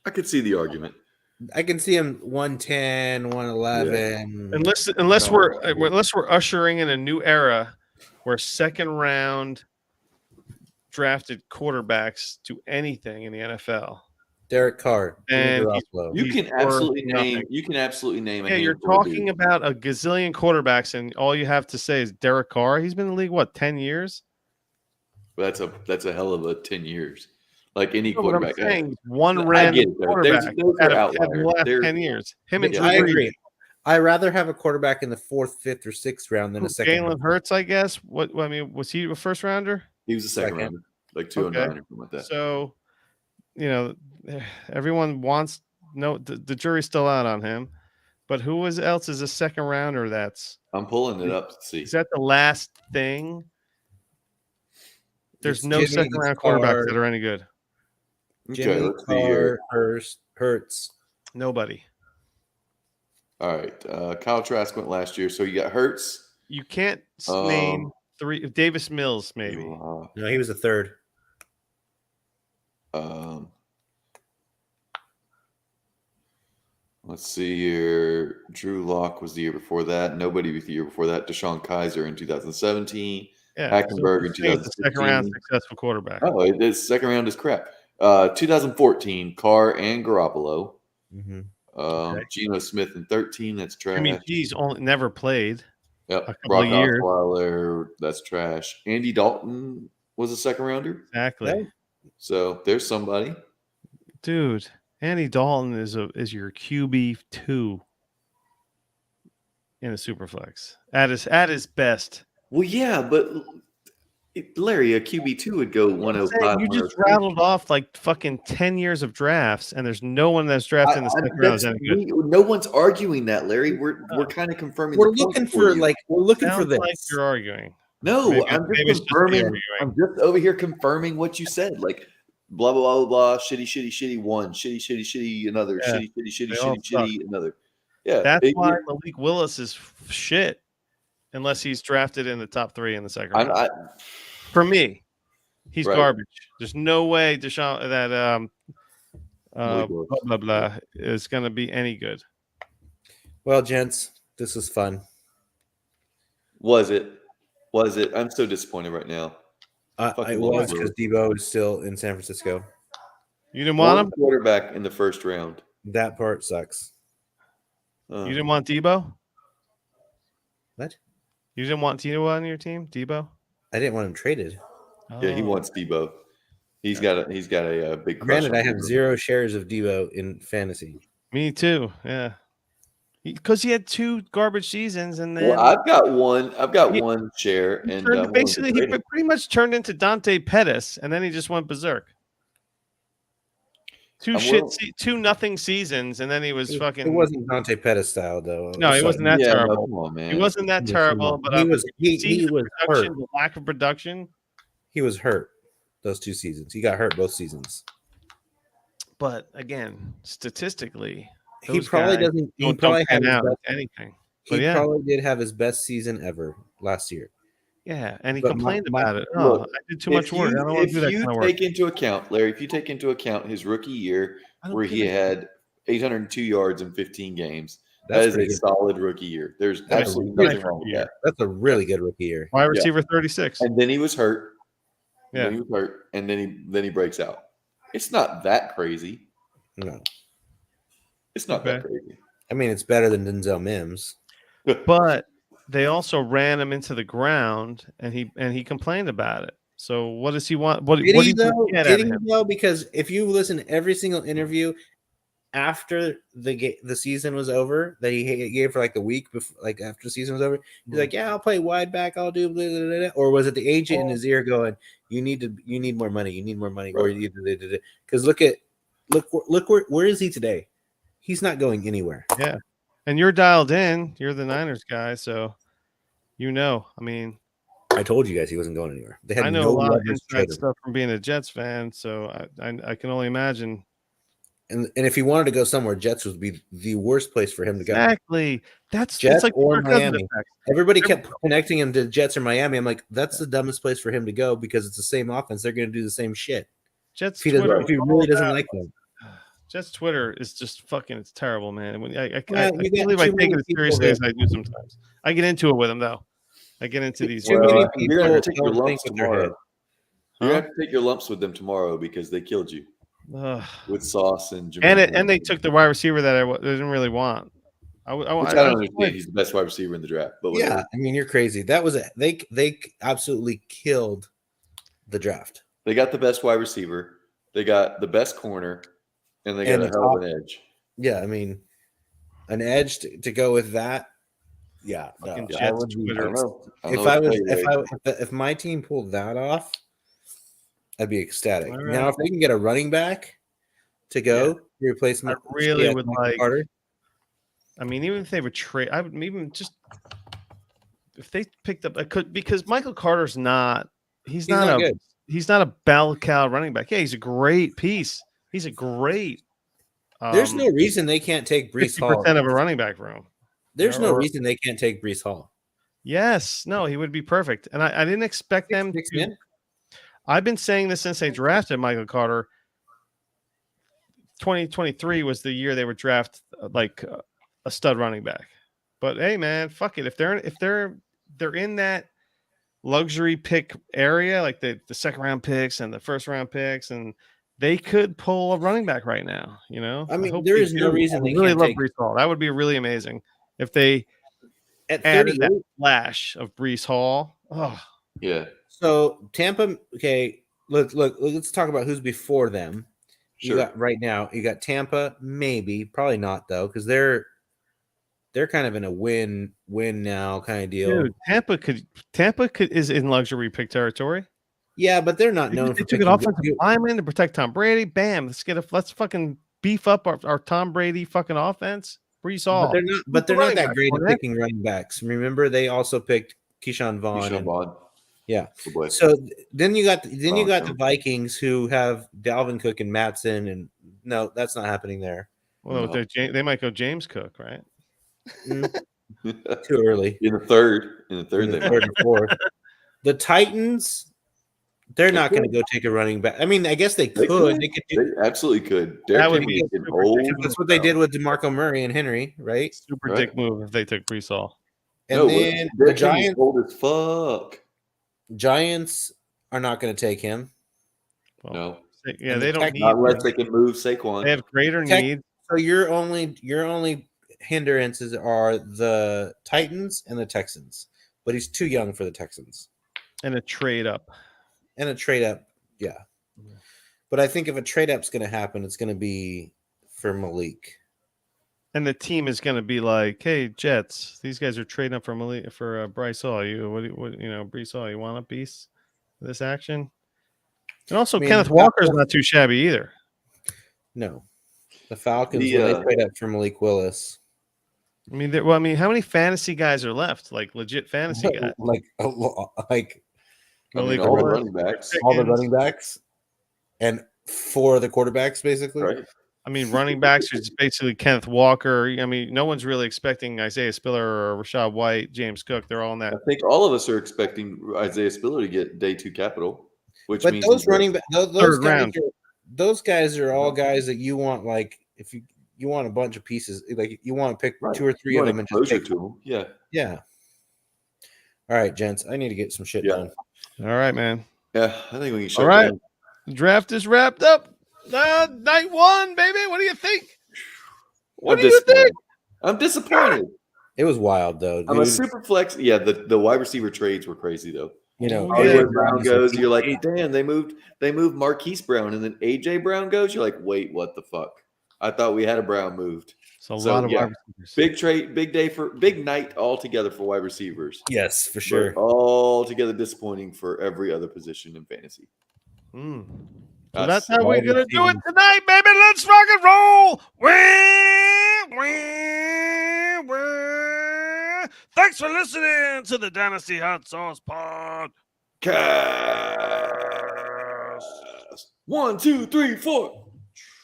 I could see the argument. I can see him 110, 111. Unless we're ushering in a new era where second round drafted quarterbacks do anything in the NFL. Derek Carr, And Jimmy he's- Garoppolo. You He's can worth absolutely name. nothing. You can absolutely name. Yeah, a you're handful of talking dudes. about a gazillion quarterbacks, and all you have to say is Derek Carr. He's been in the league, what, 10 years? That's a hell of a 10 years. Like any No, what I'm quarterback. saying, one I random get it, though. quarterback Those are out of outliers. the last They're- 10 years. Him and Yeah, Drew I Brees. agree. I'd rather have a quarterback in the 4th, 5th, or 6th round than a second. Jalen Hurts, I guess. Was he a first rounder? He was a second Second. rounder, like 209 Okay. or something like that. So, everyone wants the jury's still out on him. But who else is a second rounder? I'm pulling it up to see. Is that the last thing? There's It's no Jimmy, second round Carr, quarterbacks that are any good. Okay, Jimmy let's see here. Carr, Hurts. Nobody. All right, Kyle Trask went last year, so you got Hurts. You can't name 3. Davis Mills, maybe. No, he was a 3rd. Let's see here. Drew Lock was the year before that. Nobody was the year before that. Deshaun Kaiser in 2017. Yeah, Hackenberg in so it's a second round 2016. successful quarterback. Oh, this second round is crap. 2014, Carr and Garoppolo. Mm-hmm. Geno Smith in 13. That's trash. I mean, he's only never played. Yep. a couple Brock of years. Osweiler, that's trash. Andy Dalton was a second rounder. Exactly. So there's somebody. Dude, Andy Dalton is your QB2 in a superflex at his best. Well, yeah, but Larry, a QB2 would go 105. You just rattled off like fucking 10 years of drafts, and there's no one that's drafted in the second round is any good. No one's arguing that, Larry. We're kind of confirming. We're the point looking for for you. Sounds like you're arguing. No, Maybe- I'm maybe just it's just me confirming. arguing. I'm just over here confirming what you said. Like blah blah blah blah blah. Shitty one. Shitty another. Yeah. Shitty They all suck. another. Yeah, That's why Malik Willis is shit, unless he's drafted in the top 3 in the second round. For me, he's Right. garbage. There's no way Deshaun that Malik blah Willis. blah blah is going to be any good. Well, gents, this was fun. Was it? I'm so disappointed right now. I Fucking was Willis. because Debo is still in San Francisco. You didn't want One him? quarterback in the first round. That part sucks. You didn't want Debo? What? You didn't want Debo on your team? Debo? I didn't want him traded. Yeah, he Oh. wants Debo. He's got a big. crush Granted, on I have Debo. 0 shares of Debo in fantasy. Me too. Yeah. because he had 2 garbage seasons, and then Well, I've got one. I've got He- one share, and basically he pretty much turned into Dante Pettis, and then he just went berserk. 2 nothing seasons, and then he was fucking. It wasn't Dante Pettis style though. No, he wasn't that Yeah, no, terrible. come on, man. He wasn't that terrible, but he was production, hurt. the lack of production. He was hurt those 2 seasons. He got hurt both seasons. But again, statistically, He probably doesn't. He probably had out his best, anything. He But yeah, probably did have his best season ever last year. yeah, and he But complained my- about it. Look, I did too much work. I don't want to If do that you kind of work. take into account, Larry, if you take into account his rookie year, I don't where give he a shit. had 802 yards in 15 games, That's that is a pretty good. solid rookie year. There's That's absolutely a great nothing wrong with rookie year. that. That's a really good rookie year. Wide Yeah. receiver 36. And then he was hurt. Yeah. Then he was hurt, and then he breaks out. It's not that crazy. No, It's not that crazy. I mean it's better than Denzel Mims. But they also ran him into the ground, and he complained about it. So what does he want? What do Did you he though? get Did out he of him? though? Because if you listen to every single interview after the season was over, that he gave for like the week before, like after the season was over, he's like, "Yeah, I'll play wide back. I'll do blah, blah, blah, blah." Or was it the agent in his ear going, "You need more money. You need more money." Or because look where is he today? He's not going anywhere. Yeah, and you're dialed in. You're the Niners guy, so I mean, I told you guys he wasn't going anywhere. They had I know no a lot of leverage to trade inside him. stuff from being a Jets fan, so I can only imagine. And if he wanted to go somewhere, Jets would be the worst place for him to go. Exactly. That's Jets it's like or Kirk Cousins Miami. effect. Everybody kept connecting him to Jets or Miami. I'm like, that's the dumbest place for him to go because it's the same offense. They're going to do the same shit. Jets If he, doesn't, Twitter if he is all really doesn't about- like them. Jets Twitter is just fucking. It's terrible, man. When I Well, can't you got believe I too take many it as people seriously as that- I do sometimes. I get into it with them though. I get into these. Too many You're people gonna have to take your don't lumps think with their head. tomorrow. You're gonna have to take your lumps with them tomorrow because they killed you Ugh. with Sauce and Jermaine And Burton. they took the wide receiver that I didn't really want. Which I don't understand. He's the best wide receiver in the draft. But whatever. Yeah, I mean, you're crazy. That was it. They absolutely killed the draft. They got the best wide receiver. They got the best corner, and they got And a the hell of top- an edge. Yeah, I mean, an edge to go with that. Yeah, no, Fucking I Jets would be- I don't know. I don't If know what I to was, tell you, if my team pulled that off, I'd be ecstatic. All Now, right. if they can get a running back to go replace I really would Michael like. Carter, I mean, even if they would trade, I would even just if they picked up. I could because Michael Carter's not. He's not not a. good. He's not a bell cow running back. Yeah, he's a great piece. He's a great. there's no reason they can't take Brees 50% Hall. of a running back room. There's no or- reason they can't take Brees Hall. Yes, no, he would be perfect. And I didn't expect them Six to. men? I've been saying this since they drafted Michael Carter. 2023 was the year they would draft a stud running back. But hey, man, fuck it. If they're in that luxury pick area, like the second round picks and the first round picks, and they could pull a running back right now. I mean, hope there they is no do. reason I they really can't love take- Brees Hall. That would be really amazing if they At added that 38, flash of Brees Hall. Oh, Yeah. so Tampa. Okay, let's talk about who's before them. Sure. You got right now. You got Tampa, maybe, probably not though, because they're kind of in a win now kind of deal. dude, Tampa is in luxury pick territory. Yeah, but they're not They known for took picking an good- offensive lineman to protect Tom Brady. Bam, let's fucking beef up our Tom Brady fucking offense. Brees Hall. But they're not running that back, great at Fournette. picking running backs. Remember, they also picked Keyshawn Vaughn. Keyshawn and- Vaughn. Yeah. Good boy. So then you got the Awesome. Vikings who have Dalvin Cook and Matson, and no, that's not happening there. Well, No. they might go James Cook, right? Too early. In the third, In they the might. third and fourth. The Titans, they're not going to could. go take a running back. I mean, I guess they They could. could. They could do. They absolutely could. That Derrick would Henry be is getting super old. ridiculous. That's what they did with DeMarco Murray and Henry, right? Super Right. dick move if they took Brees Hall. And No, then the Derrick Henry's Giants, old as fuck. Giants are not going to take him. Well, No, yeah, And they the don't Tech- need. not unless they can move Saquon. They have greater Tech- needs. So your only hindrances are the Titans and the Texans, but he's too young for the Texans. And a trade up. And a trade up, yeah. But I think if a trade up's going to happen, it's going to be for Malik. And the team is going to be like, "Hey, Jets, these guys are trading up for Bryce Hall. Bryce Hall, you want a piece of this action?" And also, Kenneth Walker's not too shabby either. No, the Falcons when they trade up for Malik Willis. I mean, how many fantasy guys are left? Like legit fantasy guys, like a lot, like all the running backs, all the running backs, and 4 of the quarterbacks, basically. Right. I mean, running backs is basically Kenneth Walker. I mean, no one's really expecting Isaiah Spiller or Rashad White, James Cook. They're all in that. I think all of us are expecting Isaiah Spiller to get day 2 capital, which But means those running back, those guys are all Mm-hmm. guys that you want. Like, if you want a bunch of pieces, like you want to pick 2 or 3 You of want them and just exposure take to them. Yeah. Yeah. All right, gents. I need to get some shit done. All right, man. Yeah, I think we can shut All right. down. The draft is wrapped up. Night 1, baby. What do you think? What do you think? I'm disappointed. It was wild, though. I'm a dude. super flex. Yeah, the wide receiver trades were crazy though. You know, Hollywood Brown goes, you're like, damn, they moved Marquise Brown, and then AJ Brown goes, you're like, wait, what the fuck? I thought we had a Brown moved. So a lot of wide receivers. Big trade, big night altogether for wide receivers. Yes, for But sure. altogether disappointing for every other position in fantasy. So that's how we're gonna do it tonight, baby. Let's rock and roll. Thanks for listening to the Dynasty Hot Sauce Pod. Cast. 1, 2, 3, 4.